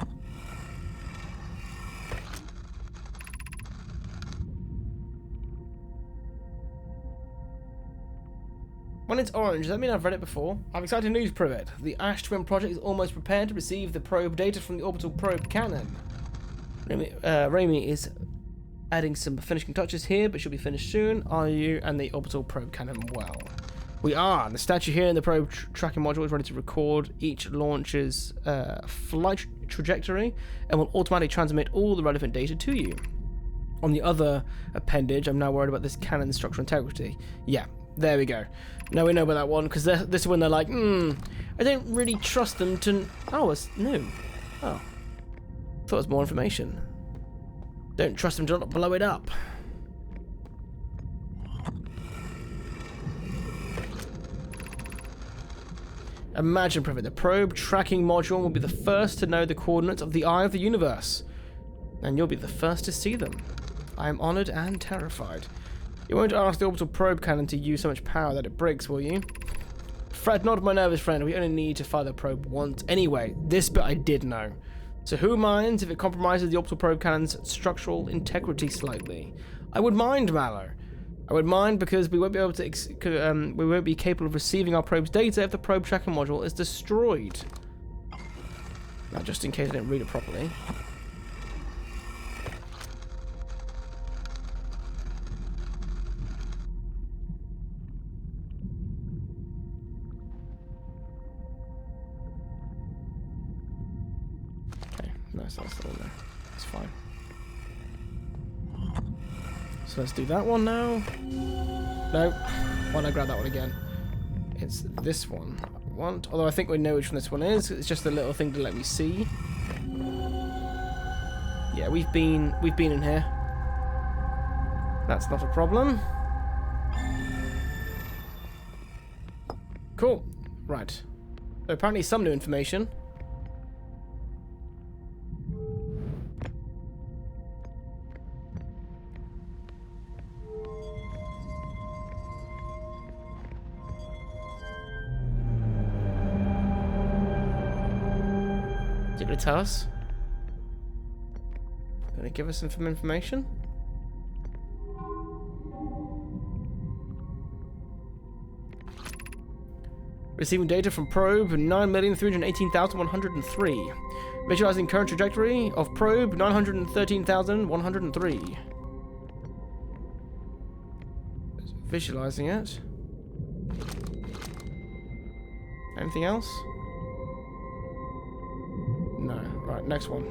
When it's orange, does that mean I've read it before? I have exciting news, Privet. The Ash Twin project is almost prepared to receive the probe data from the orbital probe cannon. Raimi is adding some finishing touches here, but should be finished soon. Are you and the orbital probe cannon well? We are. The statue here in the probe tracking module is ready to record each launch's flight trajectory and will automatically transmit all the relevant data to you. On the other appendage, I'm now worried about this cannon's structural integrity. Yeah, there we go. Now we know about that one, because this is when they're like, I don't really trust them to... Oh, it's new. Oh. Thought it was more information. Don't trust them to not blow it up. Imagine, Privet, the probe tracking module will be the first to know the coordinates of the Eye of the Universe. And you'll be the first to see them. I am honoured and terrified. You won't ask the orbital probe cannon to use so much power that it breaks, will you? Fred, not my nervous friend. We only need to fire the probe once. Anyway, this bit I did know. So who minds if it compromises the orbital probe cannon's structural integrity slightly? I would mind, Mallow. I would mind because we won't be able to. We won't be capable of receiving our probe's data if the probe tracking module is destroyed. Now, just in case I didn't read it properly. No, it's not still in there. It's fine. So let's do that one now. No. Why don't I grab that one again? It's this one. I want. Although I think we know which one this one is. It's just a little thing to let me see. Yeah, we've been in here. That's not a problem. Cool. Right. So apparently some new information. Is it going to tell us? Going to give us some information? Receiving data from probe 9,318,103. Visualizing current trajectory of probe 913,103. Visualizing it. Anything else? No. Right, next one.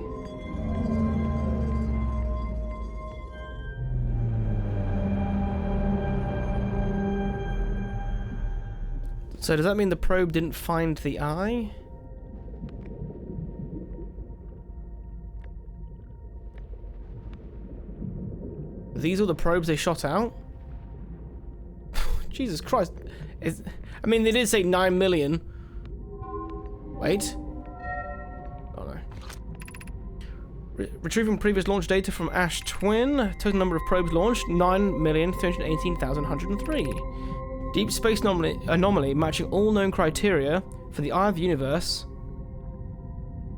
So does that mean the probe didn't find the eye? These are the probes they shot out? Jesus Christ. I mean, they did say 9 million. Wait. Oh no. Retrieving previous launch data from Ash Twin. Total number of probes launched, 9,318,103. Deep space anomaly matching all known criteria for the Eye of the Universe.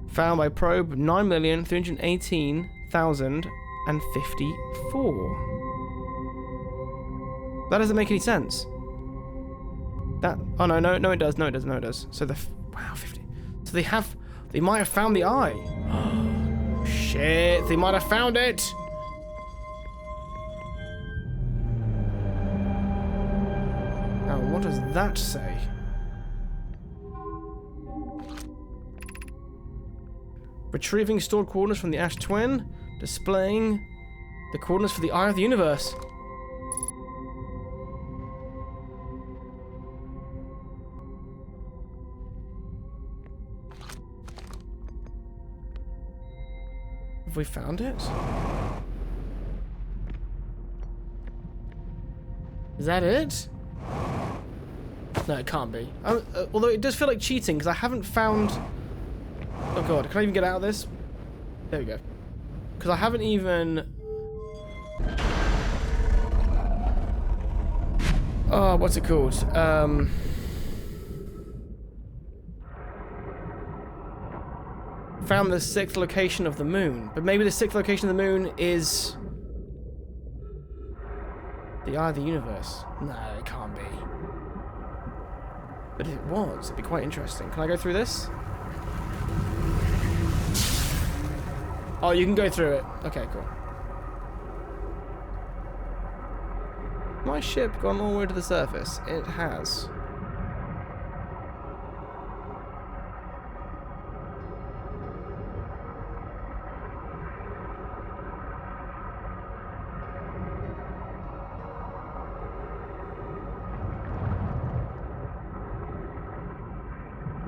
Found by probe 9,318,054. That doesn't make any sense. That oh no it does. So the wow 50. So they might have found the eye. Shit, they might have found it. Now what does that say? Retrieving stored coordinates from the Ash Twin, displaying the coordinates for the Eye of the Universe. Have we found it? Is that it? No, it can't be. Although it does feel like cheating, because I haven't found... Oh god, can I even get out of this? There we go. Because I haven't even... Oh, what's it called? Found the 6th location of the moon. But maybe the 6th location of the moon is... the Eye of the Universe. No, it can't be. But if it was, it'd be quite interesting. Can I go through this? Oh, you can go through it. Okay, cool. My ship gone all the way to the surface? It has.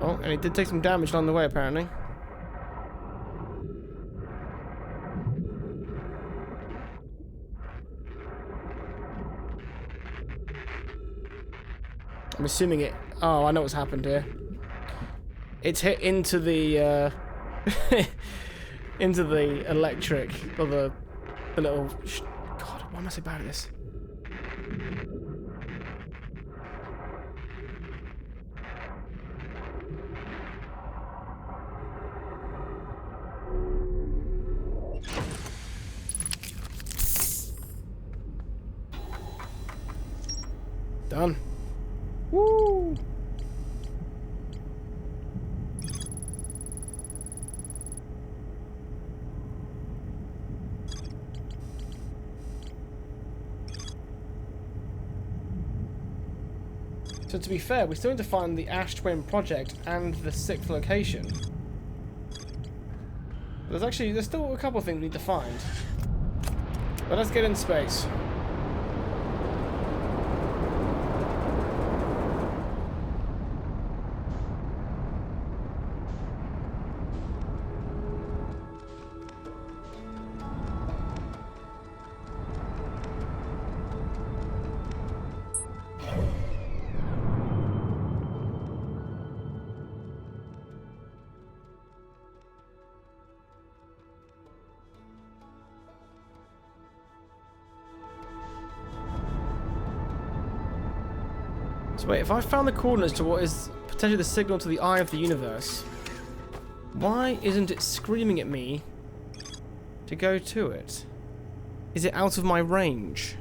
Oh, and it did take some damage along the way, apparently. I'm assuming it... Oh, I know what's happened here. It's hit into the, into the electric, or the little... God, why am I so bad at this? Done. Woo! So to be fair, we still need to find the Ash Twin project and the 6th location. There's still a couple of things we need to find. But let's get in space. So wait, if I found the coordinates to what is potentially the signal to the eye of the universe, why isn't it screaming at me to go to it? Is it out of my range?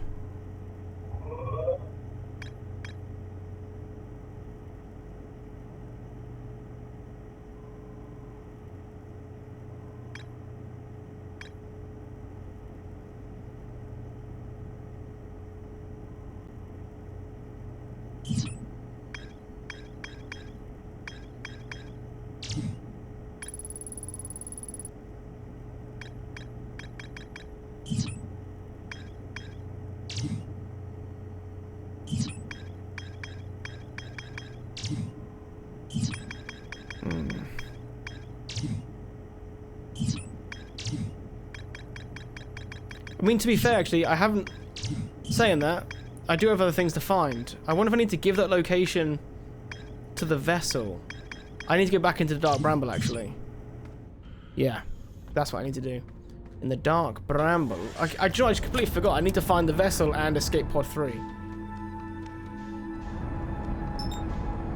I mean, to be fair, actually, I haven't... Saying that, I do have other things to find. I wonder if I need to give that location to the vessel. I need to go back into the Dark Bramble, actually. Yeah, that's what I need to do. In the Dark Bramble. I just completely forgot. I need to find the vessel and escape pod 3.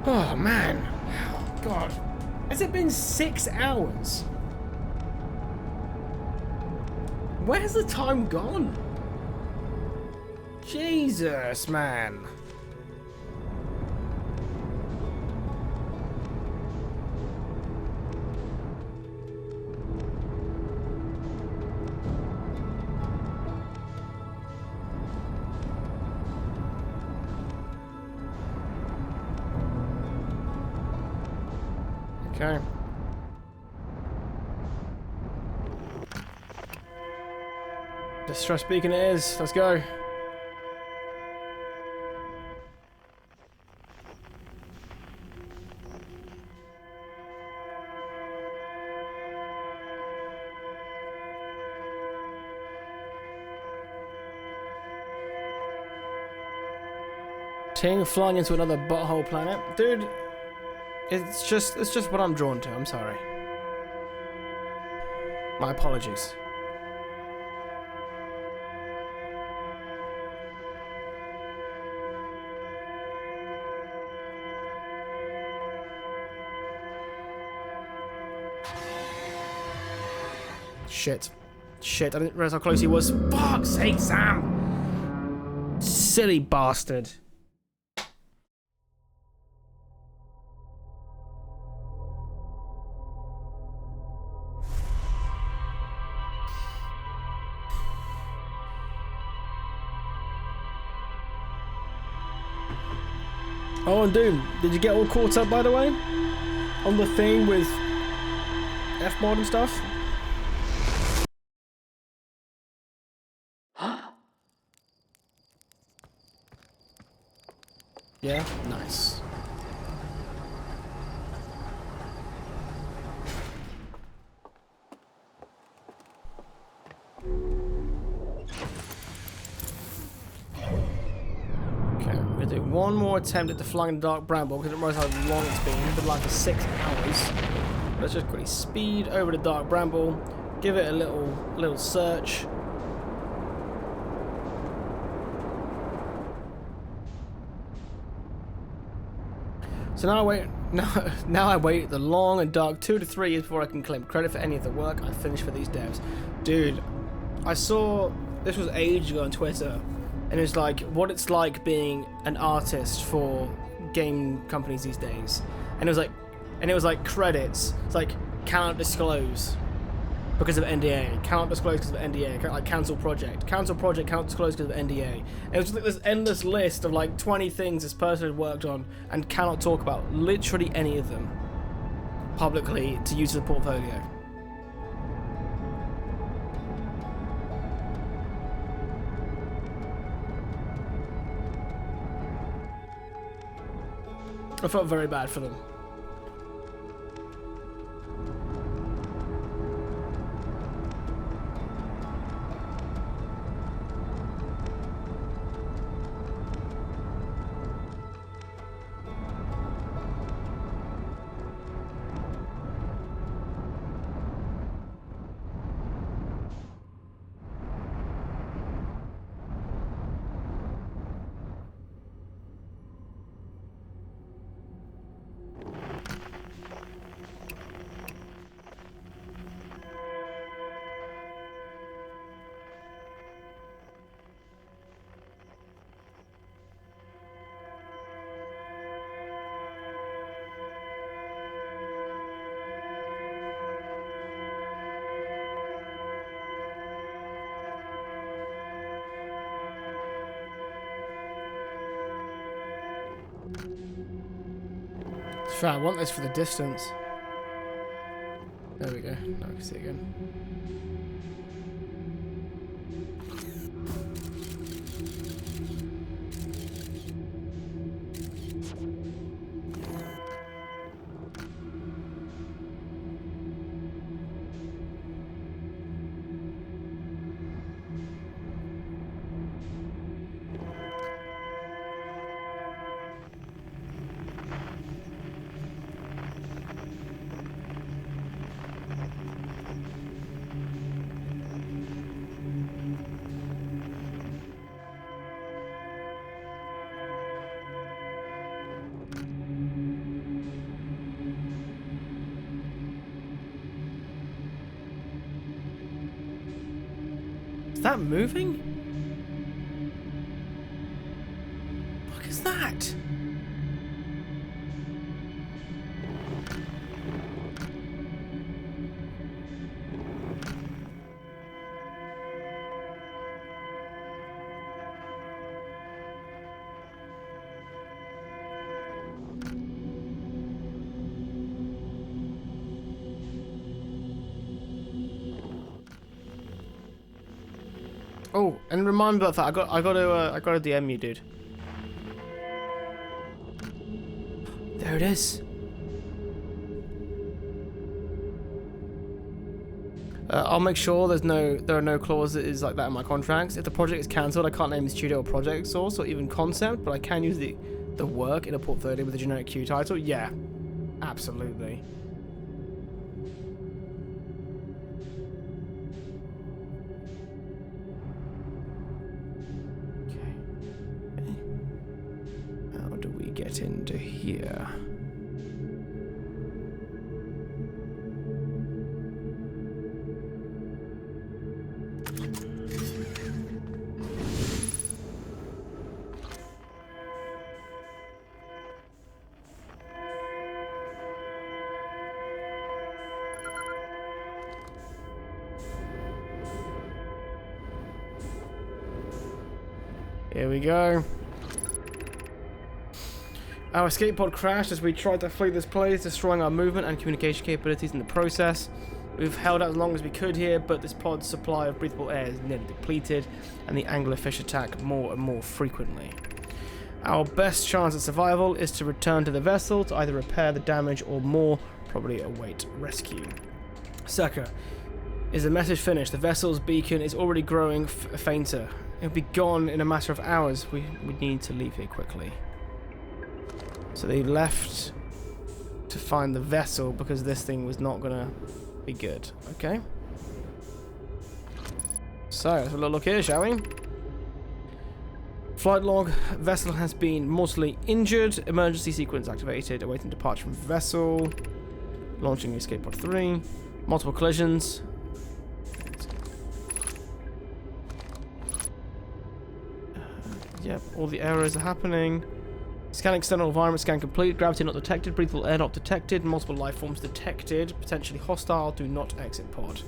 Oh, man. Oh, God. Has it been 6 hours? Where has the time gone? Jesus, man. Okay. Distress beacon it is. Let's go. Ting flying into another butthole planet. Dude, it's just what I'm drawn to. I'm sorry. My apologies. Shit. Shit, I didn't realize how close he was. Fuck's sake, Sam! Silly bastard. Oh, and dude, did you get all caught up, by the way? On the thing with F-mod and stuff? Yeah? Nice. Do one more attempt at the Flying in the Dark Bramble because I didn't realize how long it's been. It's been like for 6 hours. Let's just quickly speed over to Dark Bramble, give it a little search. So now I wait. Now I wait the long and dark 2 to 3 years before I can claim credit for any of the work I finished for these devs. Dude, I saw this was ages ago on Twitter. And it's like what it's like being an artist for game companies these days. And it was like credits. It's like cannot disclose because of NDA. Cannot disclose because of NDA. Like cancel project. Cancel project cannot disclose because of NDA. And it was just like this endless list of like 20 things this person had worked on and cannot talk about literally any of them publicly to use as a portfolio. I felt very bad for them. I want this for the distance. There we go. Now I can see it again. Is that moving? What is that? Oh, and remind me about that. I got to DM you, dude. There it is. I'll make sure there are no clauses like that in my contracts. If the project is cancelled, I can't name the studio or project source or even concept, but I can use the work in a portfolio with a generic Q title. Yeah, absolutely. Get into here. Here we go. Our escape pod crashed as we tried to flee this place, destroying our movement and communication capabilities in the process. We've held out as long as we could here, but this pod's supply of breathable air is nearly depleted, and the anglerfish attack more and more frequently. Our best chance at survival is to return to the vessel to either repair the damage or more probably await rescue. Circa, is the message finished? The vessel's beacon is already growing fainter. It'll be gone in a matter of hours. We need to leave here quickly. So they left to find the vessel because this thing was not gonna be good. Okay. So let's have a look here, shall we? Flight log. Vessel has been mortally injured. Emergency sequence activated. Awaiting departure from vessel. Launching escape pod 3. Multiple collisions. Yep, all the errors are happening. Scan external environment, scan complete. Gravity not detected. Breathable air not detected. Multiple life forms detected. Potentially hostile. Do not exit pod.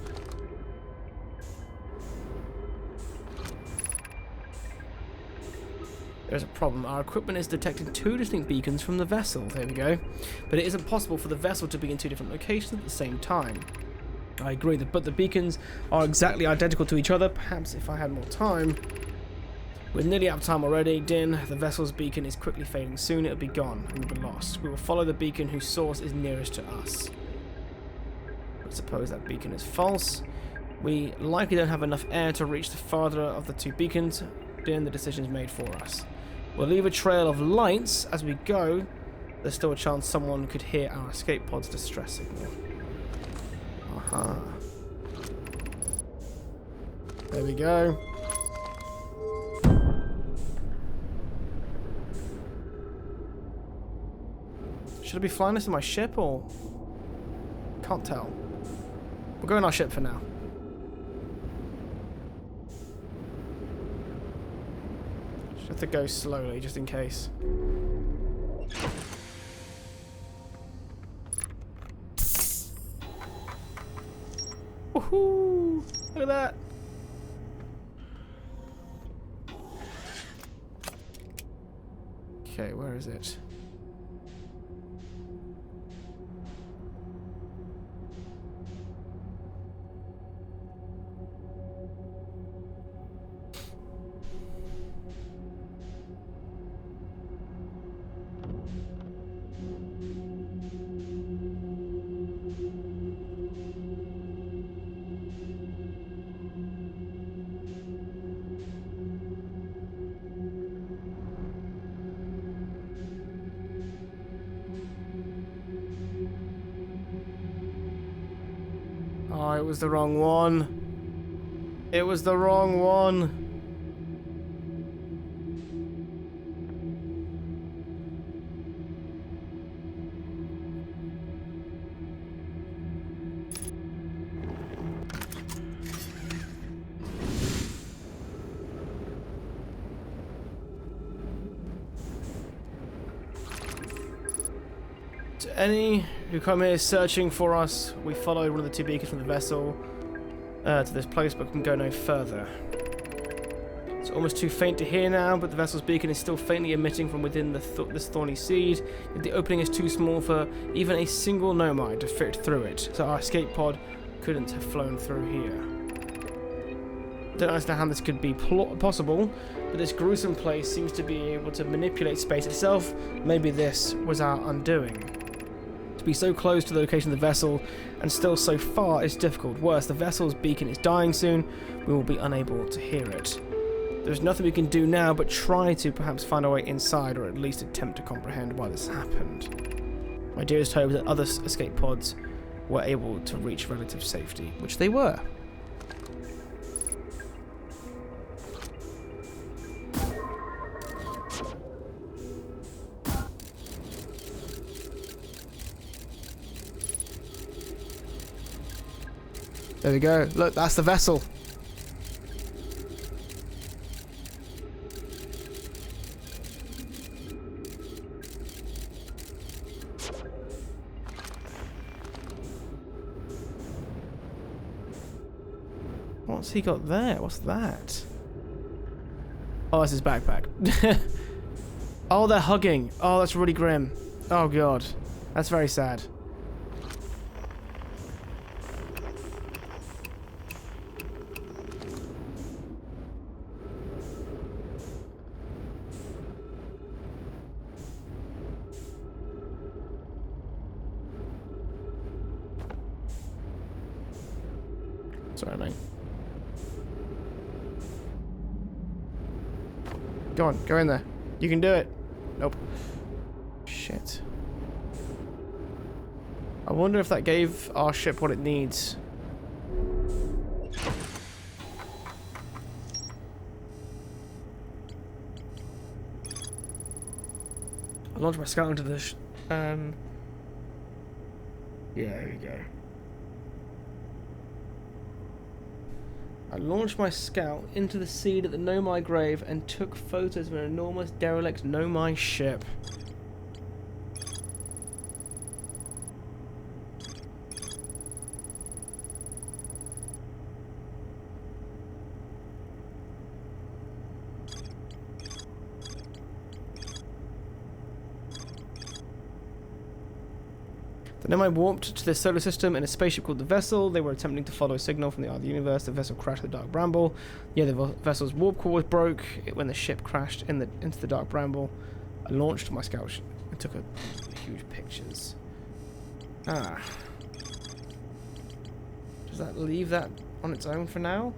There's a problem. Our equipment is detecting 2 distinct beacons from the vessel. There we go. But it isn't possible for the vessel to be in 2 different locations at the same time. I agree, but the beacons are exactly identical to each other. Perhaps if I had more time. We're nearly out of time already. Din, the vessel's beacon is quickly fading. Soon it'll be gone and we'll be lost. We will follow the beacon whose source is nearest to us. Let's suppose that beacon is false. We likely don't have enough air to reach the farther of the 2 beacons. Din, the decision's made for us. We'll leave a trail of lights as we go. There's still a chance someone could hear our escape pod's distress signal. Aha. There we go. Should I be flying this in my ship or? Can't tell. We'll go in our ship for now. Just have to go slowly just in case. Woohoo! Look at that. Okay, where is it? Oh, it was the wrong one. It was the wrong one. To any who come here searching for us, we followed one of the 2 beacons from the vessel to this place, but can go no further. It's almost too faint to hear now, but the vessel's beacon is still faintly emitting from within this thorny seed. Yet the opening is too small for even a single nomad to fit through it, so our escape pod couldn't have flown through here. Don't understand how this could be possible, but this gruesome place seems to be able to manipulate space itself. Maybe this was our undoing. To be so close to the location of the vessel and still so far is difficult. Worse, the vessel's beacon is dying soon. We will be unable to hear it. There's nothing we can do now but try to perhaps find our way inside, or at least attempt to comprehend why this happened. My dearest hope is that other escape pods were able to reach relative safety, which they were. There we go. Look, that's the vessel. What's he got there? What's that? Oh, that's his backpack. Oh, they're hugging. Oh, that's really grim. Oh, God. That's very sad. Sorry, mate. Go on, go in there. You can do it. Nope. Shit. I wonder if that gave our ship what it needs. I launched my scout into the yeah, here we go. I launched my scout into the sea at the Nomai grave and took photos of an enormous derelict Nomai ship. The Nomai warped to the solar system in a spaceship called the Vessel. They were attempting to follow a signal from the other universe. The vessel crashed the Dark Bramble. Yeah, the vessel's warp core was broke when the ship crashed into the Dark Bramble. I launched my scout and took huge pictures. Ah. Does that leave that on its own for now?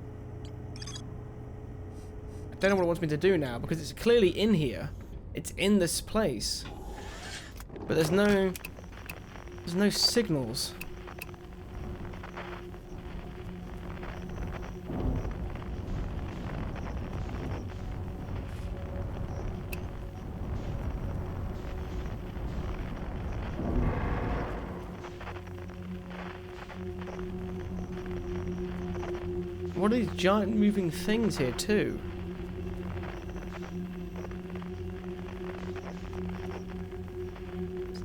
I don't know what it wants me to do now because it's clearly in here. It's in this place. But there's no signals. What are these giant moving things here too?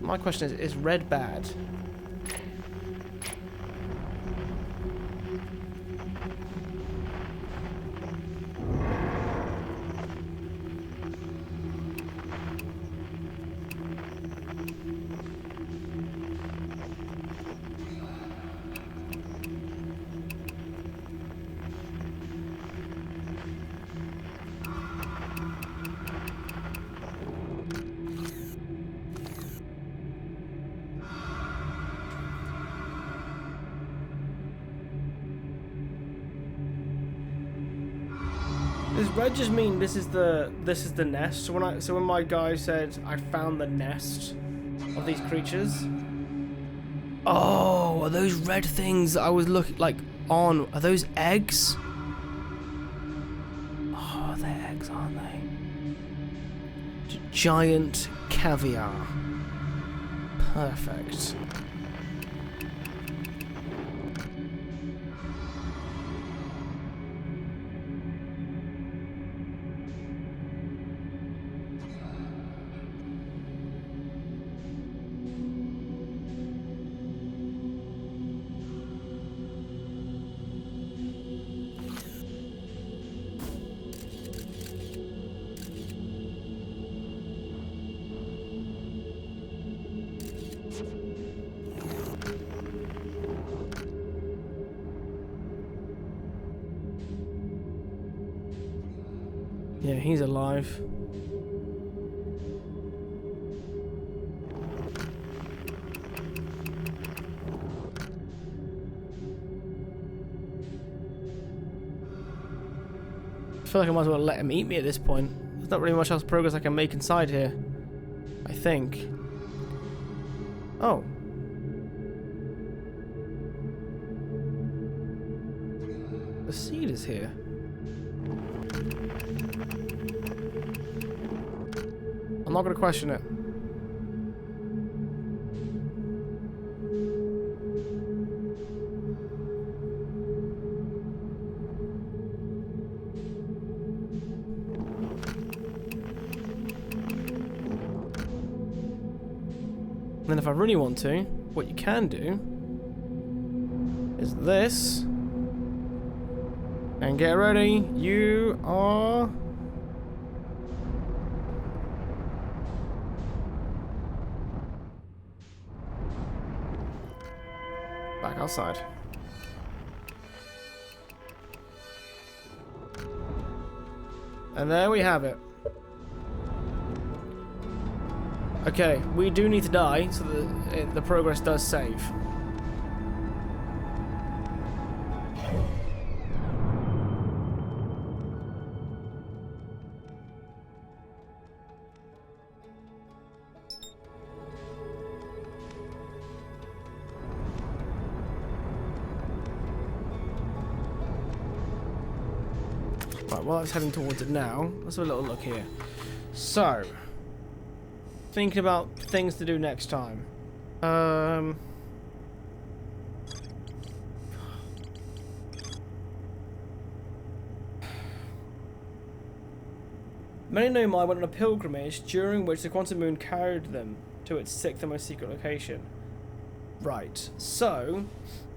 My question is red bad? Does red just mean this is the nest? So when my guy said I found the nest of these creatures. Oh, are those red things that I was looking on? Are those eggs? Oh, they're eggs, aren't they? Giant caviar. Perfect. Yeah, he's alive. I feel like I might as well let him eat me at this point. There's not really much else progress I can make inside here. I think. Oh. The seed is here. I'm not going to question it. And then if I really want to, what you can do is this. And get ready. You are... Back outside. And there we have it. Okay, we do need to die so that the progress does save. Right, well, it's heading towards it now. Let's have a little look here. So, thinking about things to do next time. Many Nomai went on a pilgrimage during which the Quantum Moon carried them to its 6th and most secret location. Right, so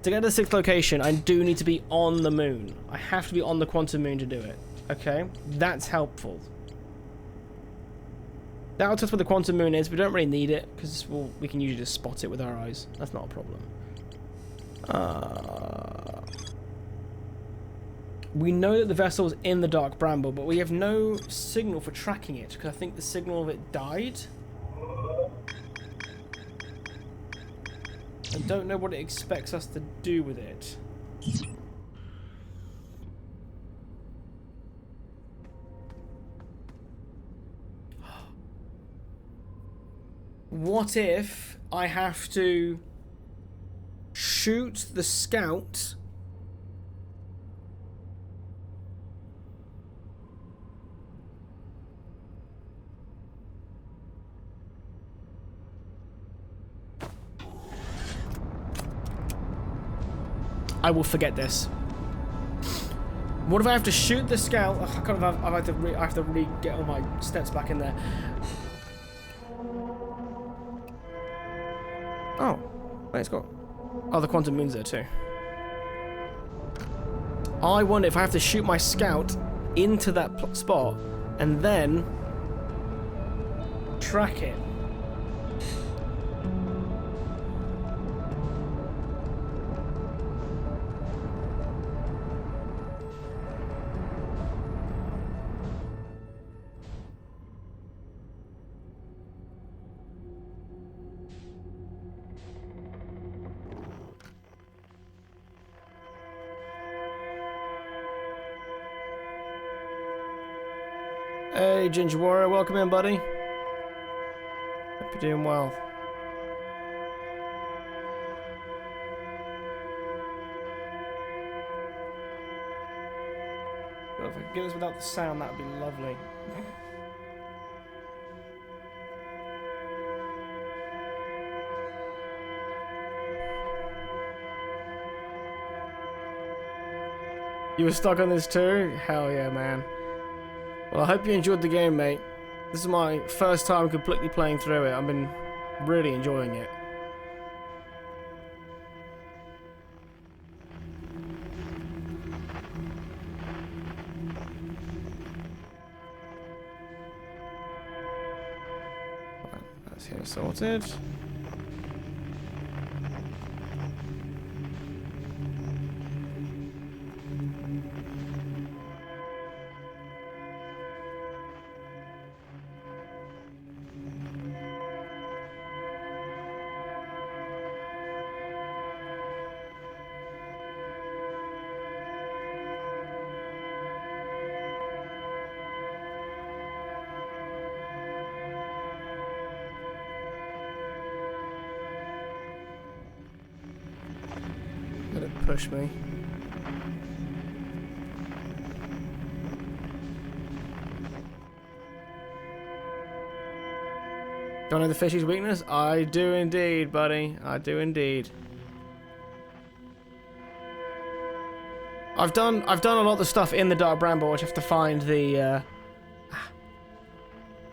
to get to the 6th location, I do need to be on the moon. I have to be on the Quantum Moon to do it. Okay, that's helpful. That'll tell us where the Quantum Moon is. We don't really need it because we can usually just spot it with our eyes. That's not a problem. We know that the vessel's in the Dark Bramble, but we have no signal for tracking it because I think the signal of it died. I don't know what it expects us to do with it. What if I have to shoot the scout I will forget this. What if I have to shoot the scout? Ugh, I have to get all my steps back in there. Oh, wait, it's got. Oh, the Quantum Moon's there too. I wonder if I have to shoot my scout into that spot and then track it. Hey, Ginger Warrior, welcome in, buddy. Hope you're doing well. Well, if I could get this without the sound, that would be lovely. You were stuck on this too? Hell yeah, man. Well, I hope you enjoyed the game, mate. This is my first time completely playing through it. I've been really enjoying it. Right, that's here sorted. Let it push me. Don't know the fishy's weakness? I do indeed, buddy. I do indeed. I've done a lot of the stuff in the Dark Bramble, which I have to find the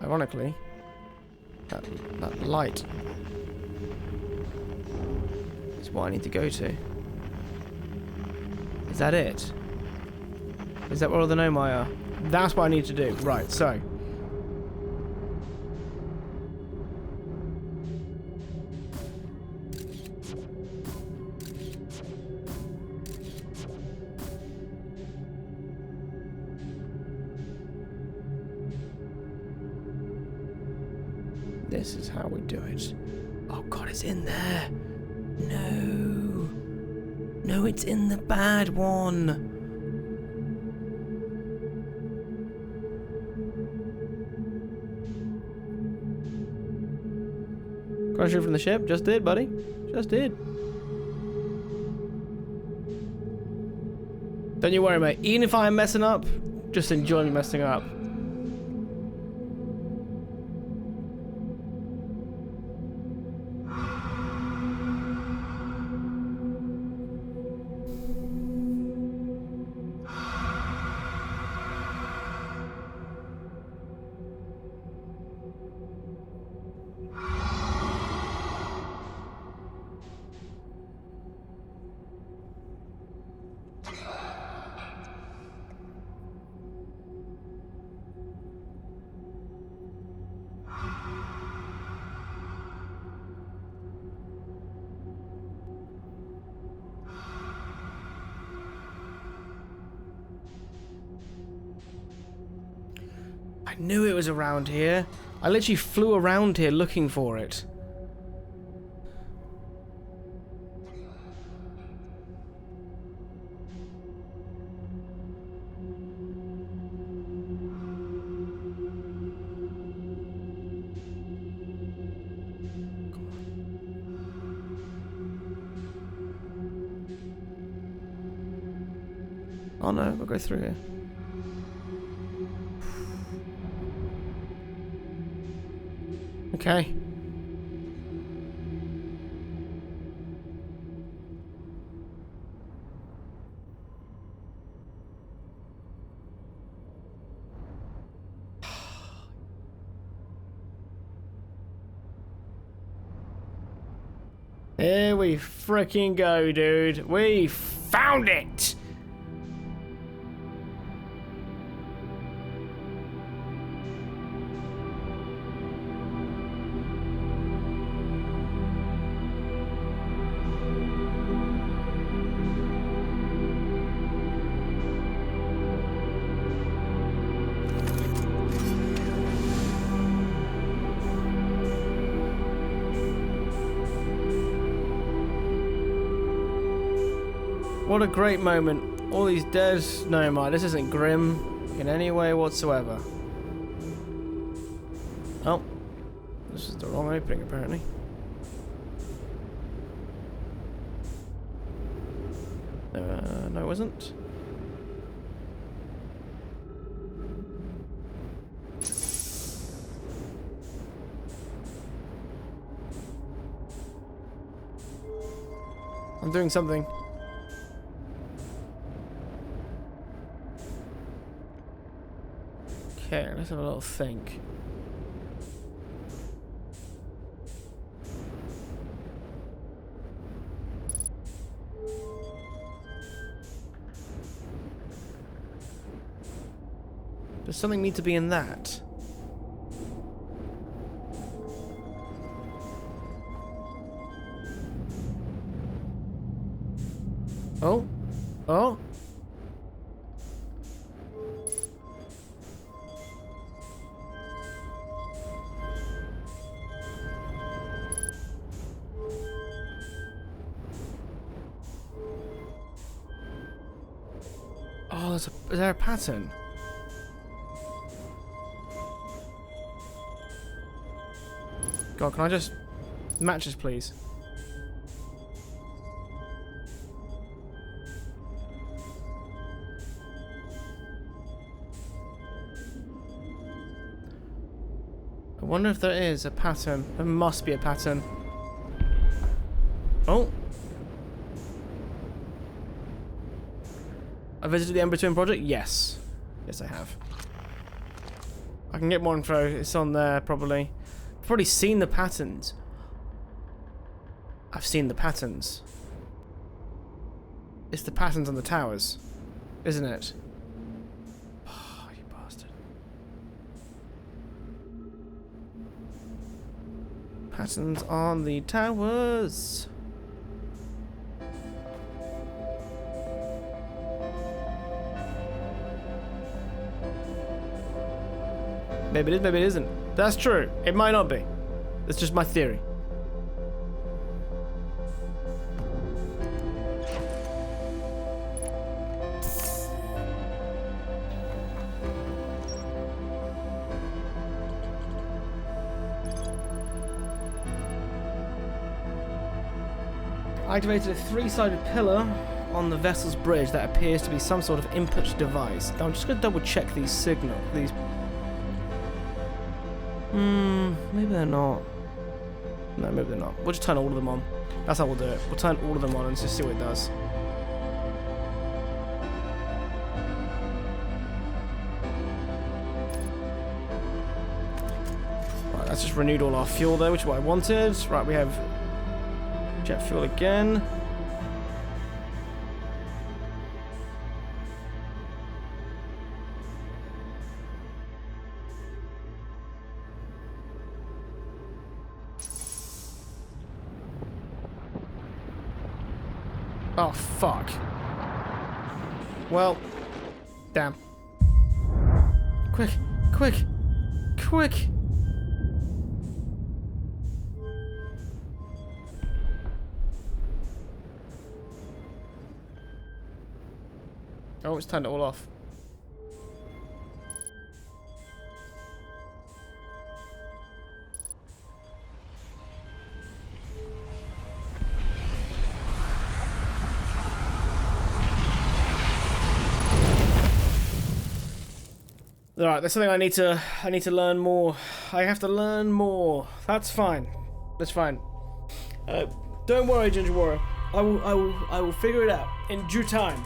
ironically, that light is what I need to go to. Is that it? Is that where all the Nomai are? That's what I need to do. Right, so. This is how we do it. Oh god, it's in there. No. No, it's in the bad one. Crash from the ship? Just did, buddy. Just did. Don't you worry, mate. Even if I'm messing up, just enjoy me messing up. I knew it was around here. I literally flew around here looking for it. Oh no, we'll go through here. Okay. Here we freaking go, dude. We found it! What a great moment. All these dead. No, mind, this isn't grim in any way whatsoever. Oh. This is the wrong opening, apparently. No, it wasn't. I'm doing something. Okay, let's have a little think. Does something need to be in that? Oh? Oh? Oh, is there a pattern? God, can I just... matches, please? I wonder if there is a pattern. There must be a pattern. Oh! I visited the Ember Twin project? Yes. Yes, I have. I can get more info. It's on there, probably. I've probably seen the patterns. I've seen the patterns. It's the patterns on the towers, isn't it? Oh, you bastard. Patterns on the towers. Maybe it is, maybe it isn't. That's true. It might not be. That's just my theory. I activated a 3-sided pillar on the vessel's bridge that appears to be some sort of input device. Now I'm just going to double check these signals. Maybe they're not. No, maybe they're not. We'll just turn all of them on. That's how we'll do it. We'll turn all of them on and just see what it does. Right, that's just renewed all our fuel there, which is what I wanted. Right, we have jet fuel again. Oh, fuck. Well, damn. Quick, quick, quick. Oh, it's turned it all off. Alright, there's something I need to learn more. I have to learn more. That's fine. That's fine. Don't worry, Ginger Warrior. I will figure it out in due time.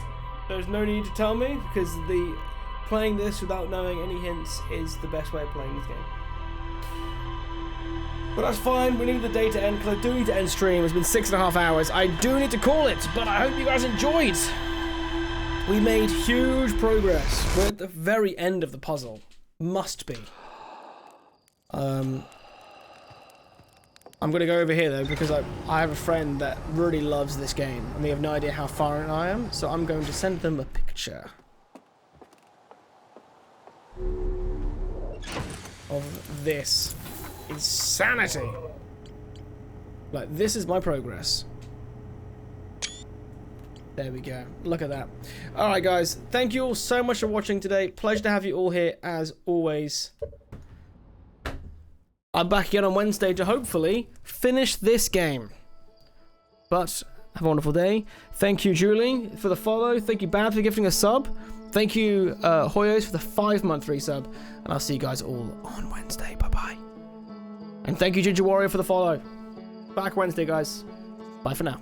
There's no need to tell me, because playing this without knowing any hints is the best way of playing this game. But that's fine, we need the day to end, because I do need to end stream. It's been 6.5 hours. I do need to call it, but I hope you guys enjoyed. We made huge progress. We're at the very end of the puzzle. Must be. I'm going to go over here, though, because I have a friend that really loves this game, and they have no idea how far in I am, so I'm going to send them a picture of this insanity. Like, this is my progress. There we go. Look at that. Alright, guys. Thank you all so much for watching today. Pleasure to have you all here, as always. I'm back again on Wednesday to hopefully finish this game. But have a wonderful day. Thank you, Julie, for the follow. Thank you, Bad, for gifting a sub. Thank you, Hoyos, for the 5-month resub. And I'll see you guys all on Wednesday. Bye-bye. And thank you, Ginger Warrior, for the follow. Back Wednesday, guys. Bye for now.